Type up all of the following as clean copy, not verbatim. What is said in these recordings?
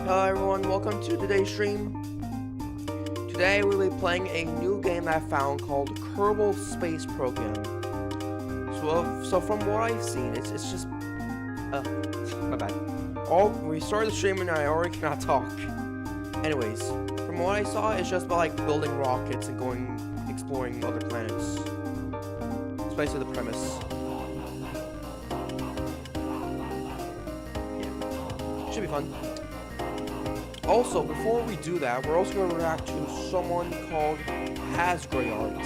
Hello everyone, welcome to today's stream. Today we'll be playing a new game I found called Kerbal Space Program. So from what I've seen, it's just my bad. We started the stream and I already cannot talk. Anyways, from what I saw, it's just about like building rockets and going exploring other planets. It's basically the premise. Yeah, should be fun. Also, before we do that, we're also going to react to someone called Hasgrayart.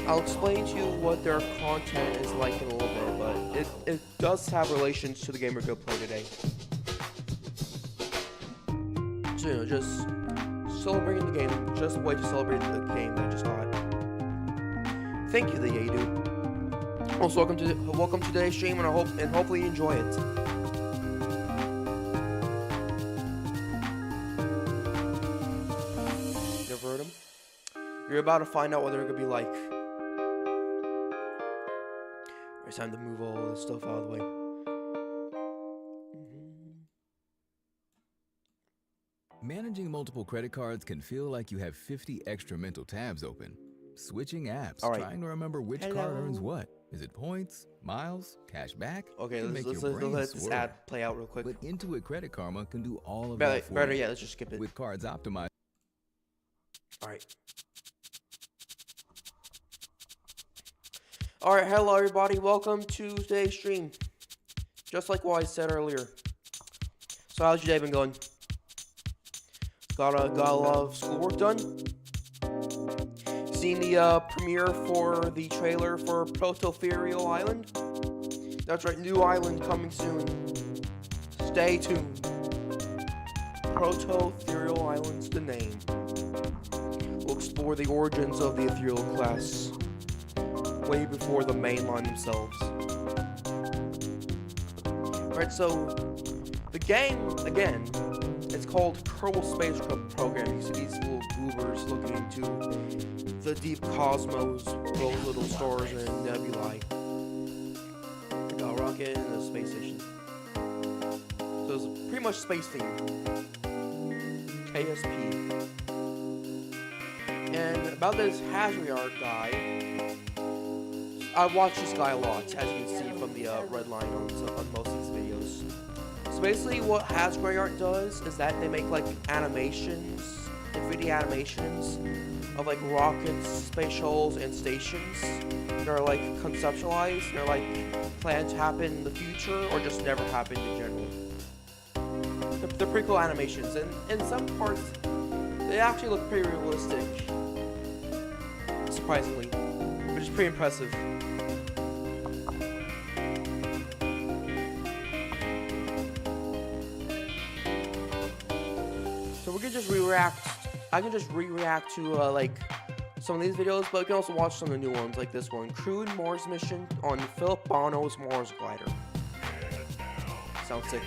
I'll explain to you what their content is like in a little bit, but it does have relations to the game we're going to play today. So, you know, just celebrating the game, just a way to celebrate the game that I just got. Thank you, the Yadu. Also, welcome to today's stream, and hopefully you enjoy it. You're about to find out what they're gonna be like. It's time to move all this stuff out of the way. Managing multiple credit cards can feel like you have 50 extra mental tabs open. Switching apps, trying to remember which card earns what. Is it points, miles, cash back? Okay, let's this ad play out real quick. But Intuit Credit Karma can do all of that for better you. yet, let's just skip it. With cards optimized. Alright, hello everybody, welcome to today's stream. Just like what I said earlier. So how's your day been going? Got a lot of schoolwork done? Seen the premiere for the trailer for Proto-Ethereal Island? That's right, new island coming soon. Stay tuned. Proto-Ethereal Island's the name. We'll explore the origins of the Ethereal class. Way before the mainline themselves. Right, so the game, again, it's called Kerbal Space Program. You see these little goobers looking into the deep cosmos, those little stars and nebulae. We got a rocket and a space station. So it's pretty much space themed. KSP. And about this Hasgrayart guy, I watch this guy a lot, as you can see from the red line on most of these videos. So basically what Hasgrayart does is that they make like animations, 3D animations, of like rockets, space shuttles, and stations. They're like conceptualized, they're like planned to happen in the future, or just never happened in general. They're pretty cool animations, and in some parts, they actually look pretty realistic. Surprisingly, which is pretty impressive. So we can just I can just re-react to like some of these videos, but you can also watch some of the new ones, like this one, Crewed Mars Mission on Philip Bono's Mars Glider. Sounds sick.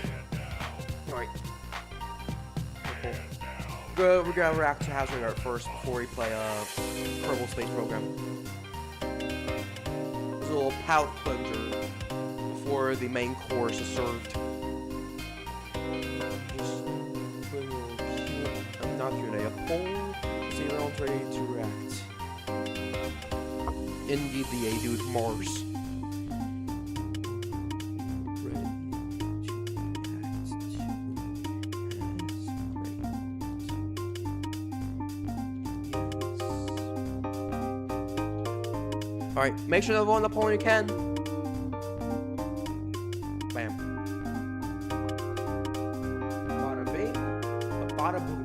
Alright. Cool. We're gonna react to Hasgrayart first before we play Kerbal Space Program. There's a little palate cleanser before the main course is served. Not Q&A, a poll. See you around ready to react. Indeed, the A-Dude Mars. Alright, make sure to vote on the poll when you can. Bam. Bada bing, bada boom.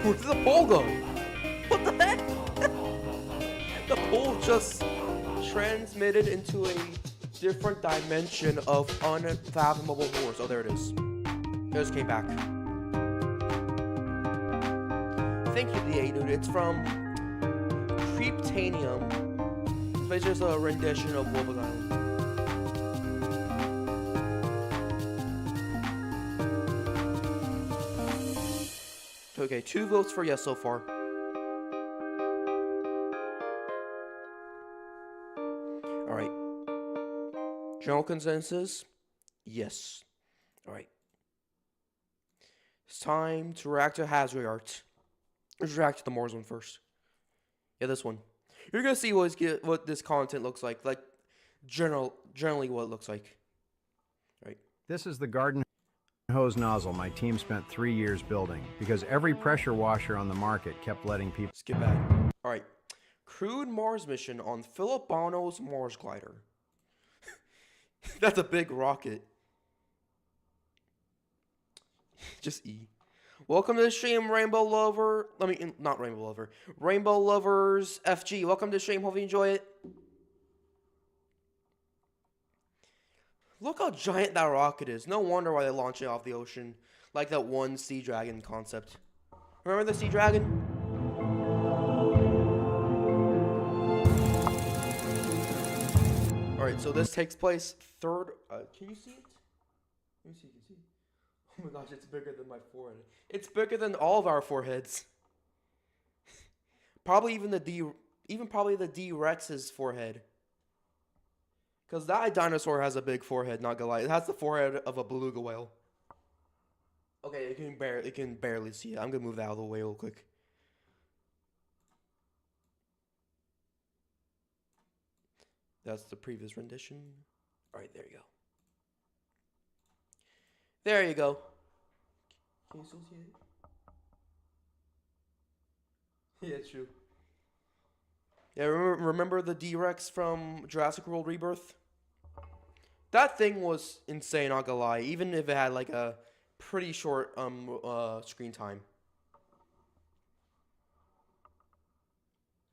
Where did the pole go? What the heck? The pole just transmitted into a different dimension of unfathomable force. Oh, there it is. It just came back. Thank you, the A-Dude. It's from Creeptanium It's just a rendition of Wublin Island. Okay, 2 votes for yes so far. Alright. General consensus? Yes. Alright. It's time to react to Hazard Art. Let's react to the Mars one first. Yeah, this one. You're gonna see what this content looks like generally what it looks like. Right. This is the garden hose nozzle my team spent 3 years building because every pressure washer on the market kept letting people skip that. All right. Crewed Mars mission on Philip Bono's Mars glider. That's a big rocket. Just E. Welcome to the stream, Rainbow Lover. Not Rainbow Lover. Rainbow Lovers FG. Welcome to the stream. Hope you enjoy it. Look how giant that rocket is. No wonder why they launch it off the ocean. Like that one Sea Dragon concept. Remember the Sea Dragon? Alright, so this takes place third... can you see it? Let me see if you can see it. Oh my gosh, it's bigger than my forehead. It's bigger than all of our foreheads. Probably even the D-Rex's forehead. Because that dinosaur has a big forehead, not gonna lie. It has the forehead of a beluga whale. Okay, it can barely see it. I'm gonna move that out of the way real quick. That's the previous rendition. Alright, there you go. There you go. Can you still see it? Yeah, it's true. Yeah, remember the D-Rex from Jurassic World Rebirth? That thing was insane, not gonna lie. Even if it had like a pretty short screen time.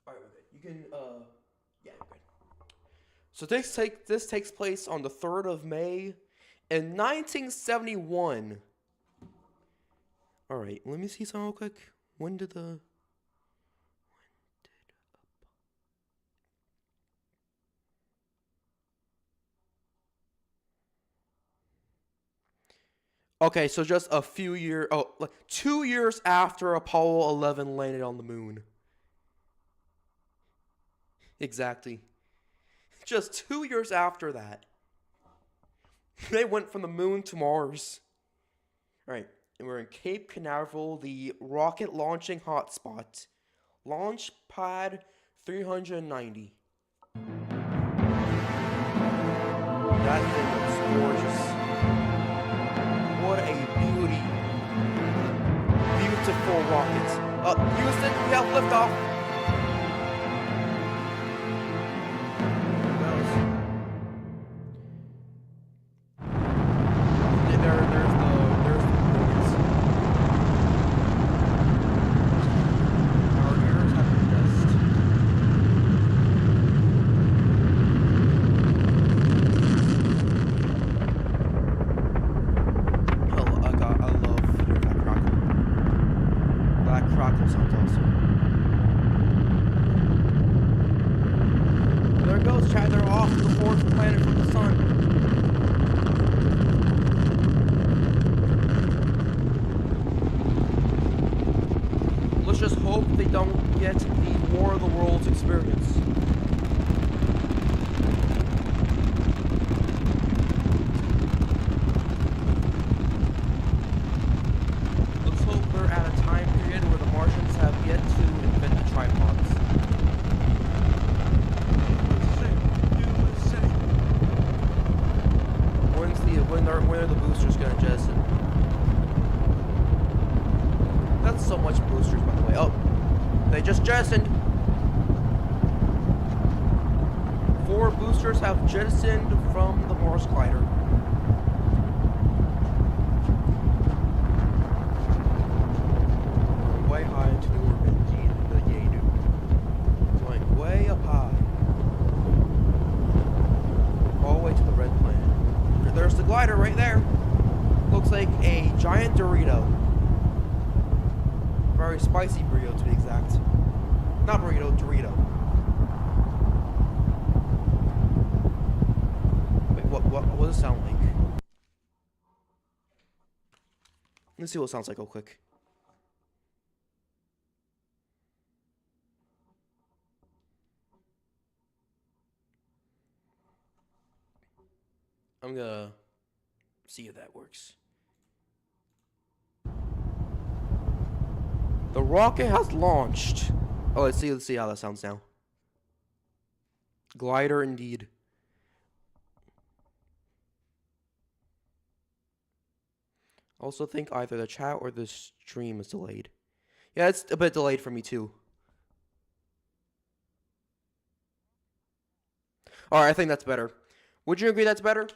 Alright, we're good. You can yeah, we're good. So this takes place on the 3rd of May in 1971. Alright, let me see something real quick. When did Okay, so just a few years, like 2 years after Apollo 11 landed on the moon. Exactly. Just 2 years after that. They went from the moon to Mars. Alright, and we're in Cape Canaveral, the rocket launching hotspot. Launch pad 390. That thing looks gorgeous. What a beauty. Beautiful rockets. Houston, we have liftoff. When are the boosters gonna jettison? That's so much boosters, by the way. Oh, they just jettisoned. 4 boosters have jettisoned from the Mars glider. Way high into the orbit, the Yadu. Going way up high. All the way to the red planet. There's the glider right there. Looks like a giant Dorito. Very spicy burrito to be exact. Not burrito, Dorito. Let's see what it sounds like real quick. I'm gonna see if that works. The rocket has launched. Oh, let's see how that sounds now. Glider indeed. I also think either the chat or the stream is delayed. Yeah, it's a bit delayed for me too. Alright, I think that's better. Would you agree that's better?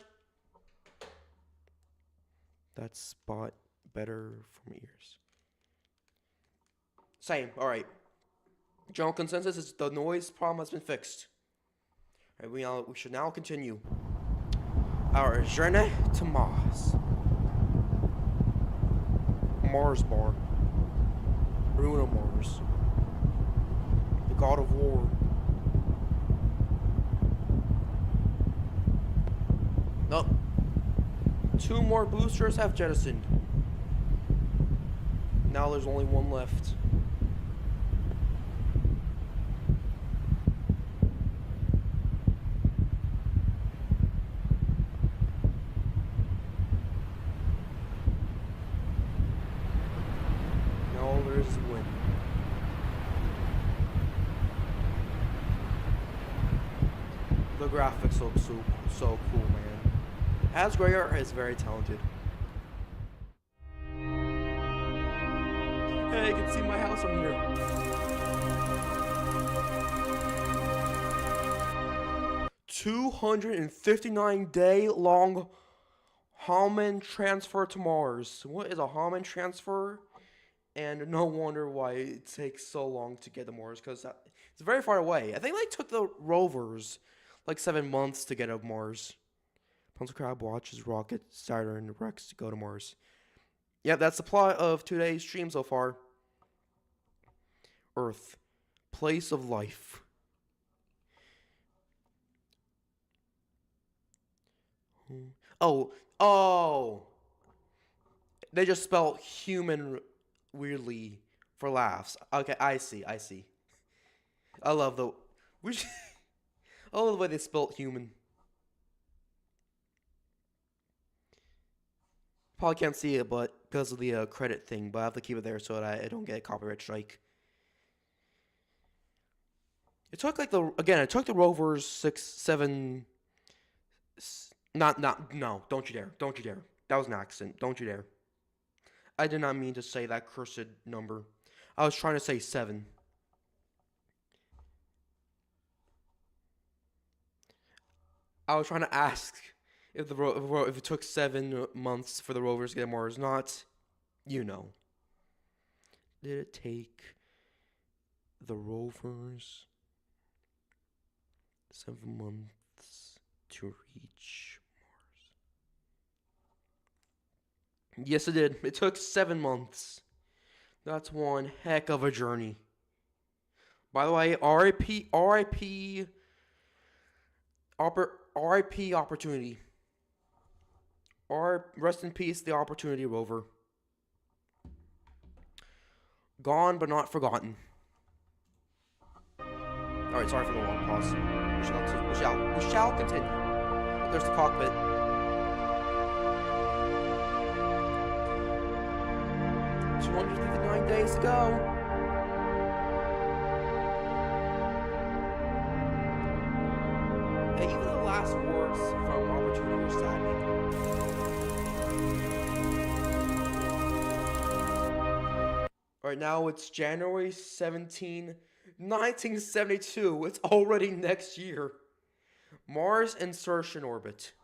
That spot better for my ears. Same, alright. General consensus is the noise problem has been fixed. Alright, we should now continue our journey to Mars. Mars bar. Bruno Mars. The god of war. Nope. 2 more boosters have jettisoned. Now there's only 1 left. Now there is wind. The graphics look so cool, man. As Greyart is very talented. Hey, you can see my house from here. $259-day-long Hohmann transfer to Mars. What is a Hohmann transfer? And no wonder why it takes so long to get to Mars, because it's very far away. I think they took the rovers like 7 months to get to Mars. Pencil Crab watches Rocket, Saturn, and Rex to go to Mars. Yeah, that's the plot of today's stream so far. Earth. Place of life. Oh. They just spelled human weirdly for laughs. Okay, I see. I love the way they spelled human. Probably can't see it, but because of the credit thing, but I have to keep it there so that I don't get a copyright strike. It took it took the rovers 6, 7. No, don't you dare. That was an accident. Don't you dare. I did not mean to say that cursed number. I was trying to say 7. I was trying to ask if it took 7 months for the rovers to get to Mars, not, Did it take the rovers 7 months to reach Mars? Yes, it did. It took 7 months. That's one heck of a journey. By the way, RIP opportunity. Rest in peace, the Opportunity rover. Gone but not forgotten. Alright, sorry for the long pause. We shall continue. There's the cockpit. $259 days to go. Even the last words from Opportunity were saddening. Right now it's January 17, 1972. It's already next year. Mars insertion orbit.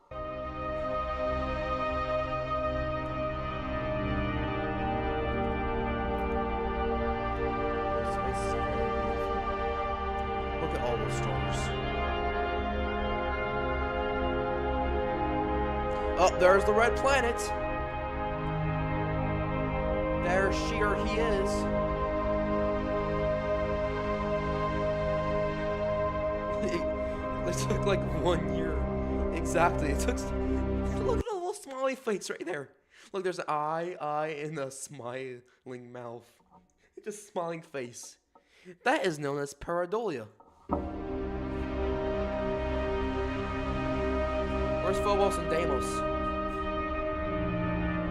Look at all those stars. Oh, there's the red planet. There she or he is. It took like 1 year. Exactly. Look at the little smiley face right there. Look, there's an eye, and a smiling mouth. Just smiling face. That is known as pareidolia. Where's Phobos and Deimos?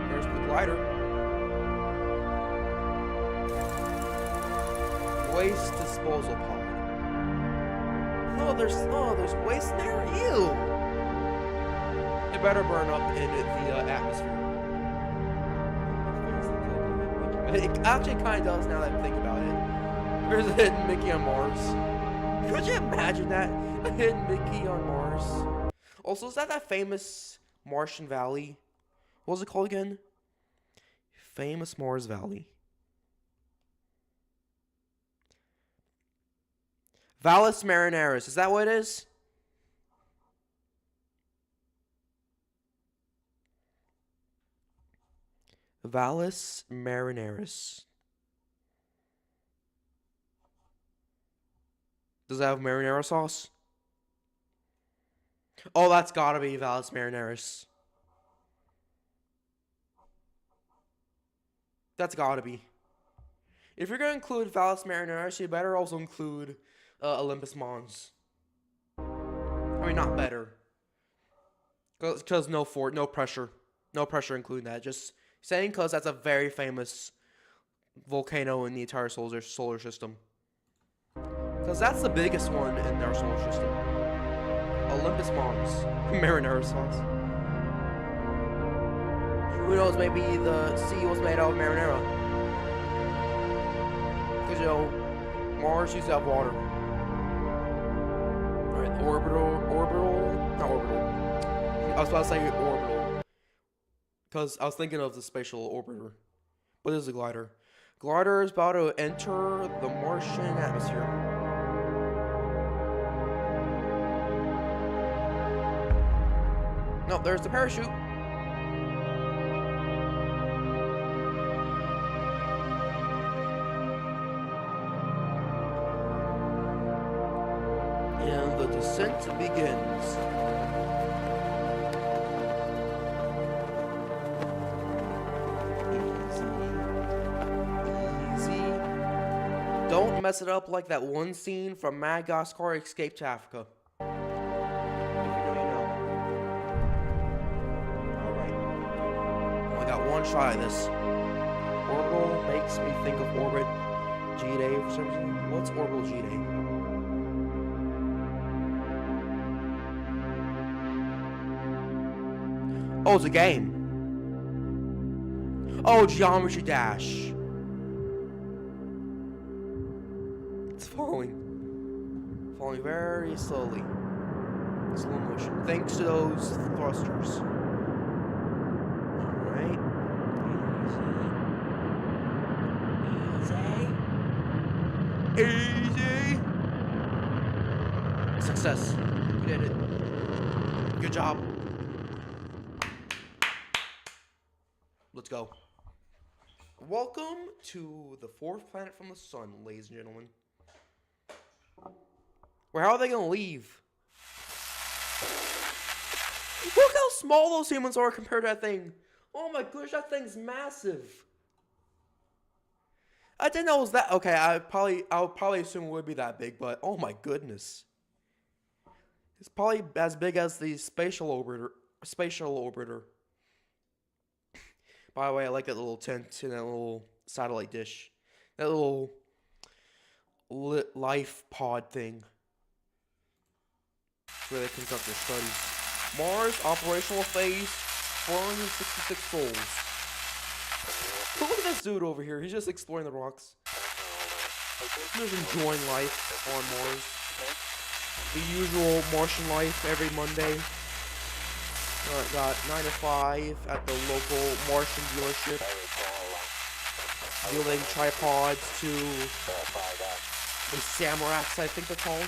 There's the glider. Waste disposal pod. Oh, there's waste there. Ew. It better burn up in the atmosphere. It actually kind of does now that I think about it. There's a hidden Mickey on Mars. Could you imagine that? A hidden Mickey on Mars. Also, is that famous Martian Valley? What was it called again? Famous Mars Valley. Valles Marineris. Is that what it is? Valles Marineris. Does it have marinara sauce? Oh, that's gotta be Valles Marineris. That's gotta be. If you're gonna include Valles Marineris, you better also include Olympus Mons. I mean, not better. Because no pressure. No pressure including that. Just saying because that's a very famous volcano in the entire solar system. Because that's the biggest one in our solar system. Olympus Mons. Marinara sauce. Who knows, maybe the sea was made out of marinara. Because, you know, Mars used to have water. Alright, not orbital. I was about to say orbital. Because I was thinking of the spatial orbiter. But this is a glider. Glider is about to enter the Martian atmosphere. No, there's the parachute. And the descent begins. Easy. Don't mess it up like that one scene from Madagascar Escape to Africa. One shot at this. Orbital makes me think of orbit G-Day for some reason. What's orbital G-Day? Oh, it's a game. Oh, Geometry Dash. It's falling. Falling very slowly. Slow motion. Thanks to those thrusters. Easy. Success. We did it. Good job. Let's go. Welcome to the fourth planet from the sun, ladies and gentlemen. Well, how are they gonna leave? Look how small those humans are compared to that thing. Oh my gosh, that thing's massive. I didn't know it was that. Okay, I would probably assume it would be that big, but oh my goodness, it's probably as big as the spatial orbiter. By the way, I like that little tent and that little satellite dish, that little life pod thing where they conduct their studies. Mars operational phase 466 souls. Look at this dude over here. He's just exploring the rocks. He's enjoying life on Mars. The usual Martian life every Monday. Got 9 to 5 at the local Martian dealership. Dealing tripods to the Samaraks, I think they're called.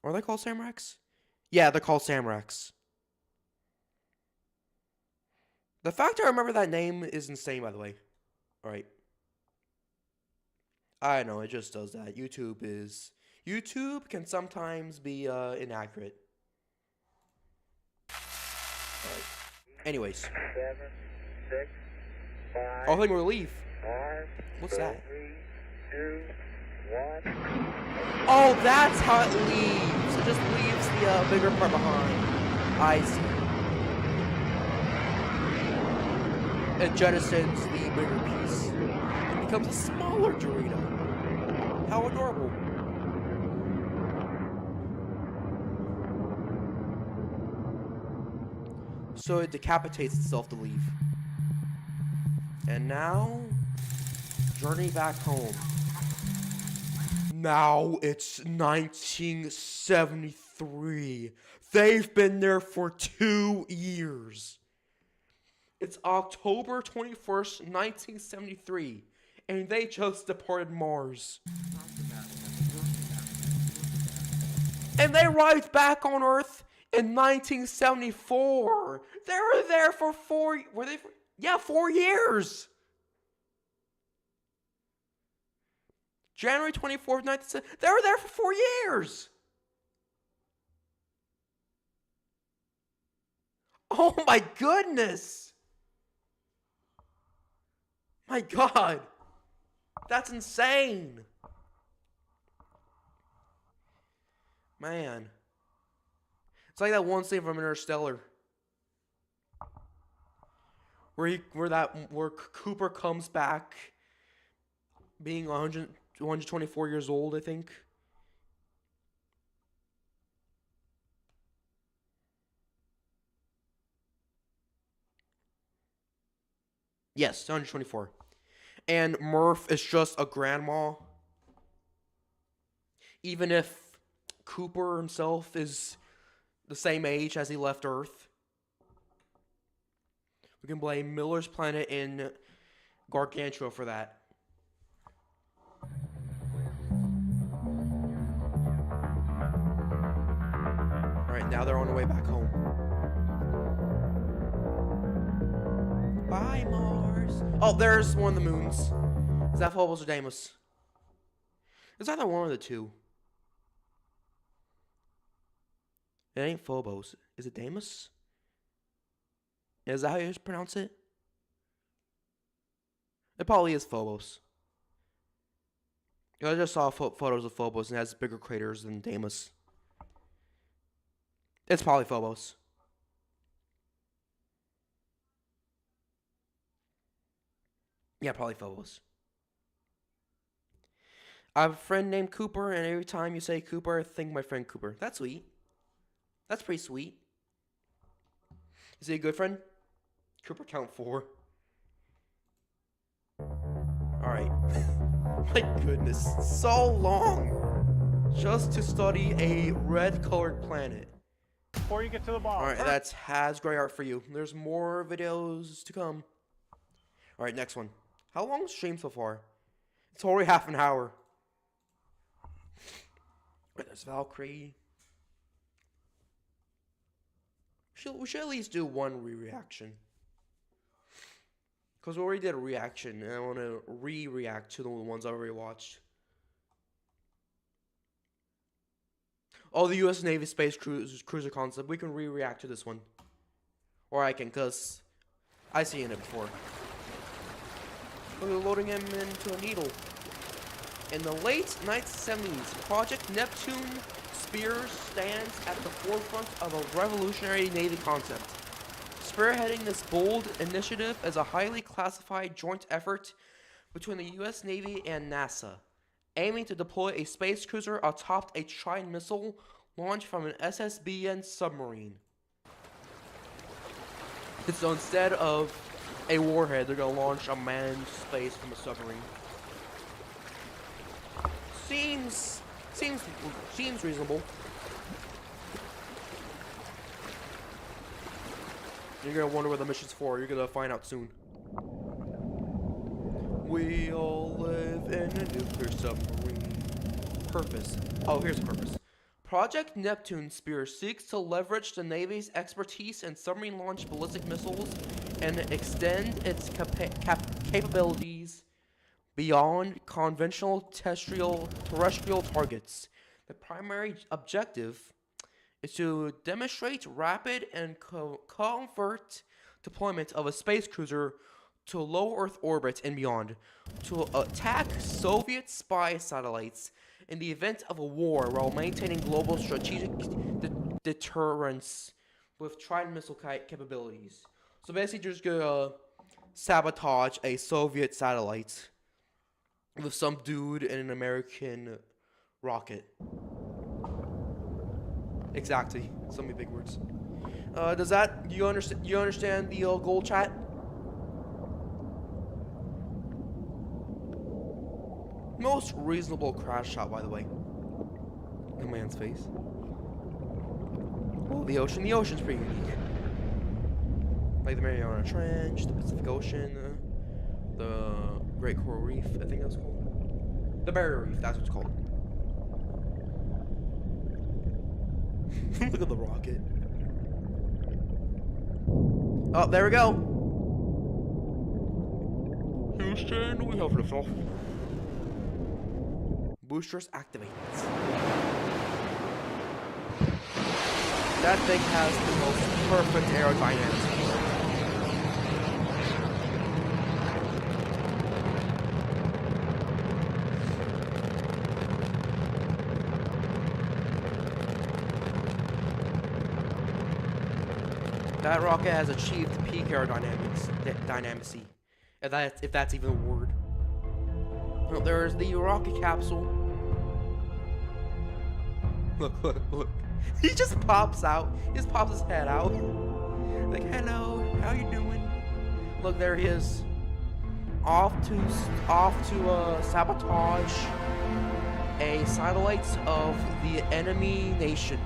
Are they called Samaraks? Yeah, they're called Samaraks. The fact I remember that name is insane, by the way. Alright. I know, it just does that. YouTube YouTube can sometimes be inaccurate. Right. Anyways. 7, 6, 5. Oh, I think we'll leave. 5, What's that? 3, 2, 1. Oh, that's how it leaves. It just leaves the bigger part behind. I see. It jettisons the bigger piece. It becomes a smaller Dorito. How adorable. So it decapitates itself to leave. And now, journey back home. Now it's 1973. They've been there for 2 years. It's October 21st, 1973, and they just departed Mars. And they arrived back on Earth in 1974. They were there for 4 years. January 24th, 1970. They were there for 4 years. Oh my goodness. My God. That's insane. Man. It's like that one scene from Interstellar. Where Cooper comes back being 124 years old, I think. Yes, 124. And Murph is just a grandma. Even if Cooper himself is the same age as he left Earth. We can blame Miller's Planet in Gargantua for that. Alright, now they're on their way back home. Bye, Mars. Oh, there's one of the moons. Is that Phobos or Deimos? It's either one of the two. It ain't Phobos. Is it Deimos? Is that how you pronounce it? It probably is Phobos. I just saw photos of Phobos and it has bigger craters than Deimos. It's probably Phobos. Yeah, probably Phobos. I have a friend named Cooper, and every time you say Cooper, I think my friend Cooper. That's sweet. That's pretty sweet. Is he a good friend? Cooper count 4. Alright. My goodness. So long. Just to study a red-colored planet. Before you get to the ball. Alright, that's Has Gray Art for you. There's more videos to come. Alright, next one. How long is the stream so far? It's already half an hour. Wait, there's Valkyrie. We should at least do one re-reaction. Because we already did a reaction, and I want to re-react to the ones I already watched. Oh, the U.S. Navy Space Cruiser concept. We can re-react to this one. Or I can, because I've seen it before. We're loading him into a needle. In the late 1970s, Project Neptune Spear stands at the forefront of a revolutionary Navy concept. Spearheading this bold initiative is a highly classified joint effort between the U.S. Navy and NASA, aiming to deploy a space cruiser atop a Trident missile launched from an SSBN submarine. So instead of a warhead, they're going to launch a manned space from a submarine. Seems reasonable. You're gonna wonder what the mission's for. You're gonna find out soon. We all live in a nuclear submarine. Purpose. Oh, here's the purpose. Project Neptune Spear seeks to leverage the Navy's expertise in submarine-launched ballistic missiles and extend its capabilities beyond conventional terrestrial targets. The primary objective is to demonstrate rapid and covert deployment of a space cruiser to low Earth orbit and beyond, to attack Soviet spy satellites in the event of a war while maintaining global strategic deterrence with Trident missile capabilities. So basically, you're just gonna sabotage a Soviet satellite with some dude in an American rocket. Exactly. So many big words. Do you understand the goal, chat? Most reasonable crash shot, by the way. The man's face. Oh, the ocean. The ocean's pretty unique. Like the Mariana Trench, the Pacific Ocean, the Great Coral Reef, I think that's called. The Barrier Reef, that's what it's called. Look at the rocket. Oh, there we go. Houston, we have liftoff. Boosters activated. That thing has the most perfect aerodynamics. That rocket has achieved peak aerodynamics, if that's even a word. Well, there's the rocket capsule. Look. He just pops out. He just pops his head out. Like, hello, how you doing? Look, there he is. Off to sabotage a satellite of the enemy nation.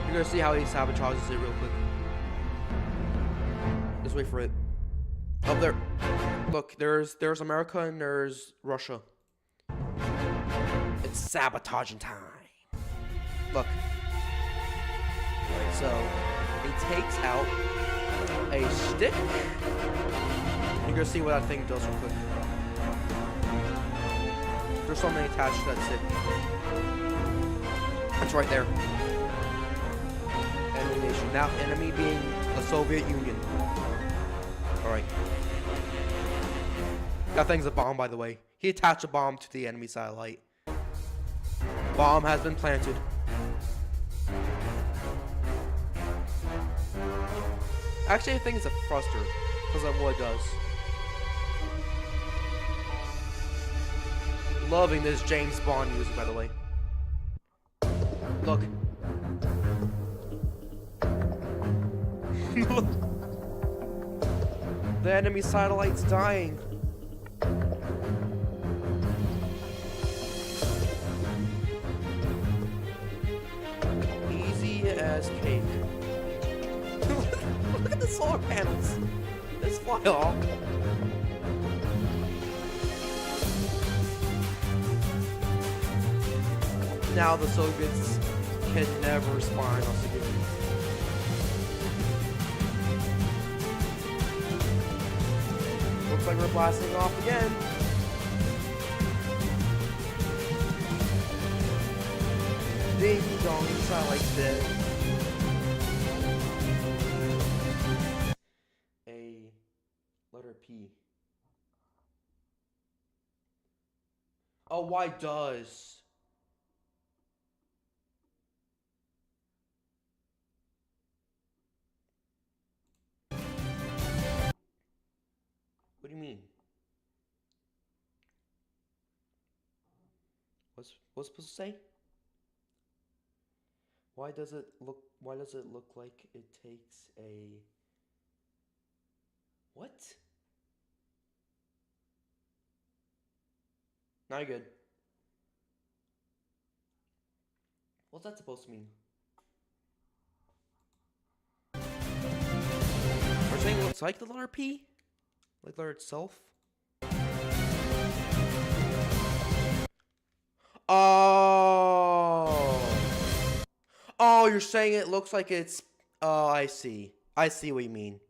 You're gonna see how he sabotages it real quick. Just wait for it. Up there. Look, there's America and there's Russia. It's sabotaging time. Look. So he takes out a stick. You're gonna see what that thing does real quick. There's something attached to that stick. It's right there. Enemy nation. Now, enemy being the Soviet Union. Alright. That thing's a bomb, by the way. He attached a bomb to the enemy satellite. Bomb has been planted. Actually, I think it's a thruster, because of what it does. Loving this James Bond music, by the way. Look. Look. The enemy satellite's dying. Easy as cake. Look at the solar panels. Let's fly off. Now the Soviets can never respond us again. Looks like we're blasting off again. Ding dong, satellite's dead. A letter P. Oh, why does? What do you mean? What's supposed to say? Why does it look like it takes a what? Now you're good. What's that supposed to mean? Are you saying it looks like the letter P? Like the letter itself? Oh. Oh, you're saying it looks like it's... Oh, I see. I see what you mean.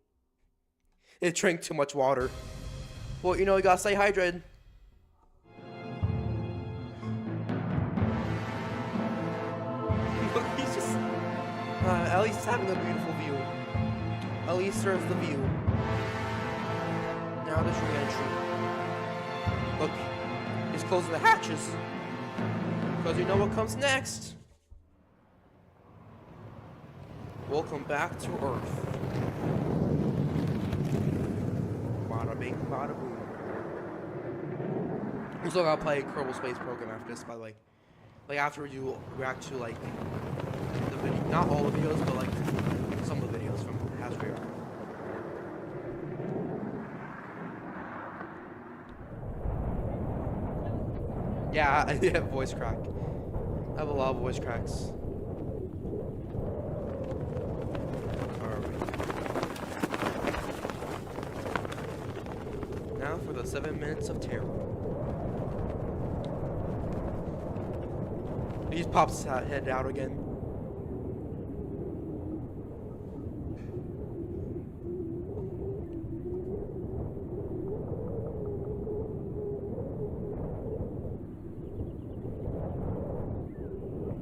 It drank too much water. Well, you know, you gotta stay hydrated. least it's having a beautiful view. At least there's the view. Now there's re-entry. Look, he's closing the hatches. Because you know what comes next. Welcome back to Earth. Bada bing, bada boom. We still gotta play Kerbal Space Program after this, by the way. Like after you react to like the video, not all the videos, but like some of the videos from Hasbro. Yeah, yeah, voice crack. I have a lot of voice cracks. Now for the 7 minutes of terror. He just pops his head out again.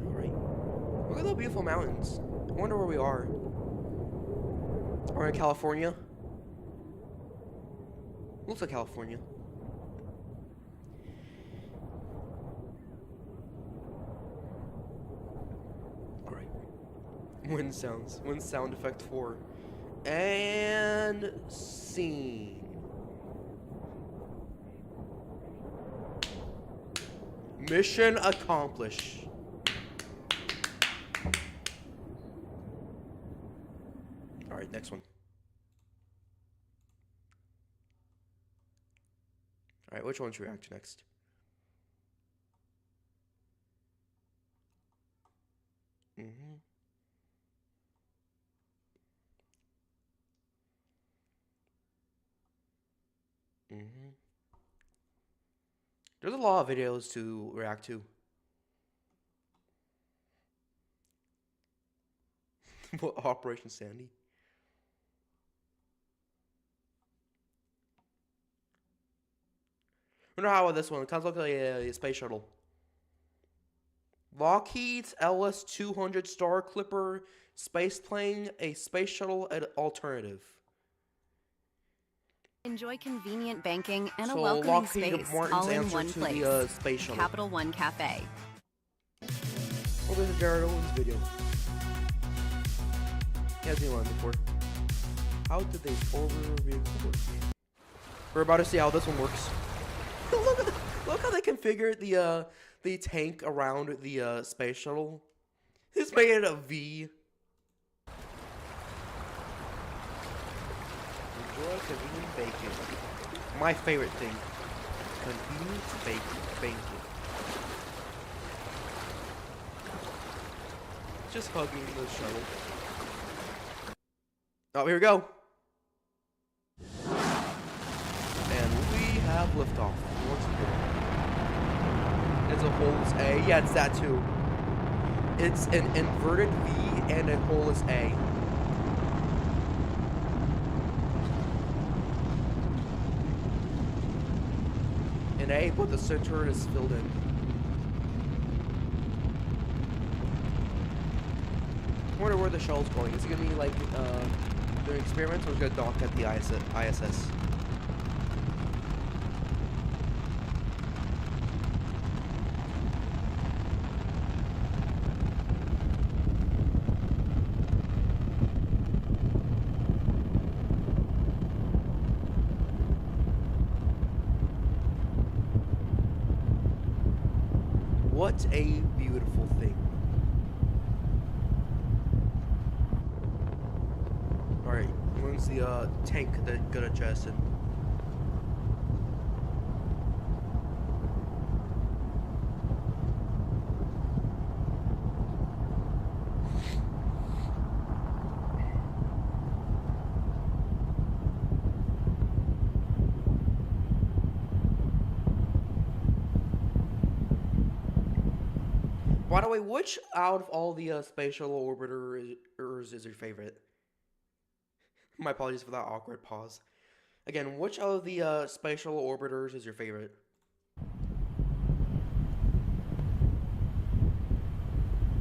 Alright. Look at the beautiful mountains. I wonder where we are. We're in California. Looks like California. Alright. Wind sounds. Wind sound effect 4. And scene. Mission accomplished. Alright, next one. Alright, which one should we react to next? There's a lot of videos to react to. What, Operation Sandy? I wonder how about this one. It kind of looks like a space shuttle. Lockheed's LS-200 Star Clipper space plane, a space shuttle alternative. Enjoy convenient banking and a So welcoming Lockheed space Martin's all in answer one to place. the space shuttle. Capital One Cafe. Oh, there's a Jared Owens video. He hasn't seen one before. How did they order a vehicle work? We're about to see how this one works. Look how they configured the tank around the space shuttle. It's made it a V. Enjoy convenient bacon. My favorite thing. Convenient bacon. Just hugging the shuttle. Oh, here we go. And we have liftoff. Once again. It's a hole is A. Yeah, it's that too. It's an inverted V and a hole is A. An A, but the center is filled in. I wonder where the shuttle's going. Is it gonna be like doing experiments, or is it gonna dock at the ISS? What a beautiful thing. Alright, when's the tank that got adjusted? By the way, which out of all the space shuttle orbiters is your favorite? My apologies for that awkward pause. Again, which of the space shuttle orbiters is your favorite?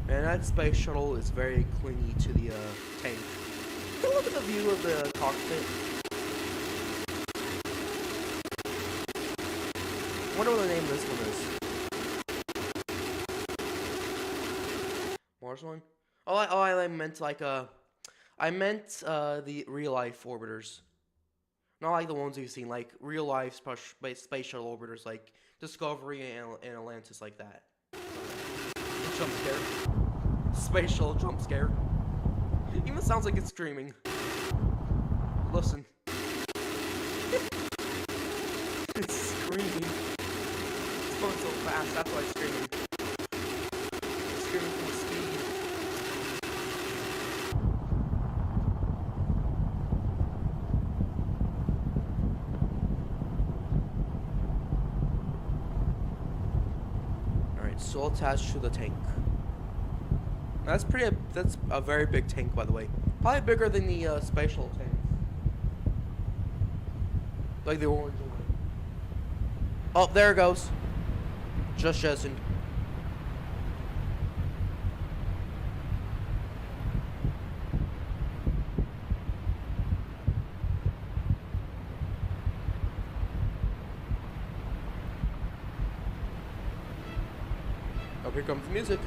And that space shuttle is very clingy to the tank. Take a look at the view of the cockpit. I wonder what the name of this one is. Mars one? I meant like I meant the real life orbiters. Not like the ones you've seen, like real life space shuttle orbiters, like Discovery and Atlantis, like that. Jump scare. Space shuttle jump scare. Even sounds like it's screaming. Listen. It's screaming. It's going so fast, that's why it's screaming. It's screaming from the speed. Alright, so attached to the tank. That's a very big tank, by the way. Probably bigger than the space shuttle tanks. Like the orange one. Oh, there it goes. Just jettisoned. Oh, here comes the music.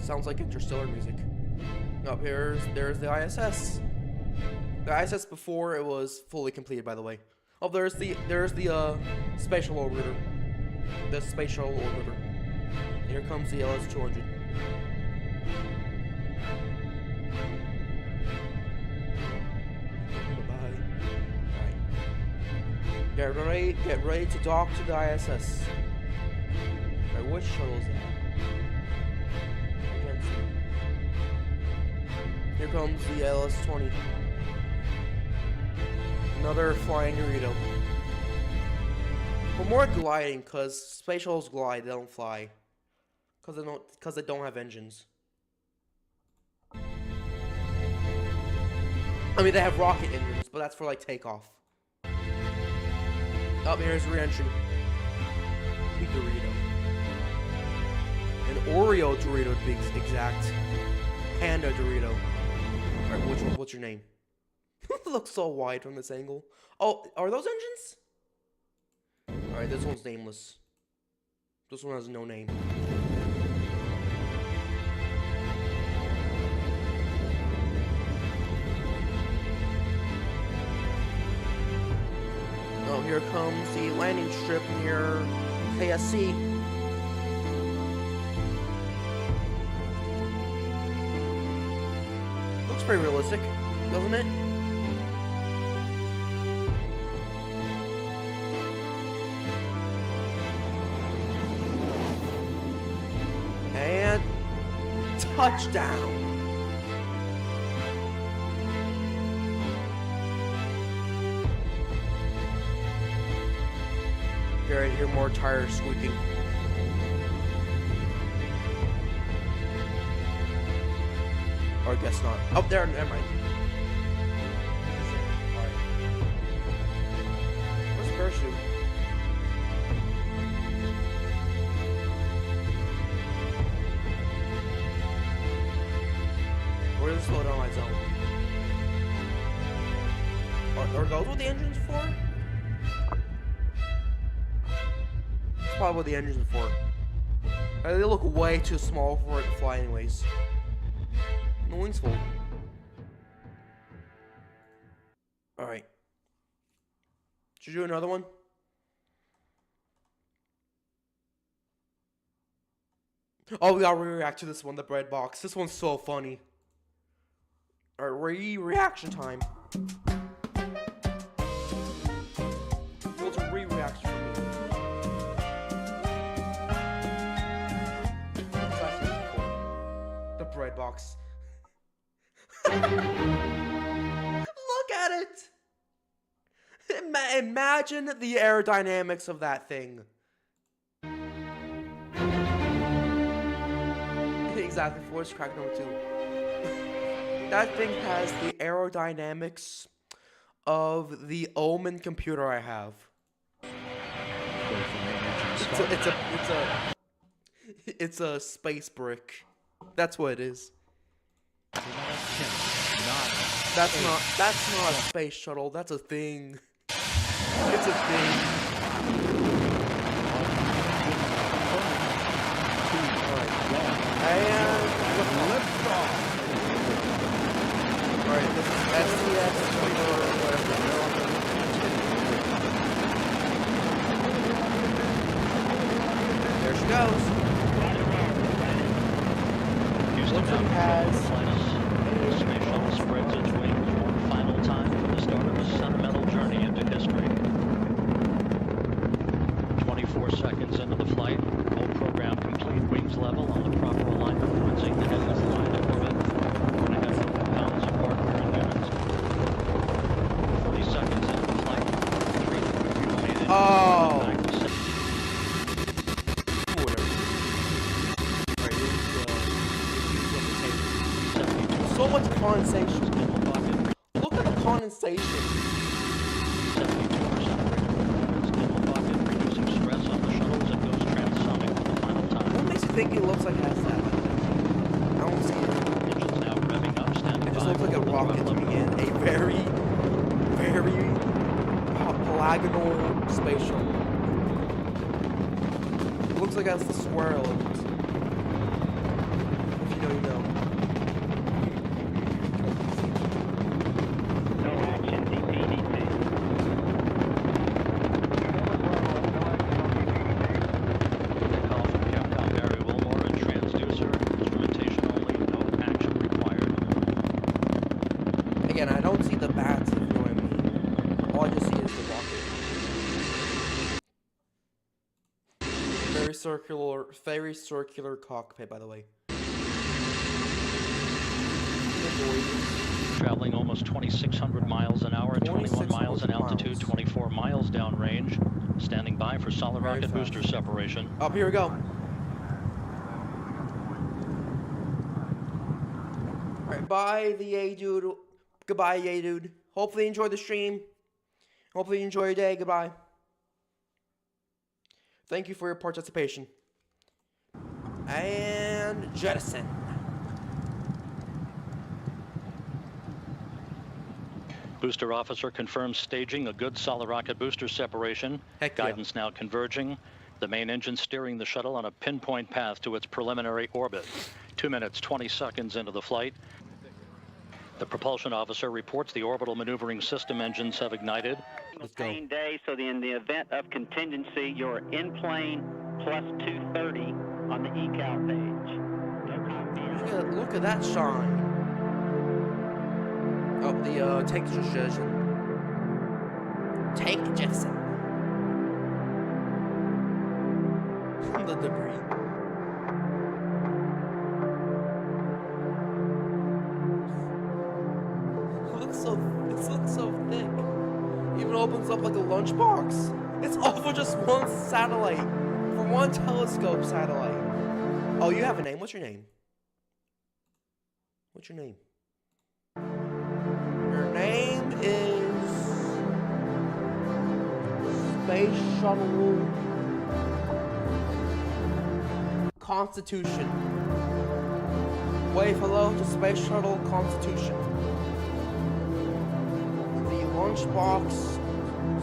Sounds like interstellar music. Up there's the ISS. The ISS before it was fully completed, by the way. Oh, there's the spatial orbiter. The space shuttle orbiter. Here comes the LS-200. Bye-bye. Alright. Get ready to dock to the ISS. Alright, which shuttle is that? Here comes the LS-20. Another flying Dorito. But more gliding, cause space shuttles glide, they don't fly. Cause they don't have engines. I mean, they have rocket engines, but that's for like takeoff. Up here's re-entry. Big Dorito. An Oreo Dorito to be exact. Panda Dorito. Alright, what's your name? It looks so wide from this angle. Oh, are those engines? Alright, this one's nameless. This one has no name. Oh, here comes the landing strip near KSC. Looks pretty realistic, doesn't it? And touchdown. Here, I hear more tires squeaking. Or I guess not. Oh, there, never mind. Where's the parachute? Where does it slow down my zone? Are those what the engine's for? That's probably what the engine's for. They look way too small for it to fly anyways. The wings full. Alright. Should you do another one? Oh, we gotta react to this one, the bread box. This one's so funny. Alright, reaction time. Well, it's a reaction for me. The bread box. Look at it! Imagine the aerodynamics of that thing. Exactly, voice crack number 2. That thing has the aerodynamics of the Omen computer I have. It's a space brick. That's what it is. That's not a space shuttle. That's a thing. It's a thing. And liftoff. Alright, this is STS or whatever. There she goes. Houston has space shuttle spreads its wings one final time for the start of a sentimental journey into history. 24 seconds into the flight, whole program complete, wings level on the proper alignment, once the headless line of orbit, 1.5 pounds of hardware and units. 40 seconds into the flight, 3 Oh! So much condensation. Look at the condensation. 72% stable bucket, reducing stress on the shuttles and goes transonic for the final time. What makes you think it looks like it has that? I don't see it. Engines now revving up, standing It just by looks like a for the rocket level. coming in. A very, very polygonal space shuttle. It looks like it has the square element. If you know, you know. No action, DPDT. Call from Capcom Barry Wilmore and transducer. Instrumentation only, no action required. Again, I don't see the bats, if you know what I mean. All I just see is the rocket. Very circular cockpit, by the way. Traveling almost 2,600 miles an hour, 21 miles in altitude, 24 miles downrange. Standing by for solid Very rocket fast. booster separation. Up, here we go. Alright, bye, the A dude. Goodbye, A dude. Hopefully you enjoyed the stream. Hopefully you enjoy your day. Goodbye. Thank you for your participation. And jettison. Booster officer confirms staging a good solid rocket booster separation. Heck yeah. Guidance now converging. The main engine steering the shuttle on a pinpoint path to its preliminary orbit. 2 minutes, 20 seconds into the flight. The propulsion officer reports the orbital maneuvering system engines have ignited. Let's go. Day, so in the event of contingency, you're in plane plus 230 on the ECAL page. Look at that shine. Oh, the tank jettison. Tank jettison. The debris. This looks so thick. Even opens up like a lunchbox. It's all for just one satellite. For one telescope satellite. Oh, you have a name. What's your name? What's your name? Your name is Space Shuttle Constitution. Wave hello to Space Shuttle Constitution. The lunchbox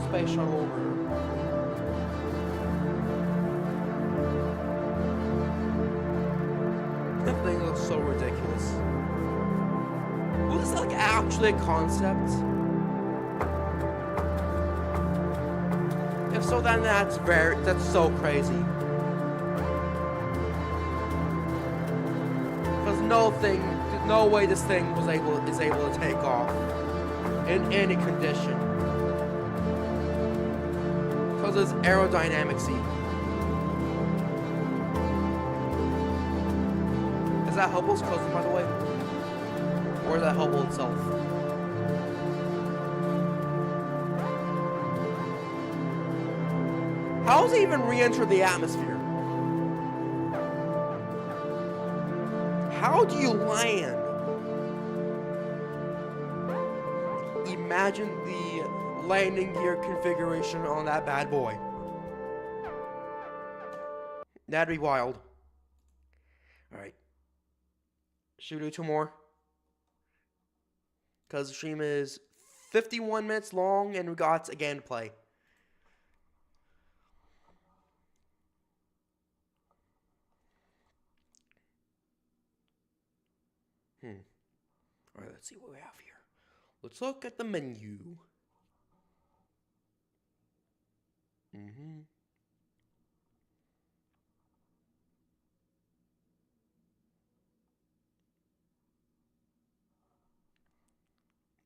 Space Shuttle over. That thing looks so ridiculous. Was this like actually a concept? If so, then that's so crazy. Because no way this thing is able to take off in any condition. Because it's aerodynamicsy. Is that Hubble's cousin, by the way? Or is that Hubble itself? How does it even re-enter the atmosphere? How do you land? Imagine the landing gear configuration on that bad boy. That'd be wild. Alright. Should we do 2 more? Because the stream is 51 minutes long and we got a game to play. Alright, let's see what we have here. Let's look at the menu.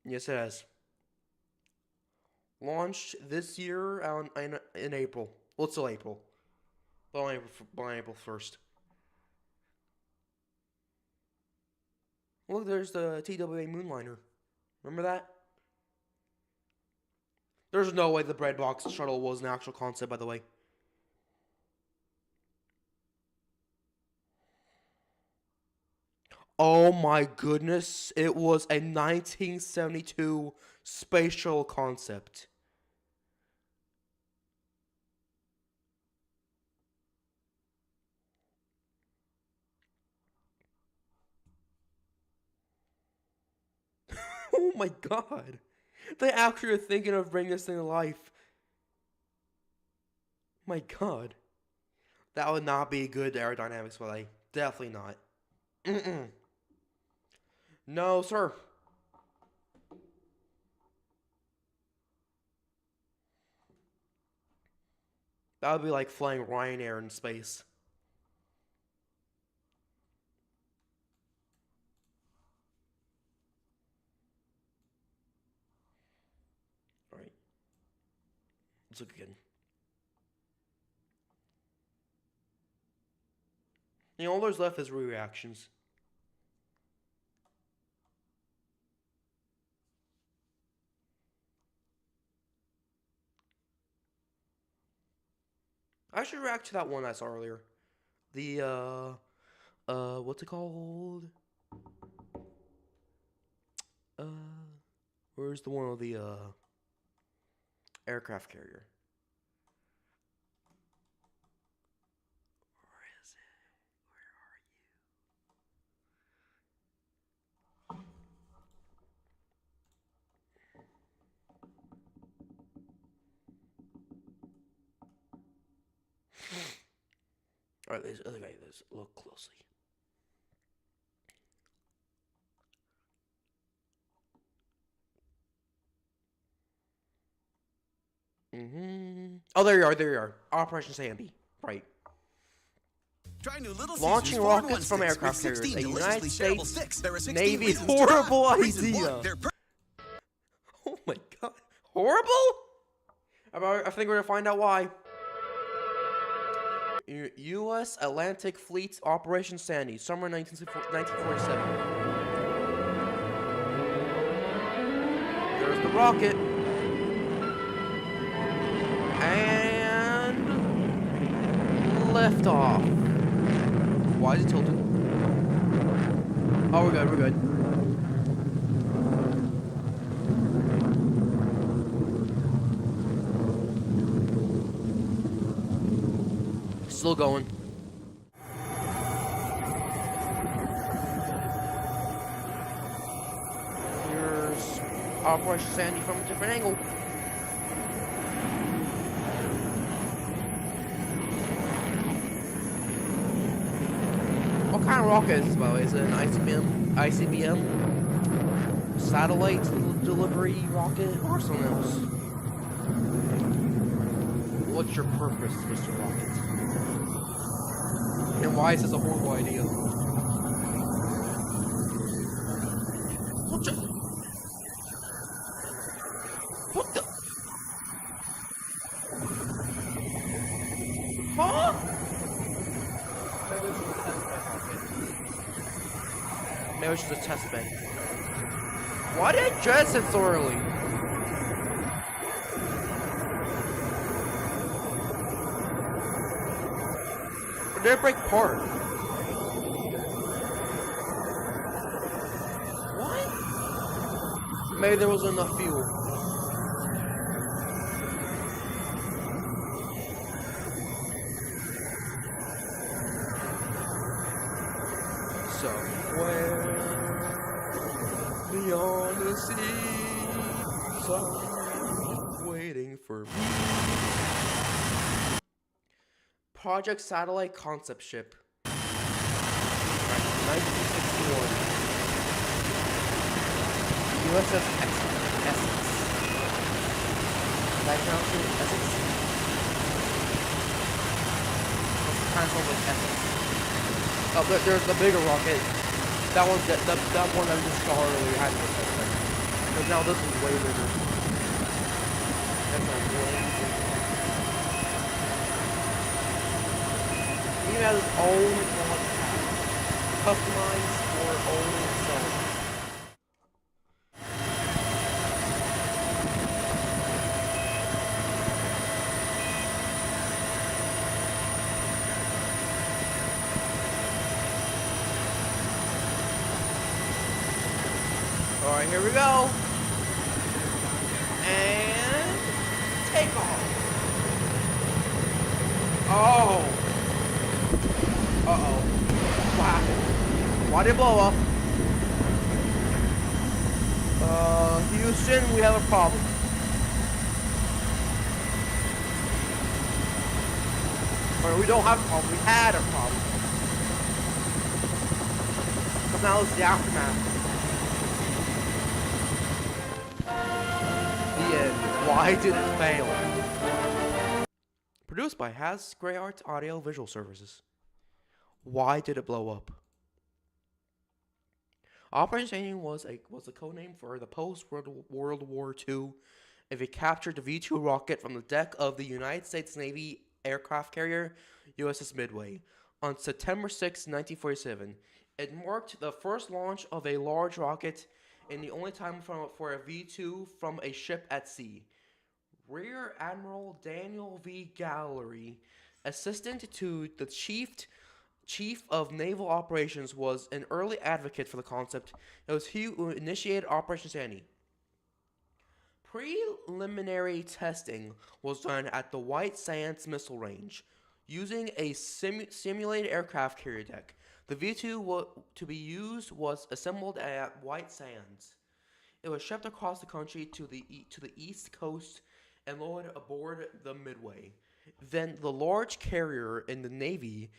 Yes, it has. Launched this year in April. Well, it's still April. But on April 1st. Look, there's the TWA Moonliner. Remember that? There's no way the bread box shuttle was an actual concept, by the way. Oh my goodness, it was a 1972 space shuttle concept. Oh my god. They actually are thinking of bringing this thing to life. My god. That would not be good aerodynamics, will they? Definitely not. No, sir. That would be like flying Ryanair in space. Alright. Let's look again. You know, all there's left is reactions. I should react to that one I saw earlier. The, what's it called? Where's the one of the, aircraft carrier? Where is it? Where are you? Alright, let's look closely. Oh, there you are. Operation Sandy. Right. Try new Little Launching Caesars rockets from 4-in-1 aircraft sticks with carriers. 16 A United deliciously shareable States sticks. There are 16 Navy reasons to horrible try. Reason idea. one, they're Oh my god. Horrible? I think we're gonna find out why. U.S. Atlantic Fleet Operation Sandy, summer 1947. There's the rocket. And liftoff. Why is it tilted? Oh, we're good. Still going. Here's Operation Sandy from a different angle. What kind of rocket is this, by the way? Is it an ICBM? Satellite delivery rocket or something else? What's your purpose, Mr. Rocket? And why is this a horrible idea? What the? Huh? Maybe it's just a test bed. Why did it jettison so early? Or did it break apart? What? Maybe there wasn't enough fuel. Somewhere beyond the sea, someone waiting for me. Project Satellite Concept Ship. 1961. USS Essex. That counts as Essex? Kind of sounds like Essex. Oh, but there's the bigger rocket. That one that one I just saw earlier had this thing. But now this is way bigger. That's a way bigger. He has his own launch pad, customized for own itself. Alright, here we go. And take off. Oh. Uh-oh. What happened? Why did it blow up? Houston, we have a problem. Or we don't have a problem, we had a problem. Because now it's the aftermath. Why did it fail? Produced by Has Grey Arts Audio Visual Services. Why did it blow up? Operation Sandy was a codename for the post-World War II. If it captured the V-2 rocket from the deck of the United States Navy aircraft carrier USS Midway on September 6, 1947. It marked the first launch of a large rocket and the only time for a V-2 from a ship at sea. Rear Admiral Daniel V. Gallery, assistant to the Chief of Naval Operations, was an early advocate for the concept. It was he who initiated Operation Sandy. Preliminary testing was done at the White Sands Missile Range, using a simulated aircraft carrier deck. The V-2 to be used was assembled at White Sands. It was shipped across the country to the East Coast and loaded aboard the Midway. Then the large carrier in the Navy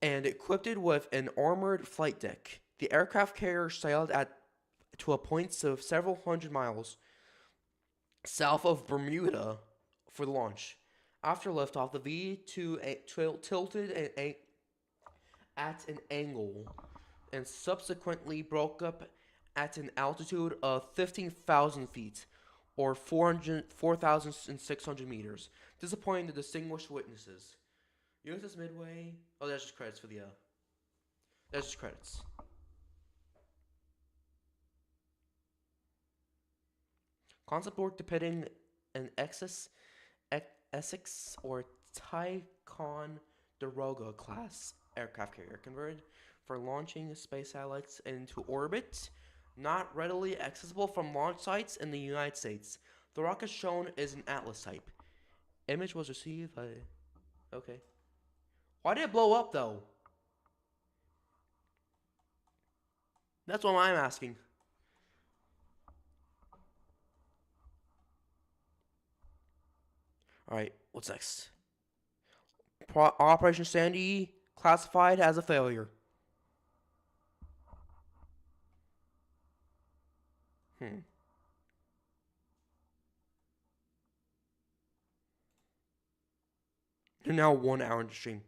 and equipped it with an armored flight deck. The aircraft carrier sailed to a point of several hundred miles south of Bermuda for the launch. After liftoff, the V-2 tilted at an angle and subsequently broke up at an altitude of 15,000 feet, or 4,600 meters, disappointing the distinguished witnesses. USS Midway. Oh, that's just credits for the. That's just credits. Concept work depicting an Essex or Ticonderoga class aircraft carrier converted for launching space satellites into orbit, not readily accessible from launch sites in the United States. The rocket shown is an Atlas type. Image was received by... Okay. Why did it blow up, though? That's what I'm asking. Alright, what's next? Operation Sandy classified as a failure. You're now 1 hour into stream.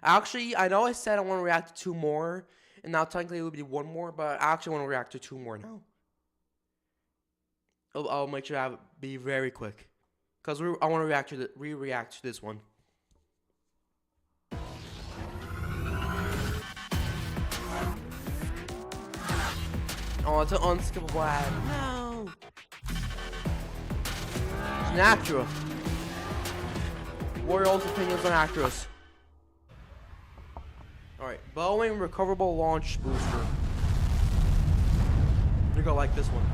Actually, I know I said I want to react to 2 more, and now technically it would be 1 more, but I actually want to react to 2 more now. I'll make sure I be very quick, because I want to react to this one. Oh, it's an unskippable ad. No. An Acura. What are y'all's opinions on Acuras? Alright, Boeing recoverable launch booster. You're gonna like this one.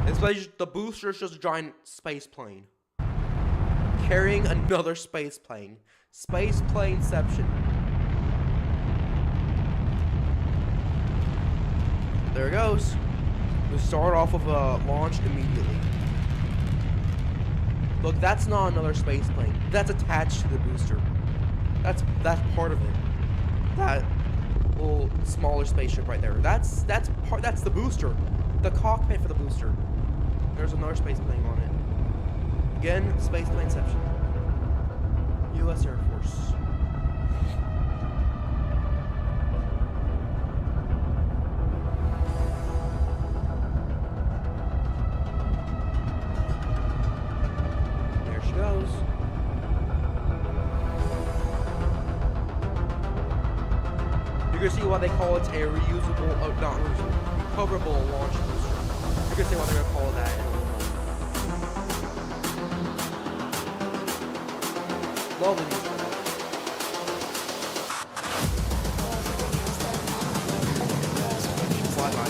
It's basically the booster is just a giant space plane carrying another space plane. Space planeception. There it goes. We start off with a launch immediately. Look, that's not another space plane. That's attached to the booster. That's part of it. That little smaller spaceship right there. That's the booster. The cockpit for the booster. There's another space plane on it. Again, space planeception. U.S. Air Force. There she goes. You're gonna see why they call it a reusable, not reusable, recoverable launch booster. You're gonna see why they're gonna call it that in a little moment. Lovely music. Fly by.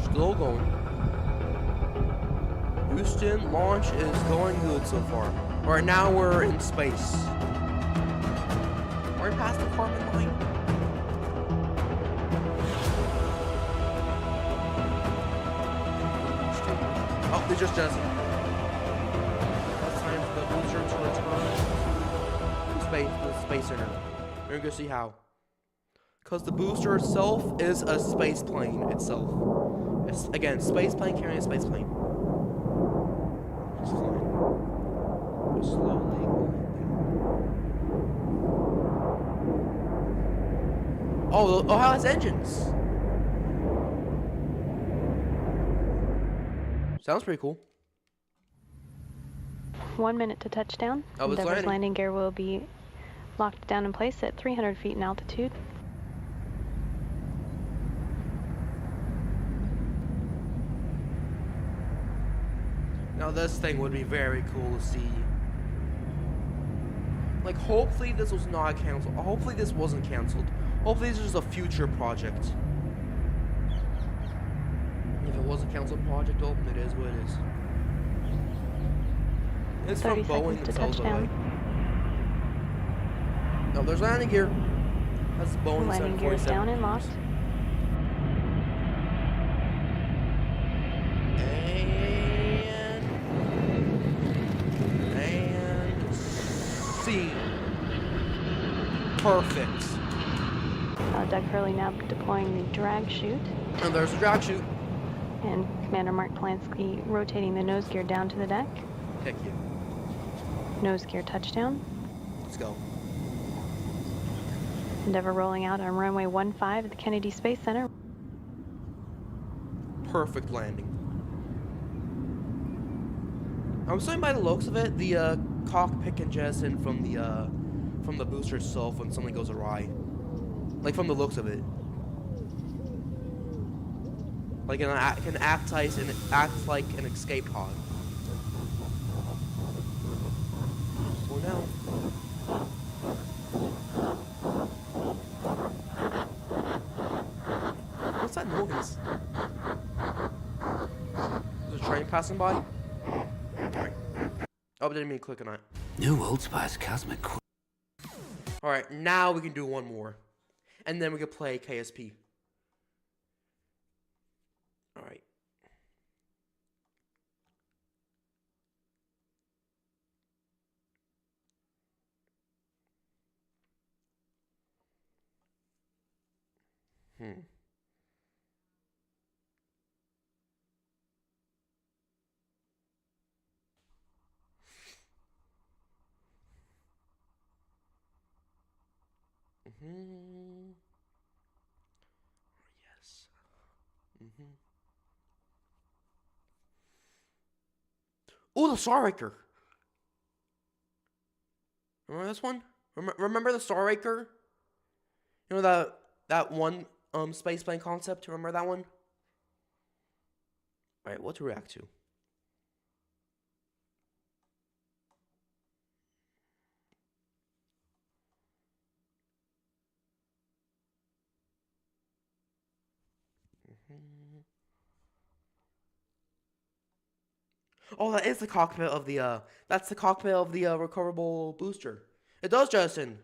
Still going. Houston, launch is going good so far. Alright, now we're in space. We're past the Kármán line. Oh, they just does it. It's time for the booster to return to the space center. We're gonna see how. Because the booster itself is a space plane itself. It's, again, space plane carrying a space plane. Just flying. Just slowly landing. Oh, how it has engines. Sounds pretty cool. 1 minute to touchdown. Oh, it's Endeavour's landing. landing gear will be locked down in place at 300 feet in altitude. Now this thing would be very cool to see. Like, hopefully this was not canceled. Hopefully this wasn't canceled. Hopefully this is a future project. If it was a canceled project, well, it is what it is. It's from 30 Boeing seconds to themselves, by the way. touchdown. No, there's landing gear. That's Boeing Landing gear is 747. down and locked. And scene. Perfect. Doug Hurley now deploying the drag chute. And there's the drag chute. And Commander Mark Polanski rotating the nose gear down to the deck. Heck yeah. Nose gear touchdown. Let's go. Endeavour rolling out on runway 15 at the Kennedy Space Center. Perfect landing. I'm assuming by the looks of it, the cockpit can jettison from the booster itself when something goes awry. Like, from the looks of it. Like, it can act like an escape pod. Slow down. What's that noise? Is a train passing by? Alright. Oh, I didn't mean to click on it. New Old Spice Cosmic. Alright, now we can do one more. And then we can play KSP. Alright. Yes. Oh, the Star Raker. Remember this one? Remember the Star Raker? You know that one space plane concept? Remember that one? Alright, what to react to? Oh, that is the cockpit of the that's the cockpit of the recoverable booster. It does, Justin.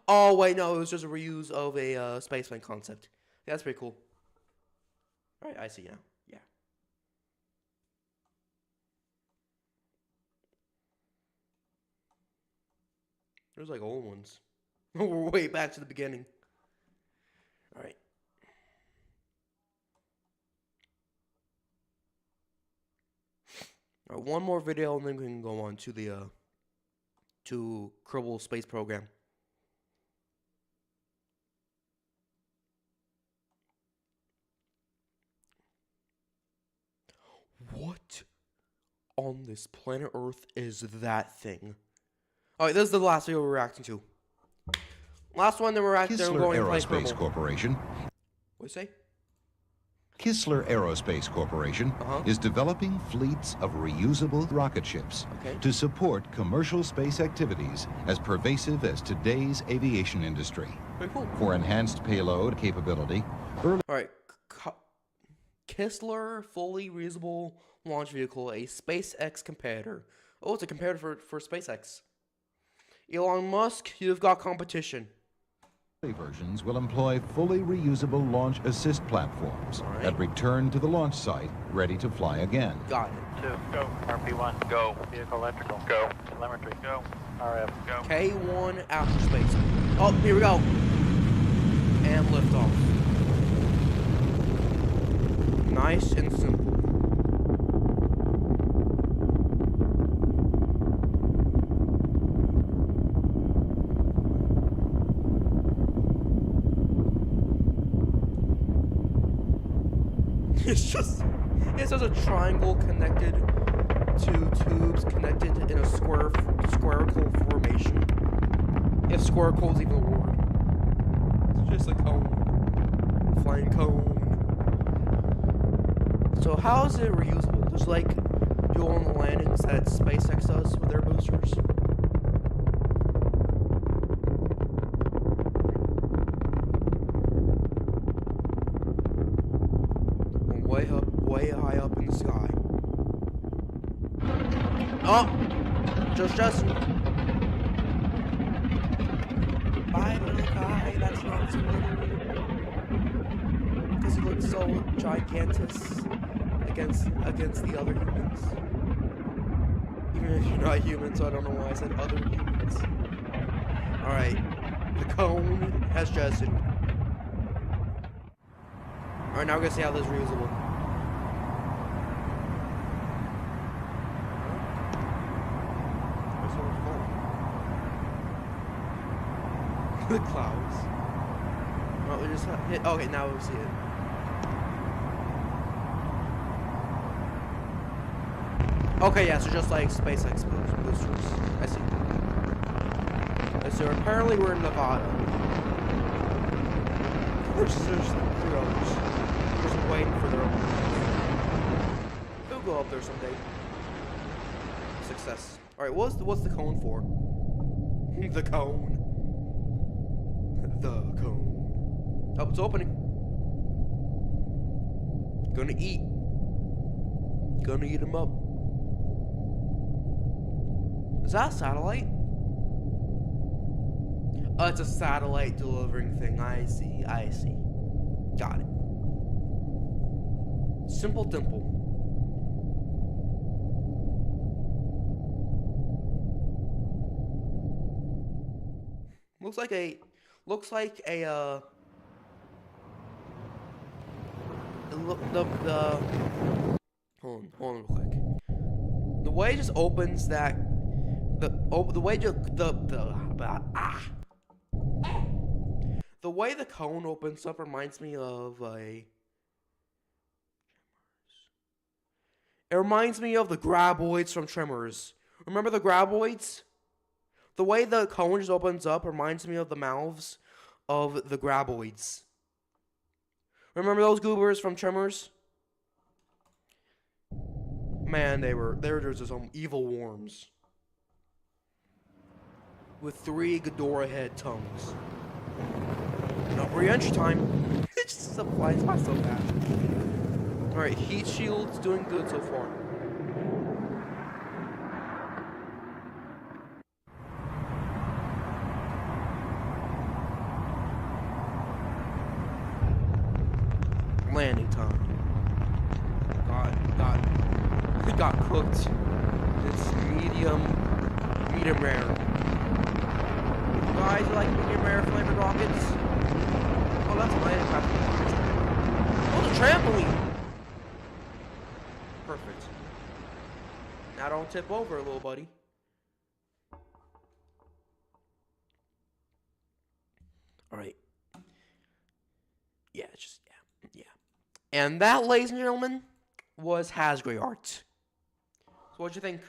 Oh wait, no, it was just a reuse of a spaceplane concept. Yeah, that's pretty cool. All right, I see now. Yeah. There's like old ones. We're way back to the beginning. All right. All right, one more video and then we can go on to the to Kerbal Space Program. What on this planet Earth is that thing? All right, this is the last video we're reacting to. Last one that we're going to play Aerospace Kerbal. Corporation. What do you say? Kistler Aerospace Corporation is developing fleets of reusable rocket ships to support commercial space activities as pervasive as today's aviation industry. Very cool. For enhanced payload capability, All right, Kistler fully reusable launch vehicle, a SpaceX competitor. Oh, it's a competitor for SpaceX. Elon Musk, you've got competition. versions will employ fully reusable launch assist platforms that return to the launch site ready to fly again. Got it. 2, go. RP1, go. Vehicle electrical, go. Telemetry, go. RF, go. K1 after space. Oh, here we go. And liftoff. Nice and simple. It's just a triangle connected to tubes connected in a spherical formation. If spherical is even a word. It's just a cone. Flying cone. So how is it reusable? Just like do on the landings that SpaceX does with their boosters? Way high up in the sky. Oh! Just bye, little guy. That's not so little. Because he looks so gigantous against the other humans. Even if you're not human, so I don't know why I said other humans. Alright. The cone has jettisoned. Alright, now we're gonna see how this is reusable. The clouds. Oh, we just hit. Okay, now we see it. Okay, yeah, so just like SpaceX boosters. I see. So apparently we're in Nevada. There's 3 others. Just waiting for their own. They'll go up there someday. Success. Alright, what's the cone for? The cone. The cone. Oh, it's opening. Gonna eat. Gonna eat them up. Is that a satellite? Oh, it's a satellite delivering thing. I see. Got it. Simple dimple. Looks like a hold on real quick. The way it just opens that the way the cone opens up reminds me of it reminds me of the graboids from Tremors. Remember the graboids? The way the cone just opens up reminds me of the mouths of the graboids. Remember those goobers from Tremors? Man, they were just some evil worms with 3 Ghidorah head tongues. No re-entry time. It just flies by so fast. All right, heat shield's doing good so far. Landing time. It got cooked. It's medium rare. Guys, you like medium rare flavored rockets? Oh, that's a landing platform. Oh, the trampoline. Perfect. Now don't tip over, little buddy. All right. Yeah, just yeah. And that, ladies and gentlemen, was Hasgrave art. So what'd you think?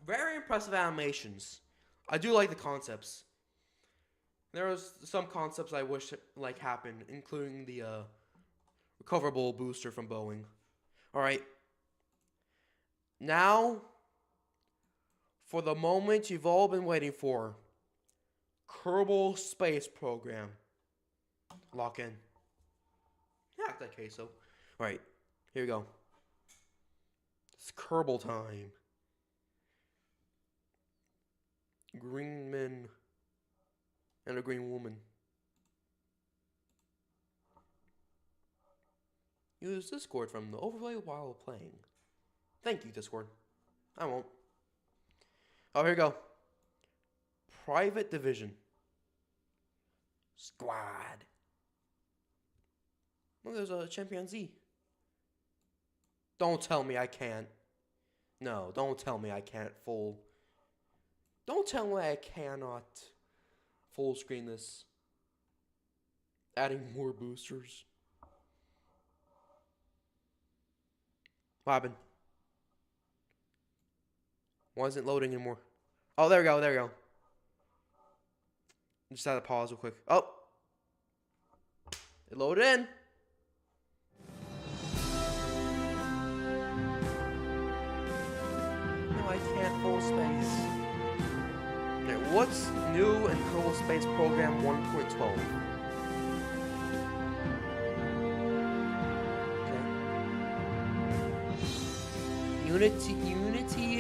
Very impressive animations. I do like the concepts. There was some concepts I wish happened, including the recoverable booster from Boeing. All right. Now, for the moment you've all been waiting for, Kerbal Space Program. Lock in. Act like queso. All right, here we go. It's Kerbal time. Green men and a green woman. Use Discord from the overlay while playing. Thank you, Discord. I won't. Oh, here we go. Private Division. Squad. Look, there's a chimpanzee. Don't tell me I can't. No, don't tell me I can't full. Don't tell me I cannot full screen this. Adding more boosters. What happened? Why isn't it loading anymore? Oh, there we go, there we go. Just had to pause real quick. Oh! It loaded in. No, I can't full space. Okay, what's new in Kerbal Space Program 1.12? Unity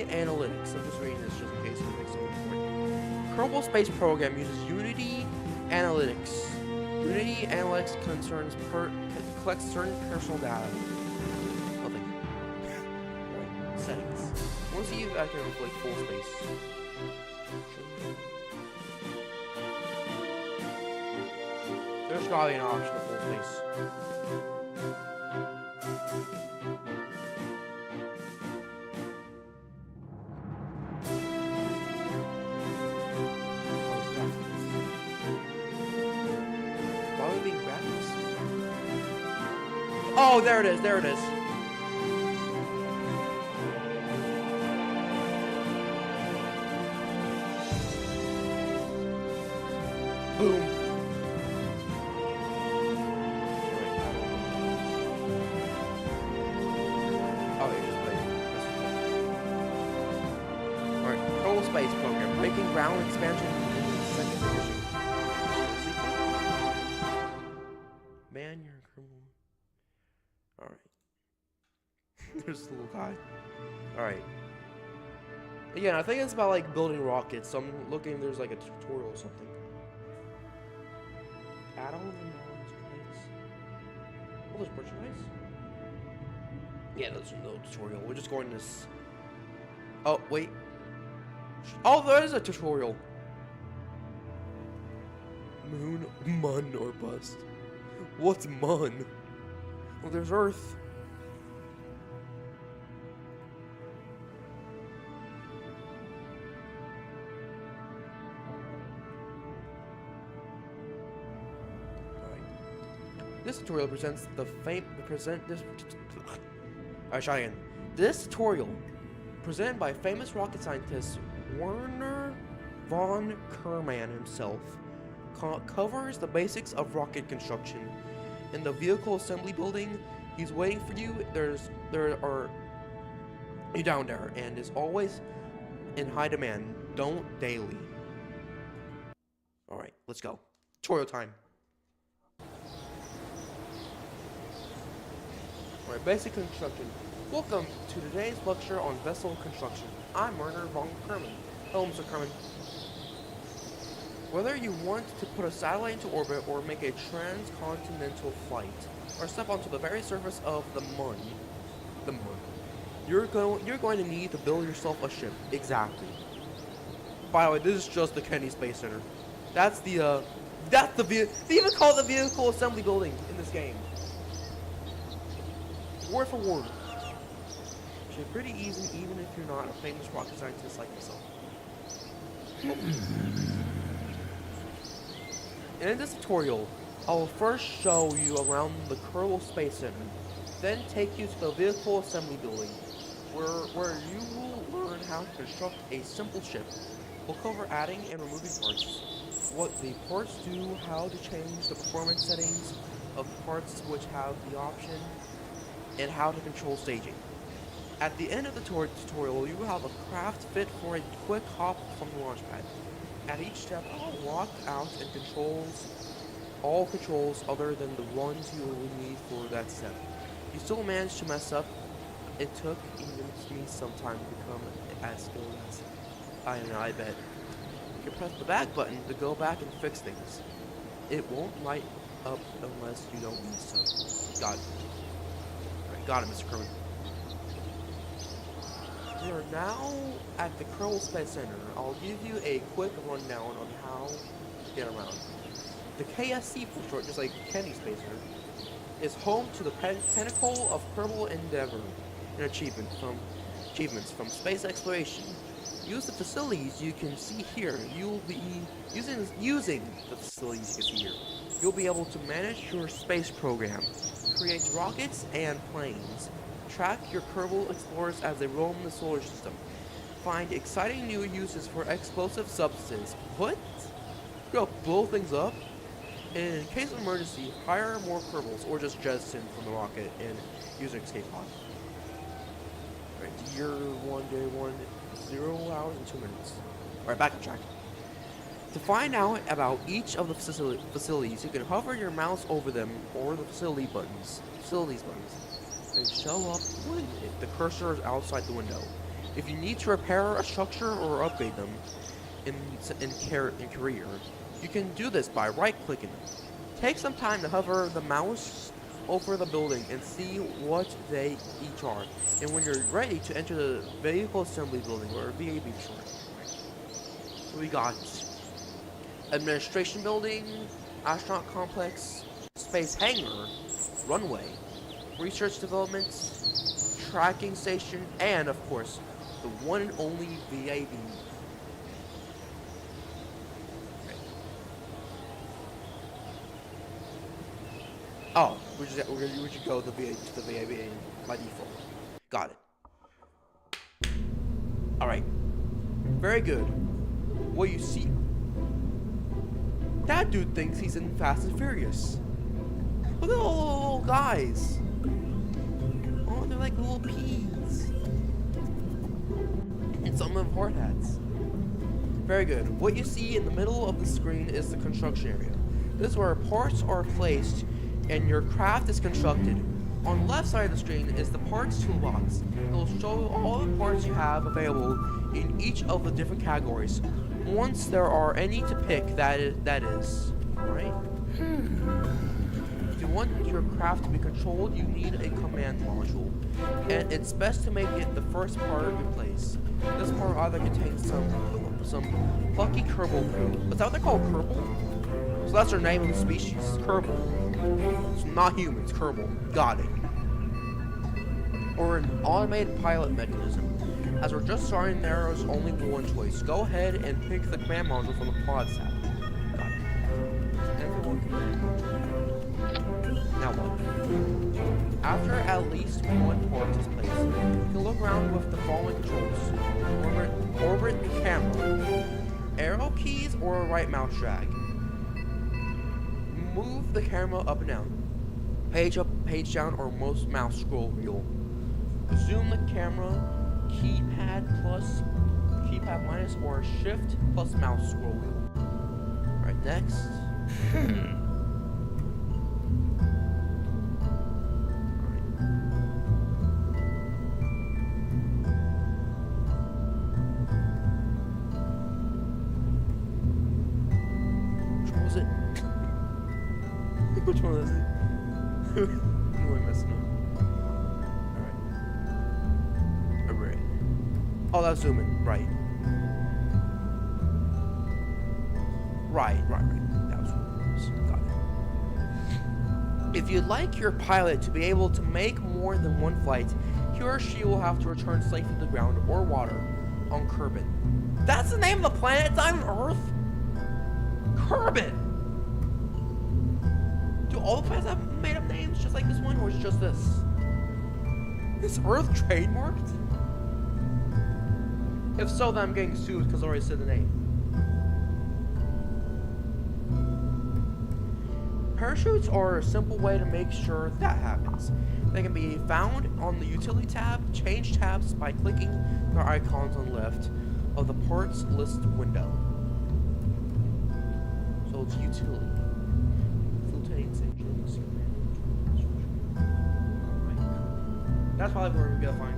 Analytics. I'm just reading this just in case it makes sense. Kerbal Space Program uses Unity Analytics. Unity Analytics collects certain personal data. Oh, thank you. Right. Settings. Once you activate like full space. There's probably an option of full space. Oh, there it is, there it is. Boom. Oh, you just played. Alright, Kerbal Space Program. Breaking ground expansion in the second edition. Man, you're a criminal. Alright. There's the little guy. Alright. Again, I think it's about like building rockets, so I'm looking there's like a tutorial or something. Add-on and knowledge. Oh, there's merchandise? Yeah, there's no tutorial. We're just going this. Oh, wait. Oh, there is a tutorial. Moon, mun, or bust. What's mun? Well, there's Earth. This tutorial presents the This tutorial presented by famous rocket scientist Werner Von Kerman himself covers the basics of rocket construction. In the vehicle assembly building, he's waiting for you. You're down there, and is always in high demand. Don't daily. Alright, let's go. Tutorial time. Alright, basic construction. Welcome to today's lecture on vessel construction. I'm Werner von Kerman. Hello, Mr. Kerman. Whether you want to put a satellite into orbit or make a transcontinental flight, or step onto the very surface of the moon, you're going to need to build yourself a ship. Exactly. By the way, this is just the Kennedy Space Center. That's they even call it the vehicle assembly building in this game. Word for word. It's pretty easy even if you're not a famous rocket scientist like myself. In this tutorial, I will first show you around the Kerbal Space Center, then take you to the vehicle assembly building, where you will learn how to construct a simple ship. We'll cover adding and removing parts, what the parts do, how to change the performance settings of parts which have the option, and how to control staging. At the end of the tutorial, you will have a craft fit for a quick hop from the launch pad. At each step, I'll walk out and all controls other than the ones you will need for that step. You still managed to mess up. It took even me some time to become as skilled as I bet. You can press the back button to go back and fix things. It won't light up unless you don't mess up. Got it. Alright, got it, Mr. Kerman. We are now at the Kerbal Space Center. I'll give you a quick rundown on how to get around. The KSP, for short, just like Kennedy Space Center, is home to the pinnacle of Kerbal endeavor and achievements from space exploration. Use the facilities you can see here. You'll be using the facilities you can see here. You'll be able to manage your space program, create rockets and planes, track your Kerbal explorers as they roam the solar system, find exciting new uses for explosive substances. What? You're gonna blow things up? In case of emergency, hire more Kerbals or just jettison from the rocket and use an escape pod. Alright, year 1, day 1, 0 hours and 2 minutes. Alright, back on track. To find out about each of the facilities, you can hover your mouse over them or the facilities buttons. They show up when the cursor is outside the window. If you need to repair a structure or upgrade them in career, you can do this by right-clicking them. Take some time to hover the mouse over the building and see what they each are. And when you're ready to enter the vehicle assembly building, or VAB short. So we got administration building, astronaut complex, space hangar, runway, research development, tracking station, and of course, the one and only VAB. Okay. Oh, we should go to the VAB by default. Got it. Alright. Very good. What you see... That dude thinks he's in Fast and Furious. Look at all the little guys. Oh, they're like little peas. And some of them hard hats. Very good. What you see in the middle of the screen is the construction area. This is where parts are placed and your craft is constructed. On the left side of the screen is the parts toolbox. It will show all the parts you have available in each of the different categories. Once there are any to pick, that is. Alright? If you want your craft to be controlled, you need a command module. And it's best to make it the first part in place. This part either contains some plucky Kerbal code. Is that what they're called, Kerbal? So that's their name of the species, Kerbal. It's not humans, Kerbal. Got it. Or an automated pilot mechanism. As we're just starting, there is only one choice. Go ahead and pick the command module from the pod tab. Got it. Now what? After at least one part is placed, you can look around with the following controls. Orbit the camera. arrow keys or right mouse drag. Move the camera up and down. Page up, page down, or mouse scroll wheel. Zoom the camera, keypad minus, or shift plus mouse scroll wheel. Alright, next. Which one is it? I'm really messing up. Alright. Oh, that's zooming. Right. Right. That was what it was. Got it. If you'd like your pilot to be able to make more than one flight, he or she will have to return safely to the ground or water on Kerbal. That's the name of the planet? It's not even Earth? Kerbal! Do all the planets have made up names just like this one, or is it just this? Is Earth trademarked? If so, then I'm getting sued because I already said the name. Parachutes are a simple way to make sure that happens. They can be found on the utility tab. Change tabs by clicking the icons on the left of the parts list window. So it's utility. That's probably where we're gonna find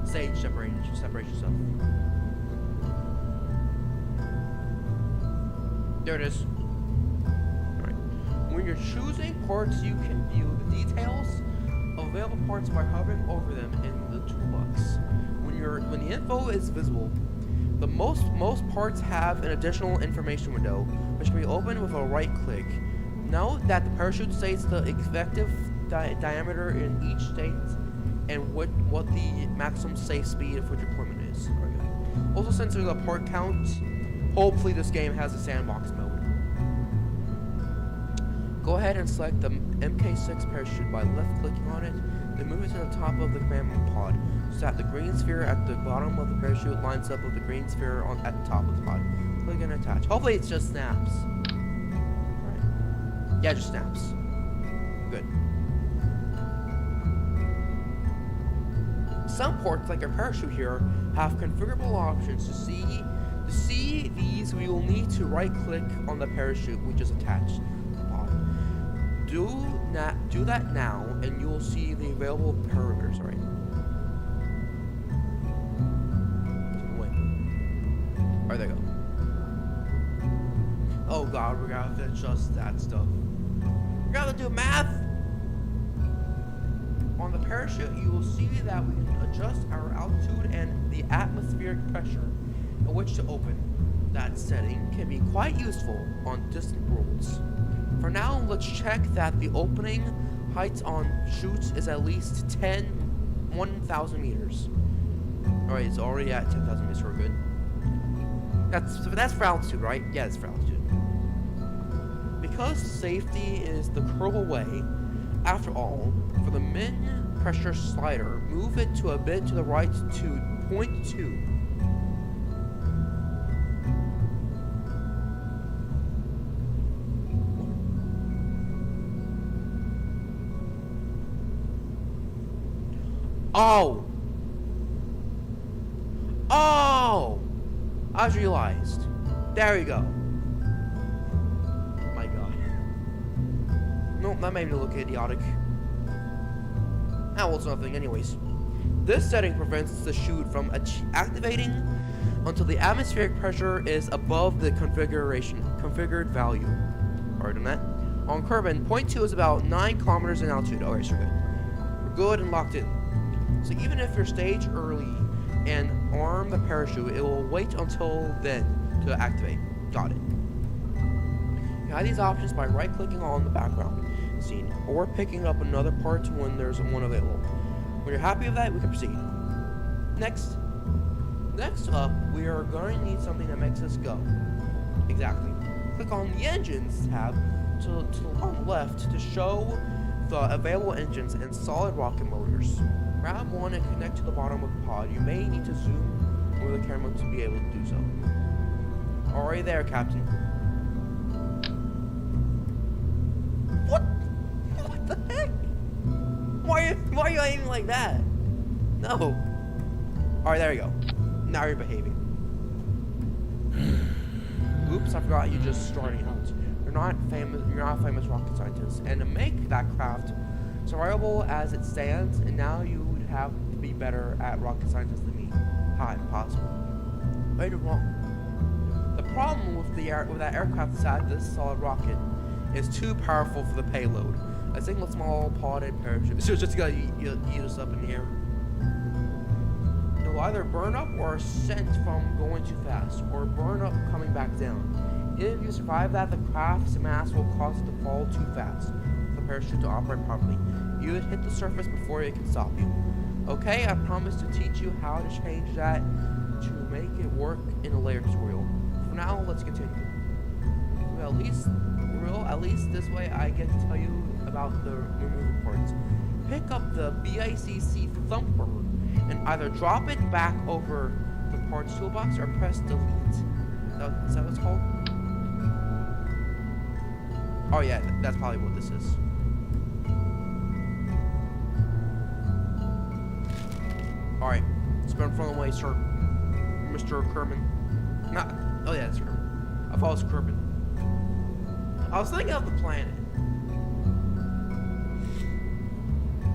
the stage separation stuff. There it is. Alright. When you're choosing parts, you can view the details of available parts by hovering over them in the toolbox. When the info is visible, the most parts have an additional information window, which can be opened with a right click. Note that the parachute states the effective diameter in each state and what the maximum safe speed for deployment is. Okay. Also, since there's a part count, hopefully this game has a sandbox mode. Go ahead and select the MK6 parachute by left-clicking on it, then move it to the top of the command pod, so that the green sphere at the bottom of the parachute lines up with the green sphere at the top of the pod. Click and attach. Hopefully it just snaps. Alright. Yeah, it just snaps. Good. Some ports, like our parachute here, have configurable options. To see these, we will need to right-click on the parachute we just attached to the pod. Do that now, and you will see the available parameters. Alright. Wait. Alright, there you go. Oh god, we're gonna have to adjust that stuff. We're gonna have to do math! On the parachute, you will see that we can adjust our altitude and the atmospheric pressure at which to open. That setting can be quite useful on distant worlds. For now, let's check that the opening height on chutes is at least 1,000 meters. Alright, it's already at 10,000 meters, we're good. That's for altitude, right? Yeah, it's for altitude. Because safety is the Kerbal way, after all, for the min pressure slider, move it to a bit to the right to 0.2. Oh! I just realized. There we go. My god. Nope, that made me look idiotic. Ah, well, it's nothing anyways. This setting prevents the chute from activating until the atmospheric pressure is above the configured value. Alright, on that. On Kerbal, 0.2 is about 9 kilometers in altitude. Alright, so we're good and locked in. So even if you're stage early and arm the parachute, it will wait until then to activate. Got it. You hide these options by right-clicking on the background scene or picking up another part when there's one available. When you're happy with that, we can proceed. Next up, we are going to need something that makes us go. Exactly. Click on the Engines tab on the left to show the available engines and solid rocket motors. Grab one and connect to the bottom of the pod. You may need to zoom with the camera to be able to do so. Already there, Captain. What? What the heck? Why are you aiming like that? No. Alright, there you go. Now you're behaving. Oops, I forgot you just starting out. You're not a famous rocket scientist. And to make that craft survivable as it stands, and now you would have to be better at rocket scientist than me. How impossible. Right or wrong? The problem with that aircraft inside this solid rocket is too powerful for the payload. A single small podded parachute. So it's just gonna eat us up in the air. It'll either burn up or sent from going too fast, or burn up coming back down. If you survive that, the craft's mass will cause it to fall too fast for the parachute to operate properly. You would hit the surface before it can stop you. Okay, I promise to teach you how to change that to make it work in a later tutorial. For now, let's continue. Well, at least this way I get to tell you about the removal parts. Pick up the BICC thumper and either drop it back over the parts toolbox or press delete. Is that what it's called? Oh yeah, that's probably what this is. Alright, spin from the way, sir. Mr. Kerman. Oh yeah, it's Kerman. I thought it was Kerbin. I was thinking of the planet.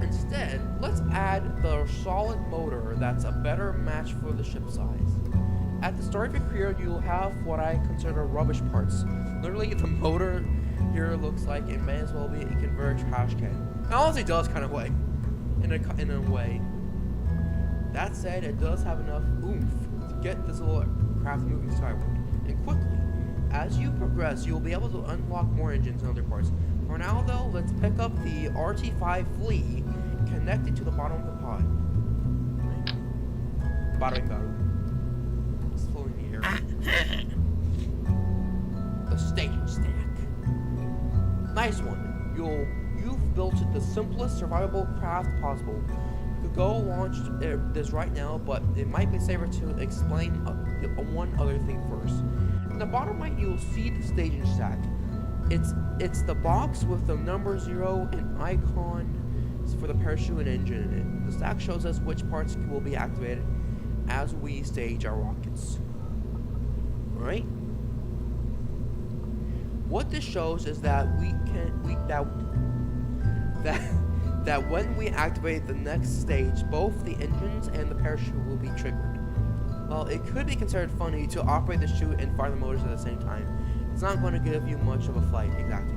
Instead, let's add the solid motor that's a better match for the ship size. At the start of your career, you'll have what I consider rubbish parts. Literally, the motor here looks like it may as well be a converted trash can. It honestly does kind of way. In a way. That said, it does have enough oomph to get this little craft moving skyward, and quickly. As you progress, you'll be able to unlock more engines and other parts. For now, though, let's pick up the RT-5 flea connected to the bottom of the pod. Bottom. It's floating in the air. The staging stack. Nice one. You've built the simplest survivable craft possible. You could go launch this right now, but it might be safer to explain one other thing first. In the bottom right, you'll see the staging stack. It's the box with the number 0 and icon for the parachute and engine in it. The stack shows us which parts will be activated as we stage our rockets. Alright? What this shows is that that when we activate the next stage, both the engines and the parachute will be triggered. Well, it could be considered funny to operate the chute and fire the motors at the same time. It's not going to give you much of a flight, exactly.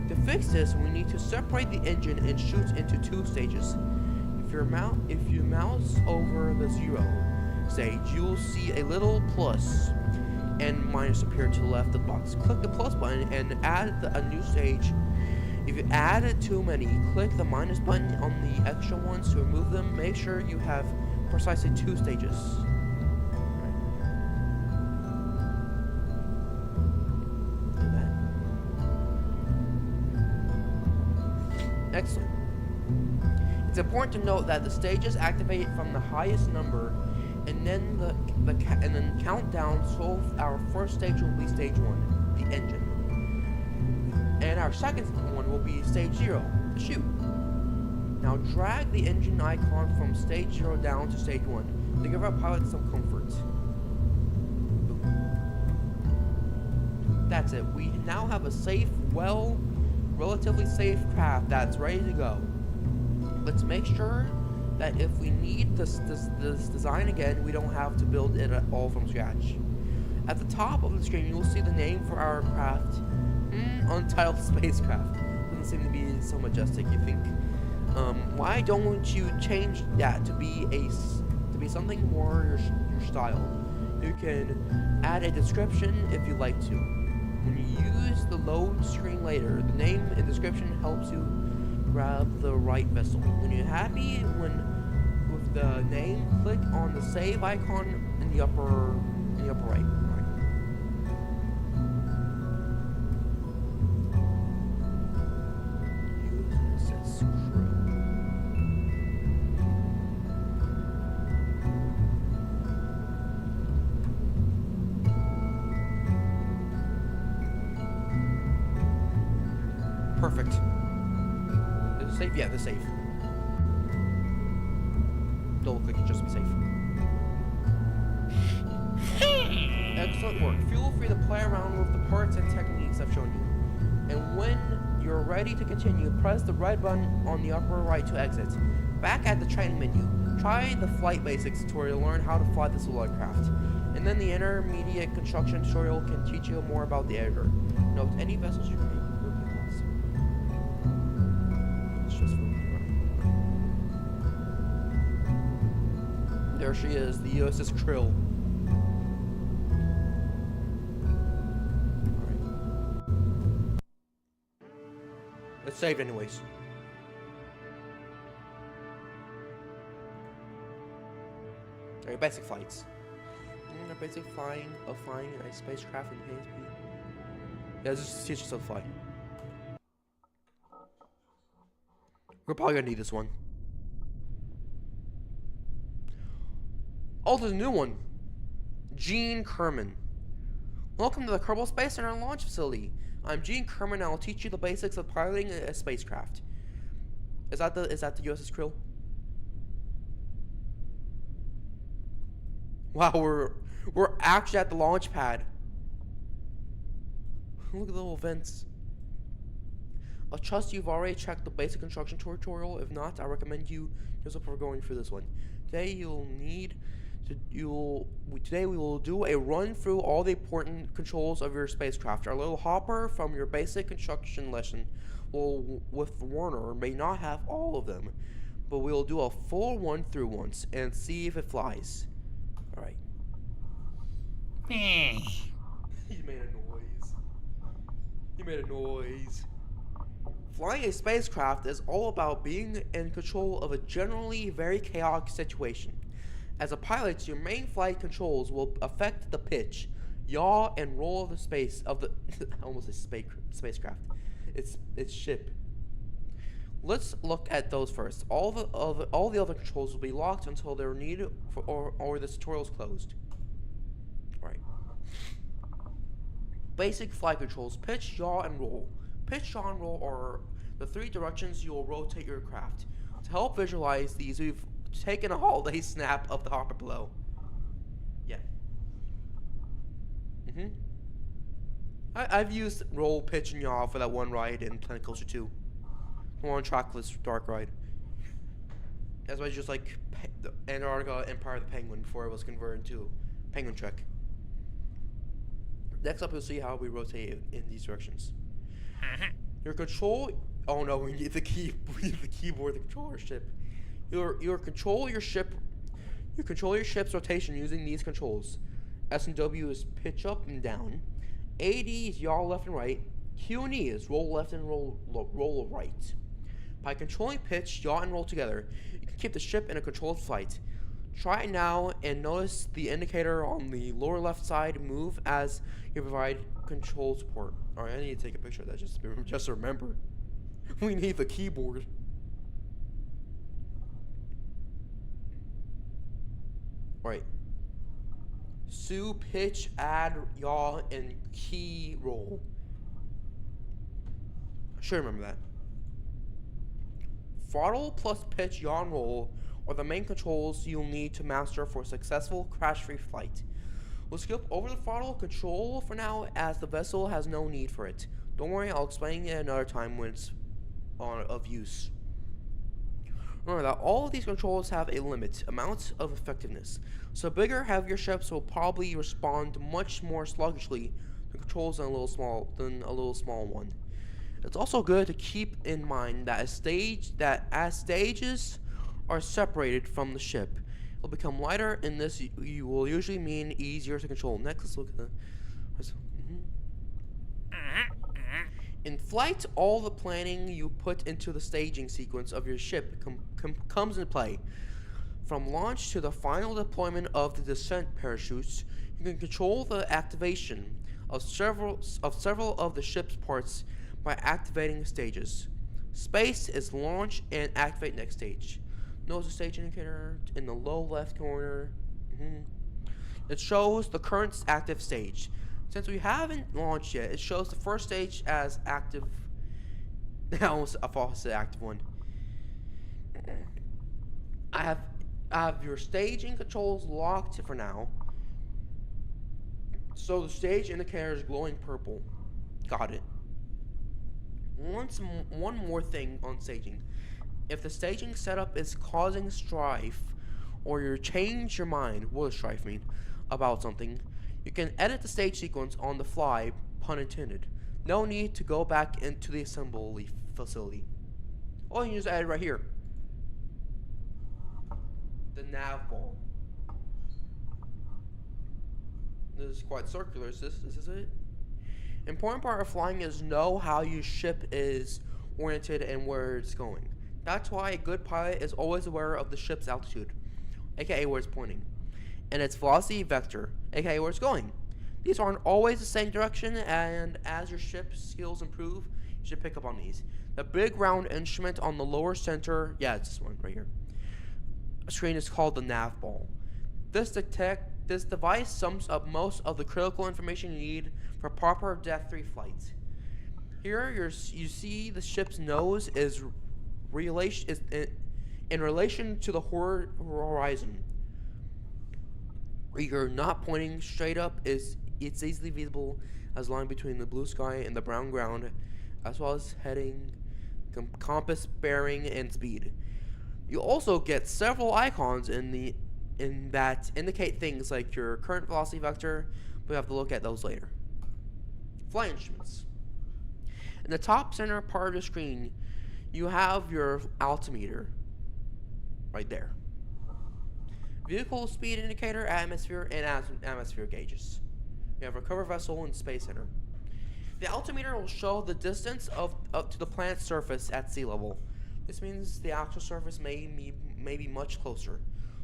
To fix this, we need to separate the engine and chute into 2 stages. If you mouse over the 0 stage, you will see a little plus and minus appear to the left of the box. Click the plus button and add a new stage. If you add too many, click the minus button on the extra ones to remove them. Make sure you have precisely 2 stages. Excellent. It's important to note that the stages activate from the highest number, and then count down. So our first stage will be stage 1, the engine, and our second one will be stage 0, the chute. Now drag the engine icon from stage 0 down to stage 1 to give our pilot some comfort. That's it. We now have a safe, relatively safe craft that's ready to go. Let's make sure that if we need this design again, we don't have to build it at all from scratch. At the top of the screen, you'll see the name for our craft, Untitled Spacecraft. Doesn't seem to be so majestic, you think. Why don't you change that to be something more your style? You can add a description if you like to. When you use the load screen later, the name and description helps you grab the right vessel. When you're happy with the name, click on the save icon in the upper right. USS Crew. Perfect. Is it safe? Yeah, they're safe. Double click just to be safe. Excellent work. Feel free to play around with the parts and techniques I've shown you. And when you're ready to continue, press the red button on the upper right to exit. Back at the training menu, try the flight basics tutorial to learn how to fly this little aircraft. And then the intermediate construction tutorial can teach you more about the editor. Note, any vessels you create will be lost. It's just for there she is, the USS Krill. Alright. It's saved anyways. Alright, basic flights. Basic flying of flying a spacecraft in KSP. Yeah, just teach yourself to fly. We're probably gonna need this one. Oh, there's a new one. Gene Kerman. Welcome to the Kerbal Space Center launch facility. I'm Gene Kerman and I'll teach you the basics of piloting a spacecraft. Is that the USS Krill? Wow, we're actually at the launch pad. Look at the little vents. I trust you've already checked the basic construction tutorial. If not, I recommend you yourself for going through this one. Today today we will do a run through all the important controls of your spacecraft. Our little hopper from your basic construction lesson with Warner may not have all of them, but we'll do a full run through once and see if it flies. Alright. He made a noise. He made a noise. Flying a spacecraft is all about being in control of a generally very chaotic situation. As a pilot, your main flight controls will affect the pitch, yaw, and roll of the space of the almost a spacecraft. It's ship. Let's look at those first. All the other controls will be locked until they're needed or the tutorial's closed. Alright. Basic flight controls: pitch, yaw, and roll. Pitch, yaw, and roll are the three directions you will rotate your craft. To help visualize these, we've taken a holiday snap of the hopper below. Yeah. I've used roll, pitch, and yaw for that one ride in Planet Coaster 2. The one trackless dark ride. That's why it's just like the Antarctica Empire of the Penguin before it was converted to Penguin Trek. Next up, you'll see how we rotate in these directions. Your control. Oh no, we need the key. We need the keyboard to control our ship. You control your ship's rotation using these controls. S and W is pitch up and down. AD is yaw left and right. Q and E is roll left and roll right. By controlling pitch, yaw, and roll together, you can keep the ship in a controlled flight. Try it now and notice the indicator on the lower left side move as you provide control support. Alright, I need to take a picture of that just to remember. We need the keyboard. Alright. Sue, pitch, add, yaw, and key roll. I should remember that. Throttle plus pitch, yaw, and roll are the main controls you'll need to master for a successful crash-free flight. We'll skip over the throttle control for now as the vessel has no need for it. Don't worry, I'll explain it another time when it's of use. Remember that all of these controls have a amount of effectiveness. So bigger, heavier ships will probably respond much more sluggishly to controls than a little small one. It's also good to keep in mind that as stages are separated from the ship, it'll become lighter, and this you will usually mean easier to control. Next, let's look at the. In flight, all the planning you put into the staging sequence of your ship comes into play. From launch to the final deployment of the descent parachutes, you can control the activation of several of the ship's parts by activating stages. Space is launch and activate next stage. Notice the stage indicator in the low left corner. It shows the current active stage. Since we haven't launched yet, it shows the first stage as active Almost a false active one. I have your staging controls locked for now. So the stage indicator is glowing purple. Got it. One more thing on staging. If the staging setup is causing strife, or you change your mind, what does strife mean, about something, you can edit the stage sequence on the fly, pun intended. No need to go back into the assembly facility. All you can just add it right here. The nav ball. This is quite circular. Is this it? Important part of flying is know how your ship is oriented and where it's going. That's why a good pilot is always aware of the ship's altitude, aka where it's pointing, and its velocity vector, aka where it's going. These aren't always the same direction, and as your ship's skills improve, you should pick up on these. The big round instrument on the lower center, yeah, it's this one right here, screen is called the nav ball. This device sums up most of the critical information you need for proper Death 3 flight. Here you see the ship's nose is in relation to the horizon. You're not pointing straight up, it's easily visible as a line between the blue sky and the brown ground, as well as heading, compass, bearing, and speed. You also get several icons in that indicate things like your current velocity vector, but we have to look at those later. Flight instruments. In the top center part of the screen, you have your altimeter right there. Vehicle speed indicator, atmosphere, and atmosphere gauges. You have recover vessel and space center. The altimeter will show the distance up to the planet's surface at sea level. This means the actual surface may be much closer,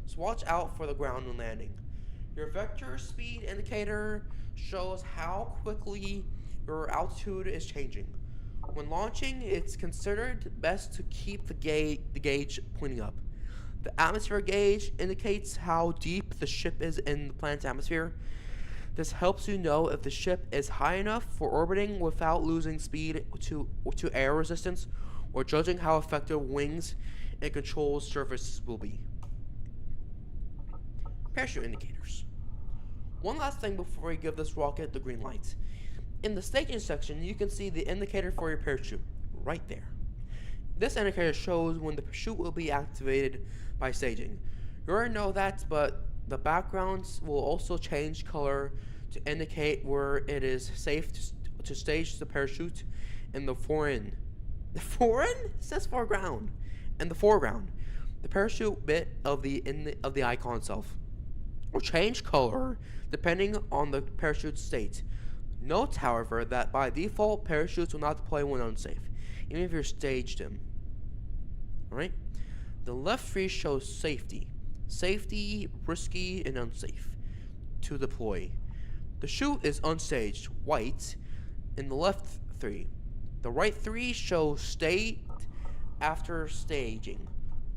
so watch out for the ground when landing. Your vector speed indicator shows how quickly your altitude is changing. When launching, it's considered best to keep the gauge pointing up. The atmosphere gauge indicates how deep the ship is in the planet's atmosphere. This helps you know if the ship is high enough for orbiting without losing speed to air resistance, or judging how effective wings and control surfaces will be. Parachute indicators. One last thing before we give this rocket the green light. In the staging section, you can see the indicator for your parachute, right there. This indicator shows when the parachute will be activated by staging. You already know that, but the backgrounds will also change color to indicate where it is safe to stage the parachute in the foreground. The foreign? It says foreground. In the foreground, the parachute bit of the icon itself will change color depending on the parachute state. Note, however, that by default, parachutes will not deploy when unsafe, even if you're staged in. Alright? The left three shows safety. Safety, risky, and unsafe to deploy. The chute is unstaged, white, in the left three. The right three show state after staging,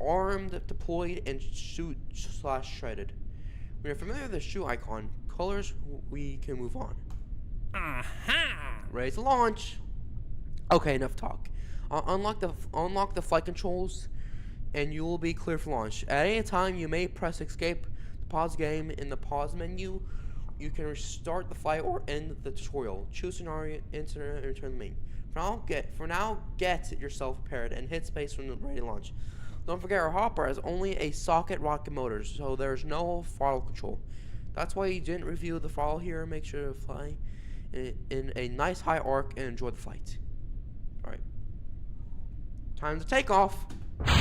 armed, deployed, and chute/shredded. When you're familiar with the chute icon, colors, we can move on. Ready to launch. Okay, enough talk. Unlock the flight controls, and you will be clear for launch. At any time, you may press escape to pause game. In the pause menu, you can restart the flight or end the tutorial. Choose scenario, enter, and return the main. For now, get yourself prepared and hit space when ready to launch. Don't forget, our hopper has only a socket rocket motor, so there's no throttle control. That's why you didn't review the throttle here. Make sure to fly in a nice high arc and enjoy the flight. Alright. Time to take off. There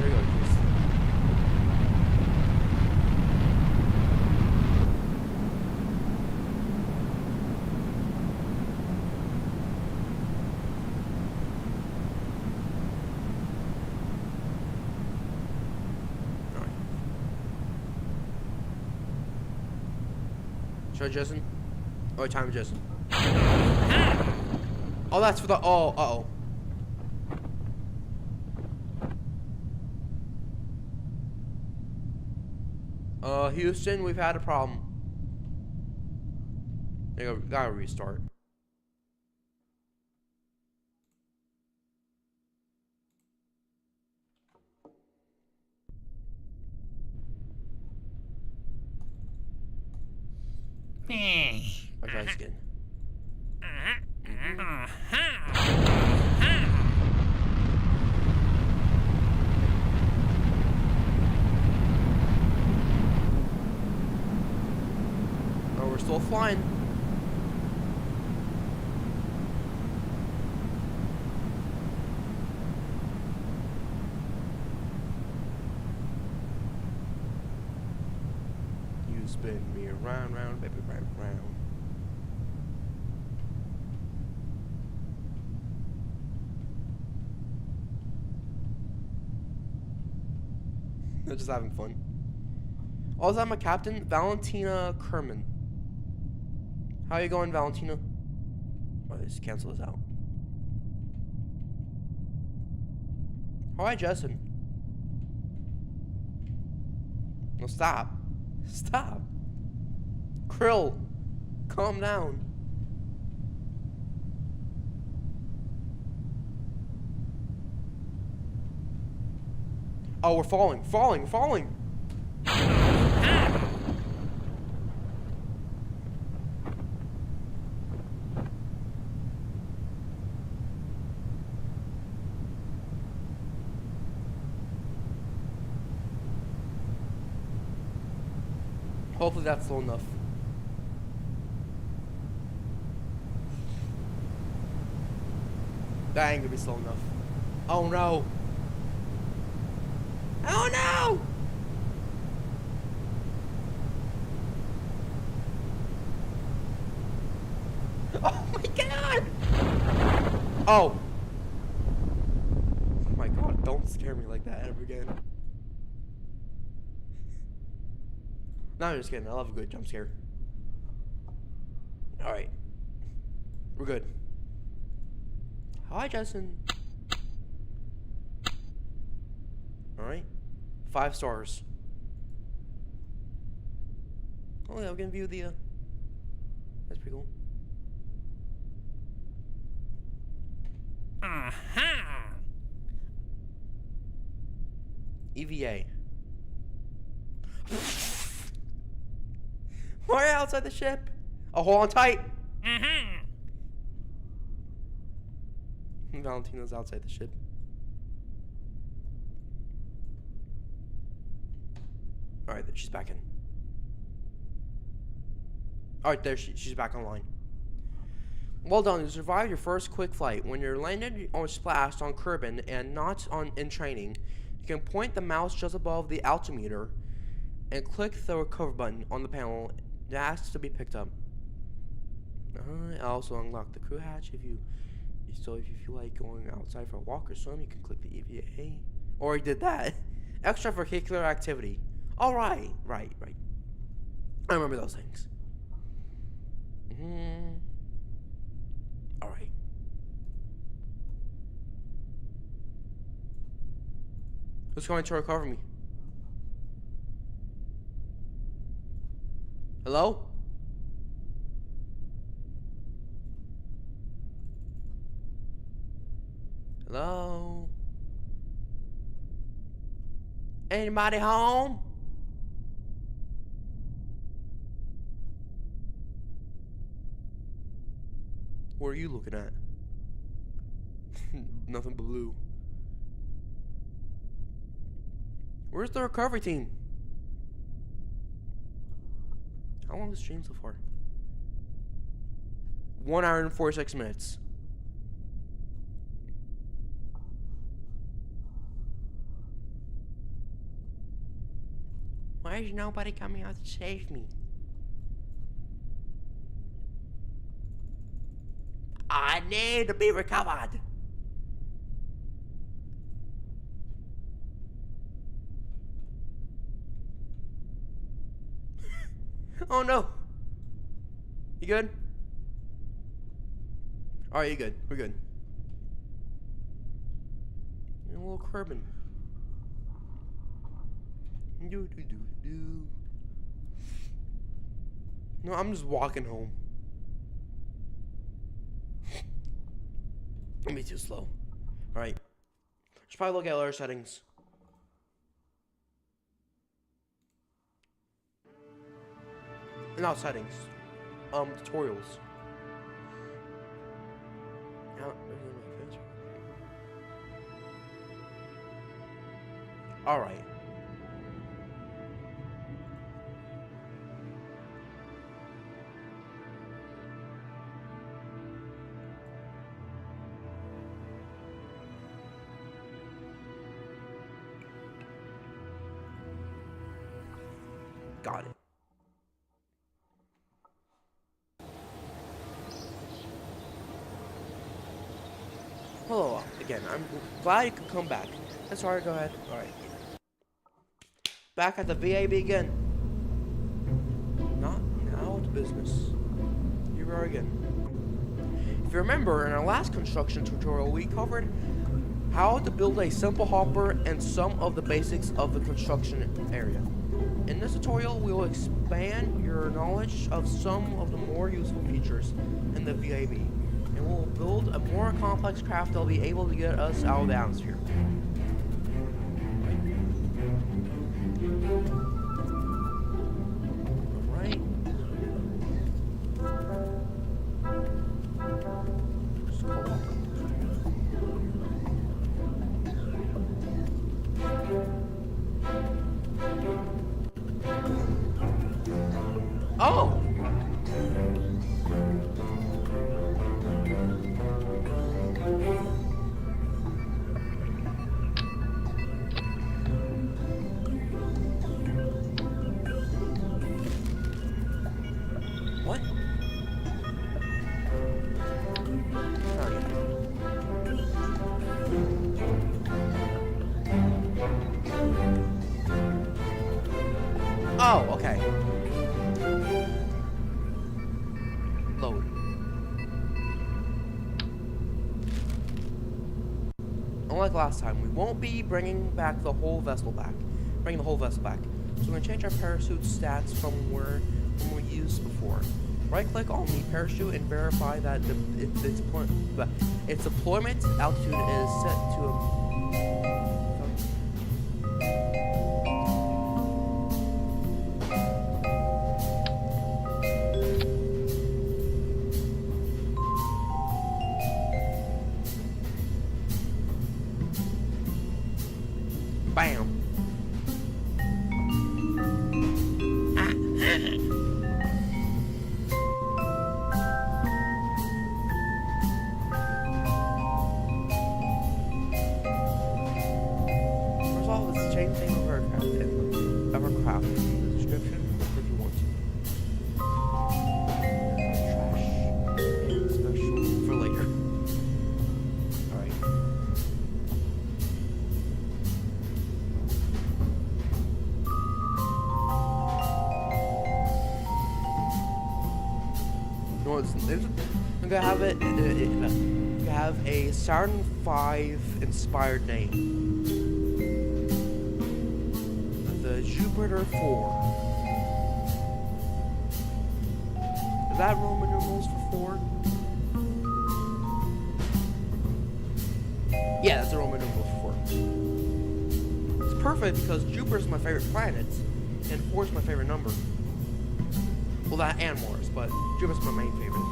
you go, Chris. Should I Justin? Oh, time Justin. Oh, that's for the. Oh, Houston, we've had a problem. There you go, gotta restart. try this again. Oh, we're still flying. You spin me around, round, baby, right round. They're just having fun. Also, I'm a captain, Valentina Kerman. How you going, Valentina? Oh, let's cancel this out. Alright, Justin. No, stop. Stop. Krill, calm down. Oh, we're falling, falling, falling. Hopefully that's slow enough. That ain't gonna be slow enough. Oh no. Oh no! Oh my god! Oh. Oh my god, don't scare me like that ever again. No, I'm just kidding. I love a good jump scare. Alright. We're good. Hi, Justin. Alright. 5 stars. Oh, yeah, we can view the, that's pretty cool. Aha! EVA. We're outside the ship. Oh, hold on tight. Valentina's outside the ship. Alright, she's back in. Alright, there she's back online. Well done, you survived your first quick flight. When you're landed or splashed on Kerbin and not in training, you can point the mouse just above the altimeter and click the recover button on the panel that asks to be picked up. Also unlock the crew hatch if you feel like going outside for a walk or swim, you can click the EVA. Or he did that. Extracurricular activity. Alright, right. I remember those things. Alright. Who's going to recover me? Hello? Hello? Anybody home? What are you looking at? Nothing but blue. Where's the recovery team? How long is the stream so far? 1 hour and 46 minutes. Why is nobody coming out to save me? I need to be recovered. Oh no. You good? Alright, you good. We're good. A little Kerbin. No, I'm just walking home. It'd be too slow. Alright. Should probably look at other settings. No, settings. tutorials. Alright. Got it. Hello again. I'm glad you could come back. That's alright, go ahead. Alright. Back at the VAB again. Not now to business. Here we are again. If you remember, in our last construction tutorial, we covered how to build a simple hopper and some of the basics of the construction area. In this tutorial, we will expand your knowledge of some of the more useful features in the VAB, and we'll build a more complex craft that will be able to get us out of the atmosphere. Alright. Just call it. Oh! What? Oh, okay. Load. Unlike last time, we won't be bringing back the whole vessel back. So we're gonna change our parachute stats from where we used before. Right-click on the parachute and verify that its deployment altitude is set to bam. First of all, let's change the name of our craft in the description if you want to. Trash and special for later. Alright. No, I'm gonna have it. Have a Saturn V inspired name. The Jupiter 4. Is that Roman numerals for 4? Yeah, that's a Roman numeral for 4. It's perfect because Jupiter's my favorite planet, and 4 is my favorite number. Well, that and Mars, but Jupiter's my main favorite.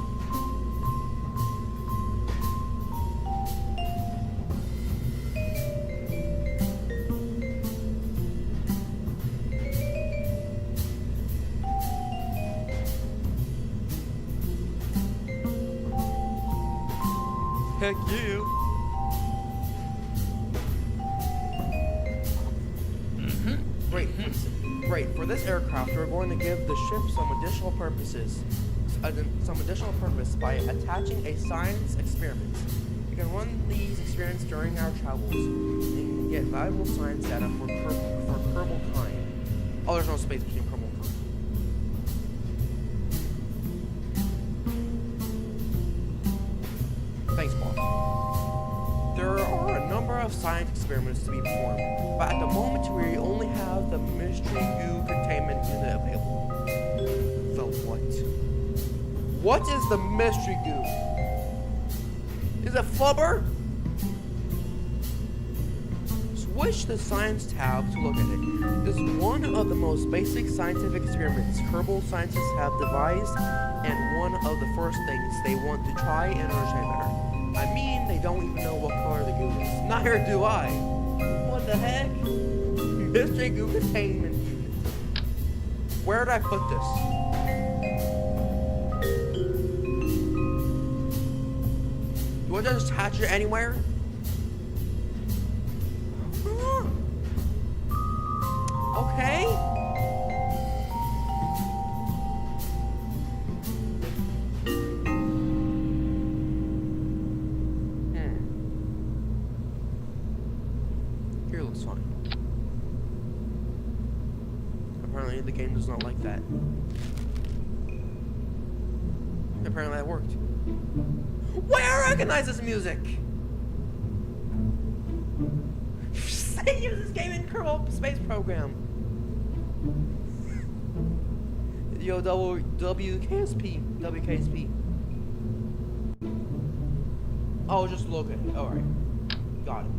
Heck yeah! Great. For this aircraft, we're going to give the ship some additional purpose by attaching a science experiment. You can run these experiments during our travels and get valuable science data for Kerbal time. Oh, there's no space between Kerbal and time. Thanks, boss. There are a number of science experiments to be performed, but at the moment we only have the mystery goo containment unit available. The what? What is the mystery goo? Is it flubber? Switch the science tab to look at it. This is one of the most basic scientific experiments Kerbal scientists have devised and one of the first things they want to try and understand better. I mean, they don't even know what color the goo is. Neither do I. What the heck? Mystery goo containment unit. Where did I put this? Do I just attach it anywhere? Okay. Here looks fine. Apparently the game does not like that. Apparently that worked. Why I recognize this music? They use this game in Kerbal Space Program. Yo, WKSP. Oh, just look at it. Alright. Got it.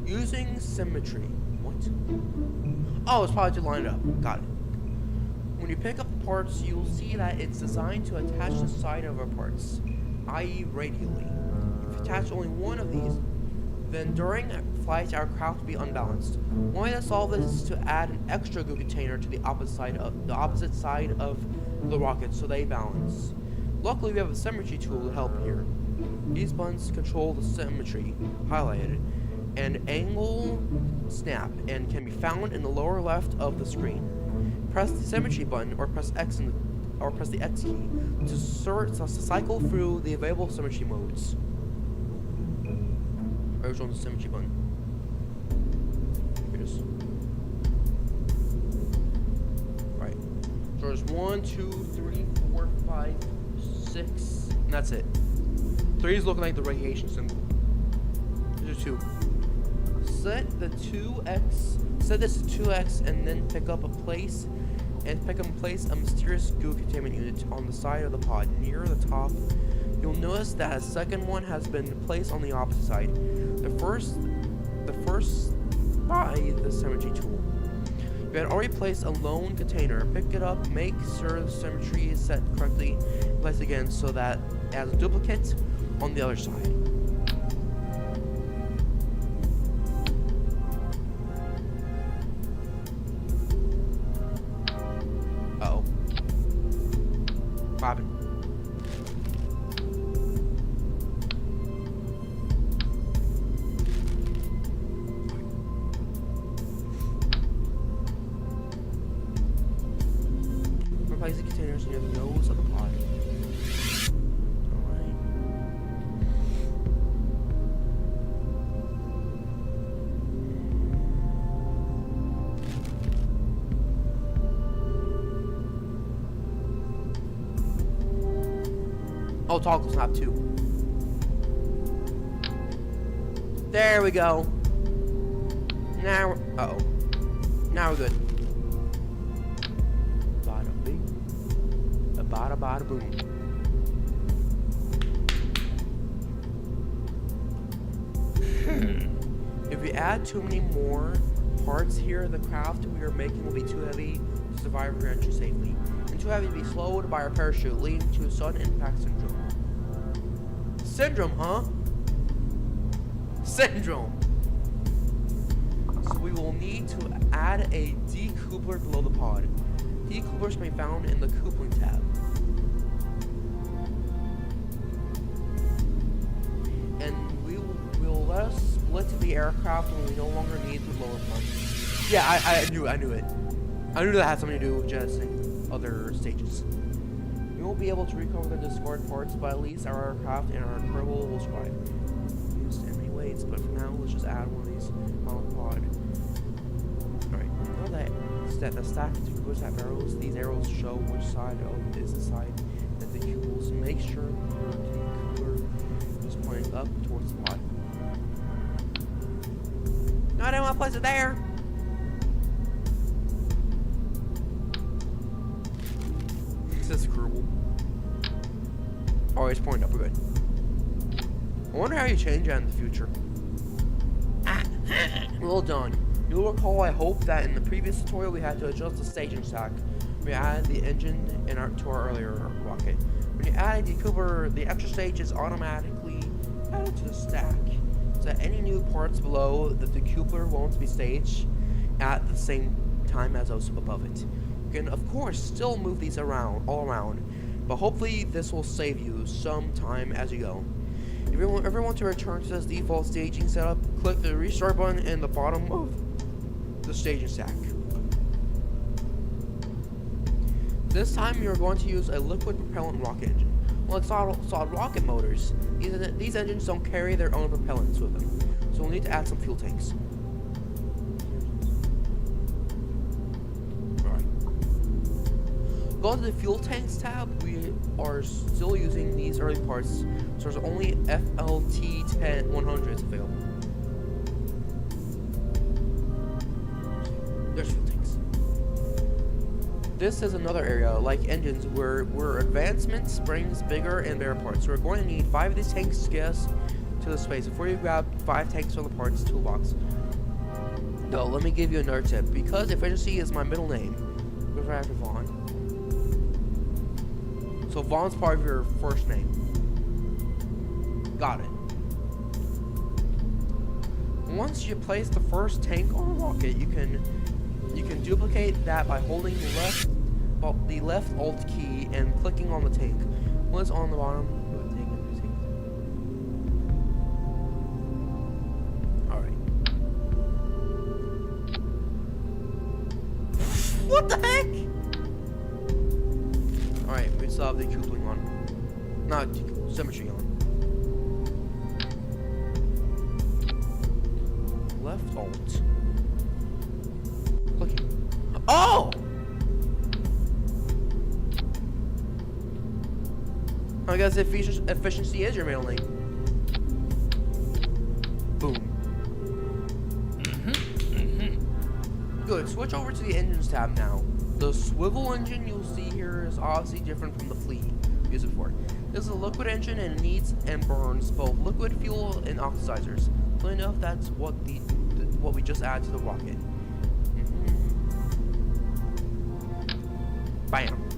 Using symmetry. What? Oh, it's probably to line it up. Got it. When you pick up the parts, you'll see that it's designed to attach the side of our parts, i.e. radially. If you attach only one of these, then during flight our craft will be unbalanced. One way to solve this is to add an extra goo container to the opposite side of the rocket so they balance. Luckily we have a symmetry tool to help here. These buttons control the symmetry, highlighted, and angle snap, and can be found in the lower left of the screen. Press the symmetry button or press X or press the X key to cycle through the available symmetry modes. Which one's the symmetry button? Here it is. Right. So there's 1, 2, 3, 4, 5, 6, and that's it. 3 is looking like the radiation symbol. There's 2. Set this to 2x, and then pick up and place a mysterious goo containment unit on the side of the pod near the top. You'll notice that a second one has been placed on the opposite side. The first by the symmetry tool. If you had already placed a lone container, pick it up, make sure the symmetry is set correctly, place it again so that it has a duplicate on the other side. Uh-oh. What happened? Replace the containers near the nose of the pod. Alright. Oh, toggle snap too. There we go. Now we're, uh-oh. Now we're good. Bada bing. A bada bada boom. If we add too many more parts here, the craft we are making will be too heavy to survive re-entry safely, and too heavy to be slowed by our parachute, leading to sudden impact syndrome. Syndrome, huh? Syndrome. So we will need to add a decoupler below the pod. Decouplers can be found in the coupling tab. And we will let us split the aircraft when we no longer need the lower pump. Yeah, I knew it. I knew that had something to do with jettisoning other stages. We won't be able to recover the discarded parts, but at least our aircraft and our Kerbal will survive. Used in many ways, but for now, let's just add one of these on the pod. Alright, now that the stack of decouplers have arrows, these arrows show which side is the side that decouples. Make sure the decoupler is pointing up towards the pod. No, I don't want to place it there! This is Kerbal. Oh, it's pointing up, we're good. I wonder how you change that in the future. Well done. You'll recall, I hope, that in the previous tutorial we had to adjust the staging stack We added the engine to our earlier rocket. When you add a decouplr, the extra stage is automatically added to the stack, so that any new parts below the decouplr won't be staged at the same time as those above it. You can, of course, still move these all around, but hopefully this will save you some time as you go. If you ever want to return to this default staging setup, click the restart button in the bottom of the staging stack. This time you're going to use a liquid propellant rocket engine. Like solid rocket motors, these engines don't carry their own propellants with them, so we'll need to add some fuel tanks. Alright. Go to the fuel tanks tab. We are still using these early parts, so there's only FLT-100s available. There's fuel tanks. This is another area, like engines, where advancements brings bigger and better parts. So we're going to need 5 of these tanks to get us to the space. Before you grab 5 tanks from the parts toolbox. No, let me give you another tip. Because efficiency is my middle name, go right after Vaughn. So Vaughn's part of your first name. Got it. Once you place the first tank on the rocket, you can duplicate that by holding the left Alt key and clicking on the tank. When it's on the bottom, alright. What the heck? Alright, we still have the decoupling on. Not symmetry on. Left Alt. Clicking. Oh! I guess efficiency is your middle name. Boom. Good. Switch over to the engines tab now. The swivel engine you'll see here is obviously different from the fleet we used it for. This is a liquid engine and it needs and burns both liquid fuel and oxidizers. Funny enough, that's what we just added to the rocket. Bam.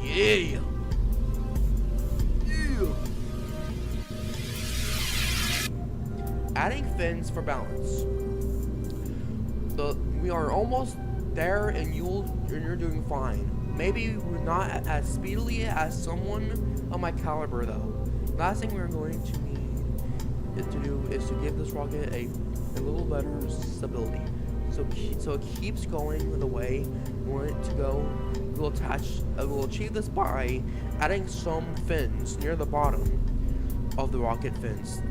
Yeah. Adding fins for balance. We are almost there, and you're doing fine. Maybe we're not as speedily as someone of my caliber, though. Last thing we're going to need to do is to give this rocket a little better stability. So it keeps going the way we want it to go. We'll achieve this by adding some fins near the bottom of the rocket fins.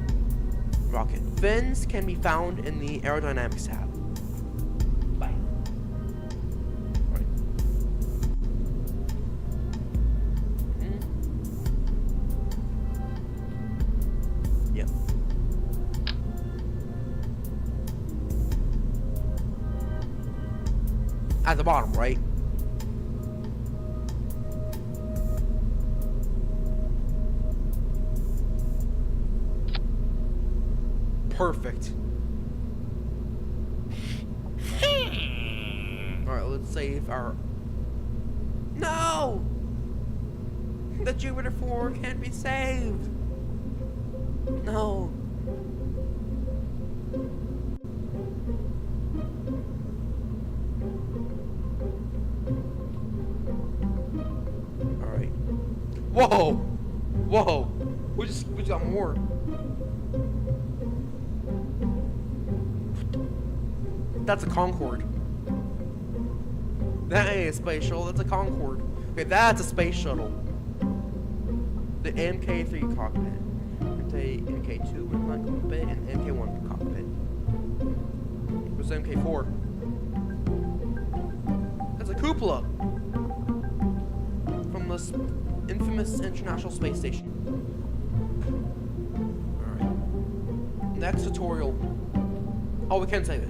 Fins can be found in the aerodynamics tab. Bye. Alright. Yep. At the bottom, right? Perfect. Alright, let's save our... No! The Jupiter 4 can't be saved! No. Alright. Whoa! Whoa! We just got more. That's a Concorde. That ain't a space shuttle, that's a Concorde. Okay, that's a space shuttle. The MK3 cockpit. The MK2 cockpit and MK1 cockpit. Where's the MK4? That's a cupola! From this infamous International Space Station. Alright. Next tutorial. Oh, we can save it.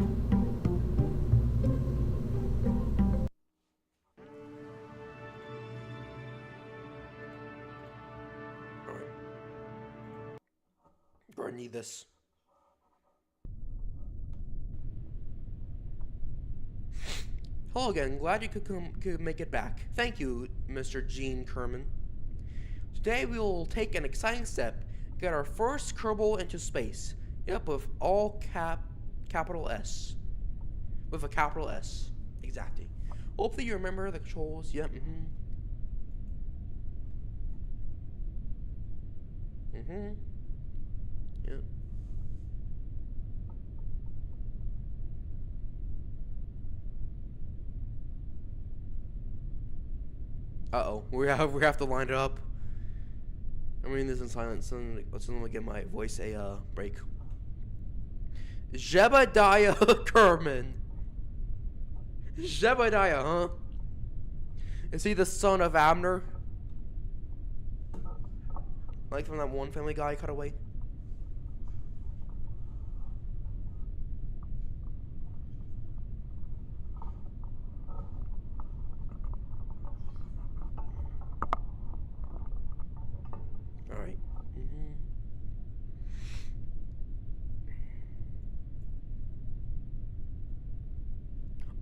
I need this. Hello again. Glad you could make it back. Thank you, Mr. Gene Kerman. Today we will take an exciting step. Get our first Kerbal into space. Yep, with all capital S. With a capital S. Exactly. Hopefully you remember the controls. Yep. Yep. Uh-oh. We have to line it up. I'm reading this in silence, so let's get my voice a break. Jebediah Kerman. Jebediah, huh? Is he the son of Abner? Like from that one Family Guy cutaway? Alright.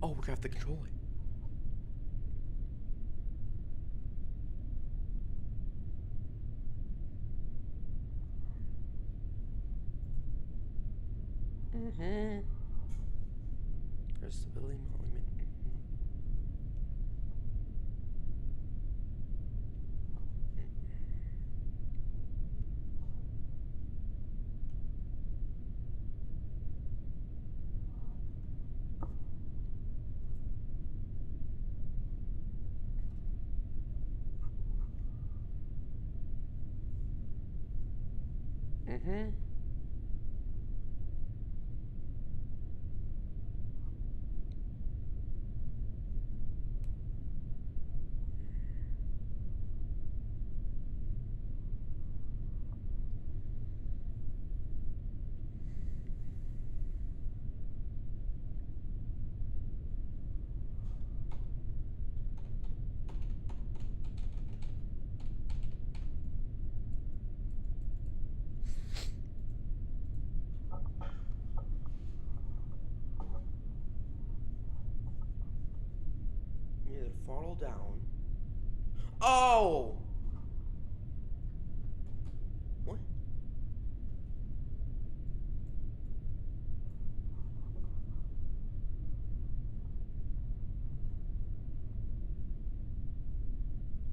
Oh, we have to control it. There's stability element. Throttle down. Oh! What?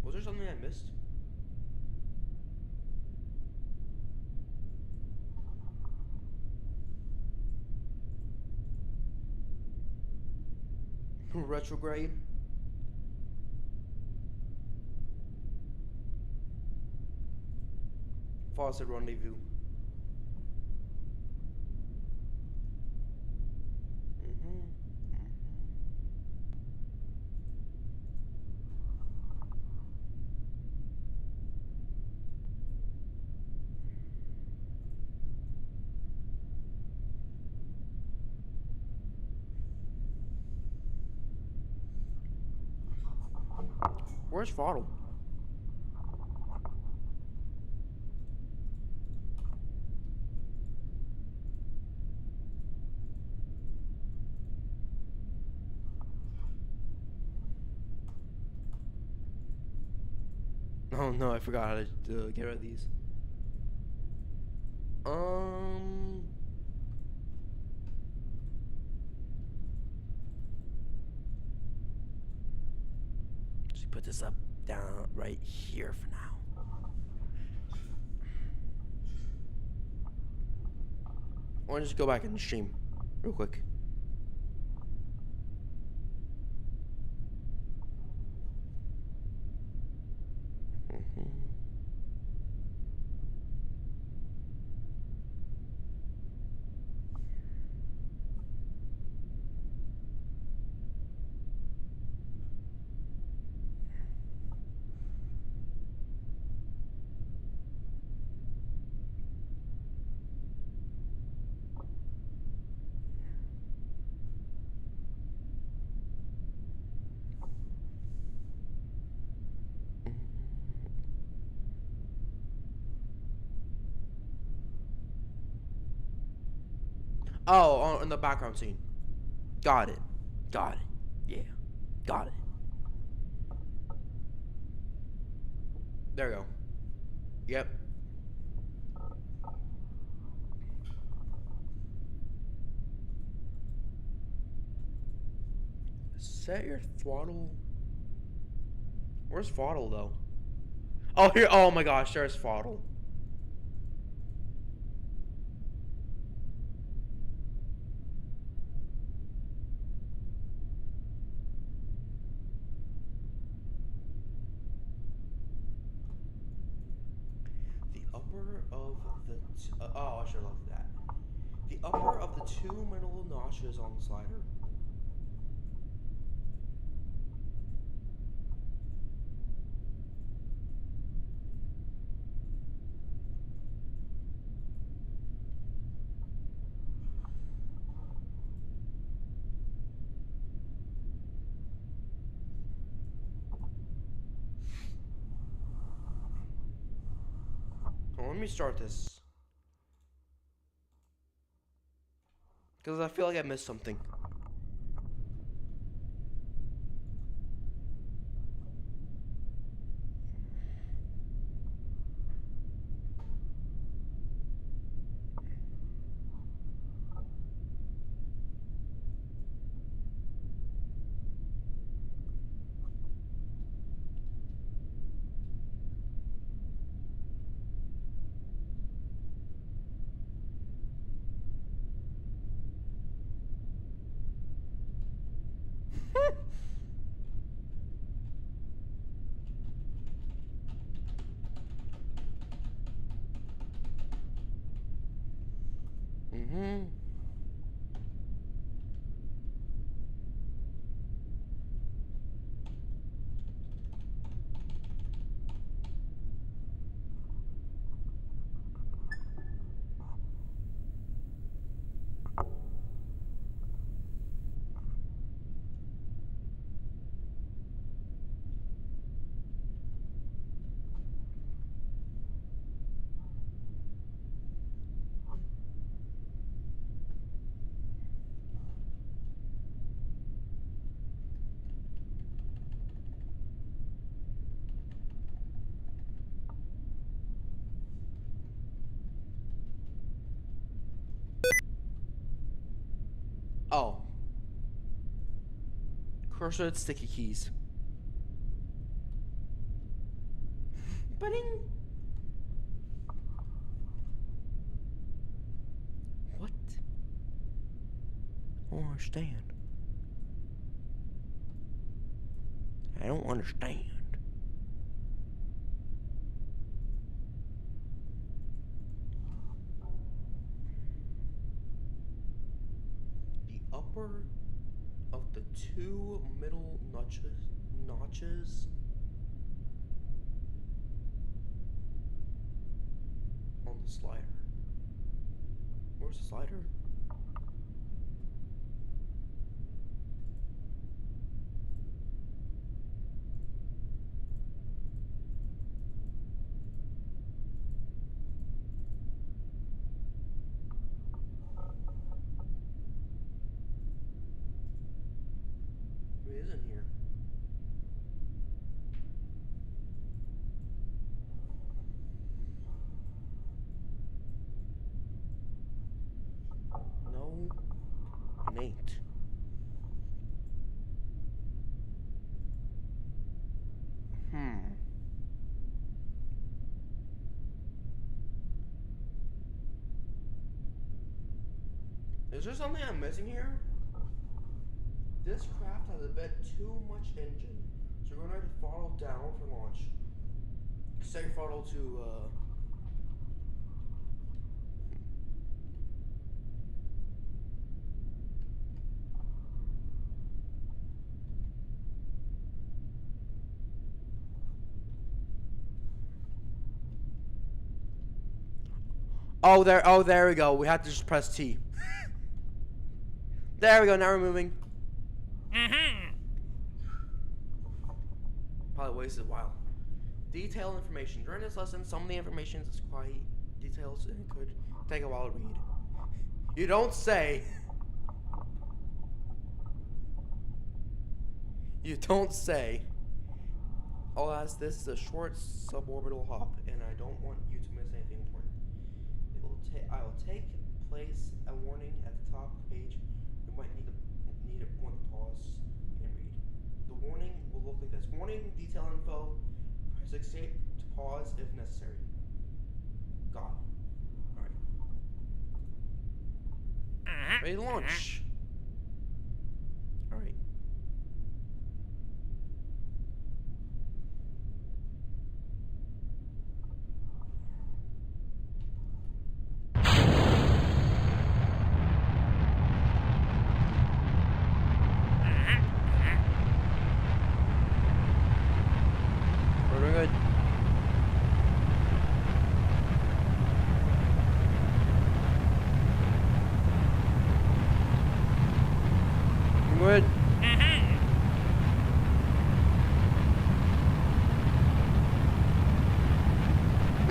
Was there something I missed? Retrograde? False at rendezvous. Where's throttle? Oh no, I forgot how to get rid of these. Just put this up, down, right here for now. I want to just go back in the stream, real quick. Oh, in the background scene. Got it. Got it. Yeah. Got it. There we go. Yep. Set your throttle. Where's throttle though? Oh, here. Oh my gosh, there's throttle. The upper of the. Oh, I should have left that. The upper of the two middle notches on the slider. Let me start this. Because I feel like I missed something. Mm-hmm. Oh. Cursor and sticky keys. Ba-ding. What? I don't understand. I don't understand. The upper of the two middle notches on the slider. Where's the slider? It isn't here. No, it ain't. Is there something I'm missing here? This craft has a bit too much engine, so we're going to have to throttle down for launch. Set your throttle to, Oh, there we go. We have to just press T. There we go, now we're moving. Probably wasted a while. Detailed information. During this lesson, some of the information is quite detailed and it could take a while to read. You don't say. You don't say. Alas, this is a short suborbital hop, and I don't want you to miss anything important. I will take place a warning at the top of the page. You might need one to pause and read. The warning will look like this. Warning, detail info. Press escape to pause if necessary. Got it. Alright. Ready to launch. Alright. We're good. Good.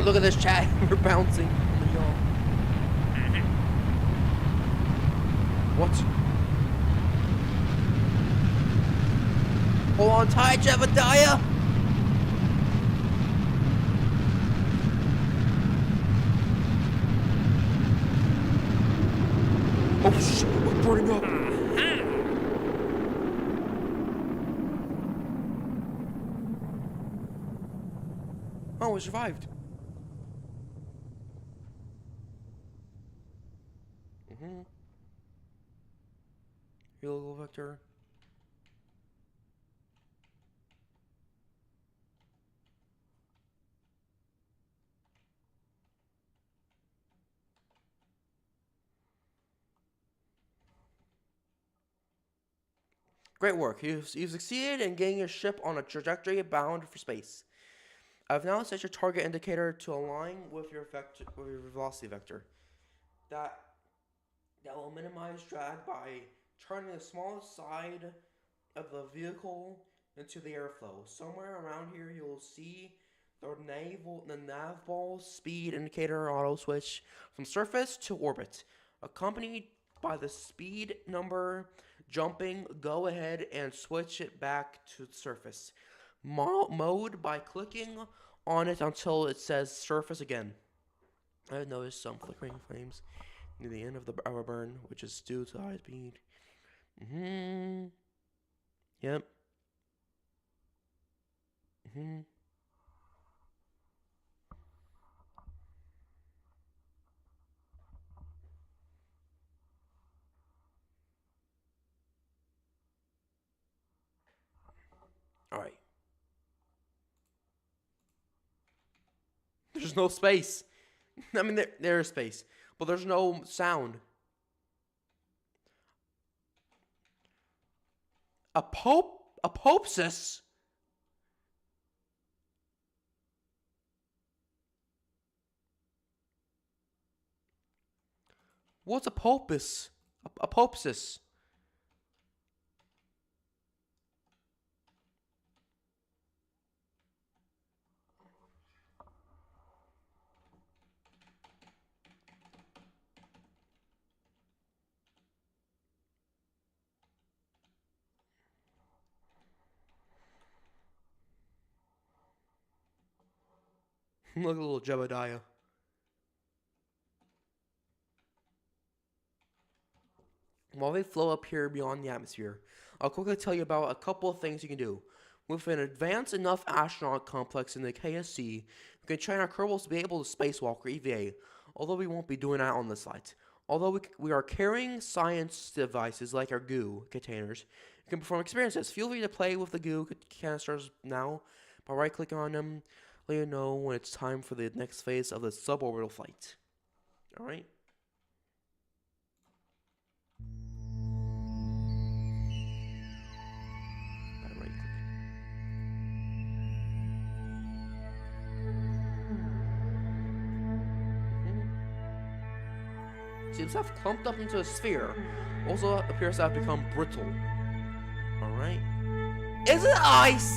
Look at this chat. We're bouncing on the yaw. What? Hold on tight, Jebediah. Oh shit, we're burning up. Oh, we survived. Helical vector. Great work. You've succeeded in getting your ship on a trajectory bound for space. I've now set your target indicator to align with your velocity vector. That will minimize drag by turning the smallest side of the vehicle into the airflow. Somewhere around here, you'll see the nav ball speed indicator auto switch from surface to orbit, accompanied by the speed number jumping. Go ahead and switch it back to the surface mode by clicking on it until it says surface again. I noticed some flickering flames near the end of the hour burn, which is due to high speed. Yep. Alright. There's no space. I mean, there is space, but there's no sound. Apopsis? What's apopsis? Apopsis. Look at little Jebediah. While they flow up here beyond the atmosphere, I'll quickly tell you about a couple of things you can do. With an advanced enough astronaut complex in the KSC, we can train our Kerbals to be able to spacewalk or EVA, although we won't be doing that on this flight. Although we are carrying science devices like our goo containers, we can perform experiences. Feel free to play with the goo canisters now by right-clicking on them. Let you know when it's time for the next phase of the suborbital flight. Alright? Seems to have clumped up into a sphere. Also appears to have become brittle. Alright. Is it ice?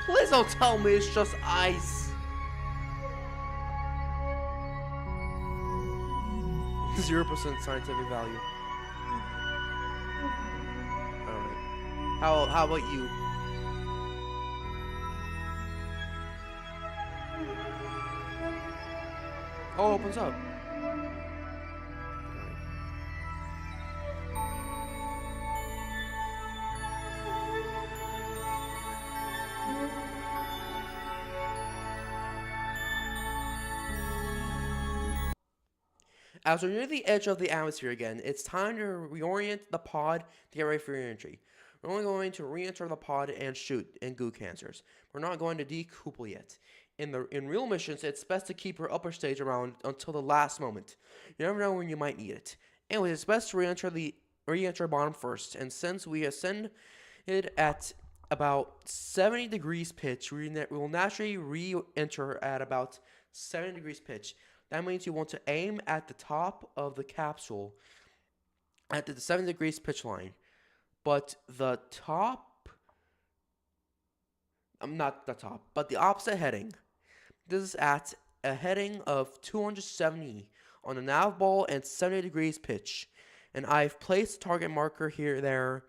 Please don't tell me it's just ice. 0% scientific value. Alright. How about you? Oh, it opens up. As we're near the edge of the atmosphere again, it's time to reorient the pod to get ready for re-entry. We're only going to re-enter the pod and shoot in goo cancers. We're not going to decouple yet. In real missions, it's best to keep your upper stage around until the last moment. You never know when you might need it. Anyway, it's best to re-enter bottom first, and since we ascended at about 70 degrees pitch, we will naturally re-enter at about 70 degrees pitch. That means you want to aim at the top of the capsule at the 70 degrees pitch line. But the opposite heading. This is at a heading of 270 on the nav ball and 70 degrees pitch. And I've placed a target marker there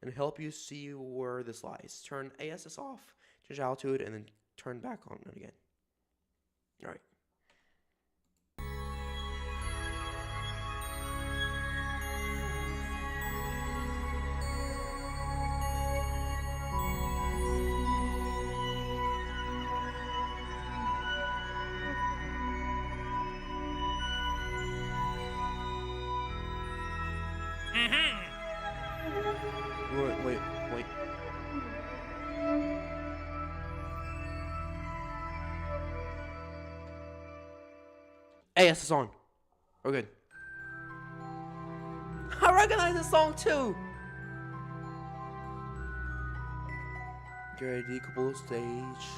and help you see where this lies. Turn ASS off, change altitude, and then turn back on it again. Alright. Wait. AS is on. We're good. I recognize the song too. Get ready to decouple the stage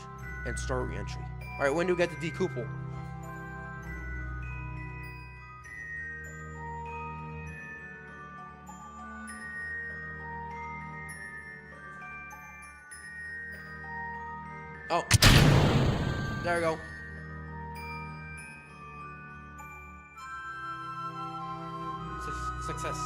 and start re-entry. Alright, when do we get to decouple? Oh, there we go. Success.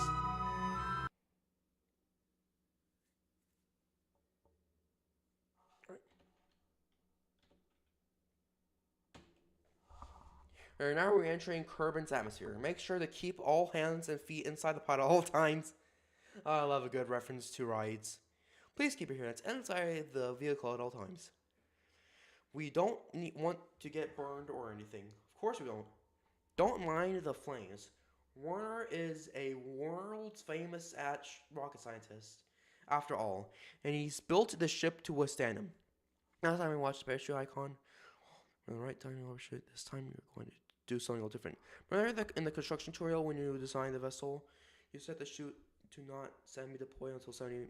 Alright, now we're entering Kerbin's atmosphere. Make sure to keep all hands and feet inside the pod at all times. I love a good reference to rides. Please keep your hands inside the vehicle at all times. We don't want to get burned or anything. Of course we don't. Don't mind the flames. Warner is a world's famous rocket scientist, after all, and he's built the ship to withstand him. Last time we watched the parachute icon, when the right time you overshoot, this time you're going to do something a little different. Remember in the construction tutorial when you designed the vessel, you set the chute to not semi-deploy until 70.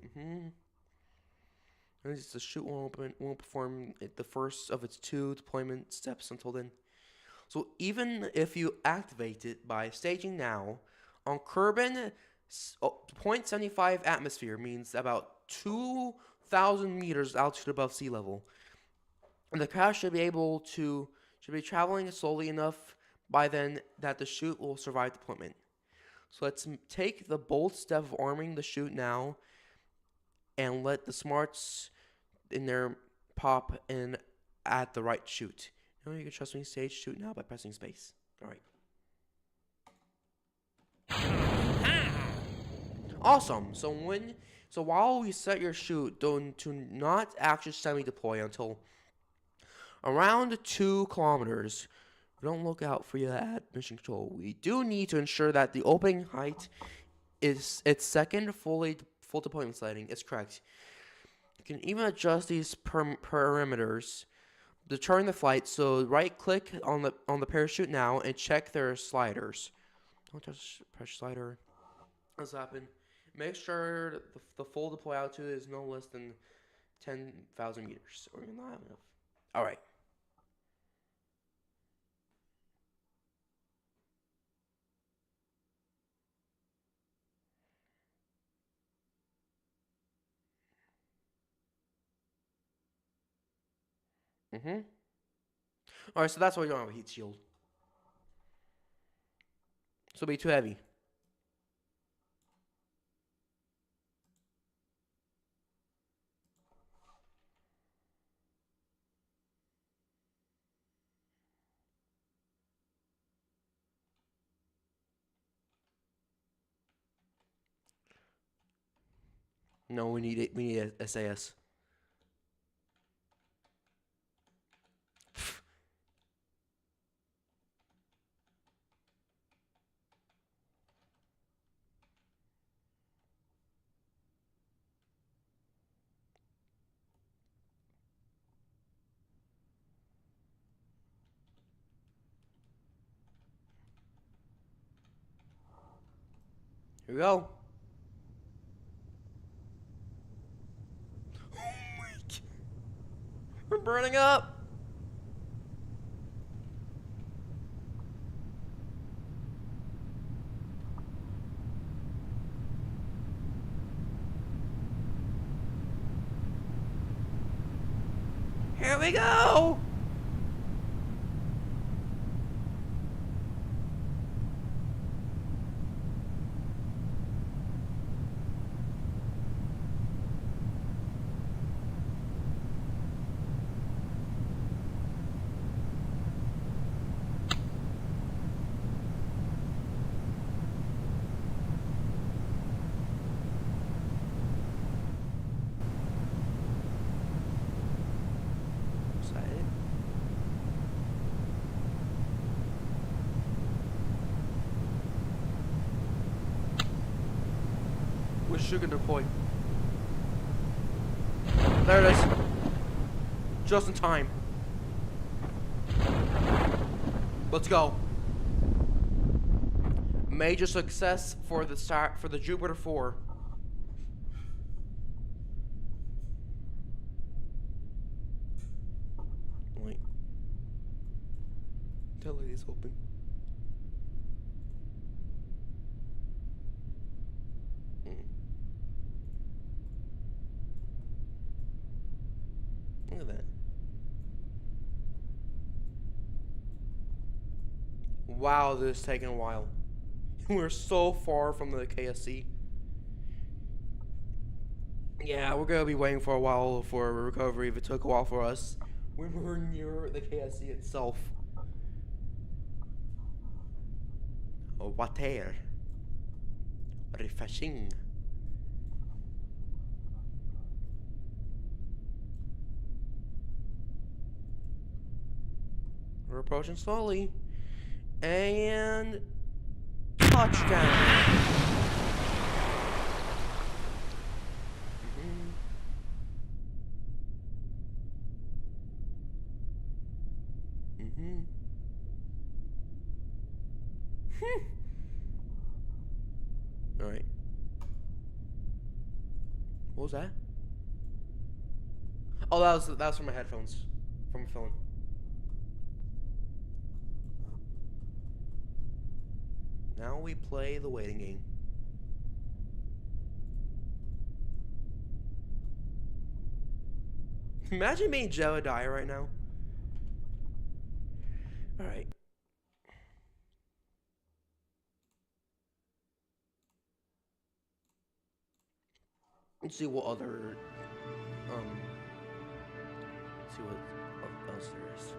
The chute won't perform the first of its 2 deployment steps until then. So even if you activate it by staging now, on Kerbin, 0.75 atmosphere means about 2,000 meters altitude above sea level. And the craft should be traveling slowly enough by then that the chute will survive deployment. So let's take the bold step of arming the chute now and let the smarts in there pop in at the right chute. You know, you can trust me, stage chute now by pressing space. Alright. Awesome. So while we set your chute, do not actually semi-deploy until around 2 kilometers. Don't look out for you at mission control. We do need to ensure that the opening height is its second full deployment setting is correct. You can even adjust these parameters to turn the flight. So right click on the parachute now and check their sliders. Don't touch pressure slider. What's happened? Make sure the full deploy altitude is no less than 10,000 meters, or you're not have enough. All right. Mm-hmm. Alright, so that's why you don't have a heat shield. So it'll be too heavy. No, we need it. We need a SAS. Here we go. Oh my God. We're burning up. Here we go. With sugar deploy. There it is. Just in time. Let's go. Major success for the Jupiter 4. Wait. The light is open. Look at that. Wow, this is taking a while. We're so far from the KSC. Yeah, we're gonna be waiting for a while for a recovery if it took a while for us. We were near the KSC itself. Oh, water. Refreshing. We're approaching slowly. And touchdown. All right. What was that? Oh, that was from my headphones, from my phone. Now we play the waiting game. Imagine being Jebediah right now. All right. Let's see what other let's see what else there is.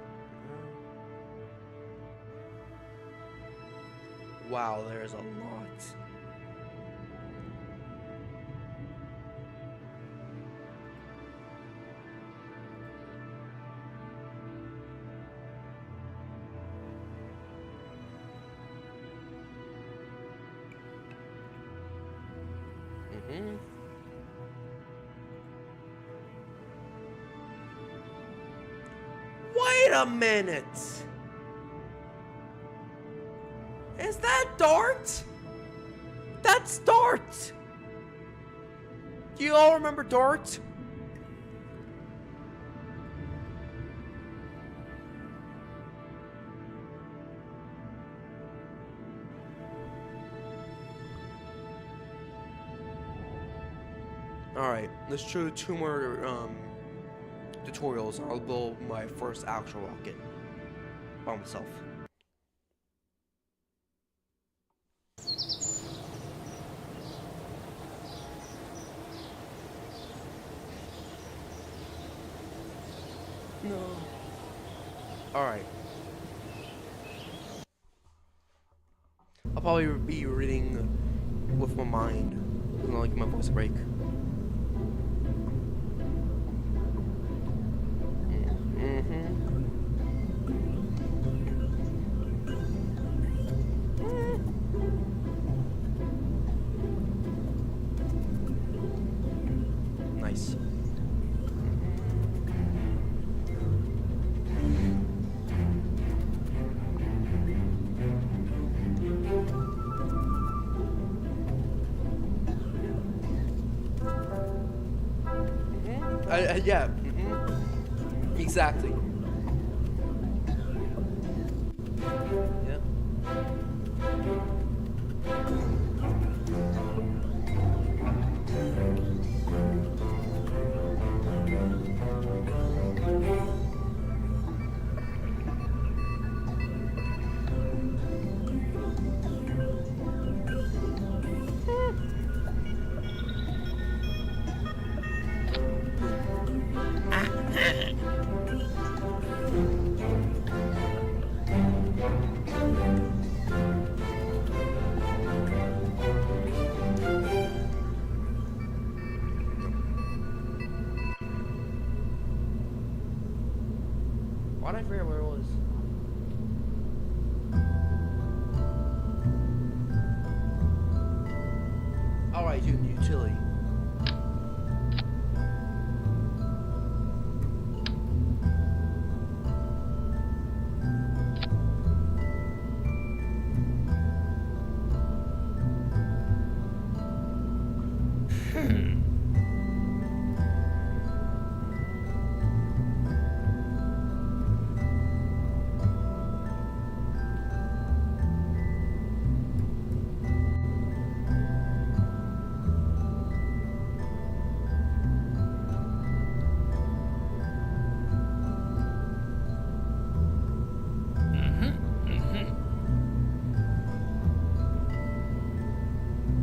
Wow, there's a lot. Wait a minute! Is that Dart? That's Dart! Do you all remember Dart? Alright, let's show two more tutorials, I'll build my first actual rocket by myself. No. Alright. I'll probably be reading with my mind. I'm gonna give my voice a break. Nice. Yeah. Exactly. Yeah. Why did I forget where it was? Alright, dude, utility.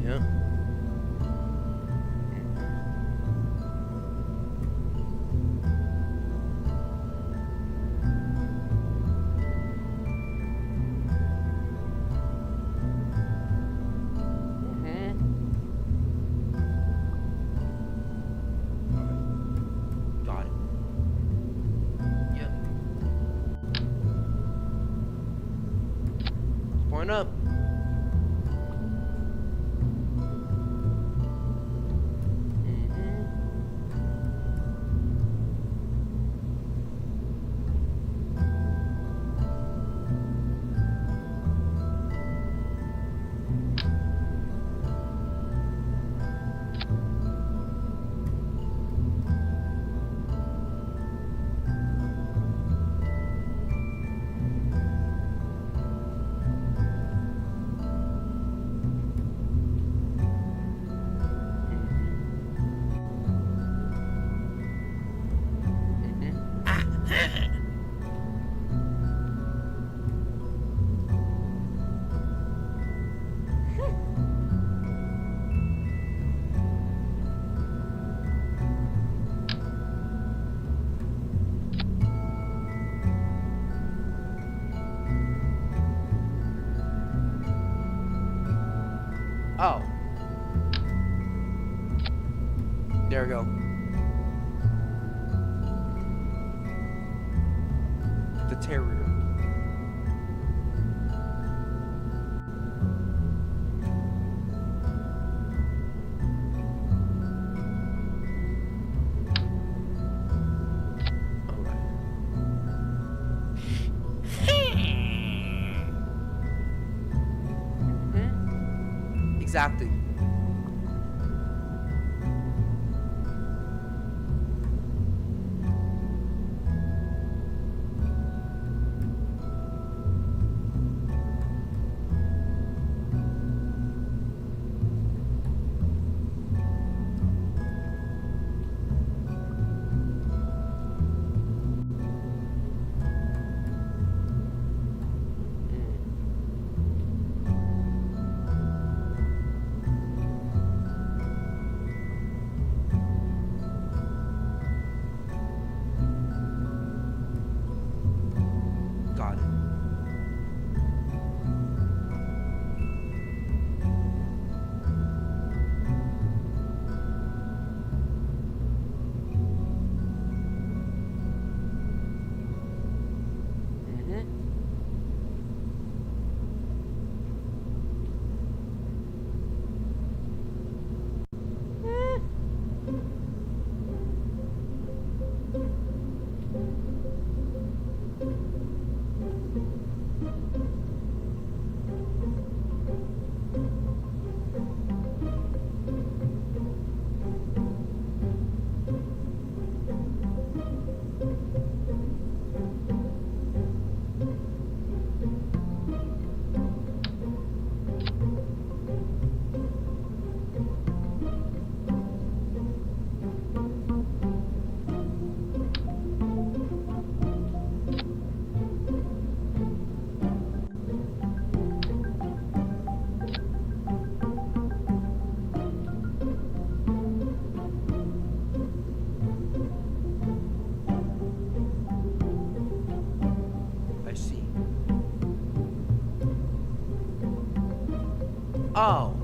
Yeah. Got it. Yep. Point up. Oh. There we go. The Terrier. Exactly. Oh.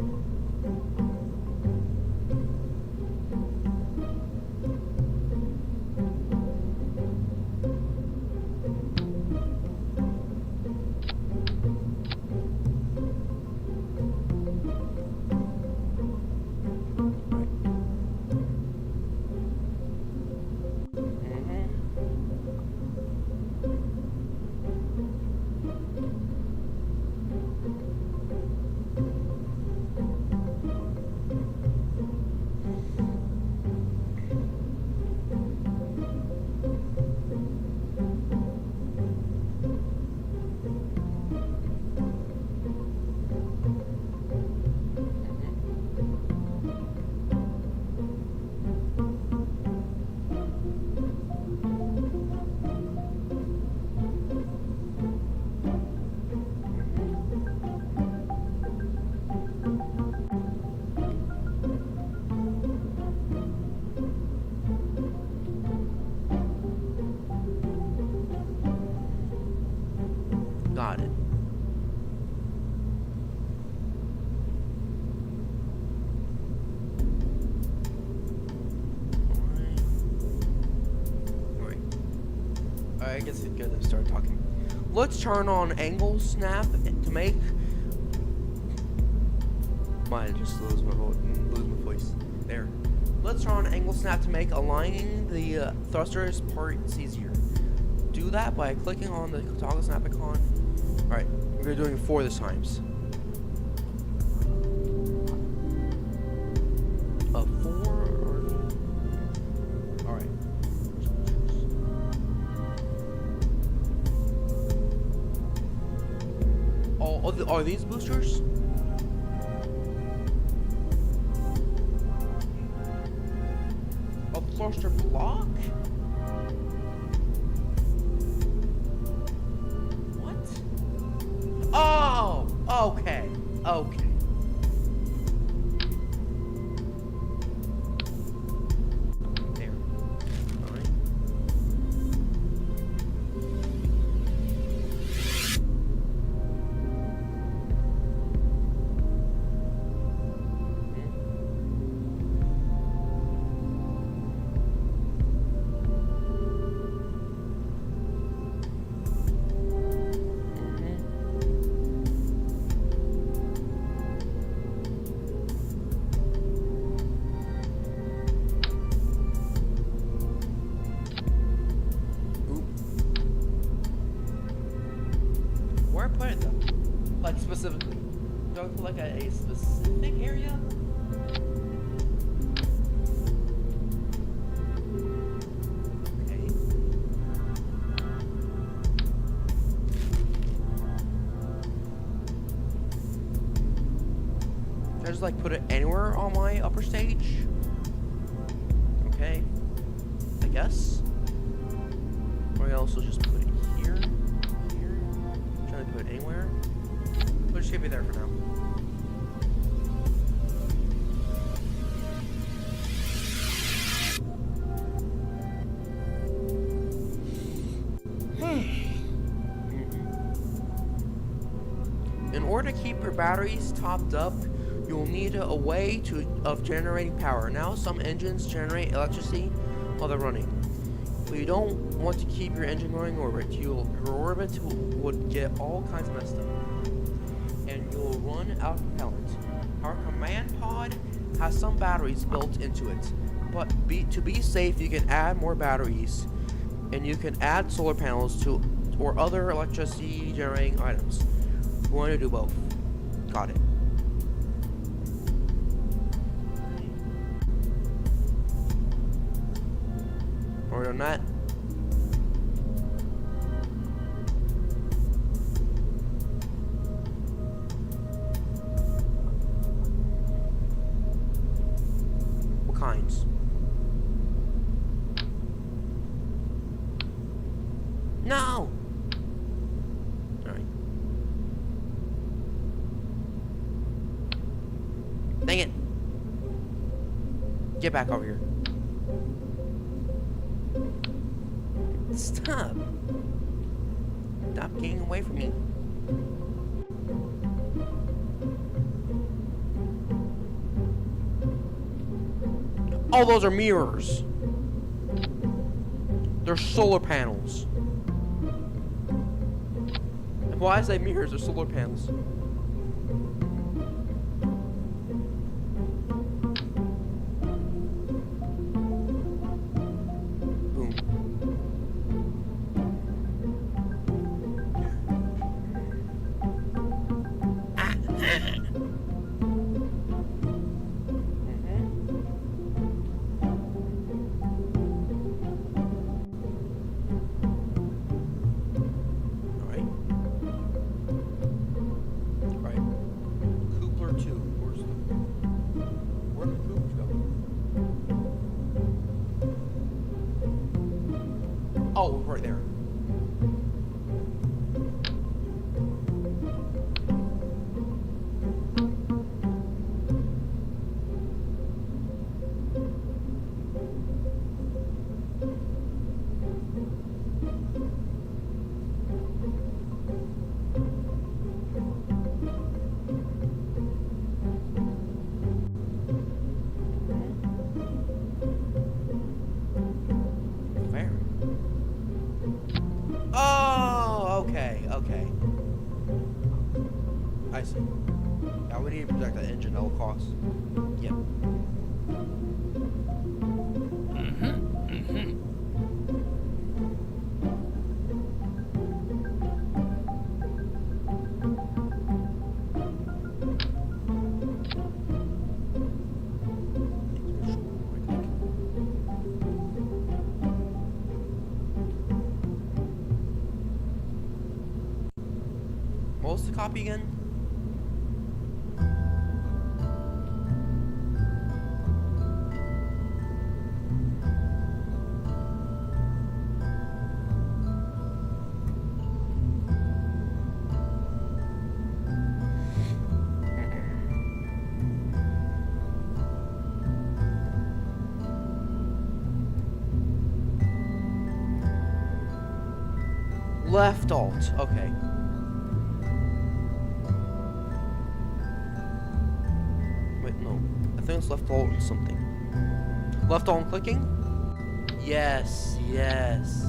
Got it. Alright. I guess it's good to start talking. Let's turn on angle snap to make. Might just lose my voice. There. Let's turn on angle snap to make aligning the thrusters parts easier. Do that by clicking on the toggle snap icon. Alright, we're doing 4 this times. 4 or... Alright. Oh, are these boosters? A thruster block? Oh, okay, okay. There. All right. Where I put it though? Like specifically? Do I put like a specific area? Okay. Should I just like put it anywhere on my upper stage? Okay. I guess. Or I also just put it here. Put it anywhere. But it should be there for now. In order to keep your batteries topped up, you'll need a way of generating power. Now, some engines generate electricity while they're running. But you don't want to keep your engine running in orbit. Your orbit would get all kinds of messed up. And you'll run out of propellant. Our command pod has some batteries built into it. But to be safe, you can add more batteries. And you can add solar panels to or other electricity generating items. You want to do both. Got it. Or done that. What kinds? No! Alright. Dang it. Get back over here. Stop. Stop getting away from me. Oh, those are mirrors. They're solar panels. And why is that mirrors? They're solar panels. Boom. Oh, right there. I see. Now we need to protect that engine at all costs. Yep. What was the copy again? Left alt, okay. Wait, no. I think it's left alt or something. Left alt clicking? Yes, yes.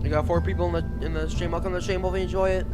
We got 4 people in the stream. Welcome to the stream. Hope you enjoy it.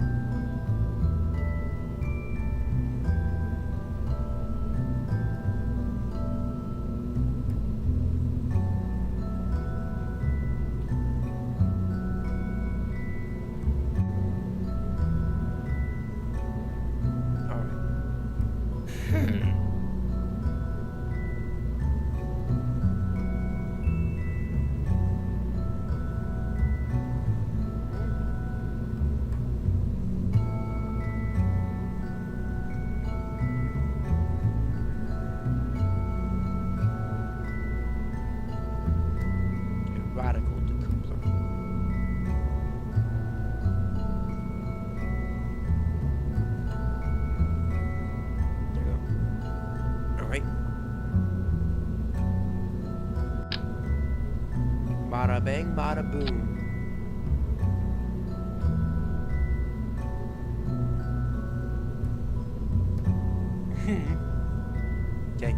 Bada bang, bada boom. Okay.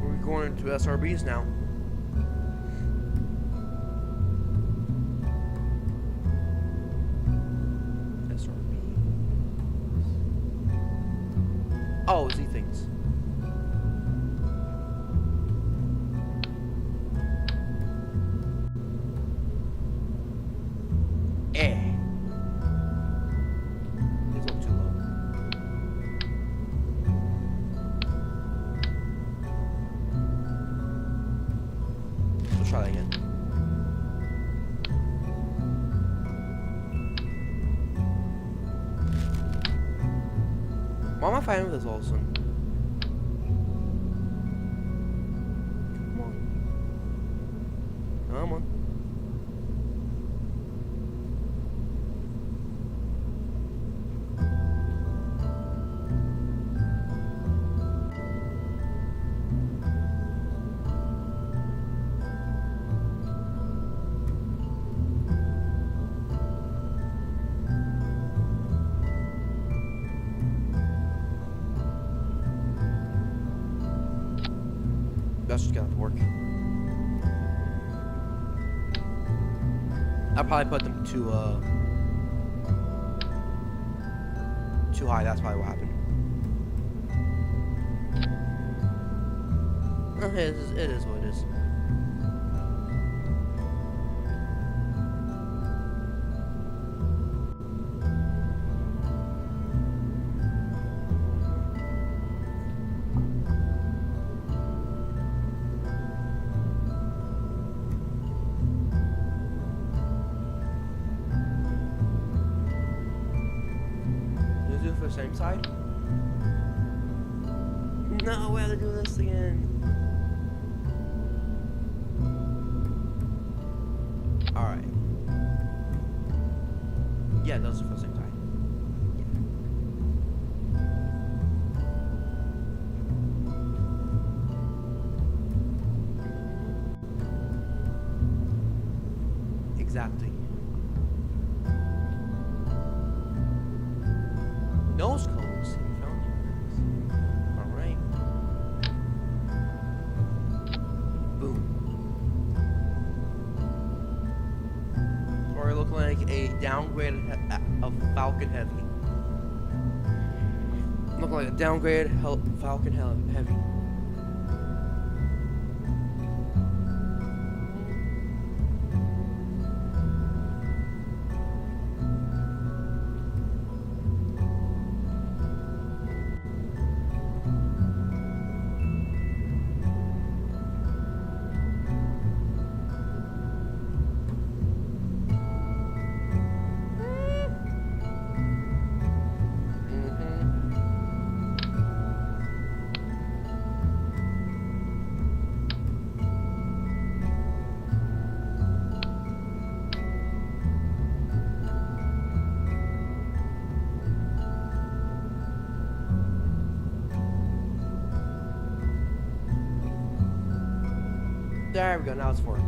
We're going into SRBs now. SRB. Oh, Z things. These look too low. Let's try that again. Why am I fighting with this all of a sudden? Come on. Come on. That's just gonna have to work. I probably put them too high. That's probably what happened. It is what it is. The same side? No, we have to do this again. Alright. Yeah, those are for the same side. Yeah. Exactly. Nose cones. You found yours. Alright. Boom. Or look like a downgraded of Falcon Heavy. Look like a downgraded Falcon Heavy. There we go, now it's 4.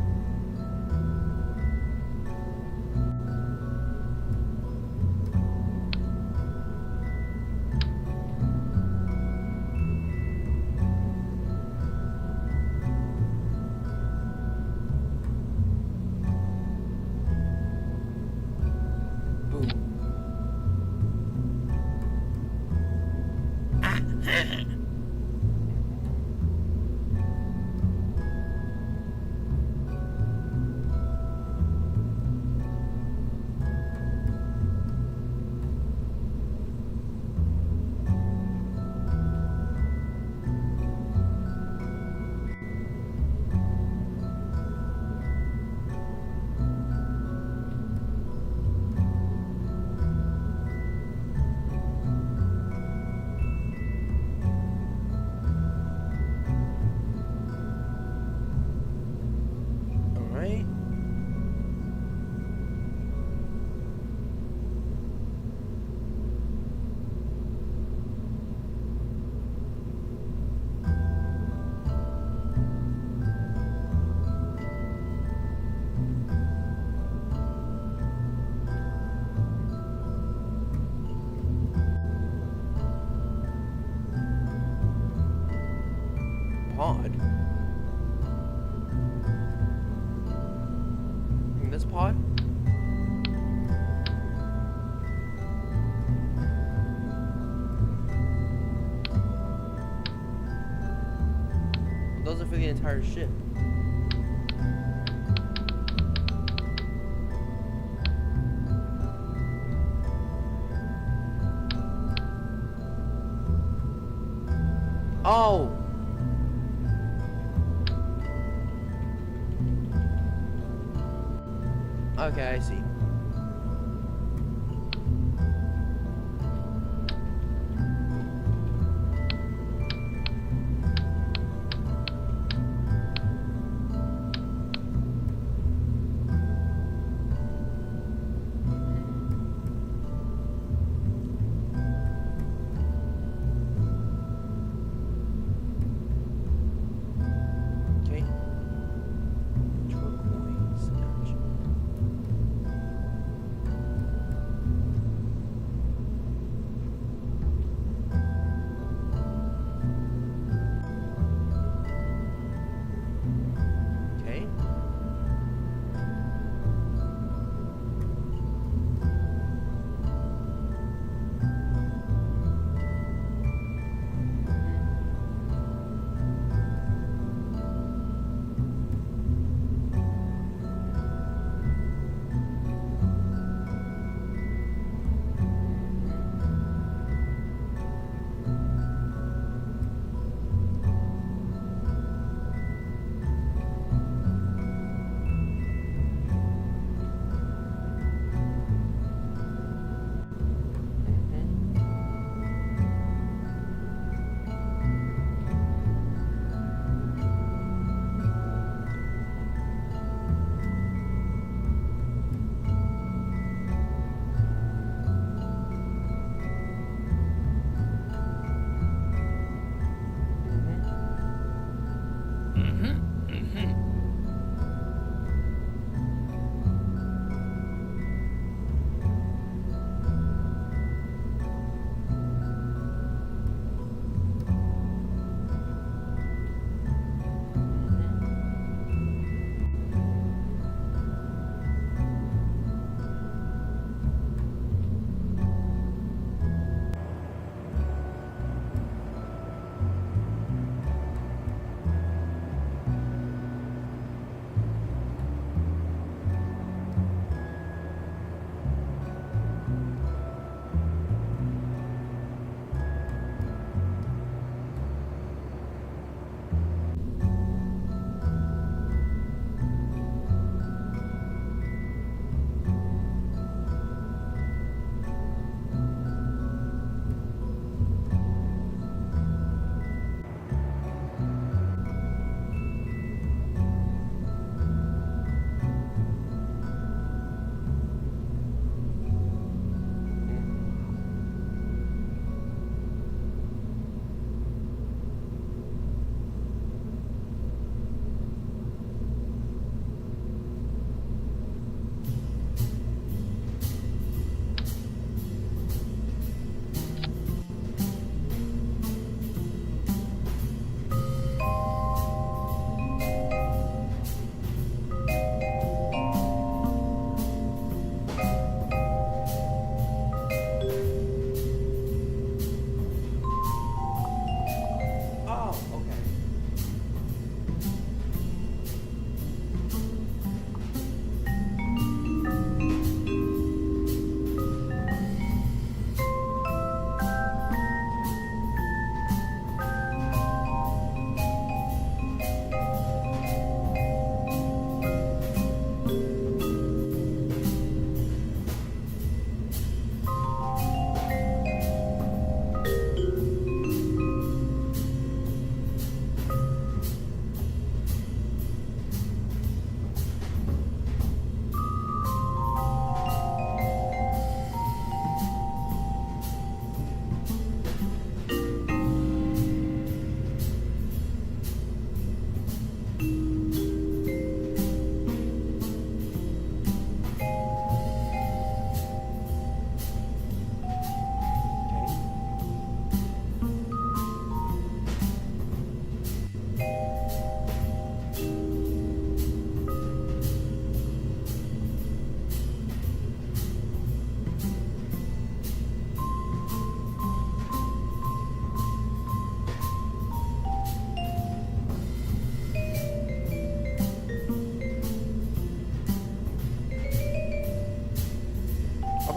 pod. In this pod? entire ship. Oh! Okay, I see.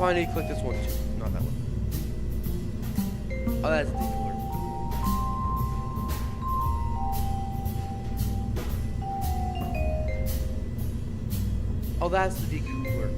probably need to click this one too, not that one. Oh, that's decooler. Oh, that's the decooler.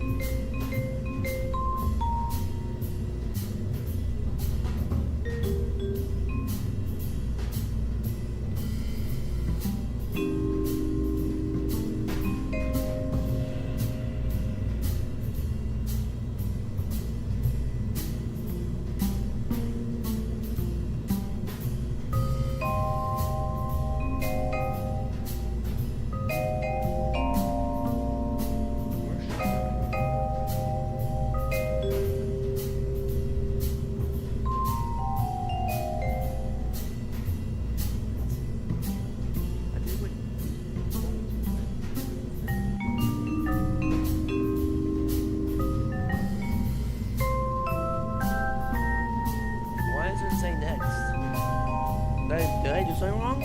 Did I do something wrong?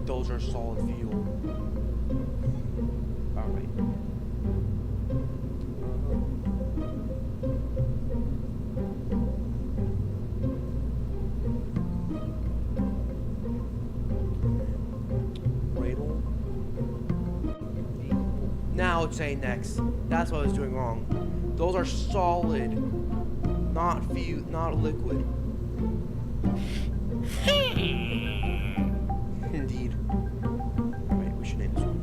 Those are solid fuel. All right. Radle. Now it's saying next. That's what I was doing wrong. Those are solid, not fuel, not liquid. Indeed. Alright, we should name this one.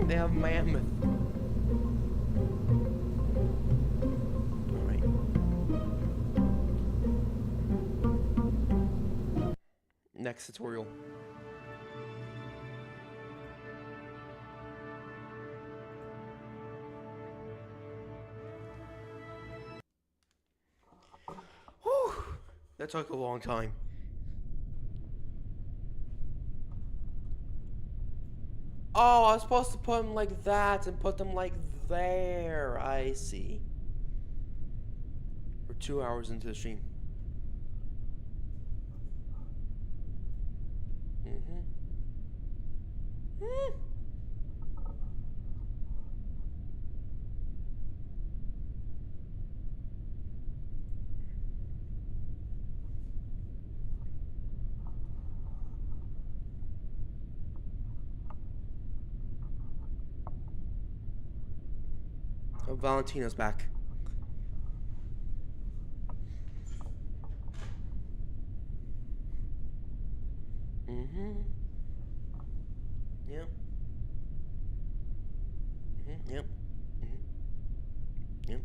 They have mammoth. All right. Next tutorial. Whew. That took a long time. Oh, I was supposed to put them like that and put them like there. I see. We're 2 hours into the stream. Oh, Valentina's back. Yep. Yep. Yep.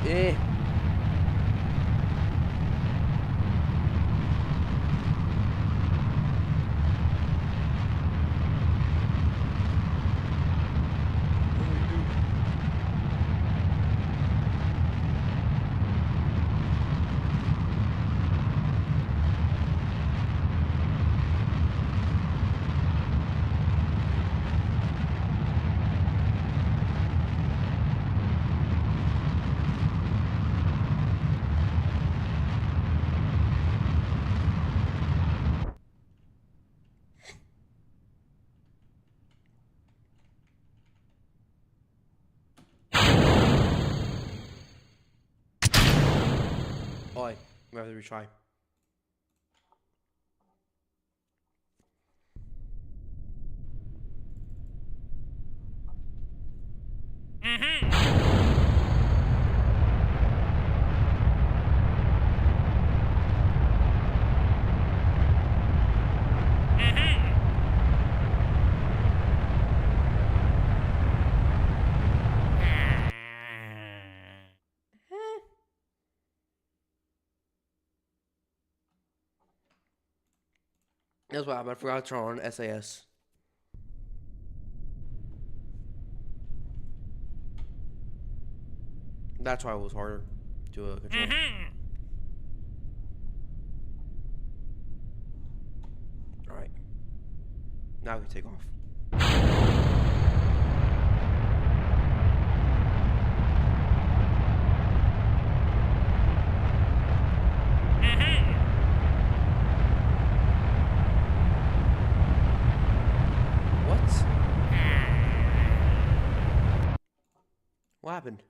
Eh. Oi, we have to retry. That's what happened. I forgot to turn on SAS. That's why it was harder to control. Alright. Now we can take off. What happened?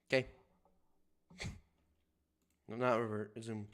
Okay. I'm not revert. Zoom.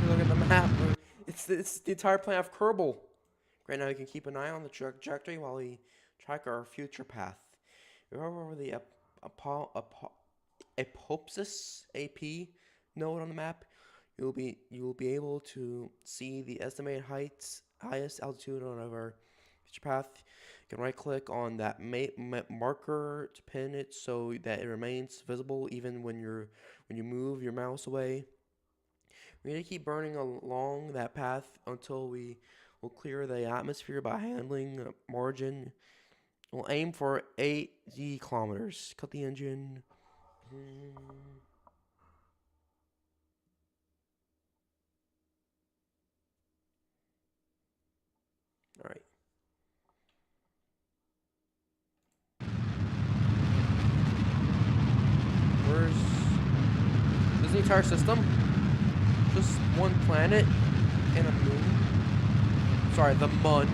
Look at the map. It's the entire planet of Kerbal. Right now, you can keep an eye on the trajectory while we track our future path. If you hover over the Apopsis AP node on the map, you will be able to see the estimated highest altitude on our future path. You can right click on that marker to pin it so that it remains visible even when you move your mouse away. We need to keep burning along that path until we will clear the atmosphere by handling margin We'll aim for 80 kilometers. Cut the engine. All right. Where's the entire system? Just one planet and a moon. Sorry, the mun.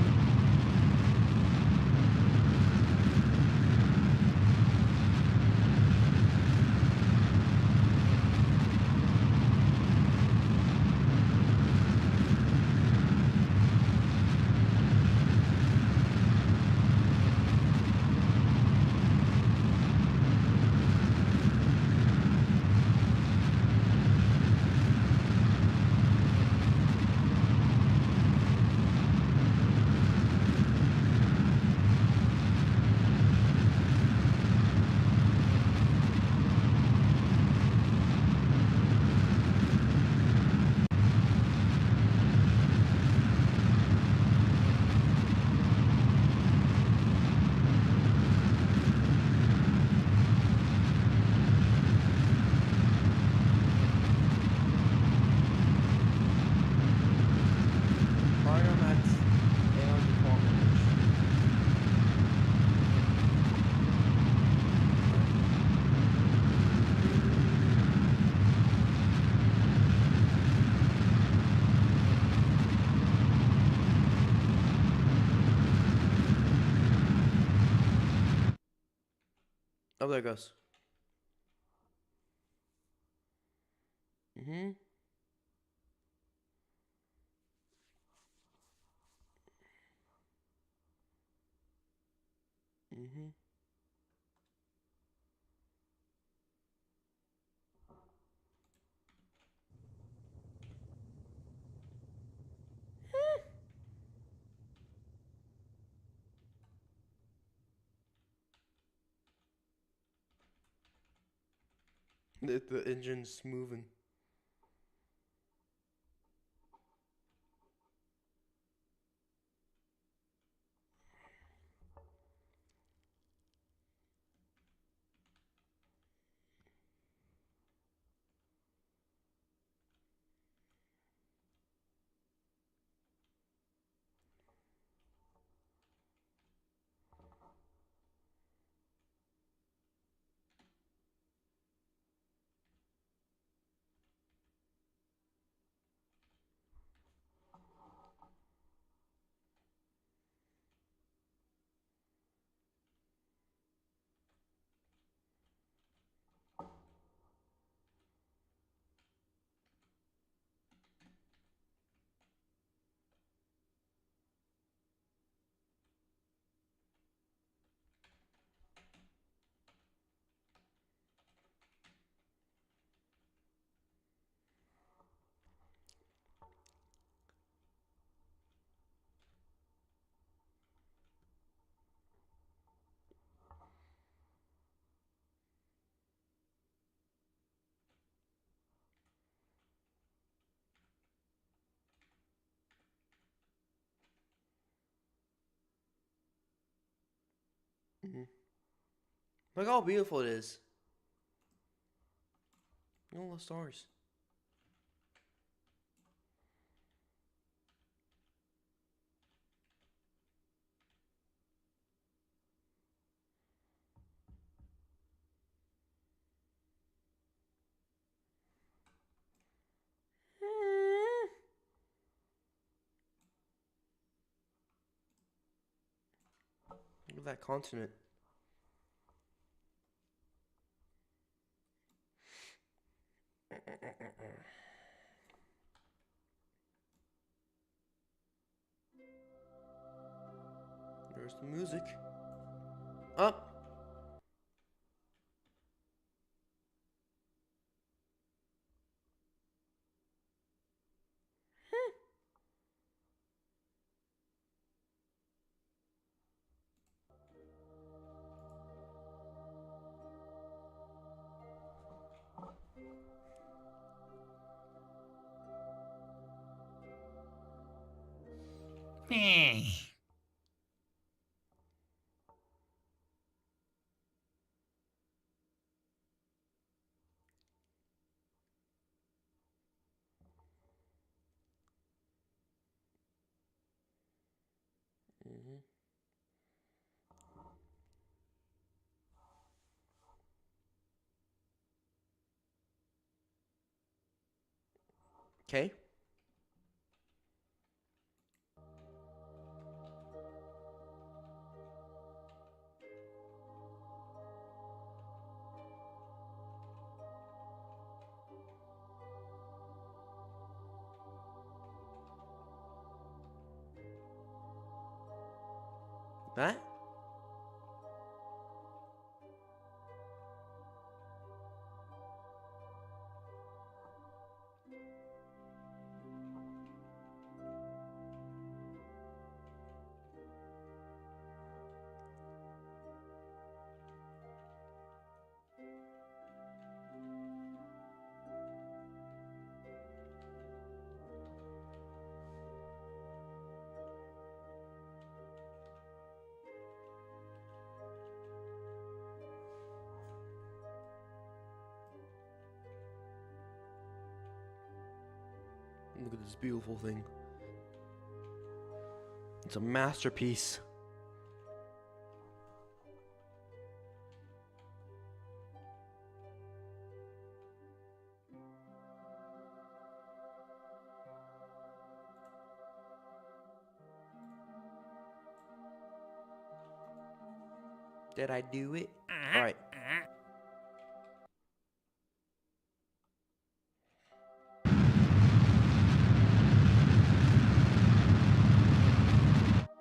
Oh, there it goes. Mm-hmm. Mm-hmm. The engine's moving. Mm-hmm. Look how beautiful it is. All the stars. Look at that continent. There's the music. Up. Okay. That? Look at this beautiful thing. It's a masterpiece. Did I do it? All right.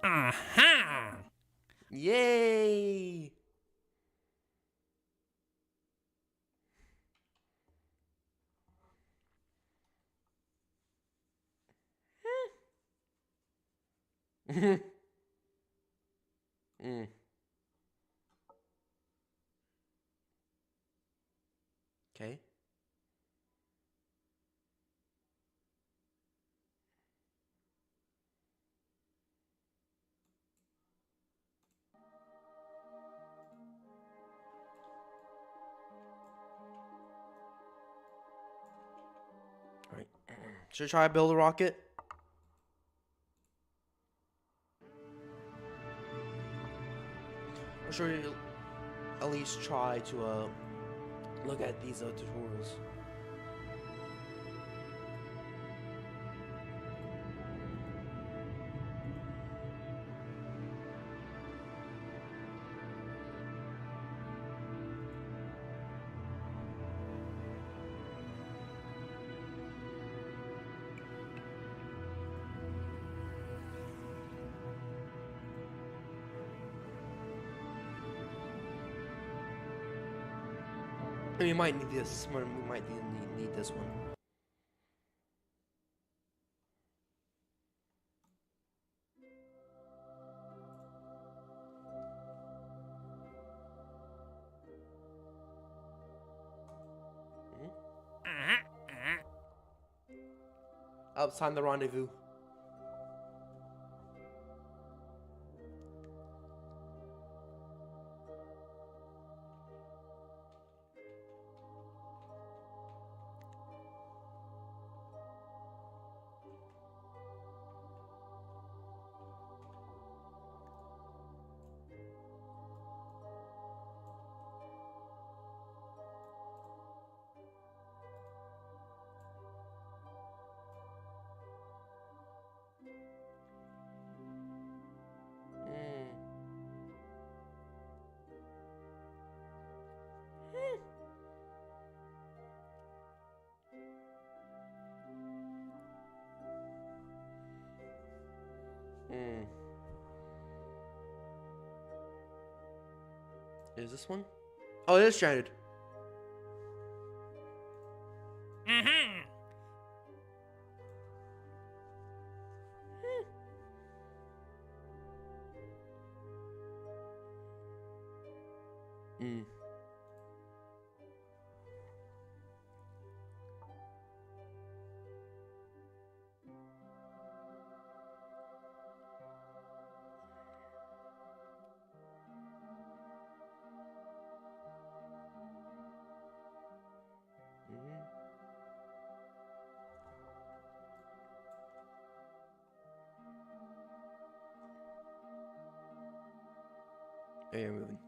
Aha! Yay! Mm. Okay. All right. Should I try to build a rocket? Or should we at least try to look at these tutorials? We might need this. We might need this one. Oh, it's time to rendezvous. Is this one? Oh, it is stranded. Oh, you're moving.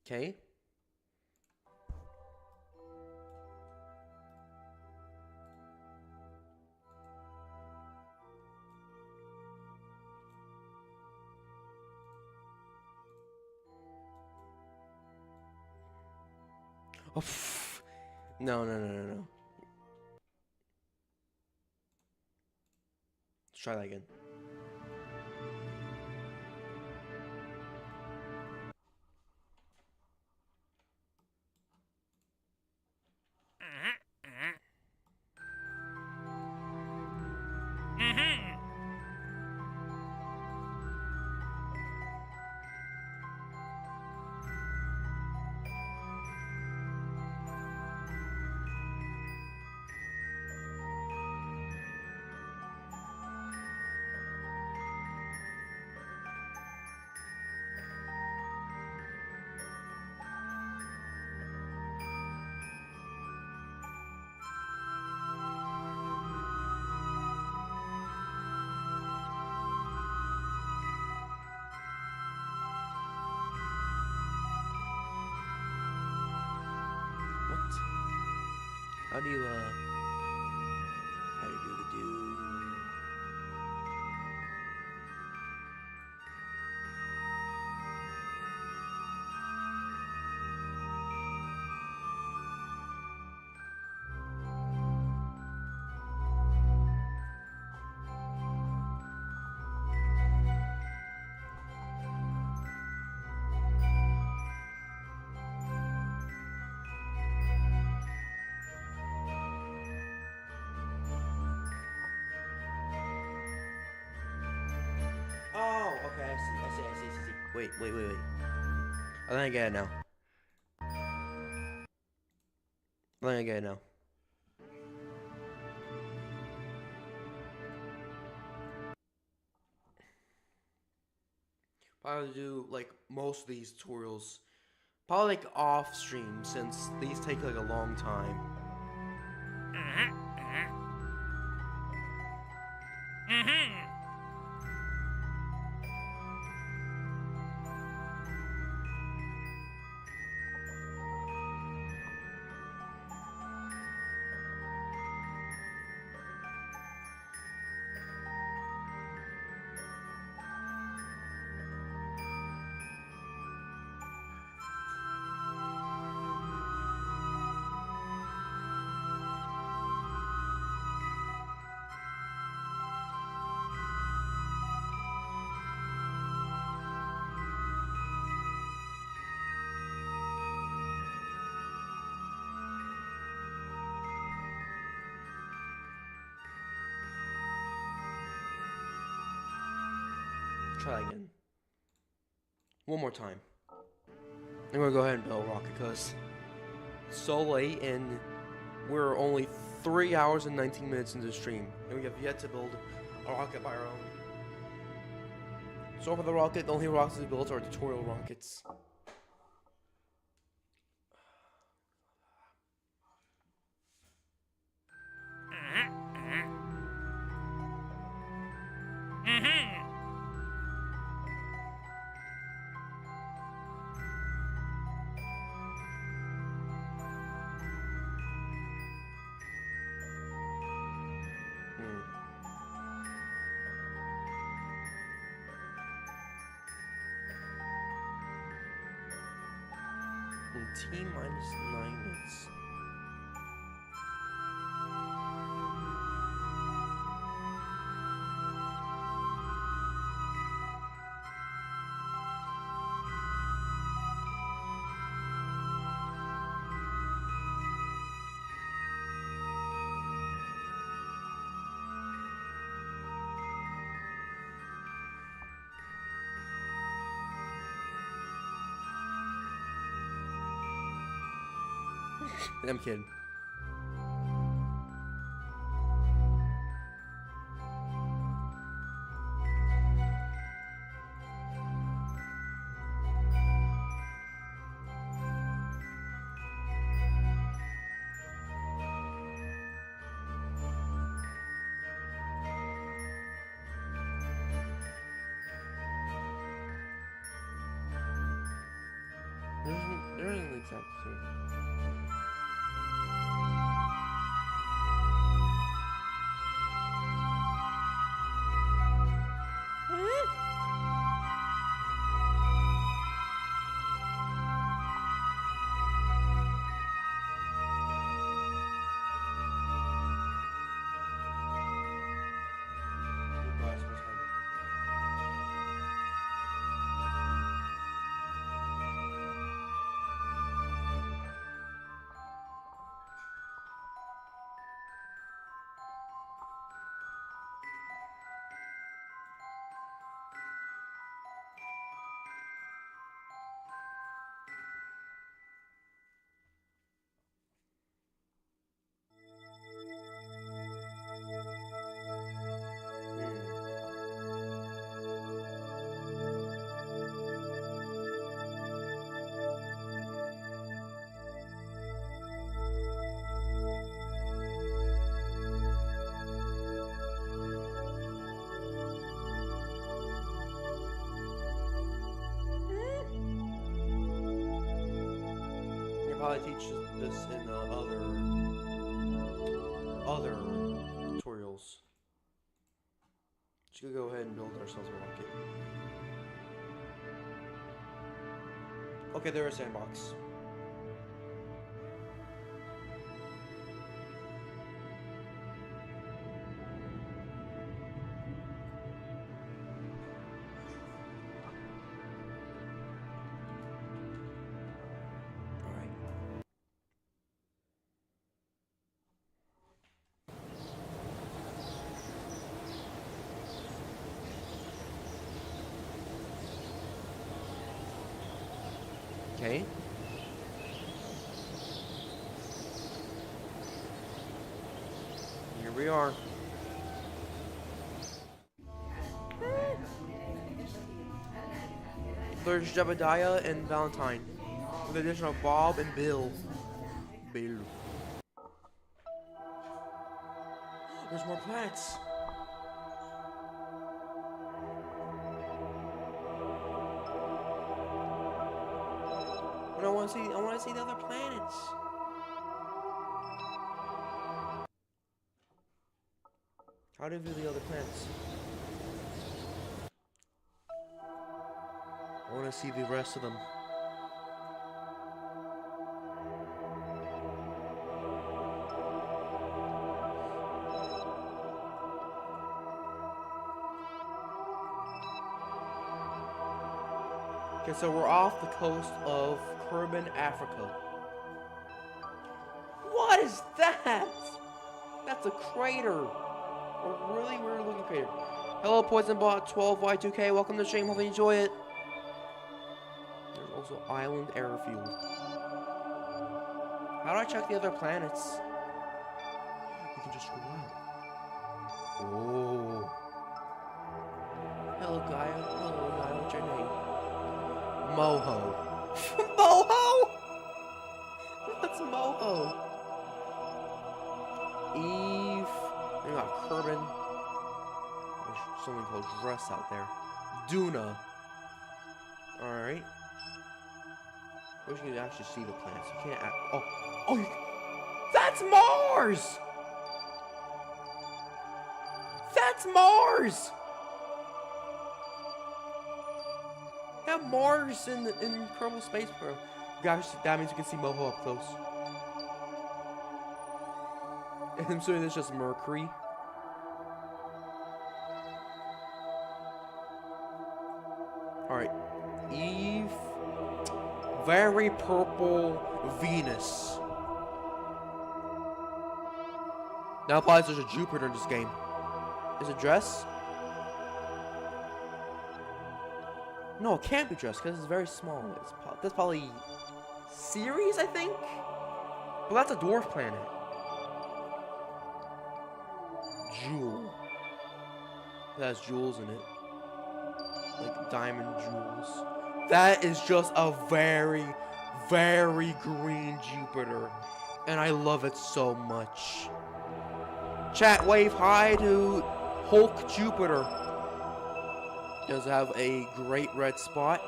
Okay. Oh, no. Let's try that again. How do you, how do you do? Oh, okay, I see. Wait. I think I get it now. Probably do like most of these tutorials, probably like off stream since these take like a long time. Try again. One more time. I'm gonna go ahead and build a rocket because it's so late and we're only 3 hours and 19 minutes into the stream and we have yet to build a rocket by our own. So for the rocket, the only rockets we built are tutorial rockets. T minus 9 minutes. I'm kidding. There isn't exactly here. Probably teach this in other tutorials. Just gonna go ahead and build ourselves a rocket. Okay, there's a sandbox. Okay. Here we are. There's Jebediah and Valentine, with additional Bob and Bill. There's more planets. I want to see the other planets. How do you view the other planets? I want to see the rest of them. Okay, so we're off the coast of Kerbal, Africa. What is that? That's a crater. A really weird looking crater. Hello, PoisonBot 12Y2K. Welcome to the stream. Hope you enjoy it. There's also Island Airfield. How do I check the other planets? You can just go out. Oh. Hello, guy. Hello, guy. What's your name? Moho. Moho? What's Moho? Eve. We got Kerbal. There's something called Dress out there. Duna. Alright. I wish you could actually see the planets. You can't act. Oh, that's Mars! That's Mars! Have Mars in Kerbal Space Program. Gosh, that means you can see Moho up close. And I'm assuming it's just Mercury. Alright. Eve. Very purple Venus. Now applies there's a Jupiter in this game. Is it Dress? No, it can't be Dress because it's very small. That's probably Ceres, I think? Well, that's a dwarf planet. Jewel. That has jewels in it. Like diamond jewels. That is just a very, very green Jupiter. And I love it so much. Chat, wave hi to Hulk Jupiter. Does have a great red spot.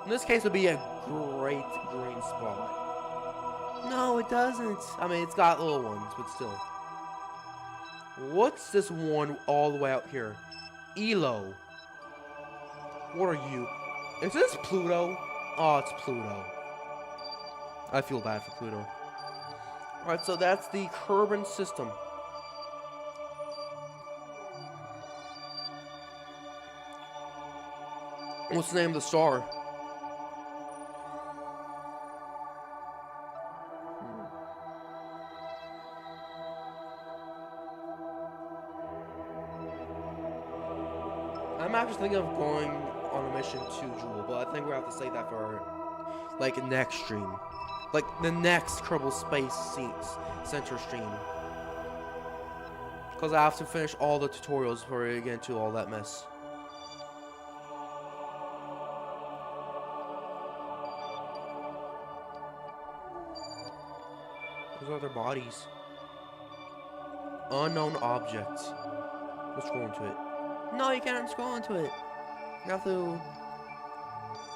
In this case, would be a great green spot. No, it doesn't. I mean, it's got little ones, but still. What's this one all the way out here? Elo. What are you? Is this Pluto? Oh, it's Pluto. I feel bad for Pluto. Alright, so that's the Kerbal system. What's the name of the star? I'm actually thinking of going on a mission to Jewel, but I think we have to save that for like next stream, like the next Kerbal Space Center stream, because I have to finish all the tutorials before we get into all that mess. Those are their bodies. Unknown objects. Let's go into it. No, you can't scroll into it. You have to...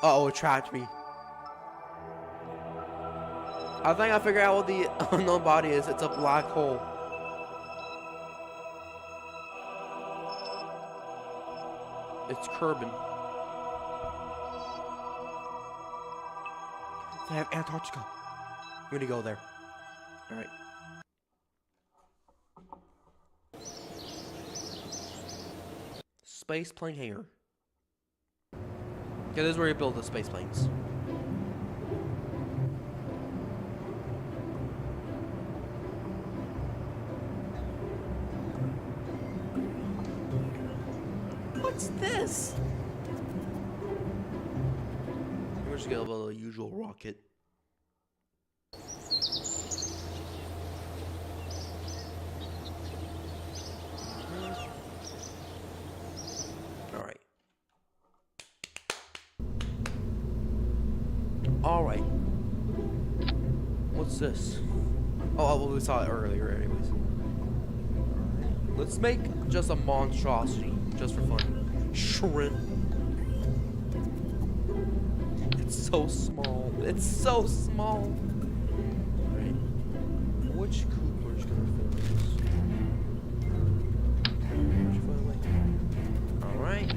Uh-oh, it trapped me. I think I figured out what the unknown body is. It's a black hole. It's Kerbal. They have Antarctica. I'm gonna go there. Alright. Space plane hangar. Okay, this is where you build the space planes. What's this? We're just gonna build a usual rocket. Alright. What's this? Oh, well, we saw it earlier anyways. Alright. Let's make just a monstrosity, just for fun. Shrimp. It's so small. It's so small. Alright. Which Cooper's gonna fit this? Alright.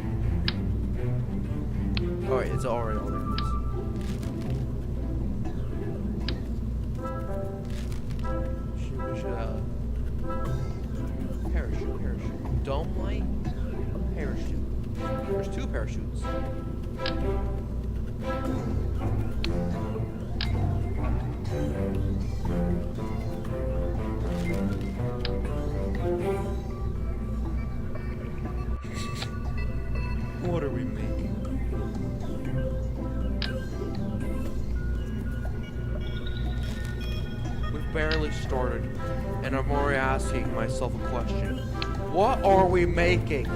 Alright, it's already on there. Parachute. Dome light. Parachute. There's two parachutes. What are we making? We've barely started, and I'm already asking myself a question. What are we making?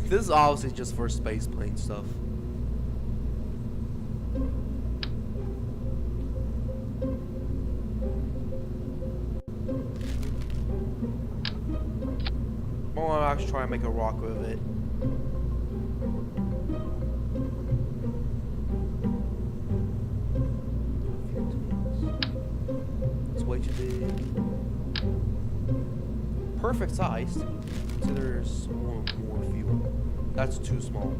This is obviously just for space plane stuff. I'll actually try and make a rocket with it. It's way too big. Perfect size. So there's more fuel. That's too small.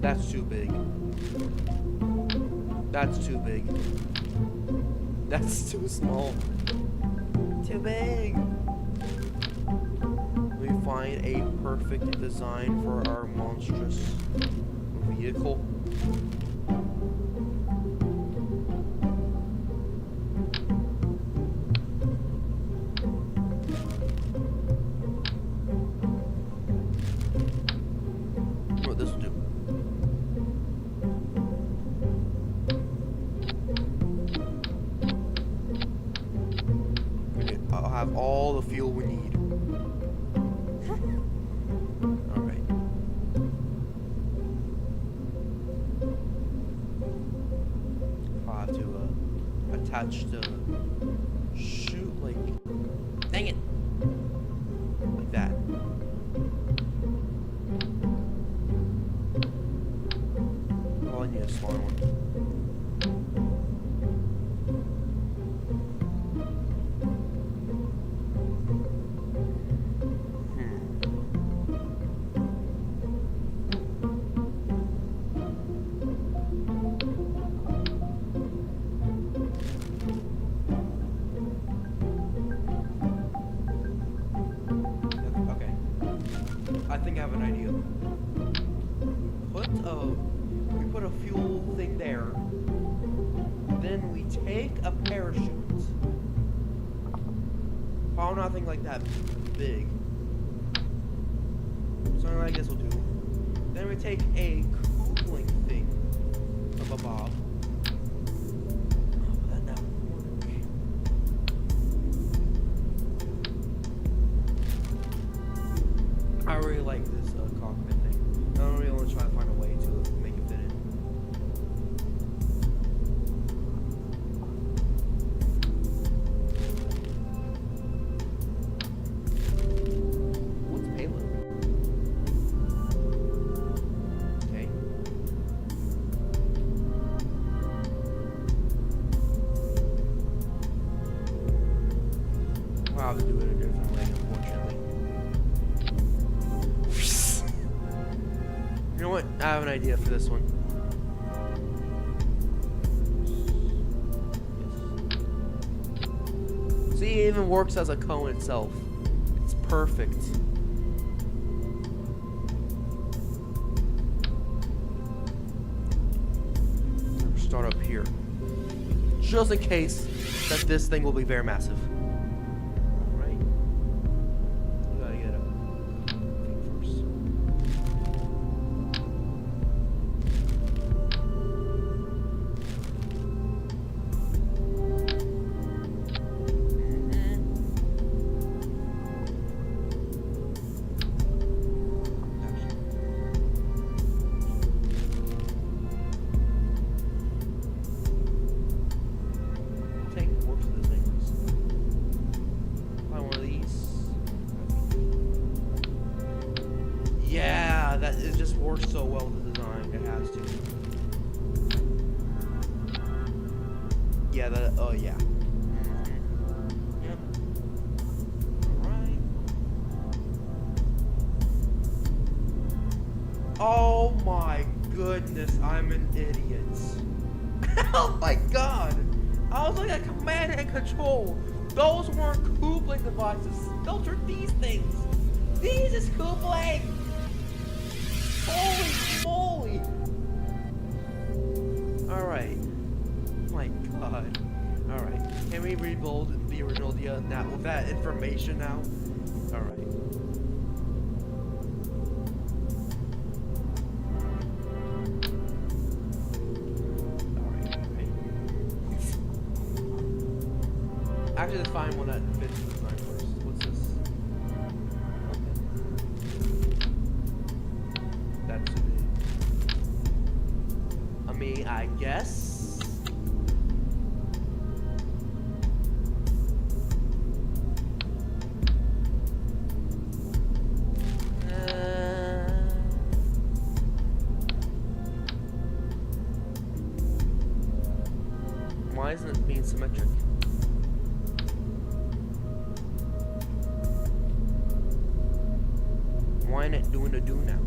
That's too big. That's too big. That's too small. Too big. We find a perfect design for our monstrous vehicle. What this will do? I'll have all the fuel we need. Alright. attach the chute, like, dang it, like that. Oh, I need a smaller one. I think I have an idea. We put a fuel thing there. Then we take a parachute. Probably nothing like that big. Something like this will do. Then we take a cooling thing of a bob. I really like this cockpit thing. I don't really want to try to find a way to make it fit in. What's payload? Okay. I'll have to do it a different way, unfortunately. You know what? I have an idea for this one. Yes. See, it even works as a cone itself. It's perfect. Start up here. Just in case that this thing will be very massive. Yeah, that it just works so well with the design. It has to. Yeah, that. Oh yeah. Yep. All right. Oh my goodness, I'm an idiot. Oh my god. I was looking at command and control. Those weren't Wublin devices. Those are these things. These is Wublin. Holy moly! Alright. My god. Alright. Can we rebuild the original idea now with that information now? Alright. Alright. Actually, let's find one that fits the design first. What's this? That's it. I mean, I guess. Why isn't it being symmetric? Why ain't it doing the do now?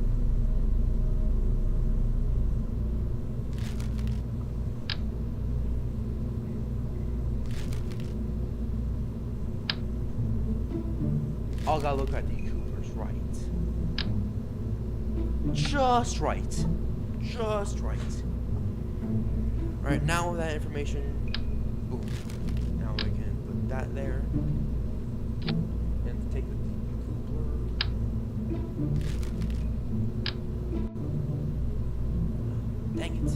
Oh, gotta look at the Coopers, right? Just right. Just right. Alright, now with that information, boom. Now we can put that there. And take the Cooper. Dang it.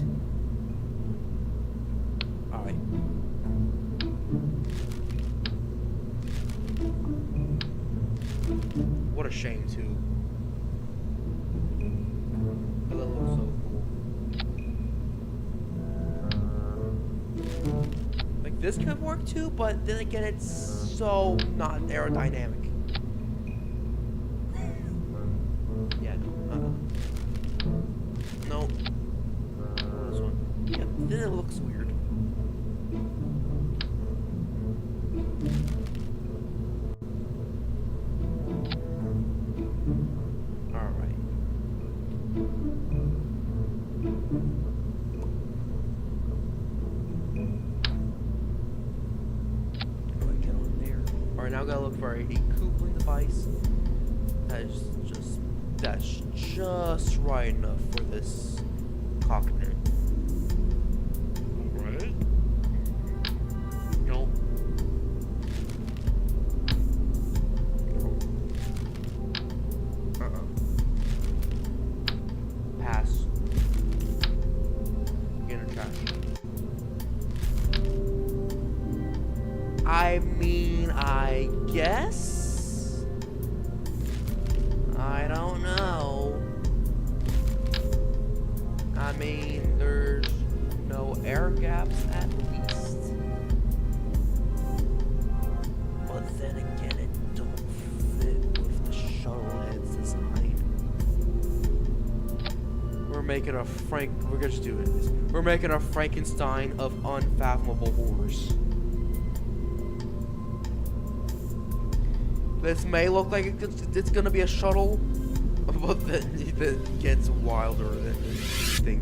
Alright. What a shame, too. But that looks so cool. Like this could work too, but then again, it's so not aerodynamic. Yeah, no. No. This one. Yeah, then it looks weird. Alright. Get on there. Alright, now I gotta look for a coupling device that's just right enough for this cockpit. Alright. Nope. Pass. Get in the trash. I mean, I guess? I don't know. I mean, there's no air gaps at least. But then again, it don't fit with the shuttle head's design. We're making a we're just doing this. We're making a Frankenstein of unfathomable horrors. This may look like it's gonna be a shuttle, but then it gets wilder than you think.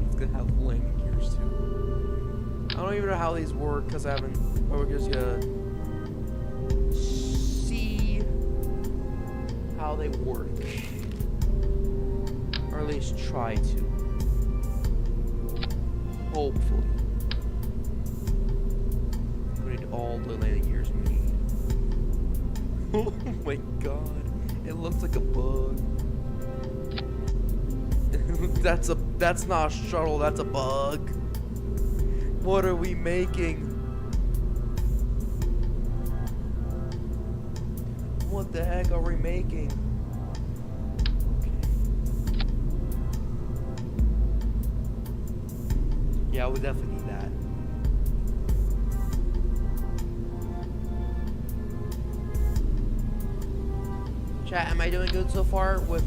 It's gonna have landing gears too. I don't even know how these work because I haven't. We're just gonna see how they work, or at least try to. Hopefully. We need all the landing gears we need. Oh my god. It looks like a bug. That's not a shuttle, that's a bug. What are we making? What the heck are we making? Yeah, we definitely need that. Chat, am I doing good so far with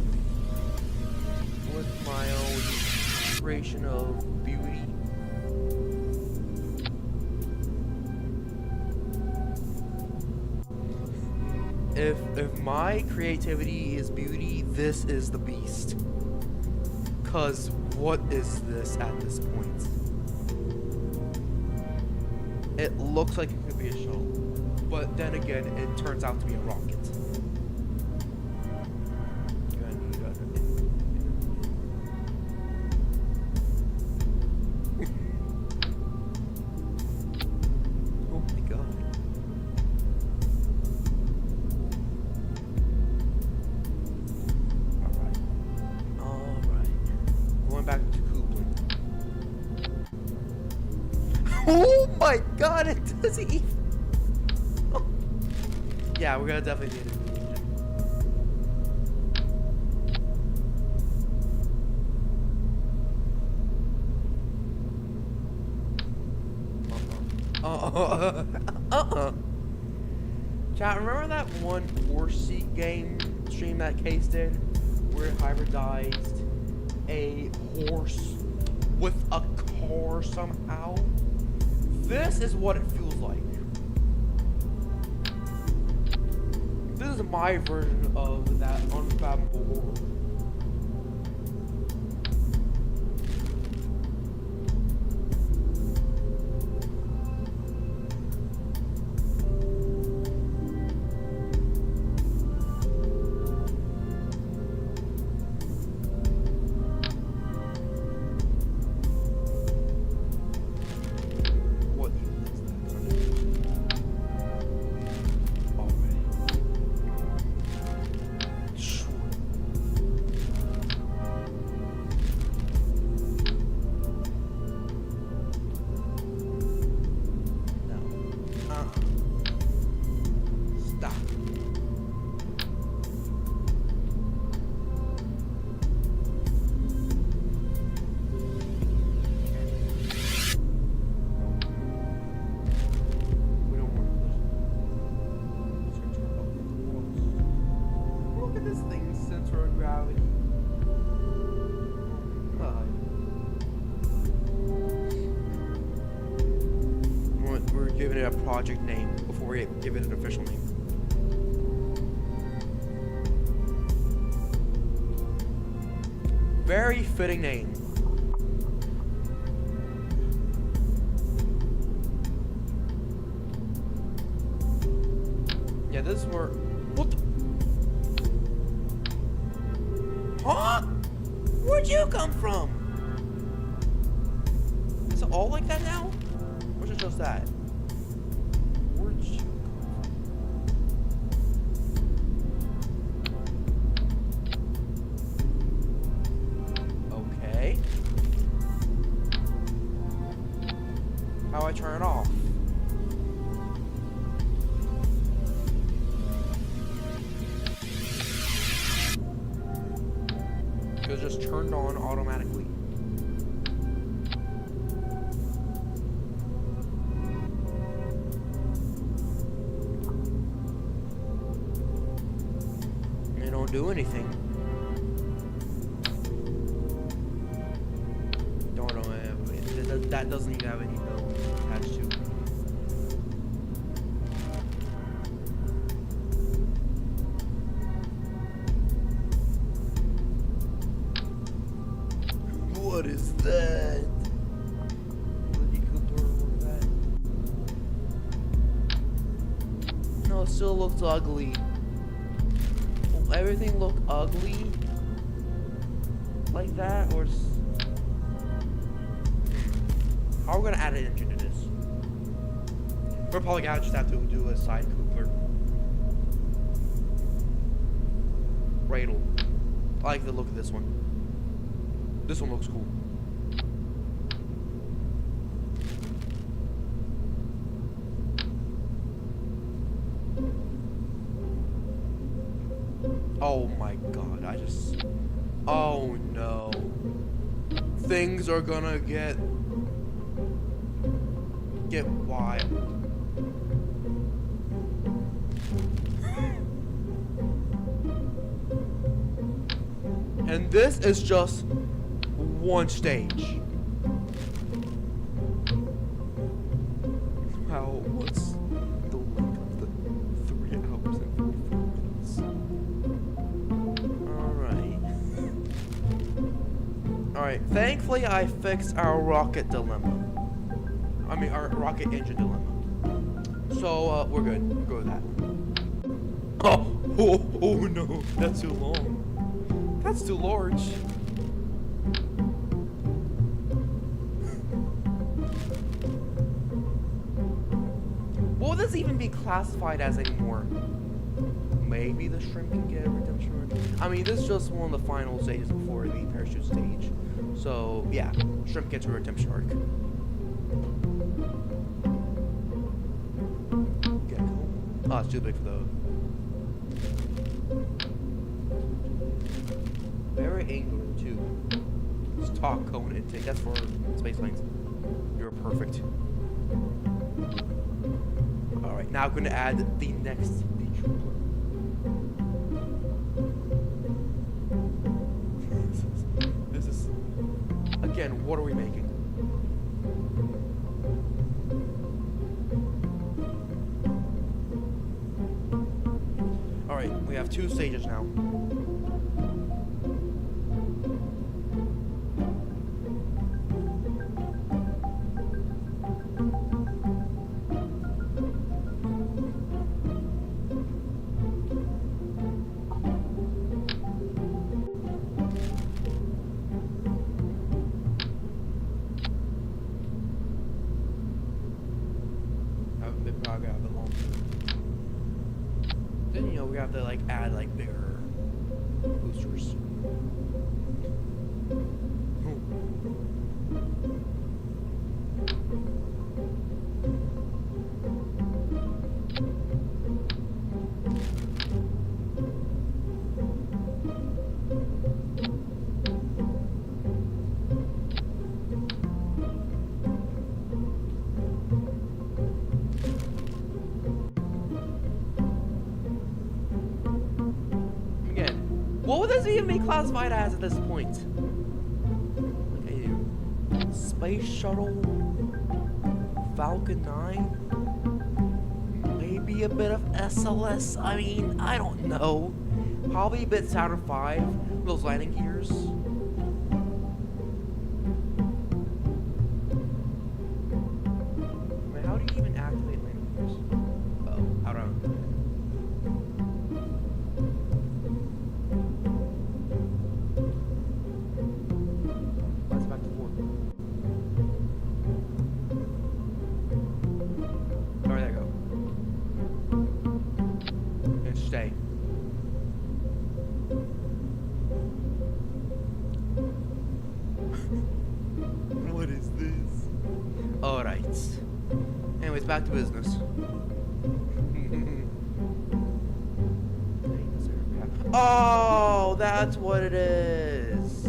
my own creation of beauty? If my creativity is beauty, this is the beast. 'Cause what is this at this point? It looks like it could be a shuttle, but then again, it turns out to be a rocket. Oh my god. Alright. Going back to coupling. Oh my god, it doesn't even... Oh. Yeah, we're gonna definitely need it. Chat, remember that one horse seat game stream that Case did? Where it hybridized a horse with a car somehow? This is what it feels like. This is my version of that unfathomable horror. giving it a project name before we give it an official name. Very fitting name. Yeah, this is where. What the? Huh? Where'd you come from? Is it all like that now? Or is it just that? Where'd you come from? Okay. How do I turn it off? It was just turned on automatically. They don't do anything. That doesn't even have any note attached to it. What is that? No, it still looks ugly. Will everything look ugly like that, or how are we gonna add an engine to this? We're probably gonna just have to do a side coupler. Radle. I like the look of this one. This one looks cool. Oh my god, oh no. Things are gonna get wild. And this is just one stage. Wow, what's the length of the 3 hours and 44 minutes? Alright, thankfully I fixed our rocket dilemma. I mean, our rocket engine dilemma. So, we're good. We'll go with that. Oh no, that's too long. That's too large. What would this even be classified as anymore? Maybe the shrimp can get a redemption arc. I mean, this is just one of the final stages before the parachute stage. So, yeah, shrimp gets a redemption arc. Oh, it's too big for those. Very angular, too. Stock cone intake. That's for space lanes. You're perfect. Alright, now I'm going to add the next feature. This is... Again, what are we making? Alright, we have 2 stages now. Then, you know, we have to like add like bigger boosters. What would this even be classified as at this point? Like a space shuttle Falcon 9? maybe a bit of SLS. I mean, I don't know. Probably a bit Saturn 5, those landing gears. I mean, how do you even activate landing gears? Uh-oh, how do I? Let's back to 4. All right, there you go. And stay. What is this? All right. Anyways, back to business. Oh, that's what it is.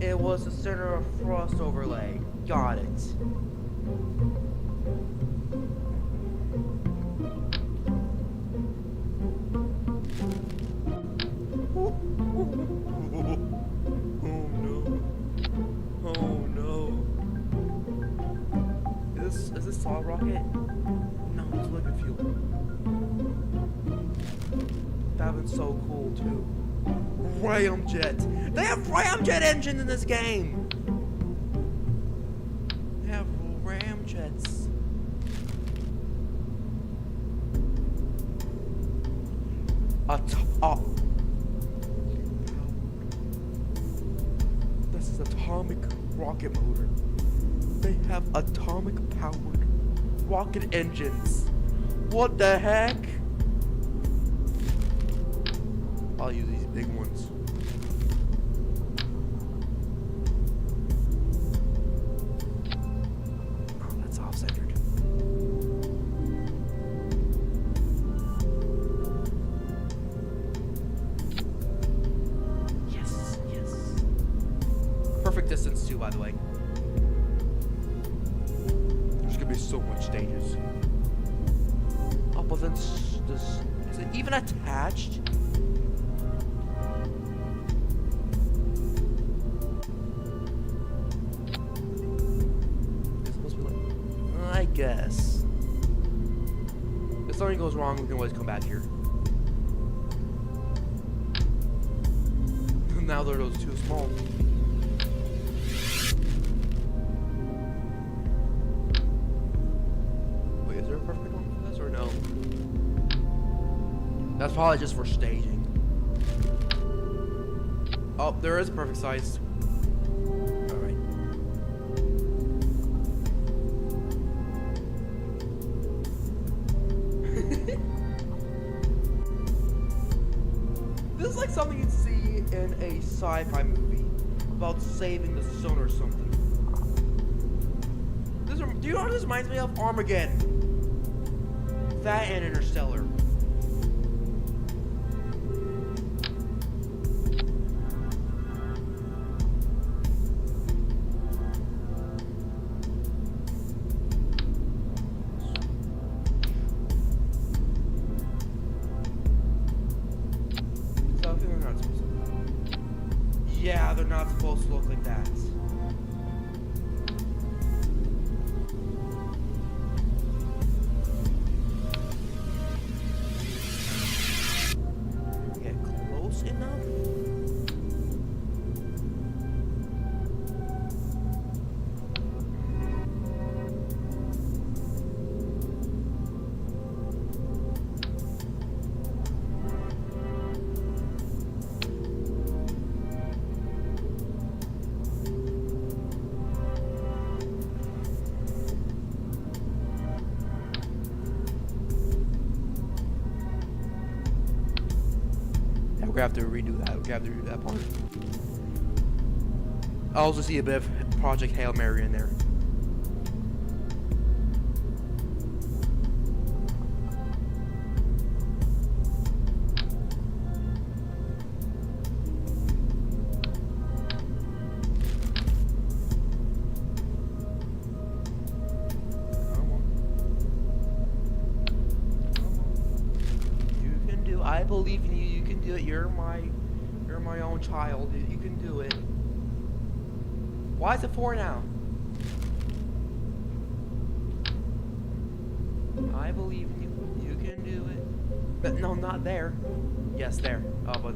It was the center of thrust overlay. Got it. Is this solid rocket? No, it's liquid fuel. That would be so cool too. Ramjet. They have ramjet engines in this game. They have ramjets. This is atomic rocket motor. They have atomic powered rocket engines. What the heck? I'll use these big ones. Oh, that's off-centered. Yes, yes. Perfect distance too, by the way. There's gonna be so much stages. Oh, but then is it even attached? I guess. If something goes wrong, we can always come back here. Now they're those too small. Wait, is there a perfect one for this or no? That's probably just for staging. Oh, there is a perfect size. Alright. This is like something you'd see in a sci-fi movie about saving the sun or something. Do you know what this reminds me of? Armageddon. That and Interstellar. Yeah, they're not supposed to look like that. Get close enough? We're gonna have to redo that. We're gonna have to redo that part. I also see a bit of Project Hail Mary in there. I believe in you. You can do it. You're my own child. You can do it. Why is it 4 now? I believe in you. You can do it. No, not there. Yes, there. Oh, but...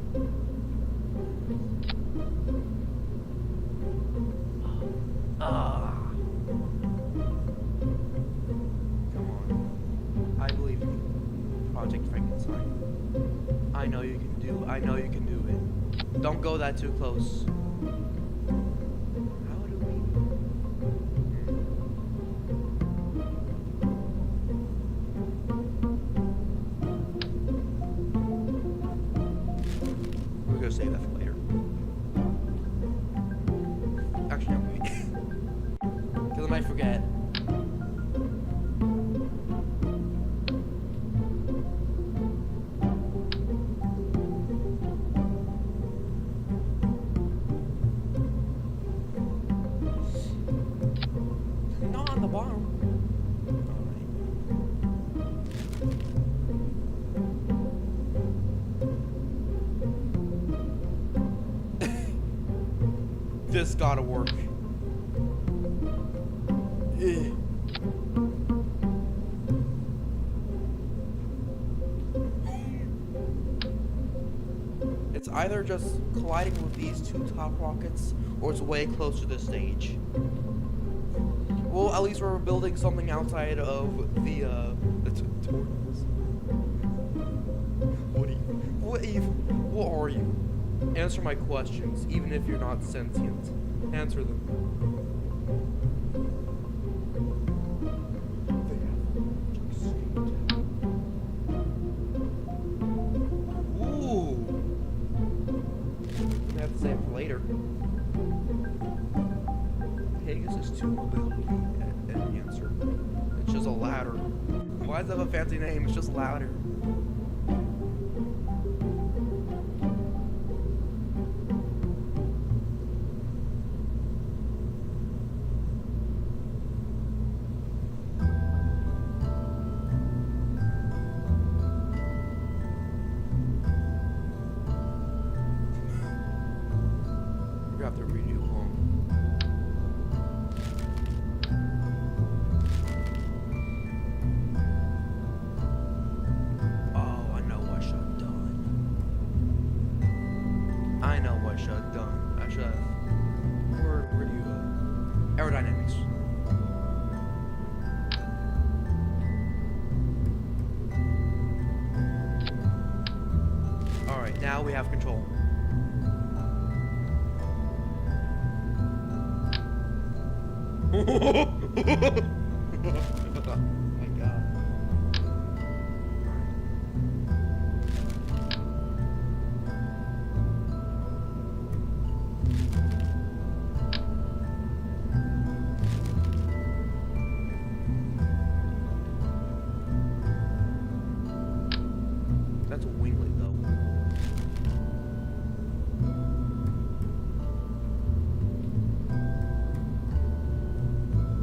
Come on. I believe in you. Project Frankenstein. I know you can do it. Don't go that too close. How do we... We're gonna save that for later. Actually, no, wait. Because I might forget. Not on the bottom. Alright. This gotta work. It's either just colliding with these two top rockets, or it's way close to the stage. Well, at least we're building something outside of the tutorials. What are you? Answer my questions, even if you're not sentient. Answer them. Ooh. I have to save it for later. Pegasus 2 mobility enhancer. It's just a ladder. Why does it have a fancy name? It's just ladder. We have to redo home. I should have. Where do you go? Aerodynamics. Alright, now we have control. My God. That's a winglet, though.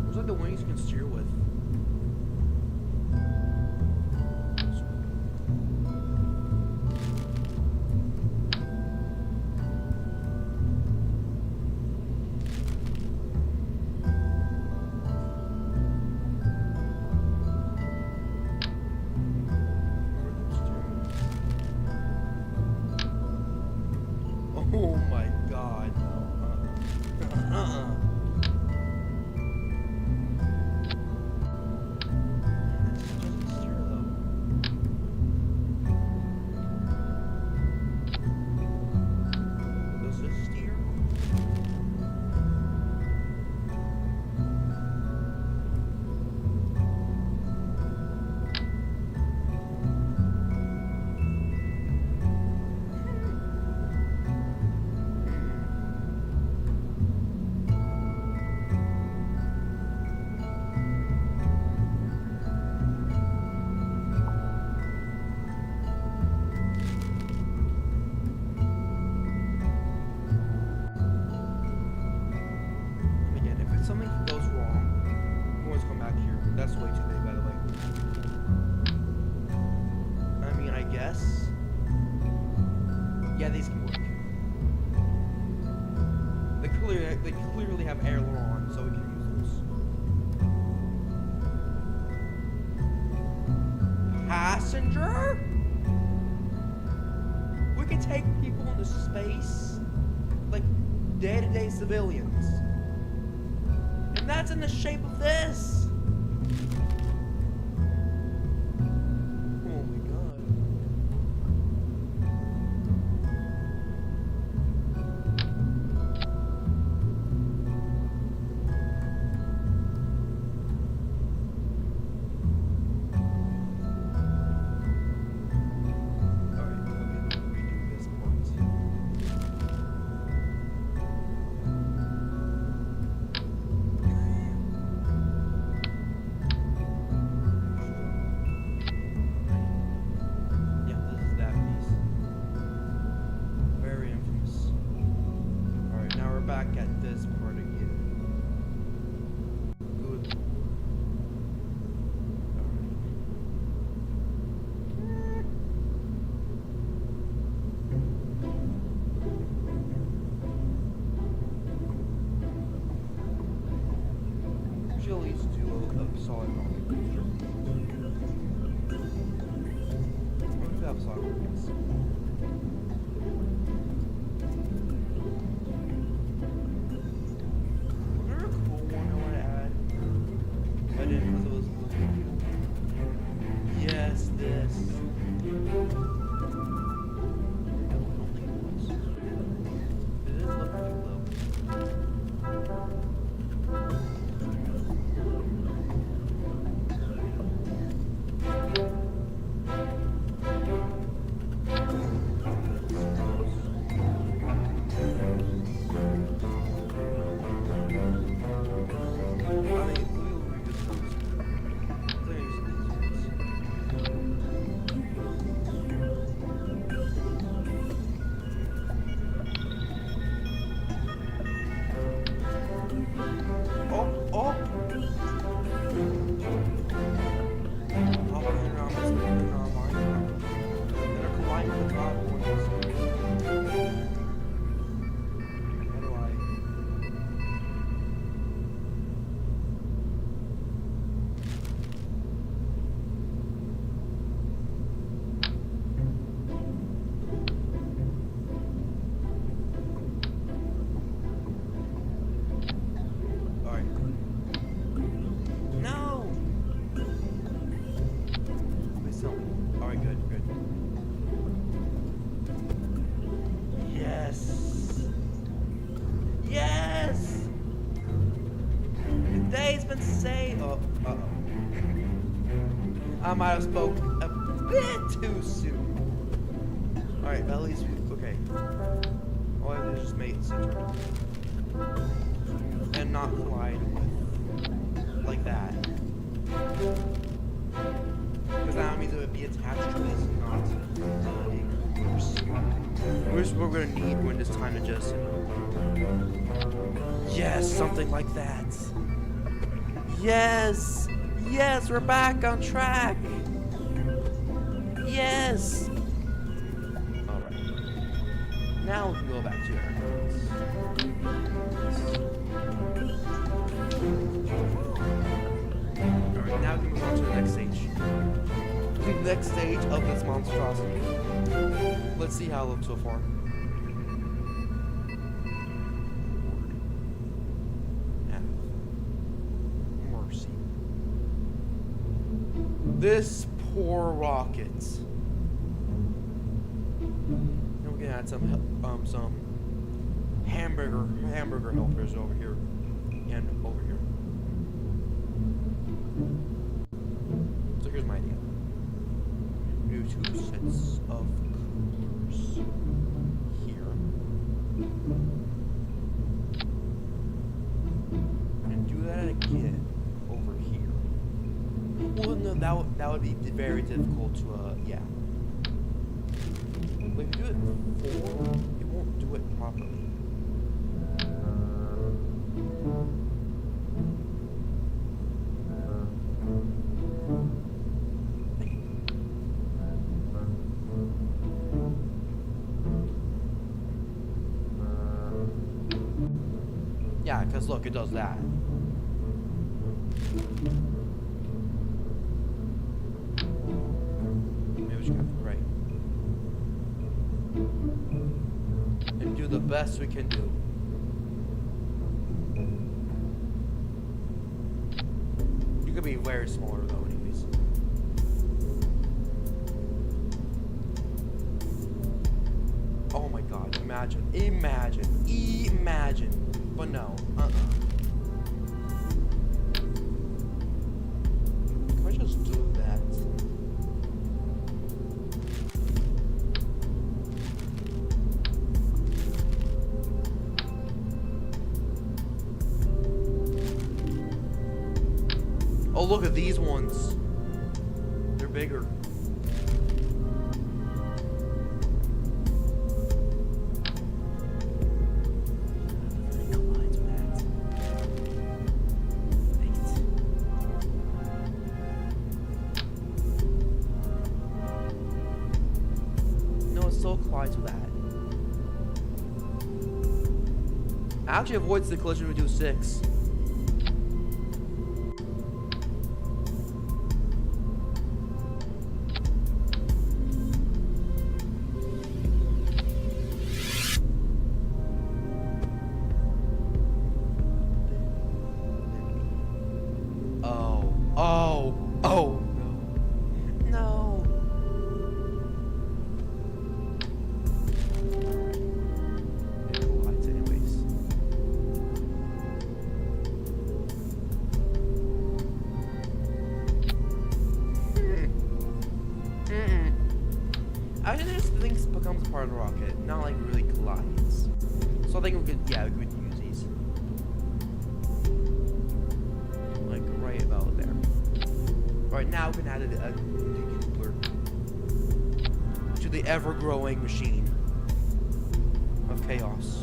Looks like the wings you can steer with. Oh my God, no. Does this steer? Something goes wrong, you can always come back here. That's way too big, by the way. I mean, I guess. Yeah, these can work. They clearly have aileron, so we can use those. Passenger larger. We can take people into space, like day-to-day civilians. And that's in the shape of this. Oh my god. Alright, let me redo this part. Yeah, this is that piece. Very infamous. Alright, now we're back at this part again. Good. We should at least do a solid rocket booster. What if we have solid rockets? Was there a cool one I want to add? I didn't because it was blue. Yes, this. No, I don't think it was. It is looking too low. I might have spoke a bit too soon. Alright, at least we... Okay. All I have to do is just make it center. And not collide with... like that. Because that means it would be attached to this, not worse. We're gonna need when it's time to just... Yes, something like that. Yes! Yes, we're back on track! Yes! Alright. Now we can go back to our notes. Alright, now we can move on to the next stage. The next stage of this monstrosity. Let's see how it looks so far. This poor rocket. Now we can add some hamburger helpers over here and over here. So here's my idea. Do 2 sets of coolers here, and do that again over here. Well, no, that would be very difficult to, yeah. But if you do it 4, it won't do it properly. Yeah, because look, it does that. best we can do. You could be very smaller though, anyways. Oh my god, imagine. But no, Can I just do that? Oh, look at these ones. They're bigger. No, it still collides with that. Actually avoids the collision we do 6. I think this thing becomes a part of the rocket, not like really collides. So I think we could, yeah, we could use these. Like right about there. Right now we can add a decoupler to the ever-growing machine of chaos.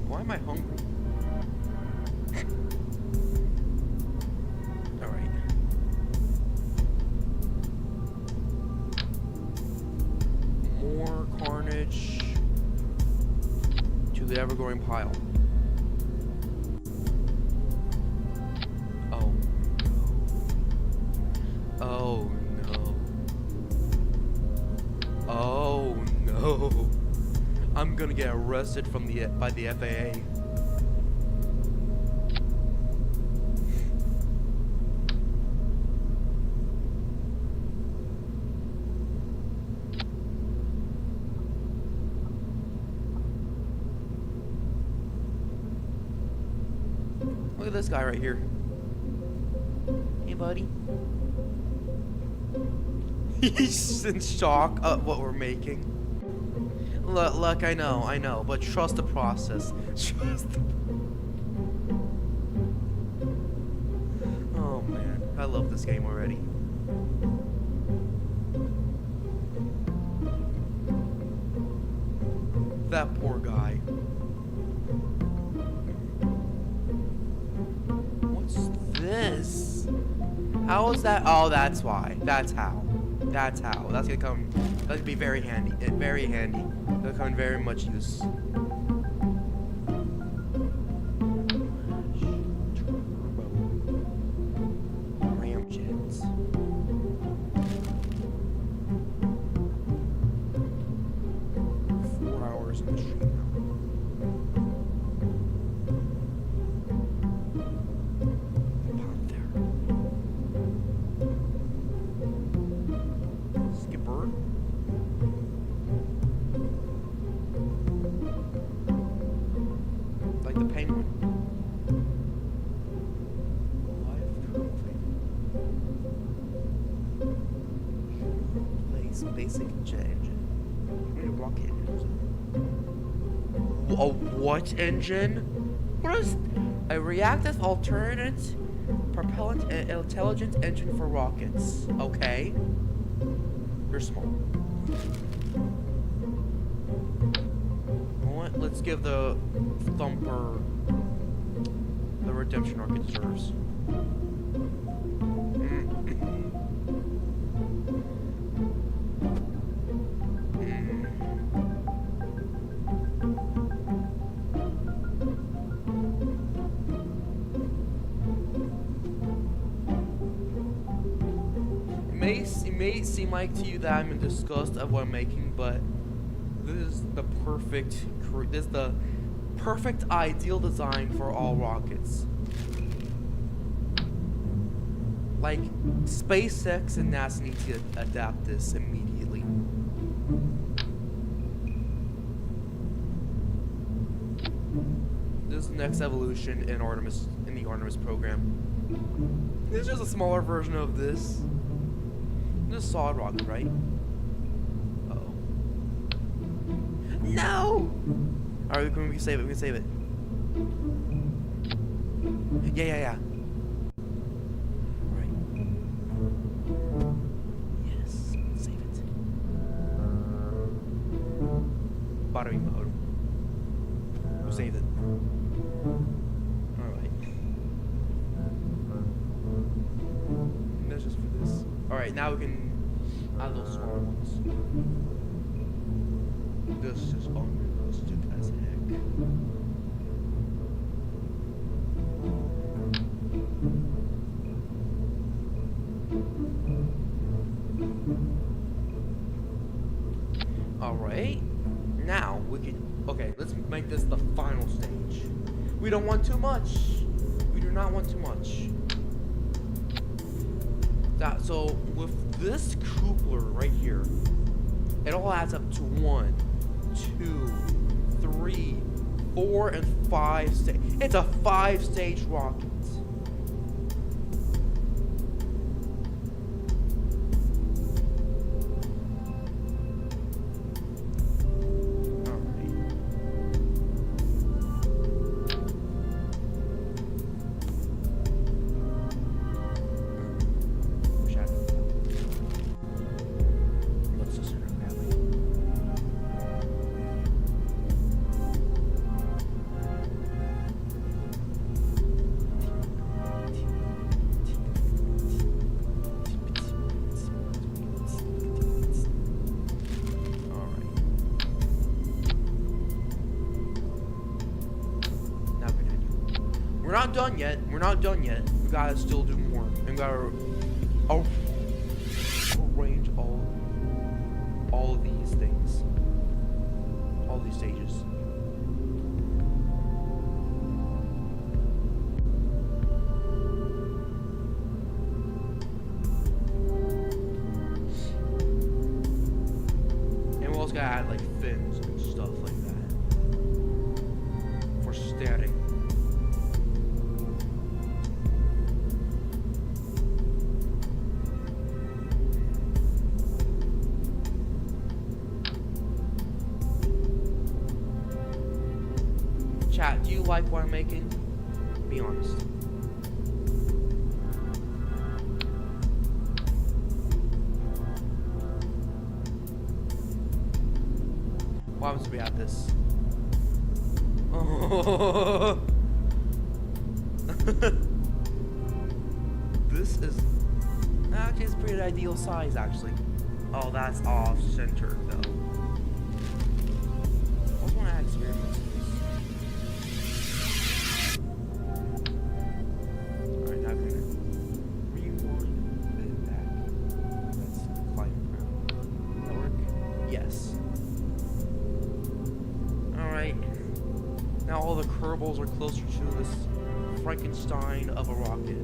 Why am I hungry? Alright. More carnage to the ever-growing pile. Oh no. Oh no. Oh no. I'm gonna get arrested by the FAA. Look at this guy right here. Hey, buddy. He's in shock at what we're making. Look, I know, but trust the process. Oh man, I love this game already. That poor guy. What's this? How is that? Oh, that's why. That's how. That's how. That's gonna come. That's gonna be very handy. Very handy. That'll come in very much use. Ramjets. 4 hours in the street now. Pop there. Skipper. Like the penguin. Live trophy. Place basic jet engine. How many rocket engines? A what engine? What is a reactive alternate propellant and intelligence engine for rockets? Okay. You're small. Let's give the Thumper the redemption arc it deserves. It may seem like to you that I'm in disgust of what I'm making, but this is the perfect ideal design for all rockets. Like, SpaceX and NASA need to adapt this immediately. This is the next evolution in the Artemis program. This is just a smaller version of this. This is a solid rocket, right? Uh-oh. No! Alright, we can save it. We can save it. Yeah. Right. Yes. Save it. Battery mode. We saved it. Alright. That's just for this. Alright, now we can add those smaller ones. This is unrealistic as heck. Alright. Now we can. Okay, let's make this the final stage. We don't want too much. We do not want too much. So with this coupler right here, it all adds up to 1, 2, 3, 4, and 5 stage. It's a 5-stage rocket. We're not done yet. We gotta still do more. And we gotta arrange all of these things. All these stages. And we also gotta add like fins and stuff like that. For static. Chat, do you like what I'm making? Be honest. What happens if we add this? Oh. This is actually it's pretty ideal size actually. Oh, that's off center though. I also want to add experiments. Now all the Kerbals are closer to this Frankenstein of a rocket.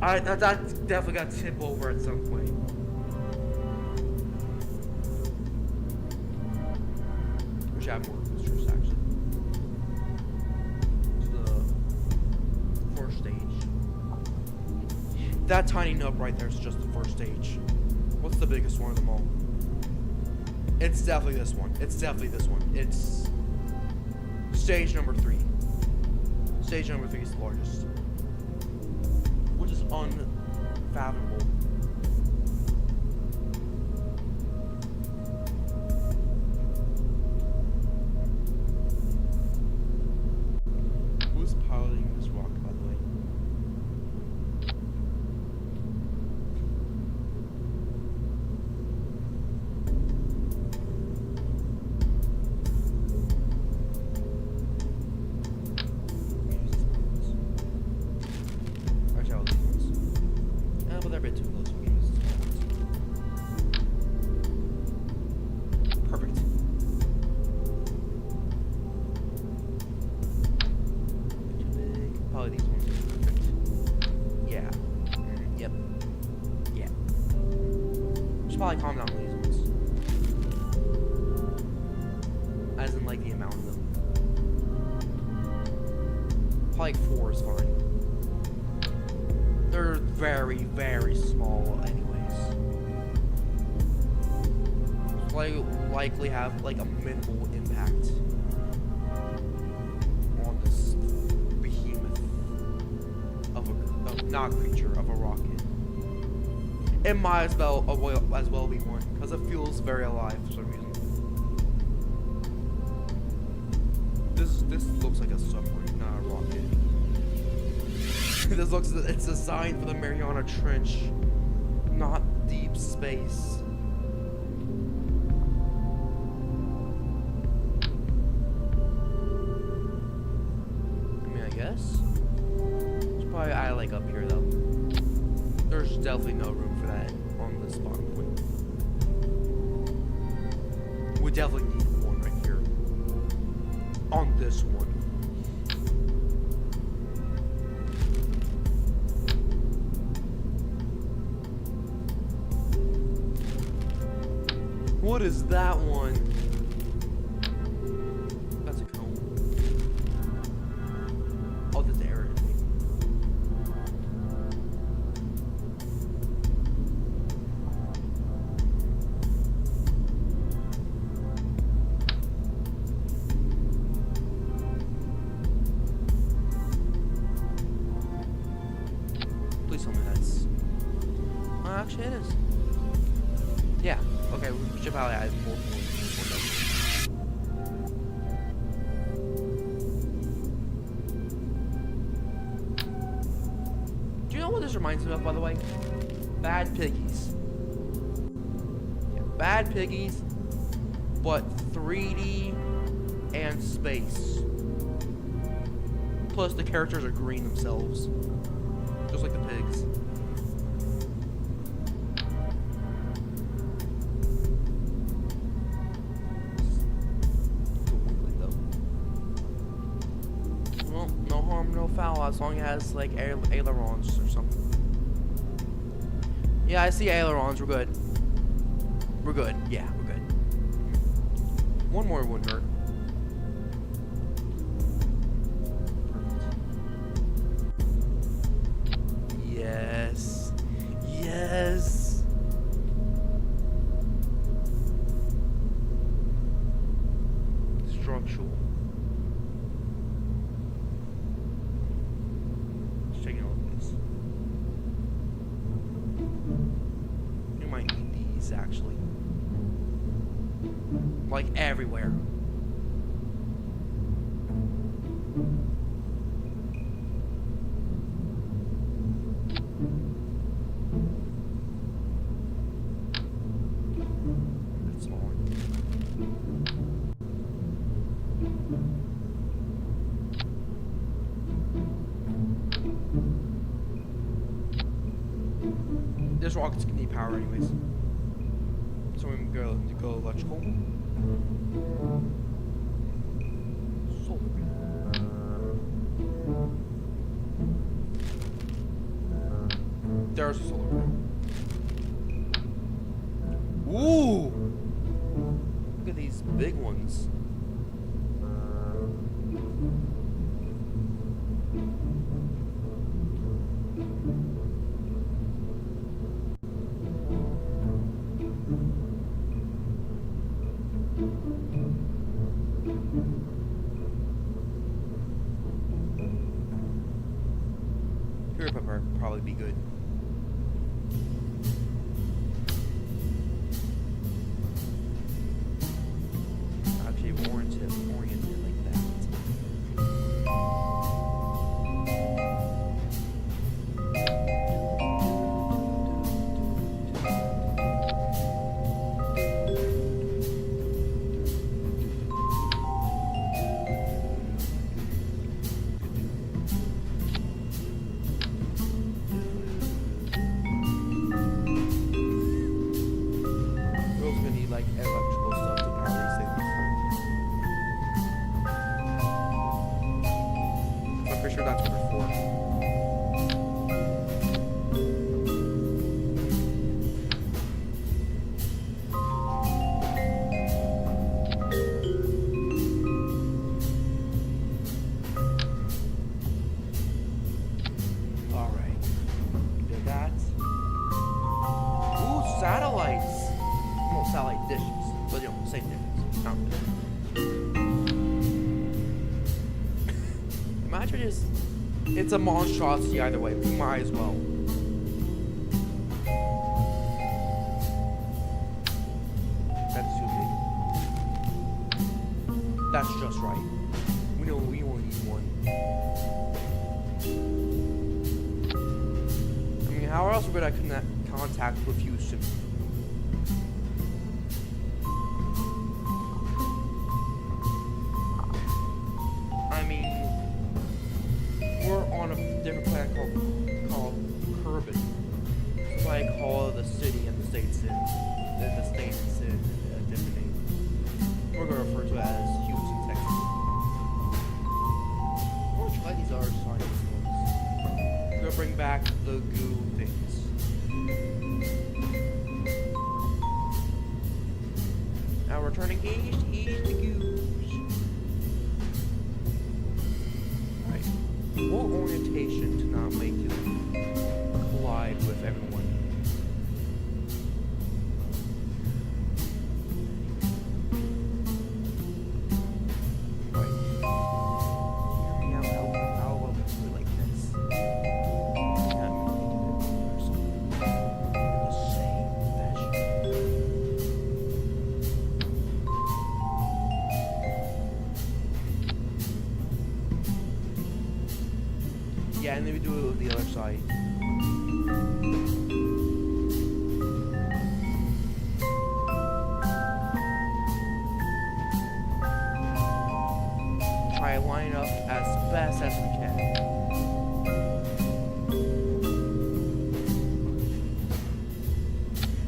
Alright, that's definitely got to tip over at some point. We should have more boosters actually. To the first stage. That tiny nub right there is just the first stage. What's the biggest one of them all? It's definitely this one. It's definitely this one. It's Stage number 3. Stage number 3 is the largest, which is unfathomable. Who's piloting this rocket, by the way? But they're a bit too close. We can use the small ones. Perfect. Too big. Probably these ones are perfect. Yeah. Yep. Yeah. Should probably calm down on these ones. As in, like, the amount of them. Probably like 4 is fine. They're very, very small anyways. Likely have like a minimal impact on this behemoth of not creature, of a rocket. It might as well be one, because it feels very alive for some reason. This looks like a submarine, not a rocket. This looks, it's designed for the Mariana Trench, not deep space. I mean, I guess. It's probably like up here though. There's definitely no room for that on the spawn point. We definitely need one right here. On this one. What is that one? That's a cone. Oh, that's air. Please tell me that's... Oh, actually it is. Yeah. Okay, we should probably add multiple. Do you know what this reminds me of, by the way? Bad Piggies. Yeah, Bad Piggies, but 3D and space. Plus, the characters are green themselves, just like the pigs. No foul, as long as it has like ailerons or something. Yeah, I see ailerons. We're good. We're good. Yeah, we're good. One more wouldn't hurt. Perfect. Yes. Yes. Structural. Taking a look at this. You might need these actually. Like everywhere. That's all. This rocket's gonna need power anyways. So we're gonna go electrical. Solar. There's a solar panel. Ooh! Look at these big ones. probably be good. Actually, oriented like that. It's a monstrosity either way. We might as well. That's too big. That's just right. We only need one. I mean, how else would I connect contact with Houston? Different planet called Kerbal. That's why I call the city and the states in. Then the states in a different name. We're gonna refer to it as Houston, Texas. We'll try these other science ones. We're gonna bring back the goo things. Now we're turning east to goos. What orientation to not make it collide with everyone? Right. Hear me out. How about we do it like this? Have me do it the same fashion. Yeah, and then we do it with the other side. Try to line up as best as we can.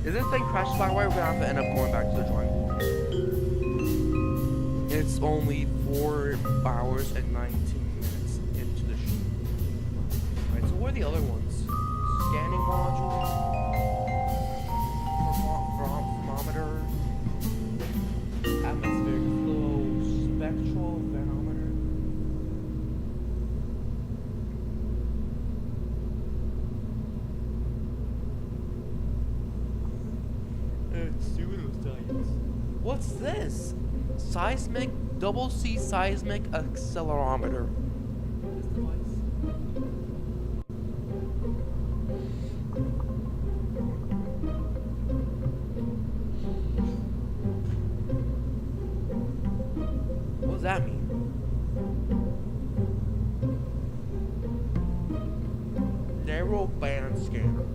If this thing crashes by the way, we're gonna have to end up going back to the drawing board. It's only 4 hours and 19 minutes into the shoot. Right, so what are the other ones? Scanning module, thermometer, atmospheric flow, spectral barometer. Pseudoscience. What's this? Seismic, double C seismic accelerometer. This device. What does that mean? Narrow band scanner.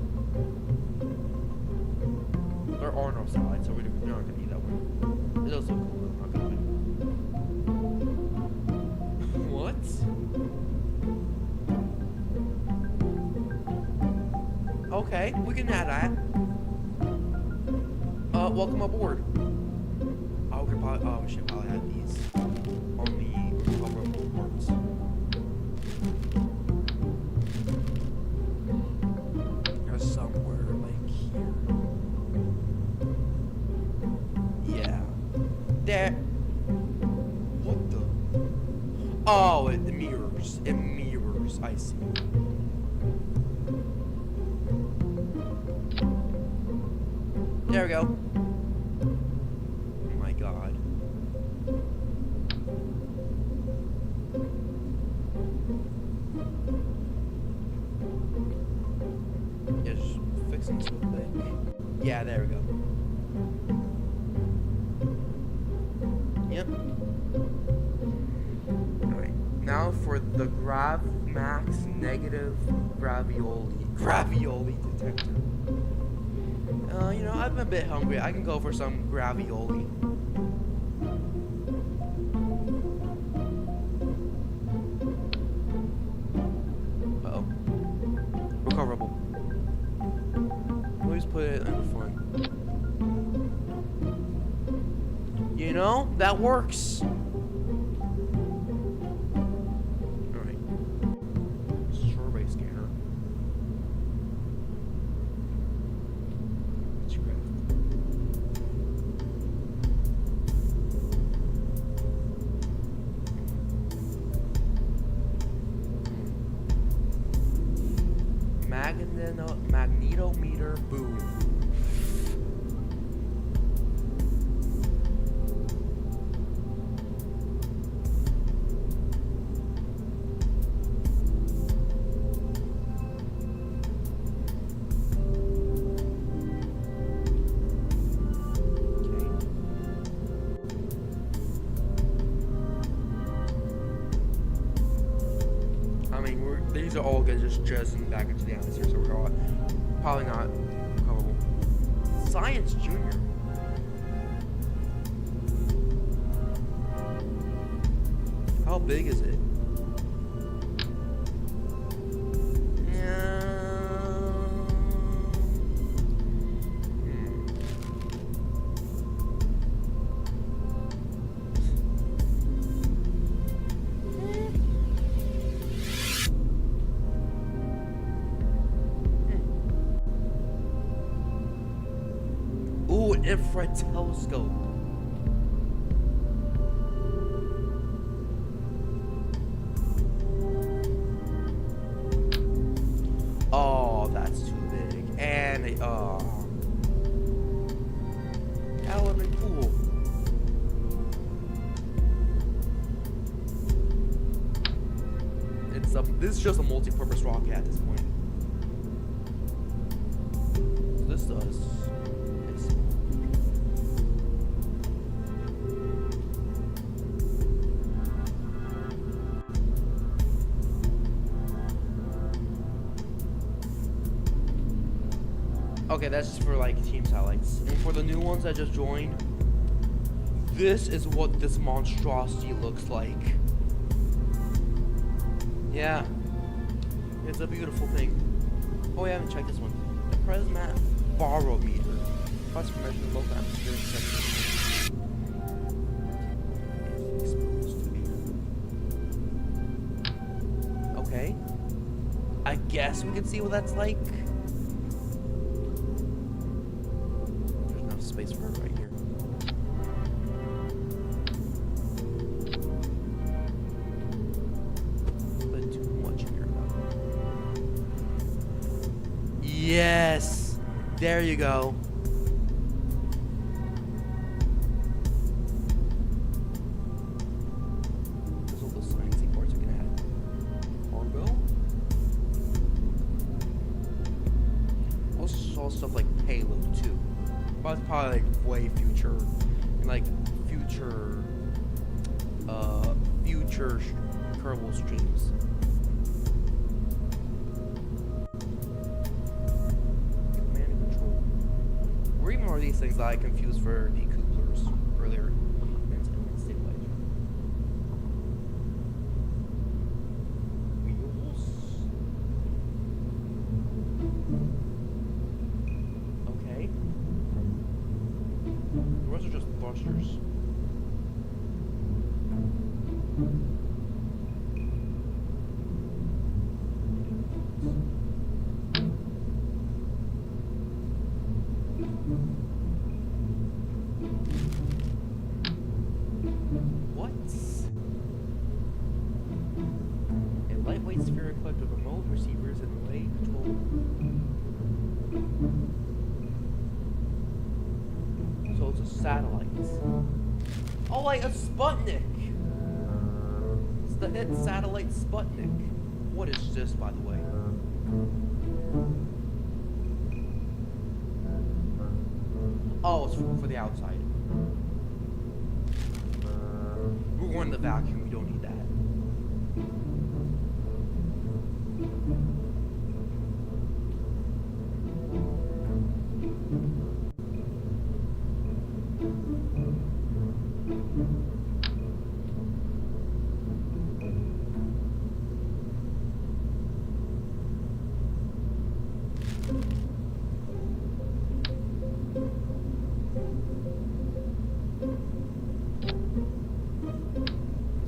There are no satellites, so we're not gonna need that one. It does look cool, I'm not gonna lie. What? Okay, we can add that. Welcome aboard. Oh, we should probably add these on the cover parts. There's somewhere like here. Yeah. There. What the? Oh, it mirrors. It mirrors. I see. There we go. Oh my god. fixing this real quick. Yeah, there we go. Yep. Alright, now for the GravMax negative gravioli detector. You know, I'm a bit hungry. I can go for some gravioli. Uh-oh. Recoverable. Please put it in the front. You know, that works. Alright. Survey scanner. Magnetometer boom. These are all gonna just jettison back into the atmosphere, so we're all probably not recoverable. Science Junior. How big is it? Infrared telescope. Oh, that's too big. And that would have been cool. This is just a multi-purpose rocket at this point. So this does. Okay, that's just for like team satellites. And for the new ones that just joined, this is what this monstrosity looks like. Yeah. It's a beautiful thing. Oh, I haven't checked this one. The Prismat barometer. Plus for measuring local atmospheric pressure. Okay. I guess we can see what that's like. Space for it right here. But too much in here though. Yes! There you go. There's all the sciencey parts we can add. Cargo. Also saw stuff like payload too. But it's probably like way future, like future Kerbal streams. Command and control. Or even are these things that I confused for the couplers earlier? Wheels. Okay. The rest are just thrusters. What? A lightweight sphere equipped with remote receivers and relay control. So it's a satellite. Oh, like a Sputnik. It's the hit satellite Sputnik. What is this, by the way? Oh, it's for the outside. We're going to the vacuum. We don't need that.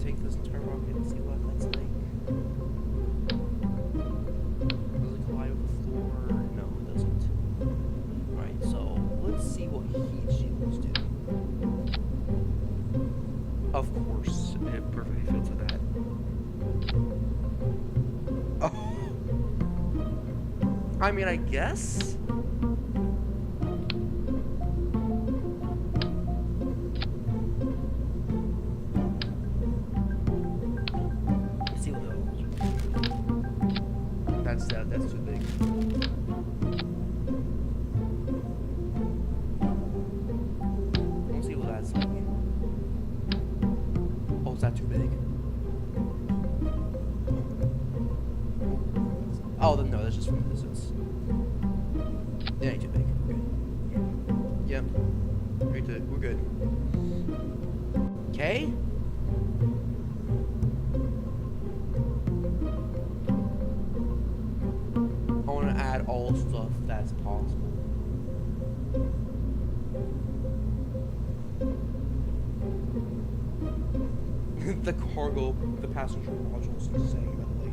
Take this entire rocket and see what that's like. Does it collide with the floor? No, it doesn't. Right, so let's see what heat shields do. Of course, it perfectly fits with that. Oh. I mean, I guess? That's too big. We'll see what that's like. Oh, is that too big? Oh, then no, that's just from the distance. It ain't too big. Good. Yep. We're good. Okay. Add all stuff that's possible. The cargo, the passenger module is insane, by the way.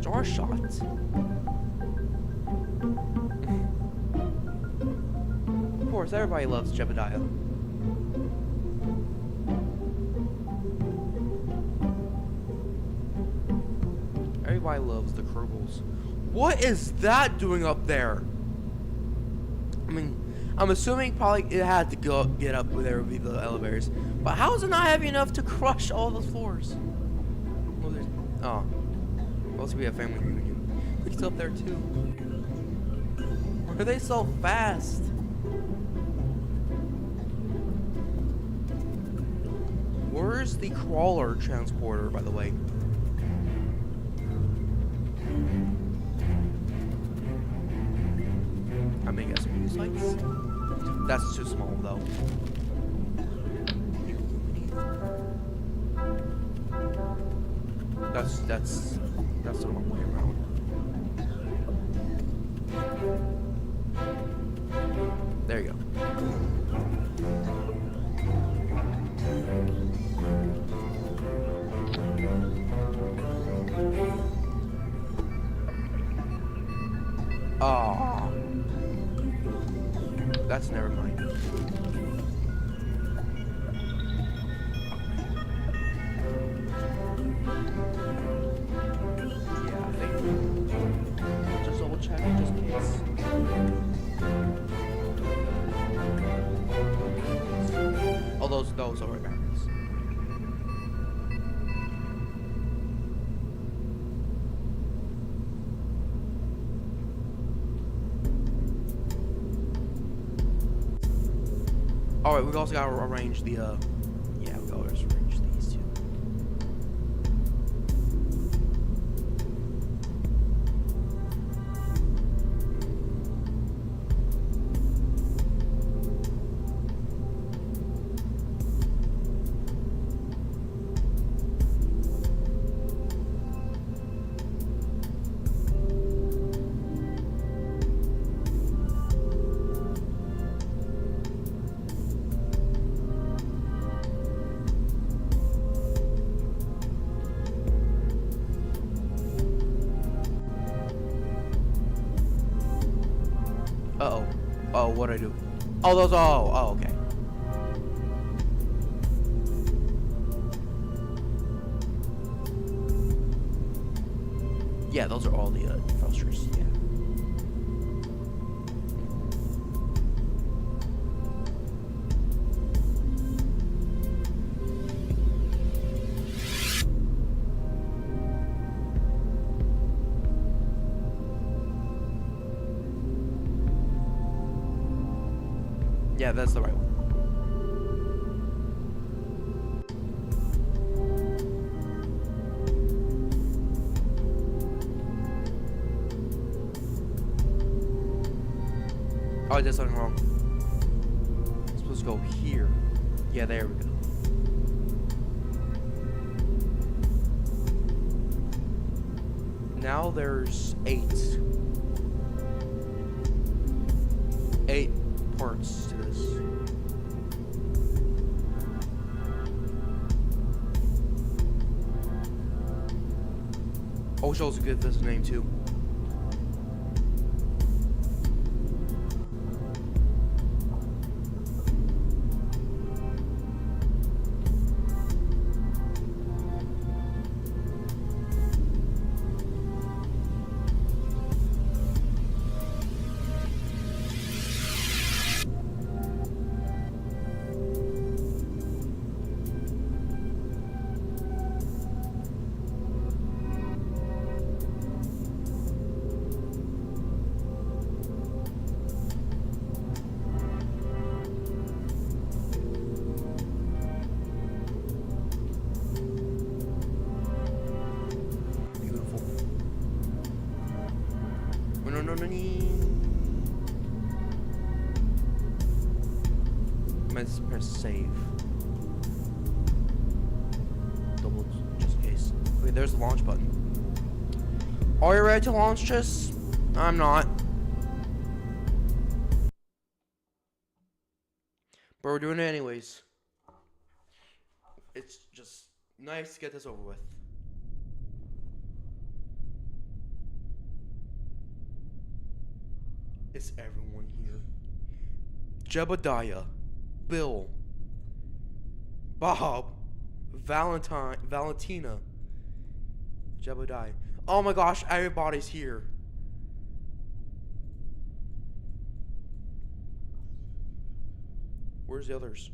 Star shots. Of course, everybody loves Jebediah. Everybody loves the Kerbals. What is that doing up there? I mean, I'm assuming probably it had to go get up where there would be the elevators. But how is it not heavy enough to crush all those floors? Oh. Must be a family reunion. He's up there too. Why are they so fast? Where's the crawler transporter, by the way? I may get some new sites. That's too small though. That's the wrong way around. There you go. Oh, that's never mind. Check just in case. Oh, those are right batteries. All right, we also gotta arrange the yeah, we gotta arrange these two. Uh-oh. Oh, what'd I do? Oh, those, oh, okay. Yeah, those are all the thrusters. Yeah. Yeah, that's the right one. Oh, I did something wrong. I'm supposed to go here. Yeah, there we go. Now there's 8 parts to this. Oh, shows a good this name too. Let's press save. Double, just in case. Okay, there's the launch button. Are you ready to launch this? I'm not. But we're doing it anyways. It's just nice to get this over with. Is everyone here? Jebediah, Bill, Bob, Valentina, Jebediah. Oh my gosh, everybody's here. Where's the others?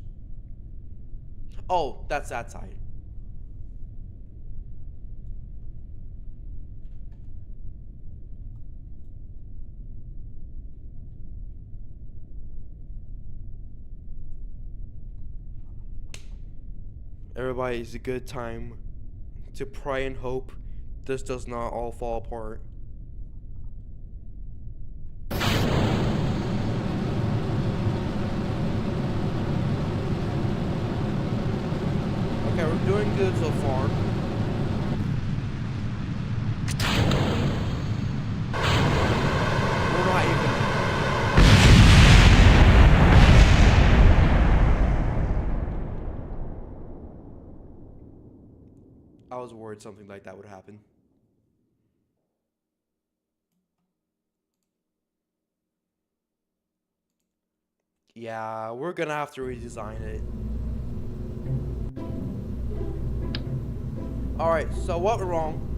Oh, that's that side. Everybody, it's a good time to pray and hope this does not all fall apart. Okay, we're doing good so far. We're not even... I was worried something like that would happen. Yeah, we're gonna have to redesign it. Alright, so what went wrong?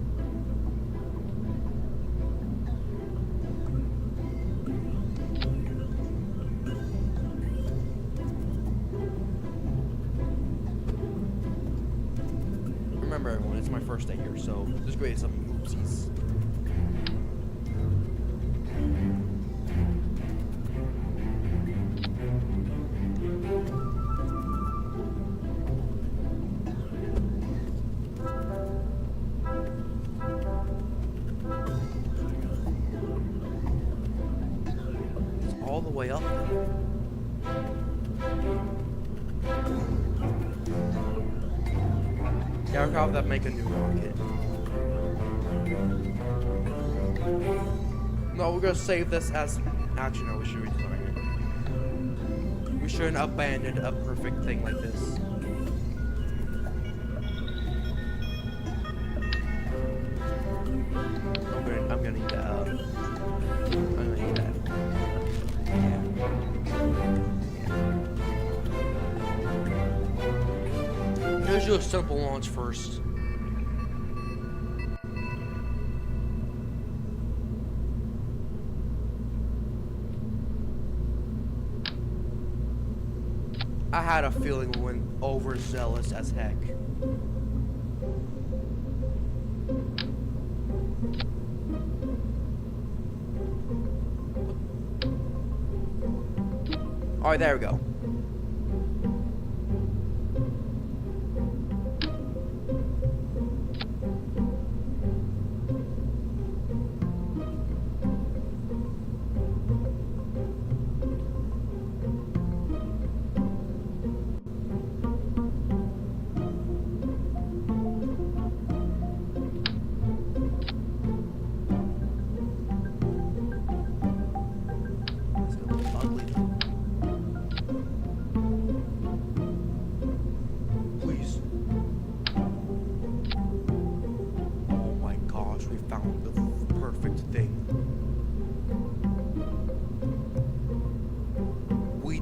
Remember everyone, it's my first day here, so there's going to be some oopsies. It's all the way up. Aircraft that make a new rocket. No, we're gonna save this as... Actually, no, we should redesign it. We shouldn't abandon a perfect thing like this. I'm gonna need that. I'm gonna need that. Yeah. Let's do a simple launch first. I had a feeling we went overzealous as heck. Alright, there we go.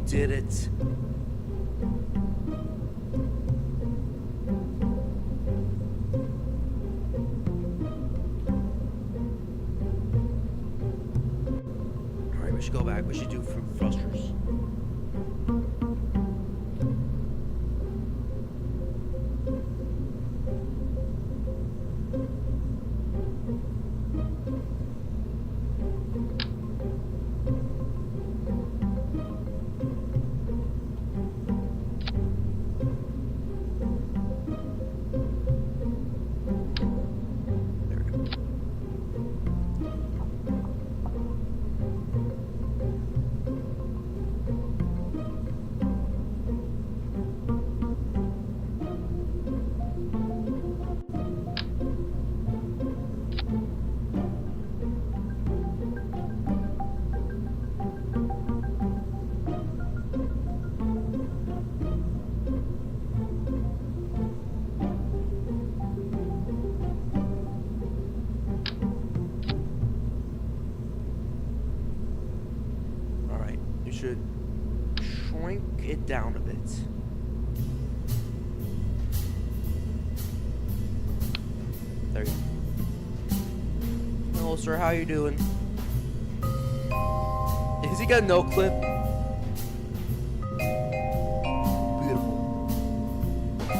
Did it. Alright, we should go back. We should do thrusters. Should shrink it down a bit. There you go. Hello, sir. How you doing? Has he got no clip? Beautiful. All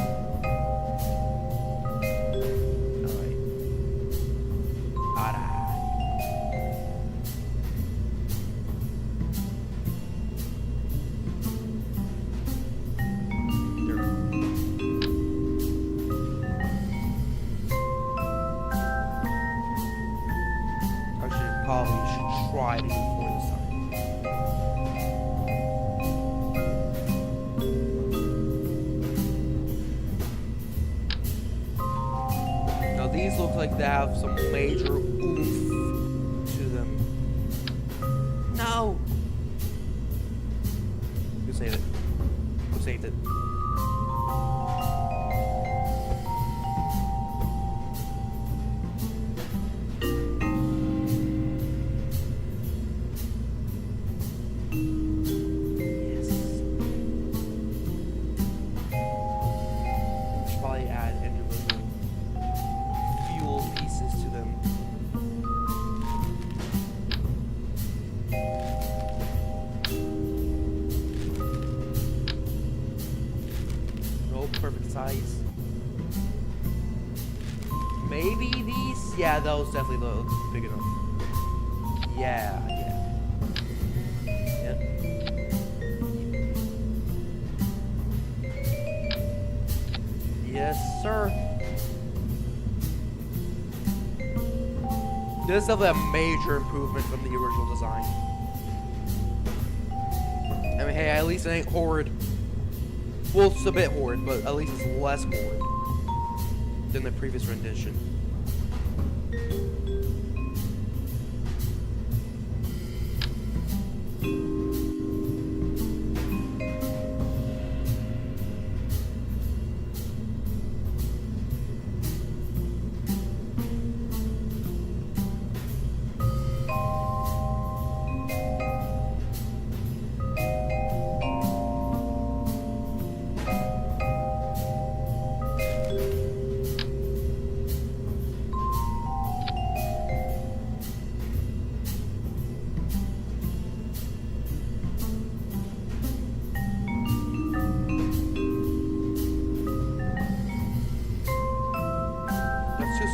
right. All right. Probably should try to do 4 this time. Now these look like they have some major oomph to them. No! Who saved it? Who saved it? Perfect size. Maybe these? Yeah, those definitely look big enough. Yeah. Yep. Yes, sir. This is definitely a major improvement from the original design. I mean, hey, at least it ain't horrid. Well, it's a bit horrid, but at least it's less horrid than the previous rendition.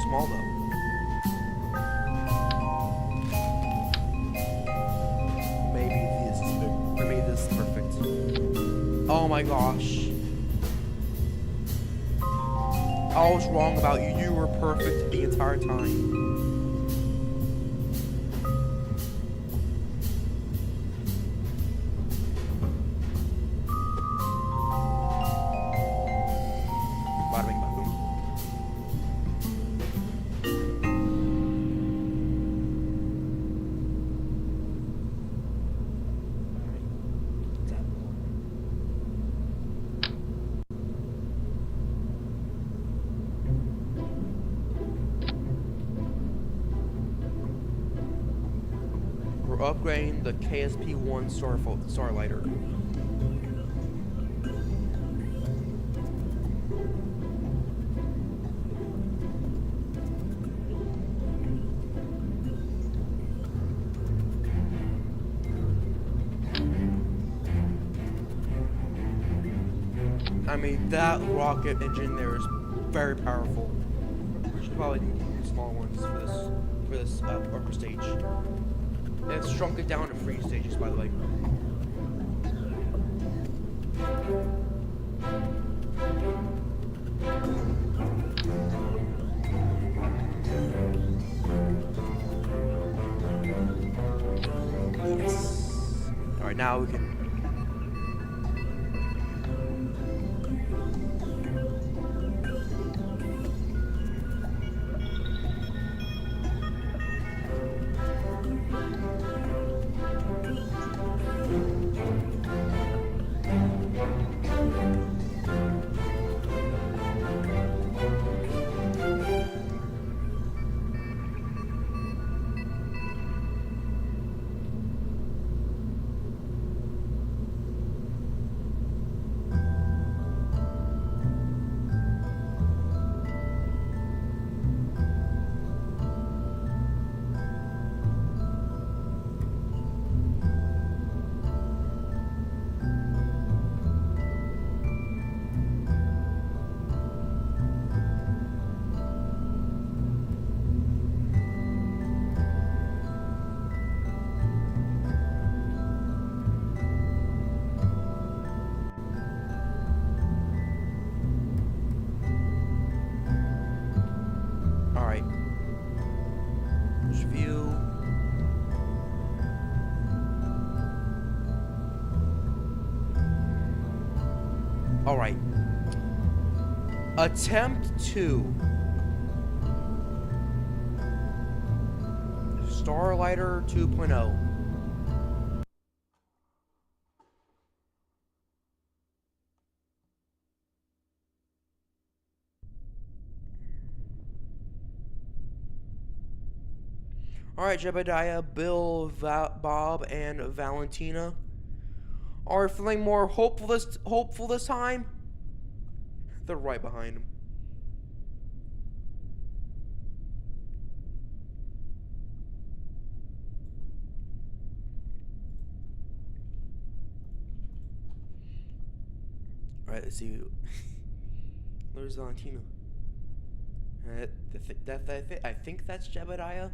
small though. Maybe this is big. Or maybe this is perfect. Oh my gosh. I was wrong about you. You were perfect the entire time. Bada bing, bada boom. We're upgrading the KSP-1 Starlighter. I mean, that rocket engine there is very powerful. We should probably need small ones for this upper stage. It's shrunk it down to 3 stages, by the way. Yes. All right, now we can. Alright. Attempt 2. Starlighter 2.0. Alright, Jebediah, Bill, Bob, and Valentina. Are we feeling more hopeful this time? They're right behind him. Alright, let's see. Where's Valentina? I think that's Jebediah.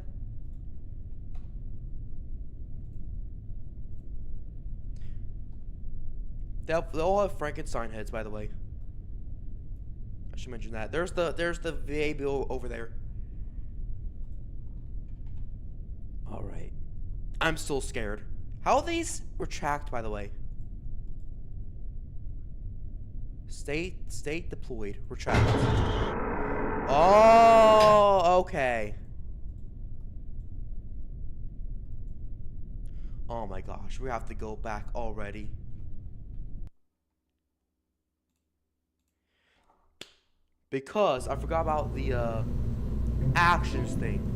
They'll all have Frankenstein heads, by the way. I should mention that. There's the VA bill over there. All right. I'm still scared. How are these retract, by the way? State deployed. Retract. Oh, okay. Oh my gosh, we have to go back already. Because I forgot about the actions thing.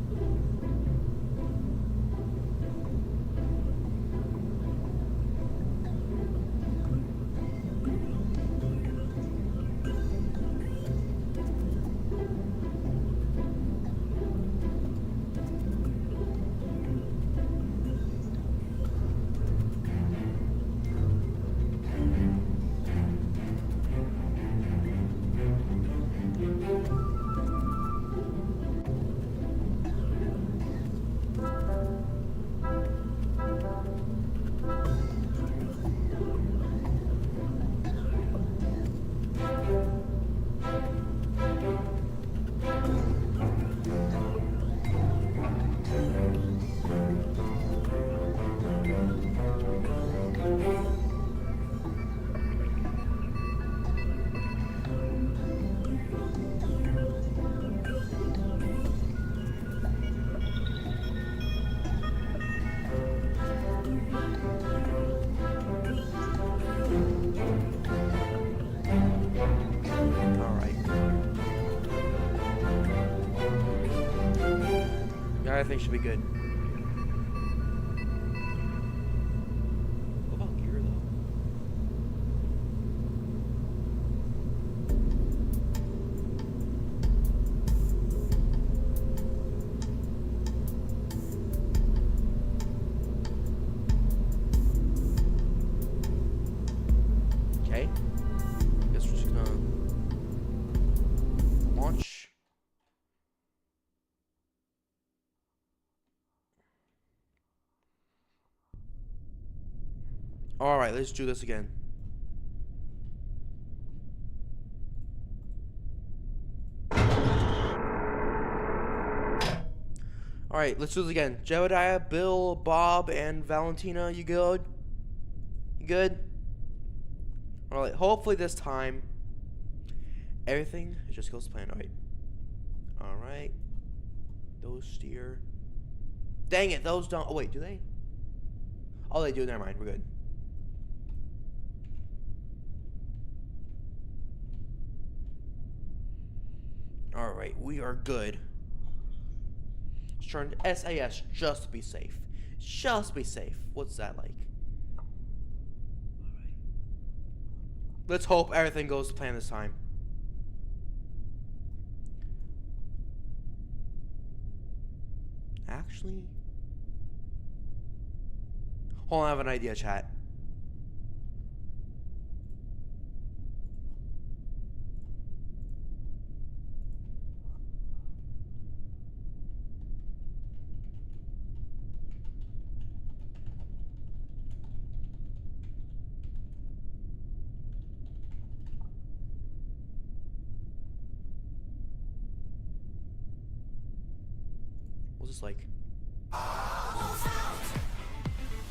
Everything should be good. What about gear though? Okay. Guess we're just gonna launch. Alright, let's do this again. Alright, let's do this again. Jebediah, Bill, Bob, and Valentina, you good? You good? Alright, hopefully this time everything just goes to plan. Alright. Alright. Those steer. Dang it, those don't. Oh, wait, do they? Oh, they do. Never mind. We're good. Alright, we are good. Let's turn to SAS just to be safe. Just be safe. What's that like? Alright. Let's hope everything goes to plan this time. Actually, hold on, I have an idea, chat. What's this like?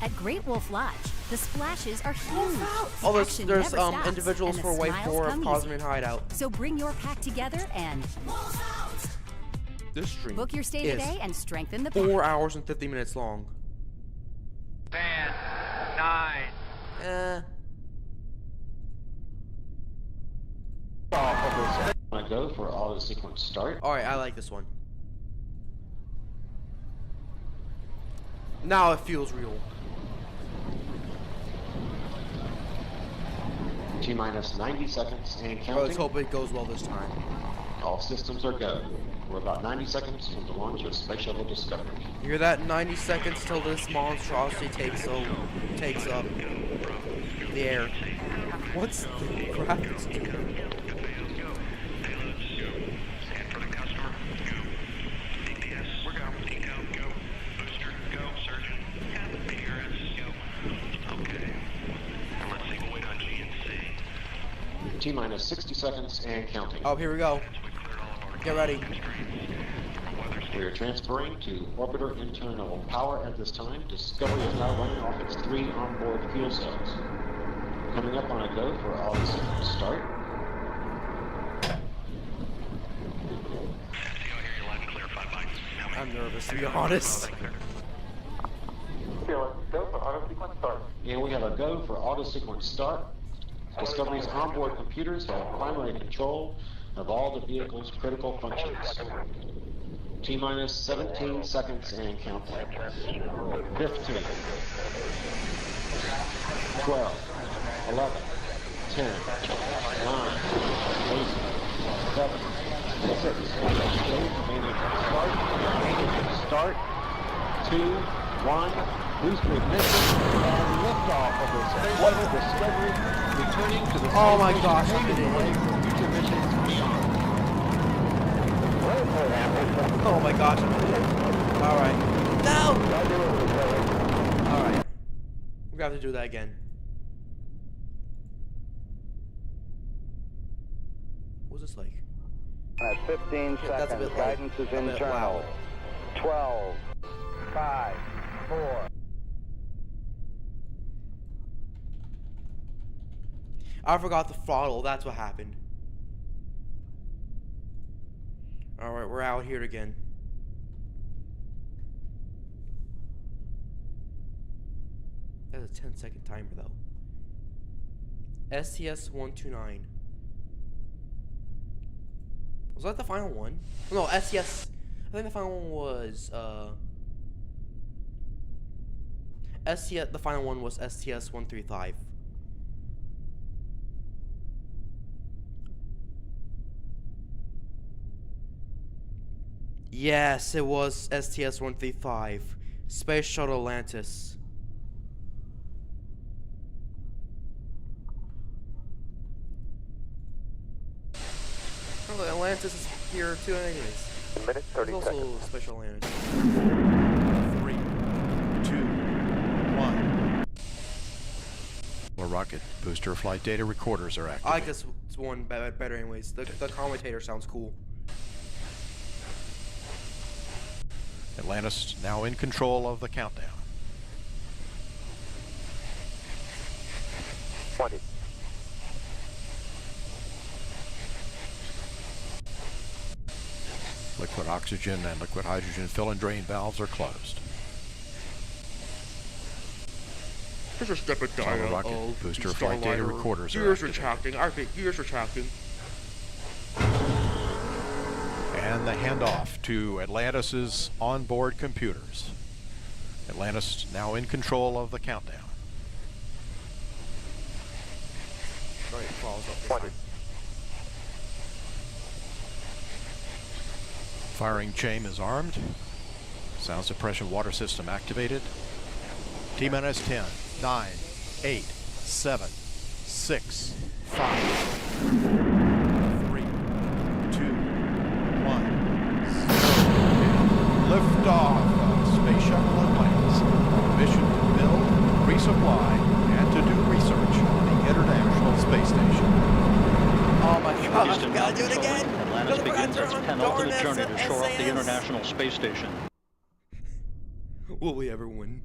At Great Wolf Lodge, the splashes are huge. Oh, Action there's never stops, individuals and for the Wave smiles 4 of come Cosmic easy. Hideout. So bring your pack together and This stream book your stay is today and strengthen the pack. 4 hours and 50 minutes long. 10, 9. Want to go for auto sequence start? Alright, I like this one. Now it feels real. T-minus 90 seconds and counting. Well, let's hope it goes well this time. All systems are go. We're about 90 seconds from the launch of Space Shuttle Discovery. You hear that? 90 seconds till this monstrosity takes up the air. What's the graphics doing? T-minus 60 seconds and counting. Oh, here we go. Get ready. We are transferring to orbiter internal power at this time. Discovery is now running off its 3 onboard fuel cells. Coming up on a go for auto sequence start. I'm nervous, to be honest. Go for auto sequence start. And we have a go for auto sequence start. Discovery's onboard computers have primary control of all the vehicle's critical functions. T-minus 17 seconds and counting. 15, 12, 11, 10, 9, 8, 7, 6, start, 2, 1, booster ignition, and liftoff of the Space Shuttle Discovery, returning to the Oh my gosh, I'm an idiot. for future missions beyond. Oh my gosh, I'm an idiot. Alright. No! Alright. We're gonna have to do that again. What's this like? At 15 That's a seconds, bit guidance is internal. 12, 5, 4. I forgot the throttle, that's what happened. Alright, we're out here again. That's a 10-second timer though. STS-129. Was that the final one? No, STS I think the final one was STS. The final one was STS-135. Yes, it was STS-135. Space Shuttle Atlantis. Oh, Atlantis is here too, anyways. A minute, 30 There's seconds. also Special Atlantis. 3, 2, 1. Well, rocket booster flight data recorders are active. I guess it's one better, anyways. The commentator sounds cool. Atlantis now in control of the countdown. 20. Liquid oxygen and liquid hydrogen fill and drain valves are closed. There's a step Solid rocket booster flight data recorders are gears activated. retracting. I think gears retracting. And the handoff to Atlantis's onboard computers. Atlantis now in control of the countdown. Right, falls up. 20. Firing chain is armed. Sound suppression water system activated. T-minus 10, 9, 8, 7, 6, 5, 3, 2, 1. Liftoff of Space Shuttle Atlantis. Mission to build, resupply, and to do research on the International Space Station. Oh my god, Houston, I gotta do it again! Atlantis begins its penultimate journey to shore up the International Space Station. Will we ever win?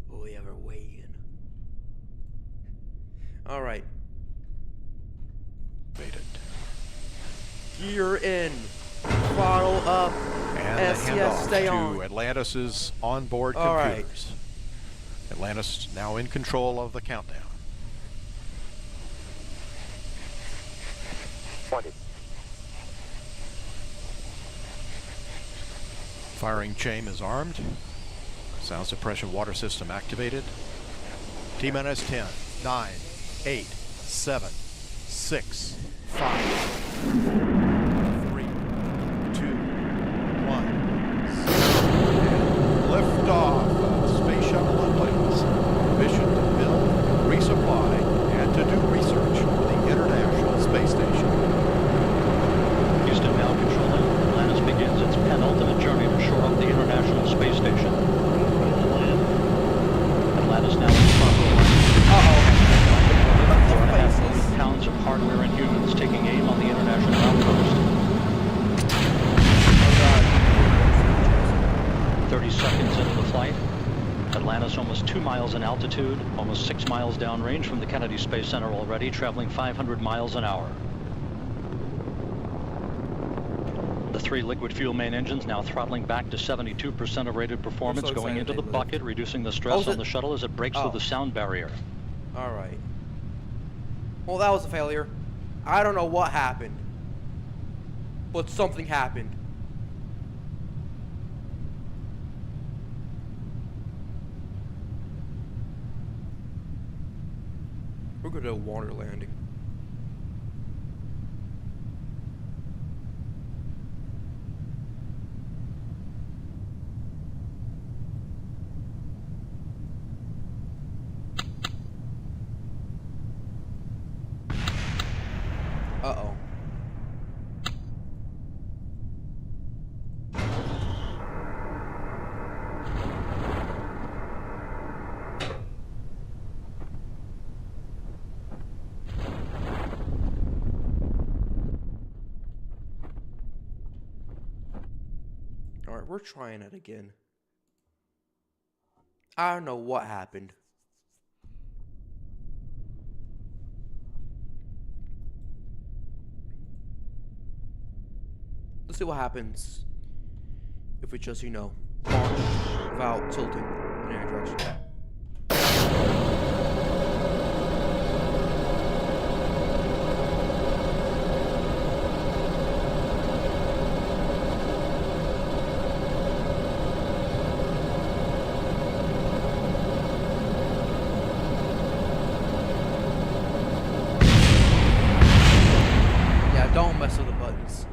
Will we ever win? Alright. Gear in. Throttle up. And the SCS handoff stay to on. Atlantis's onboard All computers. Atlantis now in control of the countdown. 20. Firing chain is armed. Sound suppression water system activated. T-minus 10, 9, 8, 7, 6, 5, 3, 2, 1. Liftoff of Space Shuttle Atlantis. Mission to build, resupply, and to do research on the International Space Station. Houston now controlling. Atlantis begins its penultimate journey to shore up the International Space Station. Atlantis now in proper alignment. 4.5 million pounds of hardware and humans taking aim on the international outpost. 30 seconds into the flight. Atlantis almost 2 miles in altitude, almost 6 miles downrange from the Kennedy Space Center already, traveling 500 miles an hour. The 3 liquid fuel main engines now throttling back to 72% of rated performance, so going into the bucket, reducing the stress on the shuttle as it breaks through the sound barrier. Alright. Well, that was a failure. I don't know what happened. But something happened. We're going to do a water landing. Uh-oh. Alright, we're trying it again. I don't know what happened. Let's see what happens if we just, launch without tilting in any direction. Don't mess with the buttons.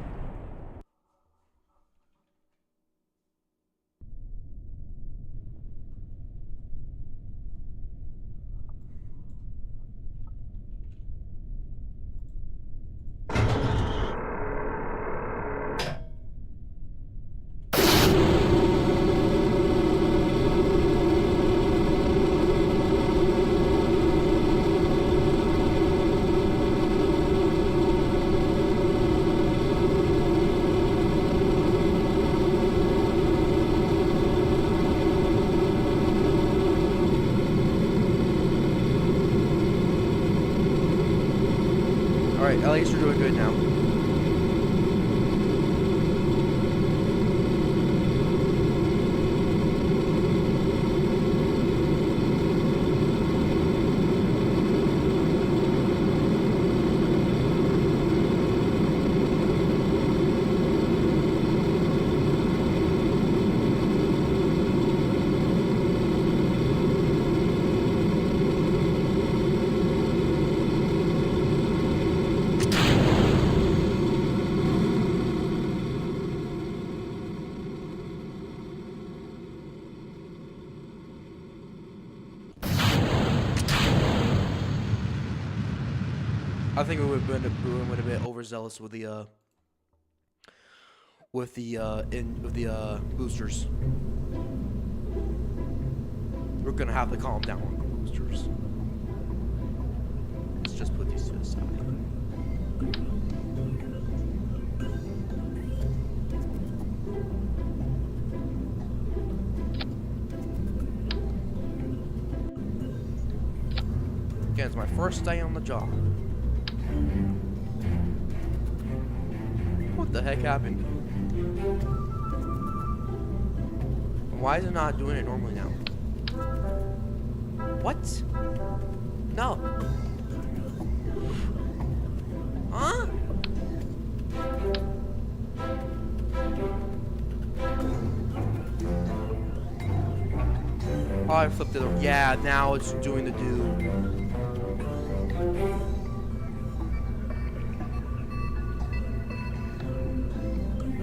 Alright, at least you're doing good now. I think we would have been a bit overzealous with the boosters. We're gonna have to calm down on the boosters. Let's just put these to the side. Again, it's my first day on the job. What the heck happened? Why is it not doing it normally now? What? No. Huh? Oh, I flipped it over. Yeah, now it's doing the do.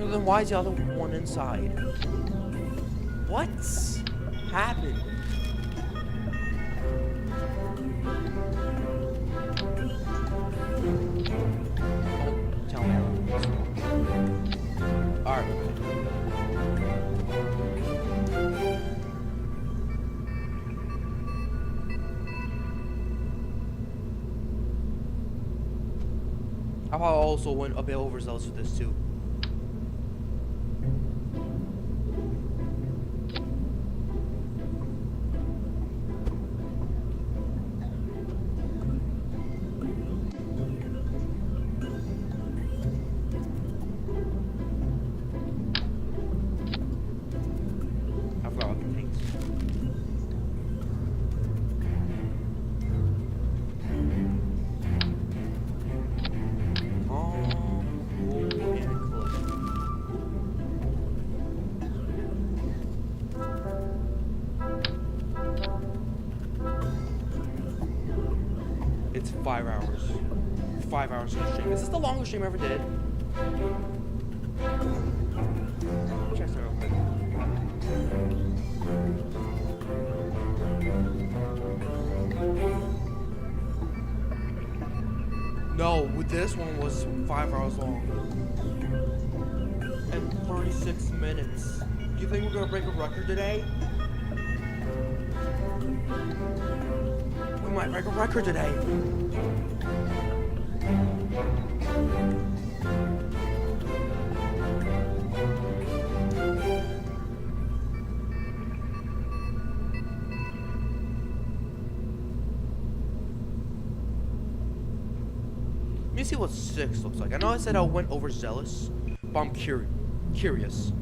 Then why is the other one inside? What's happened? Don't tell me. Alright. I probably also went a bit overzealous with this too. It's 5 hours. 5 hours of stream. Is this the longest stream I ever did? Check that real quick. No, with this one was 5 hours long. And 36 minutes. Do you think we're gonna break a record today? We might break a record today. Let me see what 6 looks like. I know I said I went overzealous, but I'm curious.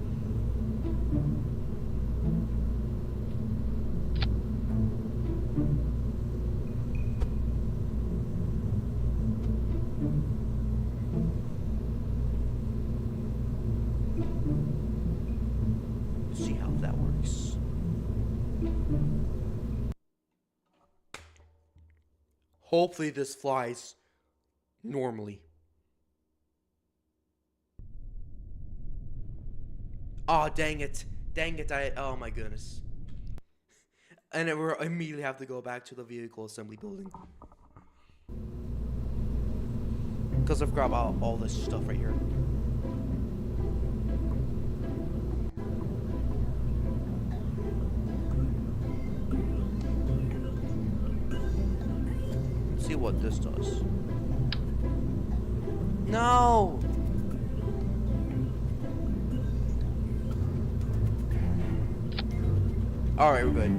See how that works. Hopefully this flies normally. Oh, dang it. Dang it. Oh my goodness. And then we immediately have to go back to the vehicle assembly building. Because I've grabbed all this stuff right here. Let's see what this does. No! Alright, we're good.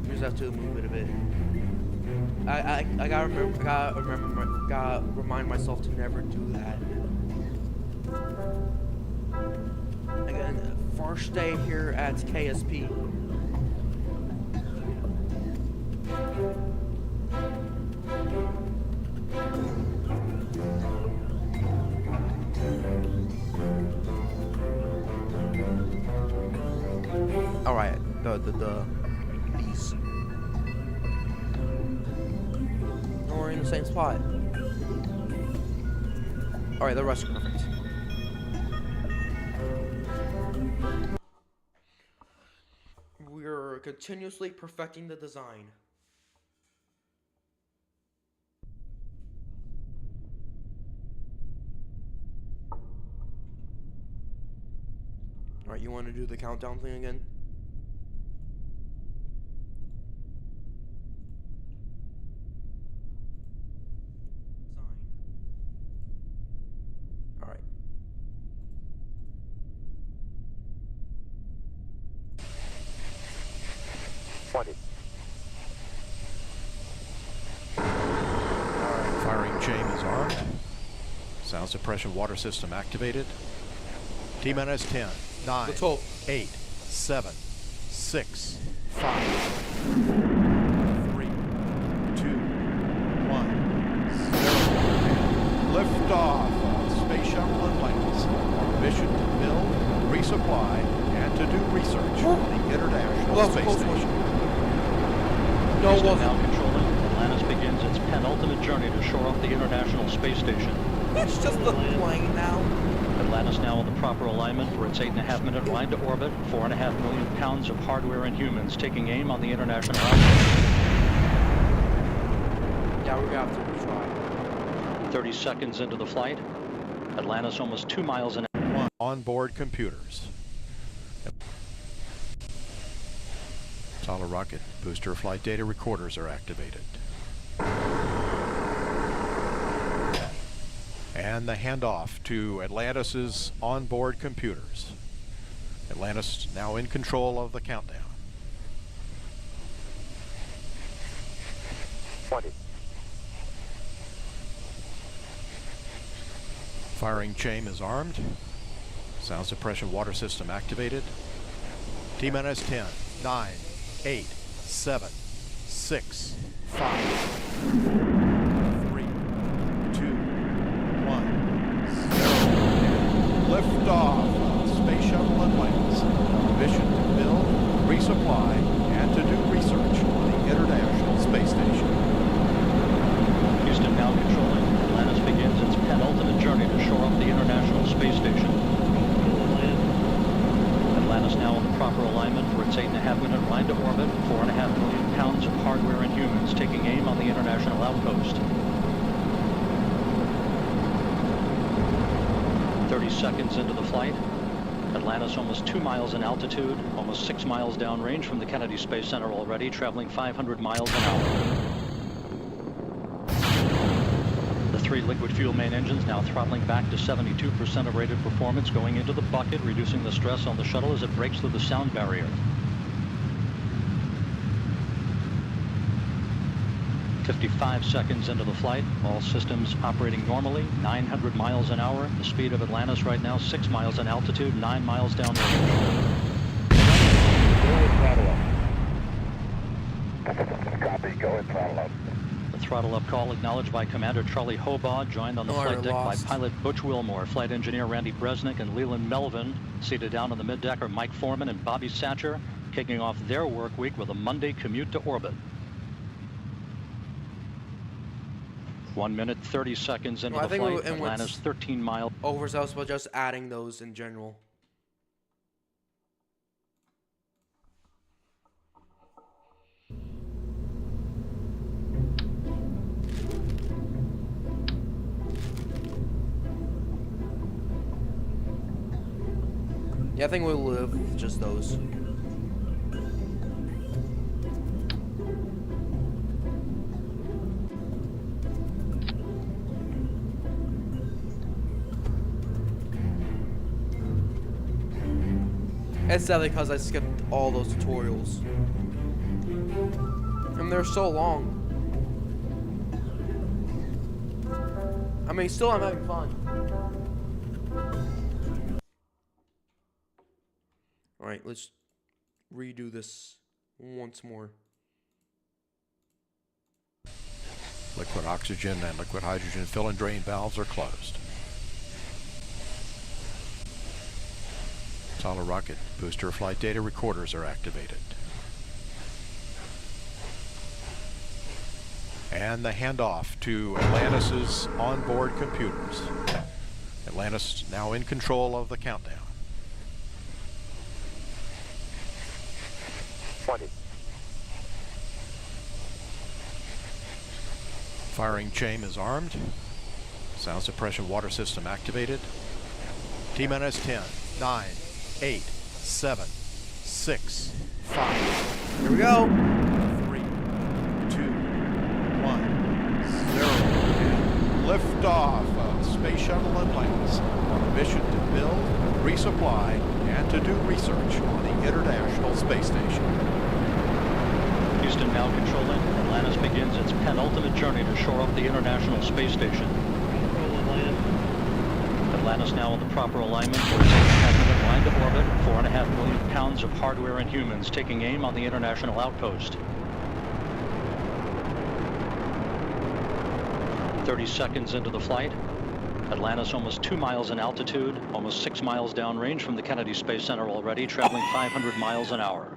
We just have to move it a bit. I gotta remind myself to never do that. Again, first day here at KSP. Alright, these. We're in the same spot. Alright, the rest are perfect. We're continuously perfecting the design. Alright, you want to do the countdown thing again? Alright. Firing chain is armed. Sound suppression water system activated. T-minus 10, 9, 8, 7, 6, 5, 3, 2, 1, 0. Liftoff of Space Shuttle Atlantis on mission to build, resupply, and to do research on the International Space Station. No, now controlling. Atlantis begins its penultimate journey to shore up the International Space Station. It's just a plane now. Atlantis now in the proper alignment for its 8.5-minute ride to orbit. 4.5 million pounds of hardware and humans taking aim on the international outpost. Yeah, we're gonna have to try. 30 seconds into the flight. Atlantis almost 2 miles an hour. Onboard computers. Solid rocket booster flight data recorders are activated. And the handoff to Atlantis's onboard computers. Atlantis now in control of the countdown. 20. Firing chain is armed. Sound suppression water system activated. T-minus 10, 9, 8, 7, 6, 5, 3, 2, 1, 0. Liftoff of Space Shuttle Atlantis. Mission to build, resupply, and to do research on the International Space Station. Houston now controlling. Atlantis begins its penultimate journey to shore up the International Space Station. Atlantis now in the proper alignment for its 8.5-minute ride to orbit. 4.5 million pounds of hardware and humans taking aim on the international outpost. 30 seconds into the flight. Atlantis almost 2 miles in altitude, almost 6 miles downrange from the Kennedy Space Center already, traveling 500 miles an hour. The 3 liquid fuel main engines now throttling back to 72% of rated performance, going into the bucket, reducing the stress on the shuttle as it breaks through the sound barrier. 55 seconds into the flight, all systems operating normally, 900 miles an hour. The speed of Atlantis right now, 6 miles in altitude, 9 miles downrange. Copy, go ahead, throttle up. The throttle up call acknowledged by Commander Charlie Hobaugh, joined on the flight deck by pilot Butch Wilmore, flight engineer Randy Bresnick, and Leland Melvin. Seated down on the mid-deck are Mike Foreman and Bobby Satcher, kicking off their work week with a Monday commute to orbit. 1 minute, 30 seconds into the flight. Atlantis 13 miles. Overzealous, but just adding those in general. Yeah, I think we'll live with just those. It's sadly because I skipped all those tutorials. And they're so long. I mean, still I'm having fun. Alright, let's redo this once more. Liquid oxygen and liquid hydrogen fill and drain valves are closed. Solid rocket booster flight data recorders are activated. And the handoff to Atlantis' onboard computers. Atlantis now in control of the countdown. 20. Firing chain is armed. Sound suppression water system activated. T-minus 10, 9, 8, 7, 6, 5. Here we go. 3, 2, 1, 0. Liftoff of Space Shuttle Atlantis on a mission to build, resupply, and to do research on the International Space Station. Houston now controlling. Atlantis begins its penultimate journey to shore up the International Space Station. Atlantis now in the proper alignment for its 10-minute line to orbit. 4.5 million pounds of hardware and humans taking aim on the international outpost. 30 seconds into the flight. Atlantis almost 2 miles in altitude, almost 6 miles downrange from the Kennedy Space Center already, traveling 500 miles an hour.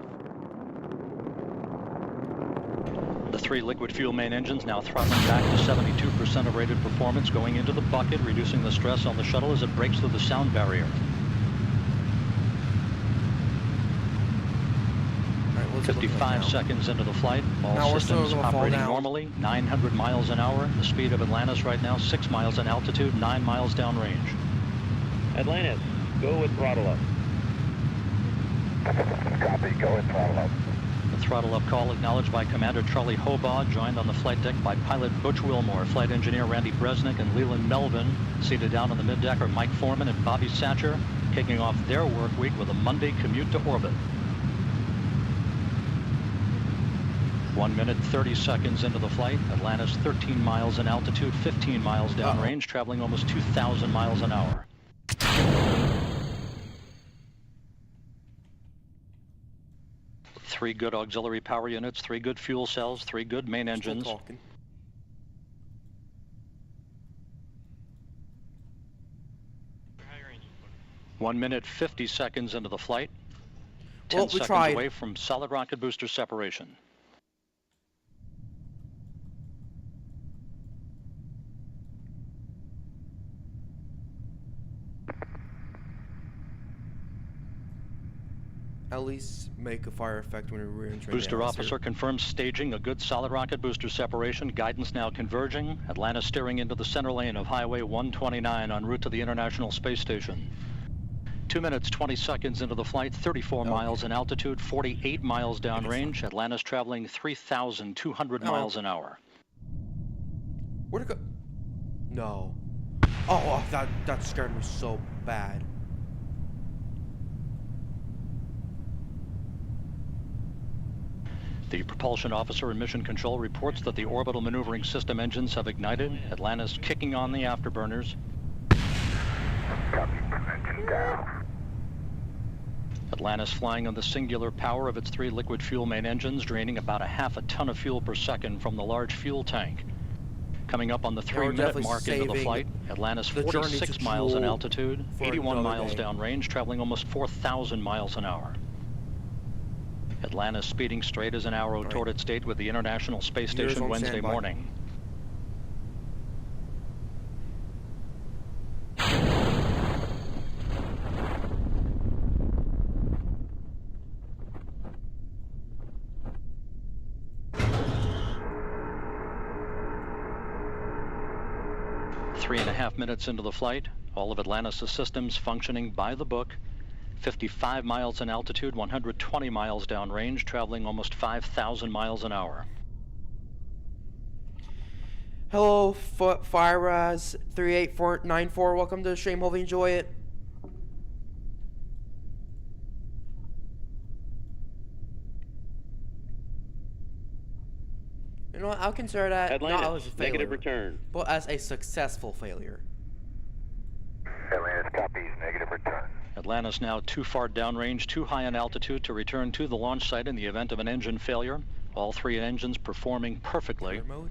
The 3 liquid fuel main engines now throttling back to 72% of rated performance, going into the bucket, reducing the stress on the shuttle as it breaks through the sound barrier. Right, 55 seconds into the flight, all systems operating normally, 900 miles an hour. The speed of Atlantis right now, 6 miles in altitude, 9 miles downrange. Atlantis, go with throttle up. Copy, go with throttle up. The throttle up call acknowledged by Commander Charlie Hobaugh, joined on the flight deck by pilot Butch Wilmore, flight engineer Randy Bresnick, and Leland Melvin. Seated down on the middeck are Mike Foreman and Bobby Satcher, kicking off their work week with a Monday commute to orbit. 1 minute, 30 seconds into the flight. Atlantis 13 miles in altitude, 15 miles downrange, traveling almost 2,000 miles an hour. Three good auxiliary power units, 3 good fuel cells, 3 good main engines. 1 minute, 50 seconds into the flight. 10 seconds away from solid rocket booster separation. At least make a fire effect when we re-enter. Booster officer confirms staging a good solid rocket booster separation. Guidance now converging. Atlantis steering into the center lane of Highway 129 en route to the International Space Station. 2 minutes, 20 seconds into the flight, 34 miles in altitude, 48 miles downrange. Atlantis traveling 3,200 miles an hour. Where'd it go? No. Oh, that scared me so bad. The propulsion officer in mission control reports that the orbital maneuvering system engines have ignited. Atlantis kicking on the afterburners. Engine down. Atlantis flying on the singular power of its 3 liquid fuel main engines, draining about a half a ton of fuel per second from the large fuel tank. Coming up on the 3-minute mark into the flight, Atlantis 46 miles in altitude, 81 miles downrange, traveling almost 4,000 miles an hour. Atlantis speeding straight as an arrow toward its date with the International Space Station Wednesday morning. Three and a half minutes into the flight, all of Atlantis' systems functioning by the book. 55 miles in altitude, 120 miles downrange, traveling almost 5,000 miles an hour. Hello, FireRaz 38494. Welcome to the stream. Hope you enjoy it. You know what? I'll consider that Atlantis, not as a failure, negative return. but as a successful failure. Atlantis copies, negative return. Atlantis now too far downrange, too high in altitude to return to the launch site in the event of an engine failure. All three engines performing perfectly. Career mode?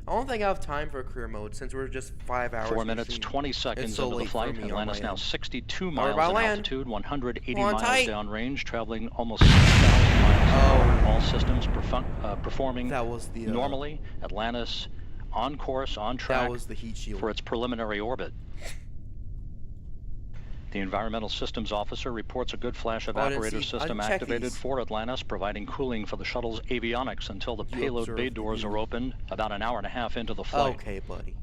I don't think I have time for a career mode since we're just 5 hours. 4 minutes, 20 seconds into the flight. Atlantis now 62 miles in altitude, 180 miles downrange, traveling almost 6,000 miles. All systems performing normally. Atlantis on course, on track for its preliminary orbit. The Environmental Systems Officer reports a good flash evaporator system activated for Atlantis, providing cooling for the shuttle's avionics until the payload bay doors are opened about an hour and a half into the flight. Okay, buddy.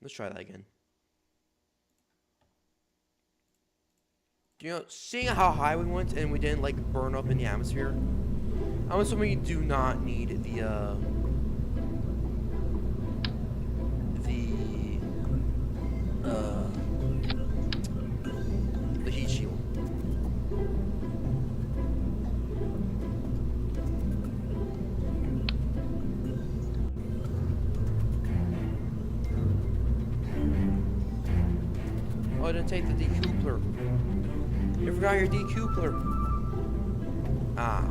Let's try that again. You know, seeing how high we went and we didn't like burn up in the atmosphere, I'm assuming you do not need the heat shield. Oh, I didn't take the decoupler. You forgot your decoupler. Ah.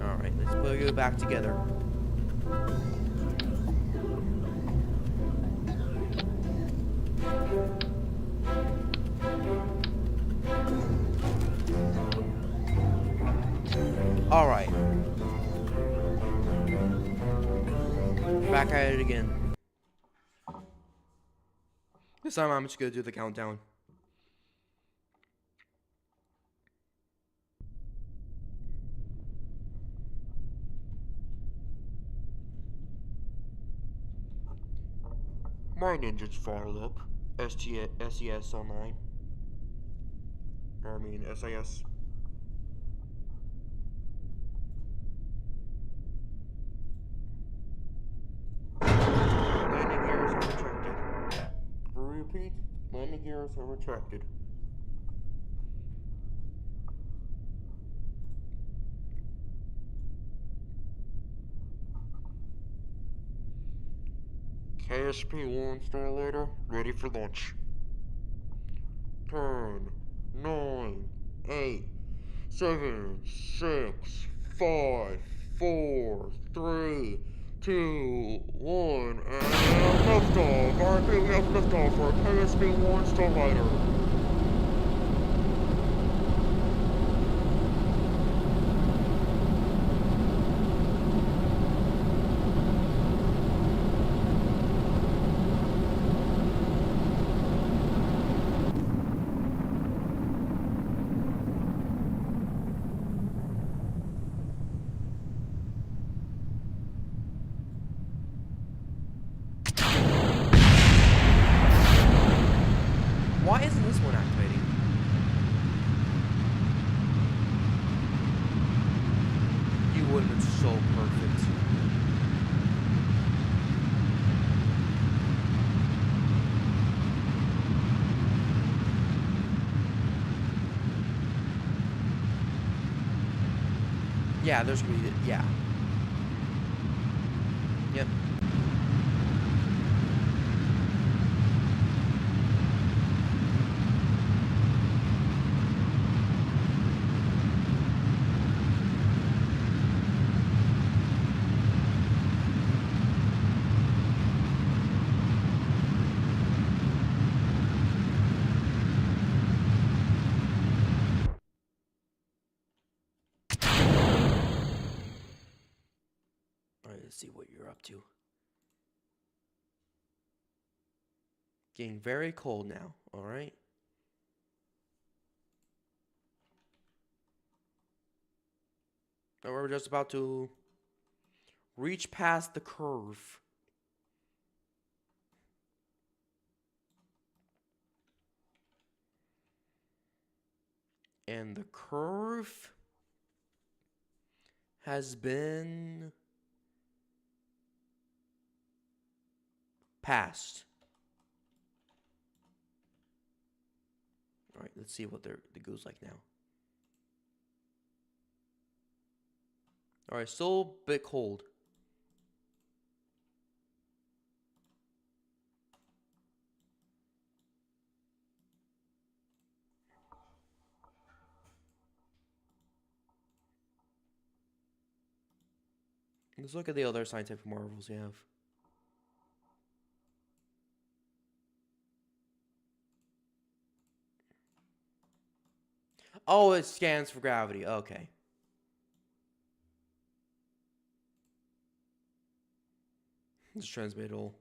Alright, let's put it back together. Alright. Back at it again. This time I'm just gonna do the countdown. Mine engine's fired up. SES-09. I mean, SAS. Landing gears are retracted. Repeat, landing gears are retracted. KSP-1 Starlighter ready for launch. 10, 9, 8, 7, 6, 5, 4, 3, 2, 1, and liftoff. I repeat, we have liftoff for KSP-1 Starlighter. Why isn't this one activating? You would have been so perfect. Yeah, there's gonna be, yeah. Yep. Let's see what you're up to. Getting very cold now, alright? Now we're just about to reach past the curve. And the curve has been passed. Alright, let's see what the goes like now. Alright, still a bit cold. Let's look at the other scientific marvels we have. Oh, it scans for gravity. Okay. It's transmittal.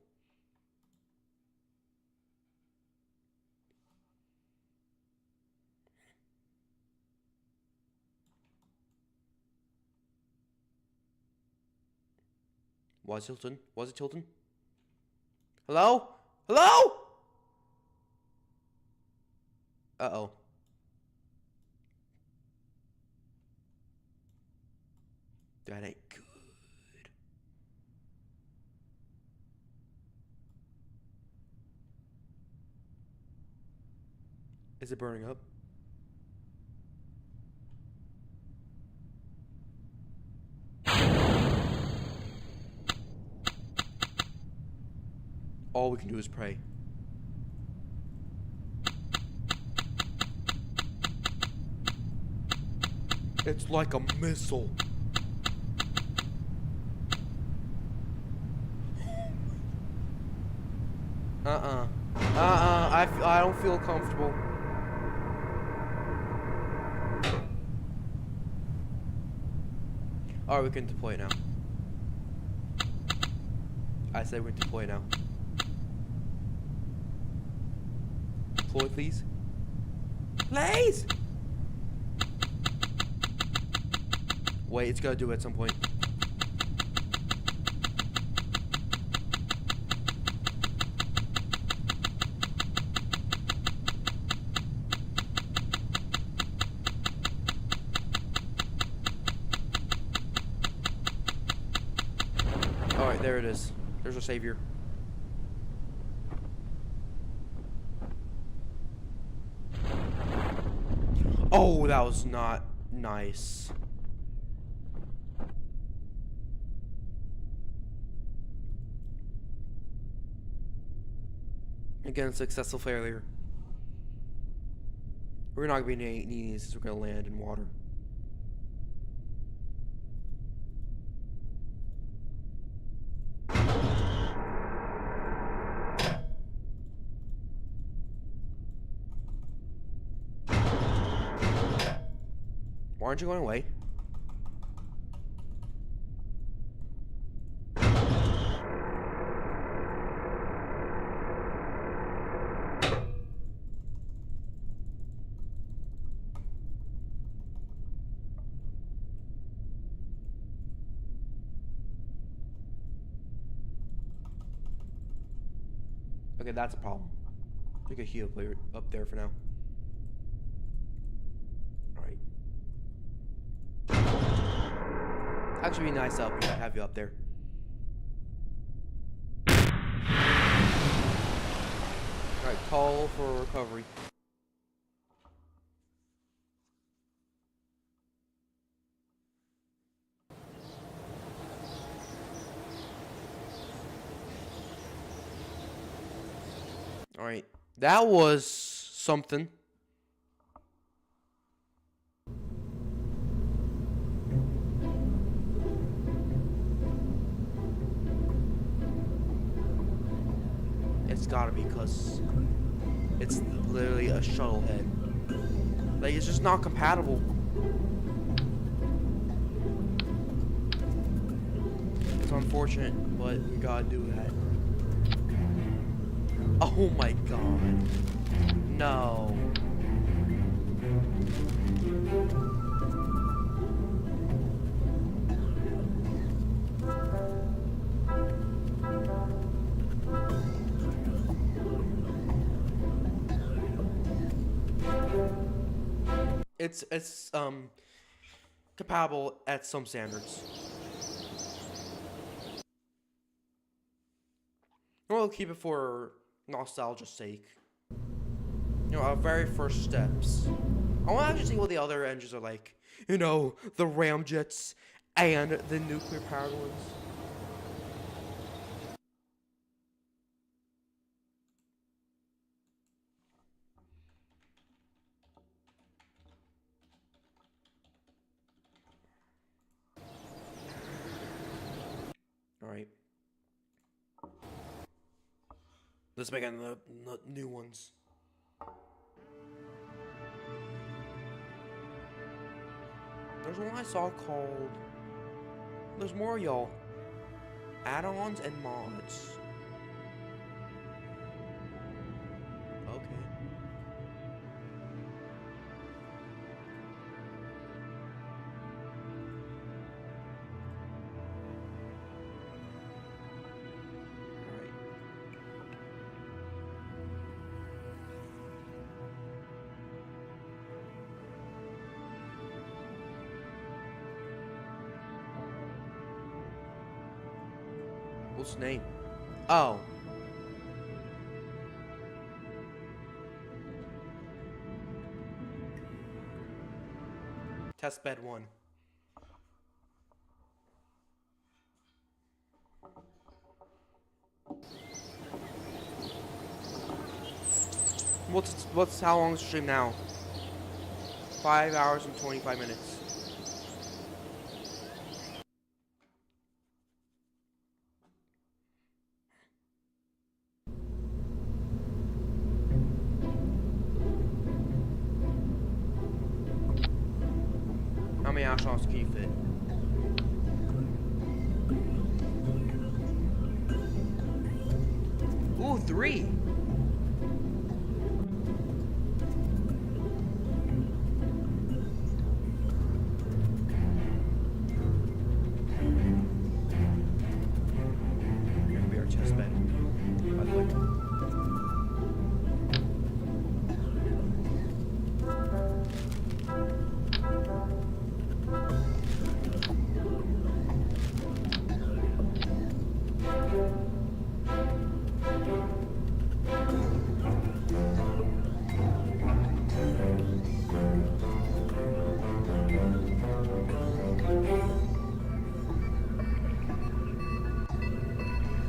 Was Hilton? Was it Hilton? Hello? Hello? Uh-oh. That ain't good. Is it burning up? All we can do is pray. It's like a missile. I don't feel comfortable. Alright, we can deploy now. I said we can deploy now. Deploy, please. Please! Wait, it's gonna do it at some point. Alright, there it is. There's our savior. Oh, that was not nice. Again, successful failure. We're not gonna be needing these since we're gonna land in water. Why aren't you going away? Okay, that's a problem. We could heal up there for now. Alright. Actually, be nice to have you up there. Alright, call for recovery. Alright, that was something. It's gotta be because it's literally a shuttle head. Like, it's just not compatible. It's unfortunate, but we gotta do that. Oh my god. No. It's compatible at some standards. We'll keep it for nostalgia's sake. You know, our very first steps. I want to actually see what the other engines are like. You know, the ramjets and the nuclear powered ones. Alright. Let's make the new ones. There's one I saw called... There's more, y'all. Add-ons and mods. Okay. What's the name? Oh. Testbed 1. What's how long is the stream now? 5 hours and 25 minutes. How many astronauts can you fit? Ooh, 3. We are test bed, by the way.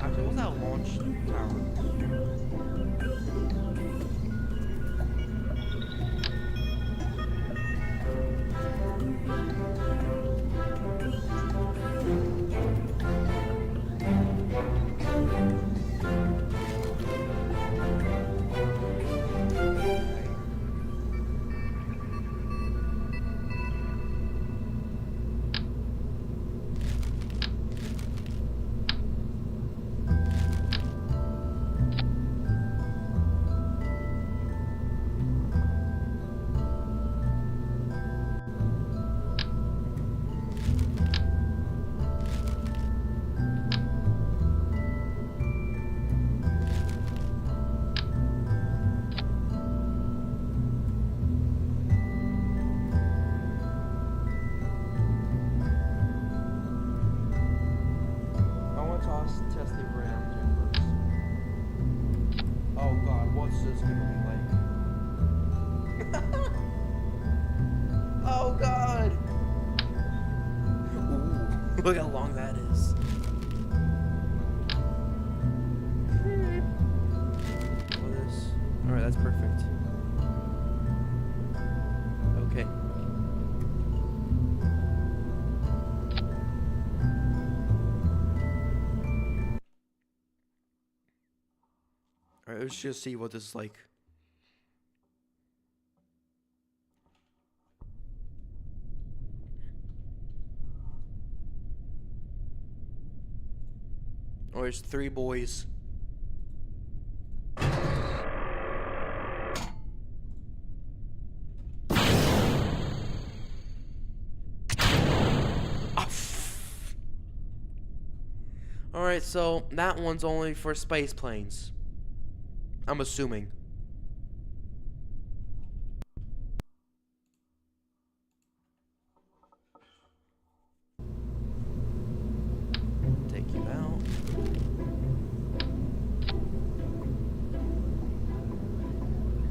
Actually, what's that launch tower? Test the ram first. Oh god, what's this gonna be like? Oh god! Ooh, look how long that is. What is? Alright, that's perfect. Okay. Alright, let's just see what this is like. Oh, there's 3 boys. Alright, so that one's only for space planes. I'm assuming.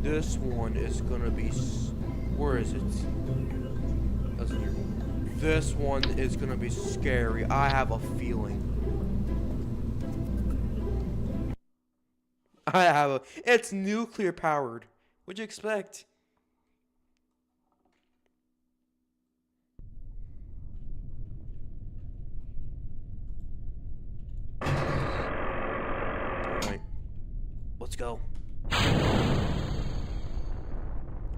This one is gonna be. Where is it? That's here. This one is gonna be scary. I have a feeling. It's nuclear powered. What'd you expect? Alright. Let's go.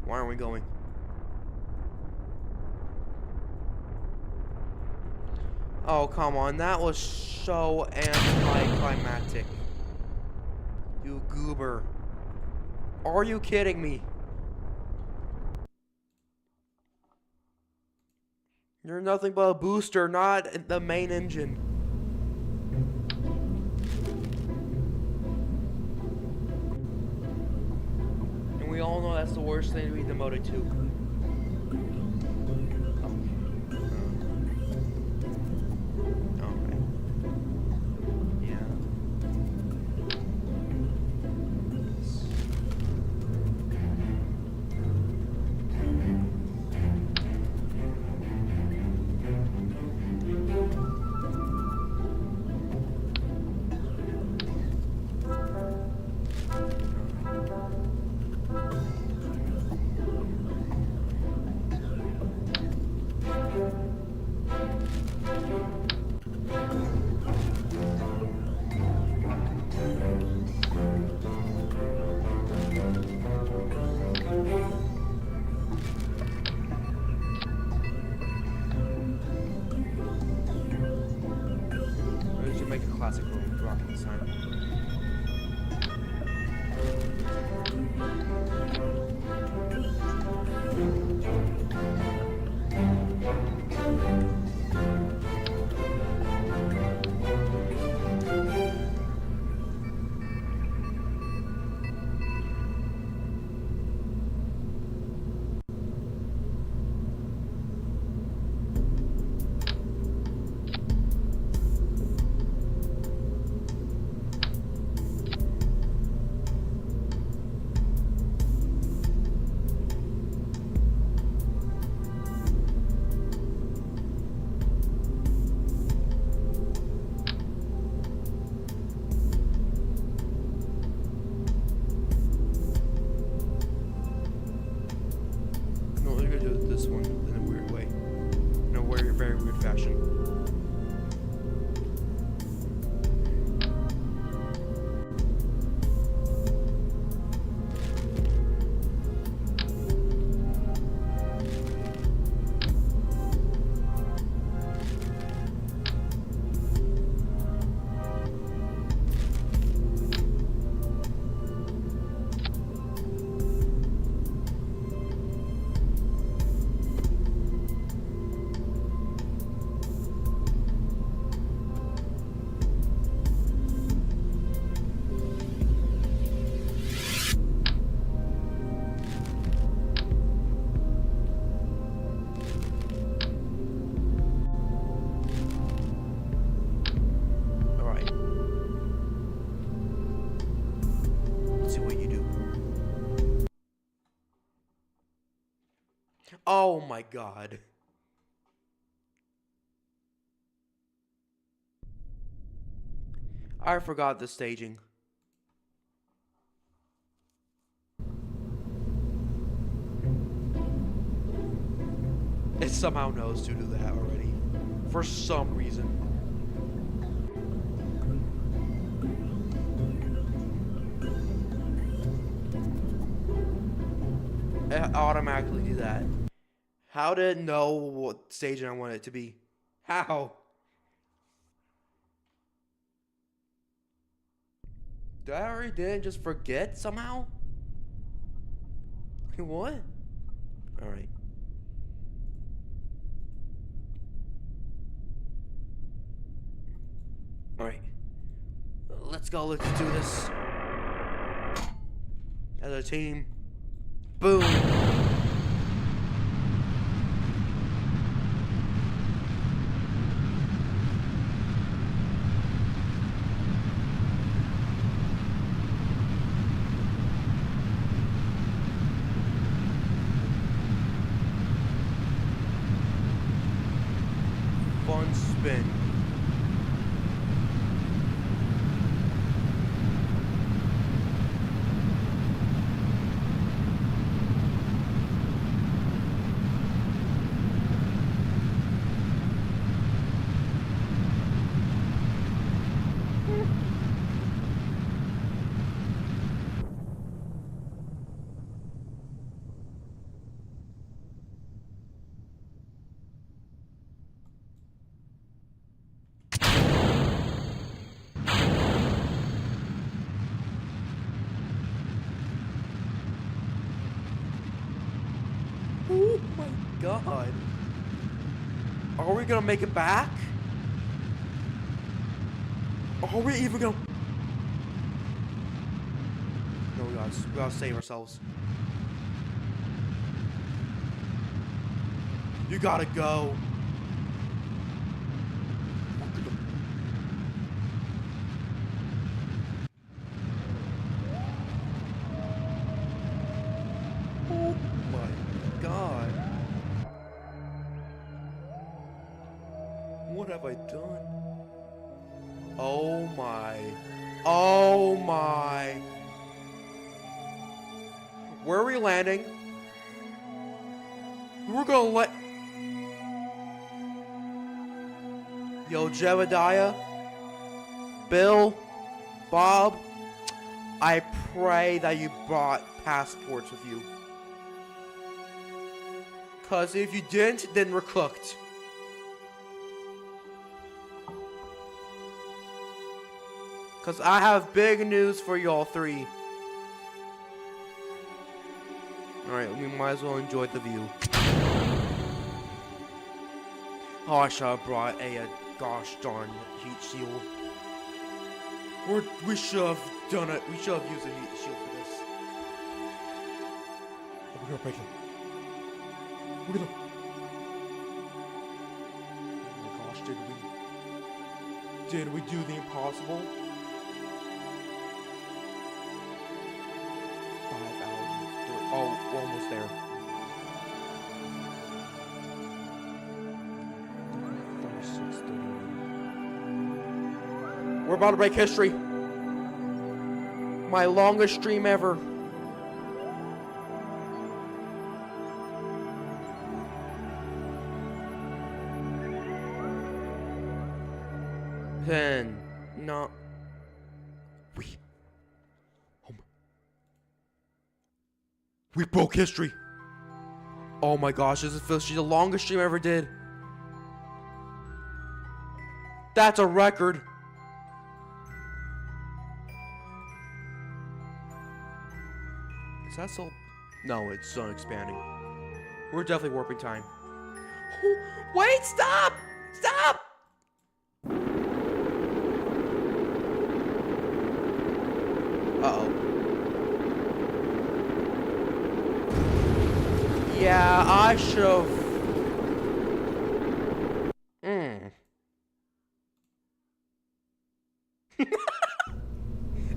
Why aren't we going? Oh, come on. That was so anticlimactic. You goober. Are you kidding me? You're nothing but a booster, not the main engine. And we all know that's the worst thing to be demoted to. Make a classic rocket this time. This one in a weird way. In a very weird fashion. Oh my god. I forgot the staging. It somehow knows to do that already. For some reason. It automatically do that. How did it know what staging I want it to be? How? Did I already didn't just forget somehow? What? Alright. Alright. Let's go, let's do this. As a team. Boom! spin. Oh my god. Are we gonna make it back? Are we even gonna... No, we gotta save ourselves. You gotta go. Oh my god. What have I done? Oh my. Oh my. Where are we landing? We're gonna let... Yo, Jebediah, Bill, Bob, I pray that you brought passports with you. Cause if you didn't, then we're cooked. Cause I have big news for y'all three. Alright, we might as well enjoy the view. Oh, I should have brought a gosh darn heat shield. We should have done it. We should have used a heat shield for this. Oh, we're gonna break it. We're gonna... Oh my gosh, did we do the impossible? 5 hours. Oh, we're almost there. We're about to break history. My longest stream ever. Then, no. We broke history. Oh my gosh, this is officially the longest stream I ever did. That's a record. Is that still... No, it's still expanding. We're definitely warping time. Wait, stop! Stop! Uh-oh. Yeah, I should've...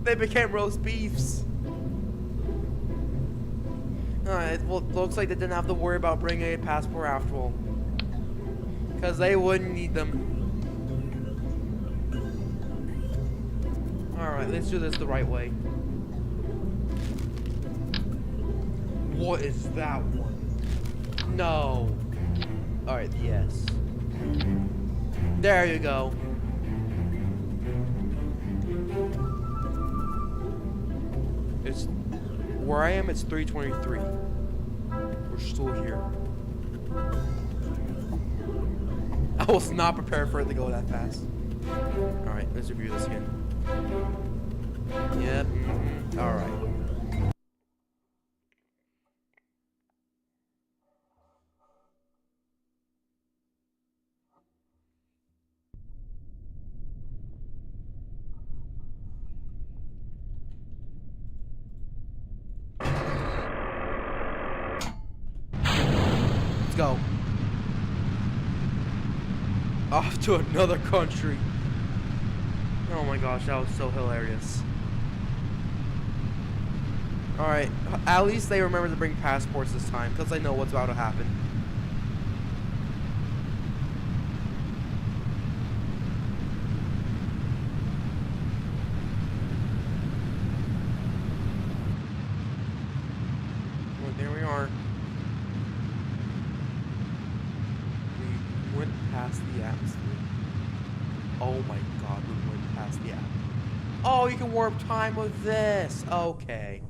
They became roast beefs. Alright, well, looks like they didn't have to worry about bringing a passport after all. Because they wouldn't need them. Alright, let's do this the right way. What is that one? No. Alright, yes. There you go. It's... Where I am, it's 3:23. We're still here. I was not prepared for it to go that fast. Alright, let's review this again. Yep. Alright. Go. Off to another country. Oh my gosh, that was so hilarious. Alright, at least they remember to bring passports this time, because I know what's about to happen. Oh my god, we went past the app. Oh, you can warp time with this. Okay.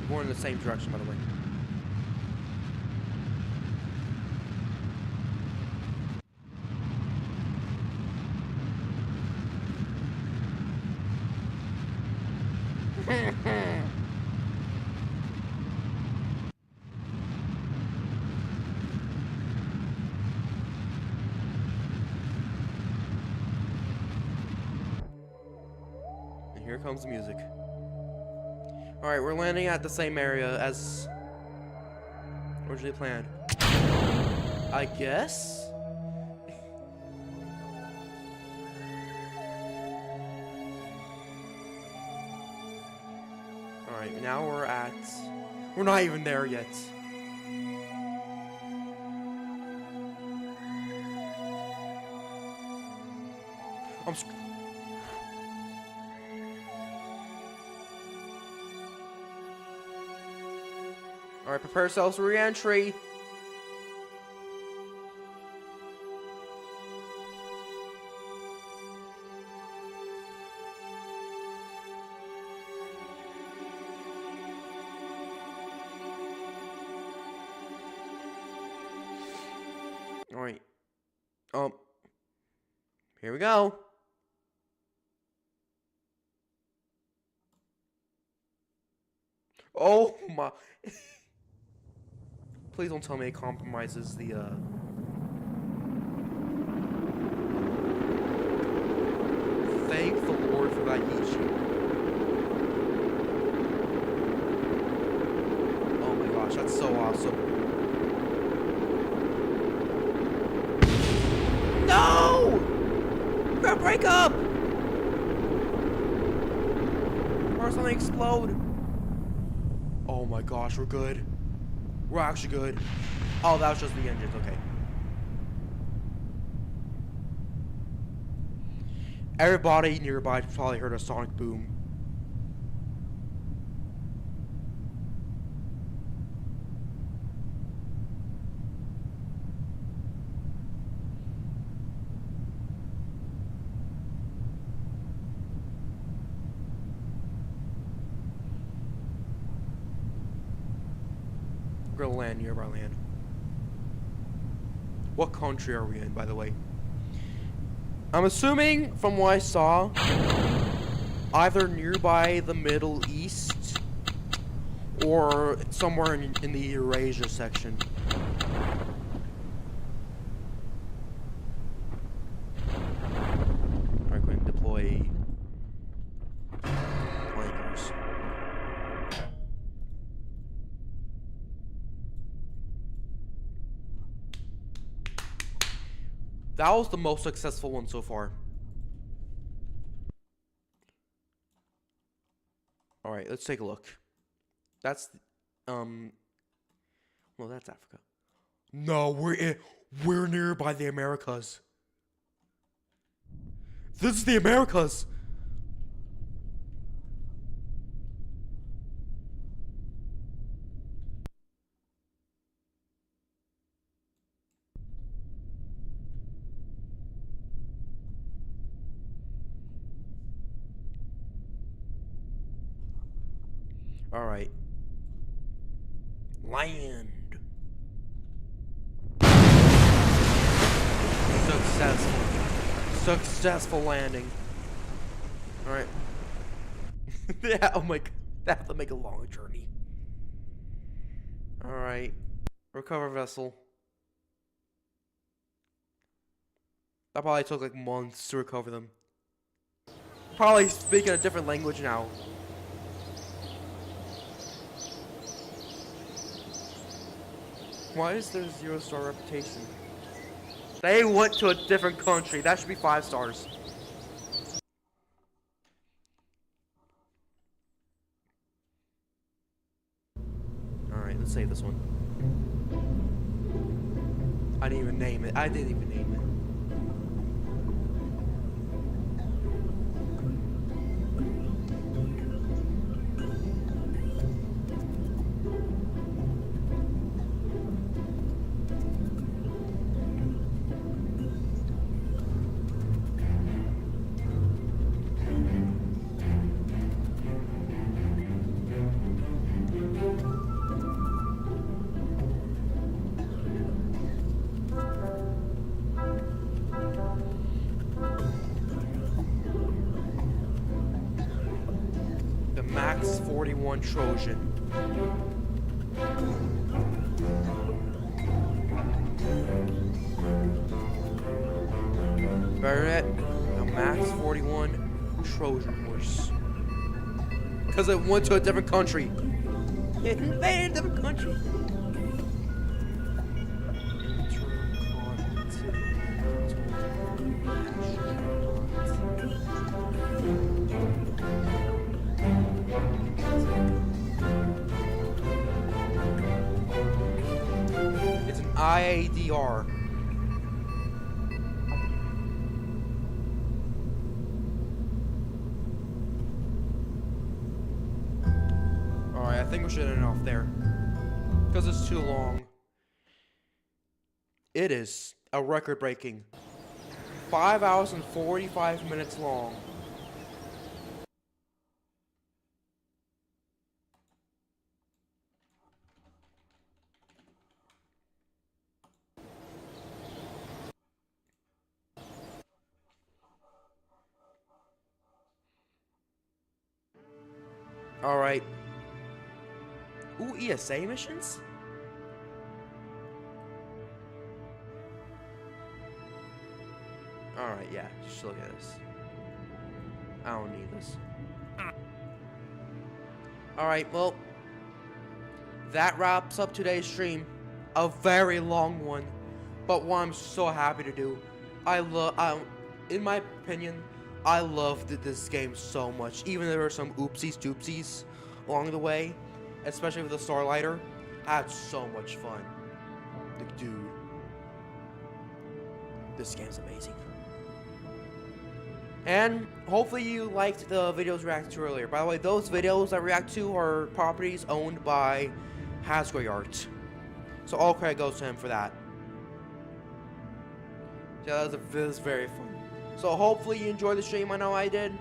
We're going in the same direction, by the way. And here comes the music. Alright, we're landing at the same area as originally planned. I guess? Alright, now we're not even there yet. Alright, prepare yourselves for re-entry. Alright. Here we go. Oh my. Please don't tell me it compromises the, Thank the Lord for that heat shield. Oh my gosh, that's so awesome. No! We're gonna break up! Or something explode. Oh my gosh, we're good. We're actually good. Oh, that was just the engines, okay. Everybody nearby probably heard a sonic boom. We're gonna land near our land. What country are we in, by the way? I'm assuming, from what I saw, either nearby the Middle East or somewhere in the Eurasia section. Alright, going to deploy flankers. That was the most successful one so far. Alright, let's take a look. That's well, that's Africa. No, we're nearby the Americas. This is the Americas. Alright. Land. Successful landing. Alright. Yeah, oh my god. They have to make a long journey. Alright. Recover vessel. That probably took like months to recover them. Probably speaking a different language now. Why is there 0-star reputation? They went to a different country. That should be 5 stars. Alright, let's save this one. I didn't even name it. I didn't even name it. Max 41 Trojan. Better yet, a Max 41 Trojan horse. Because it went to a different country. It invaded a different country. It's an IADR. Alright, I think we should end off there. Because it's too long. It is a record-breaking 5 hours and 45 minutes long. Alright. Ooh, ESA missions? Alright, yeah, just look at this. I don't need this. Alright, well, that wraps up today's stream. A very long one, but one I'm so happy to do. In my opinion, I loved this game so much. Even though there were some oopsies doopsies along the way, especially with the Starlighter, I had so much fun. Like, dude, this game's amazing. And hopefully you liked the videos reacted to earlier. By the way, those videos I react to are properties owned by Art. So all credit goes to him for that. Yeah, that was very fun. So hopefully you enjoyed the stream. I know I did.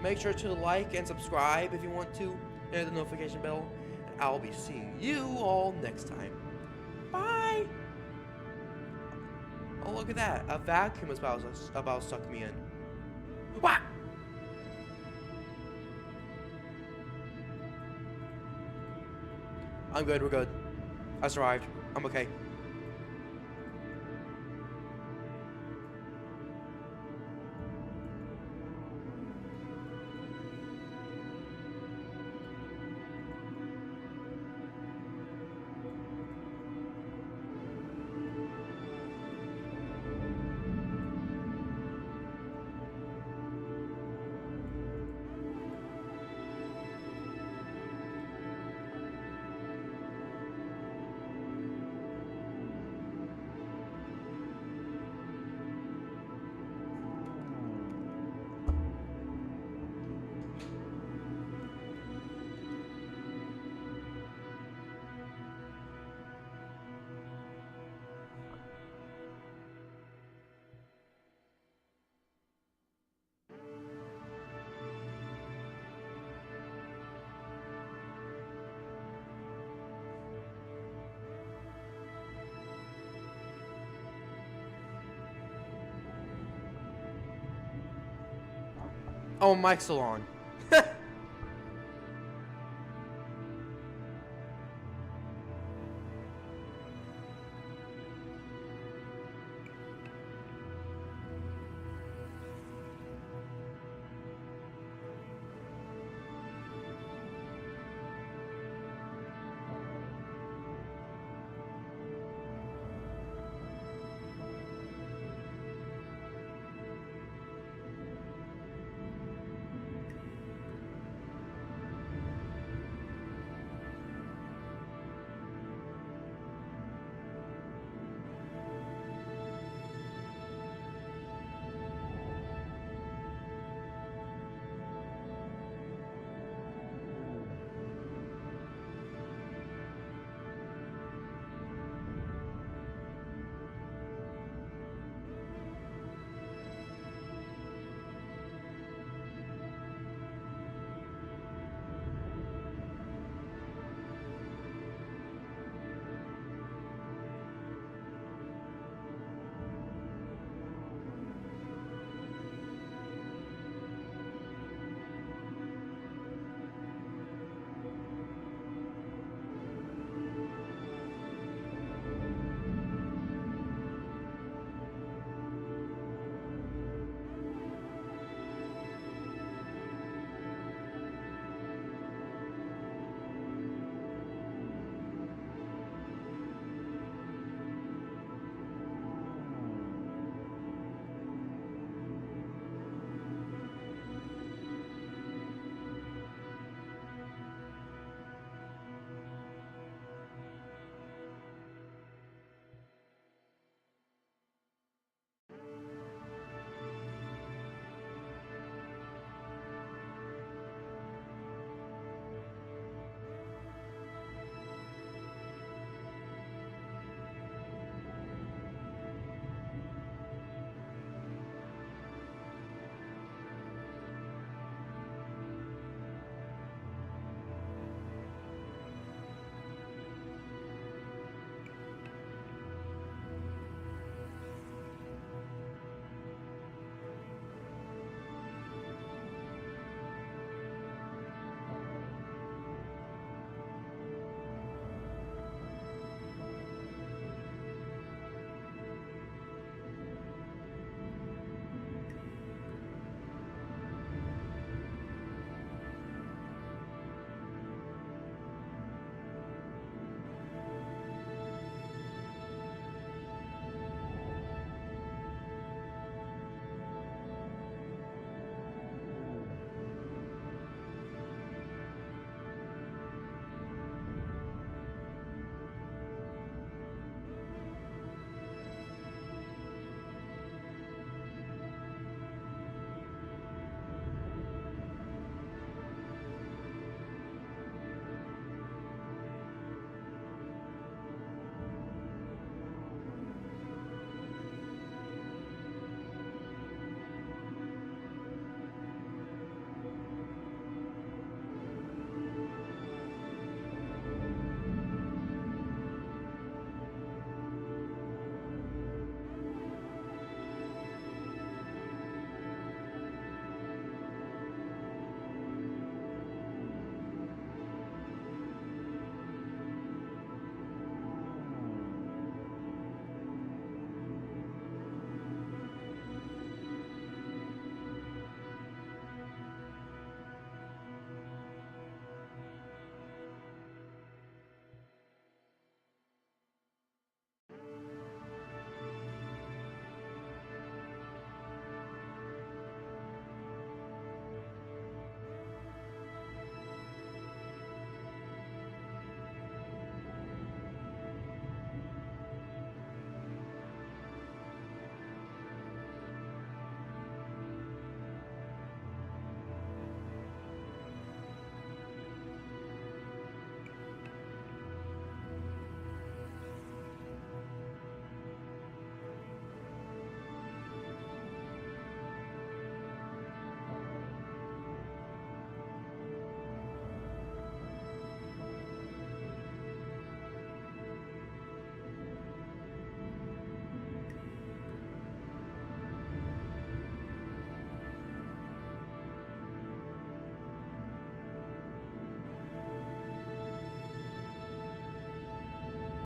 Make sure to like and subscribe if you want to. And hit the notification bell. And I'll be seeing you all next time. Bye! Oh, look at that. A vacuum is about to suck me in. What? I'm good, we're good. I survived. I'm okay. Oh, mic's still on.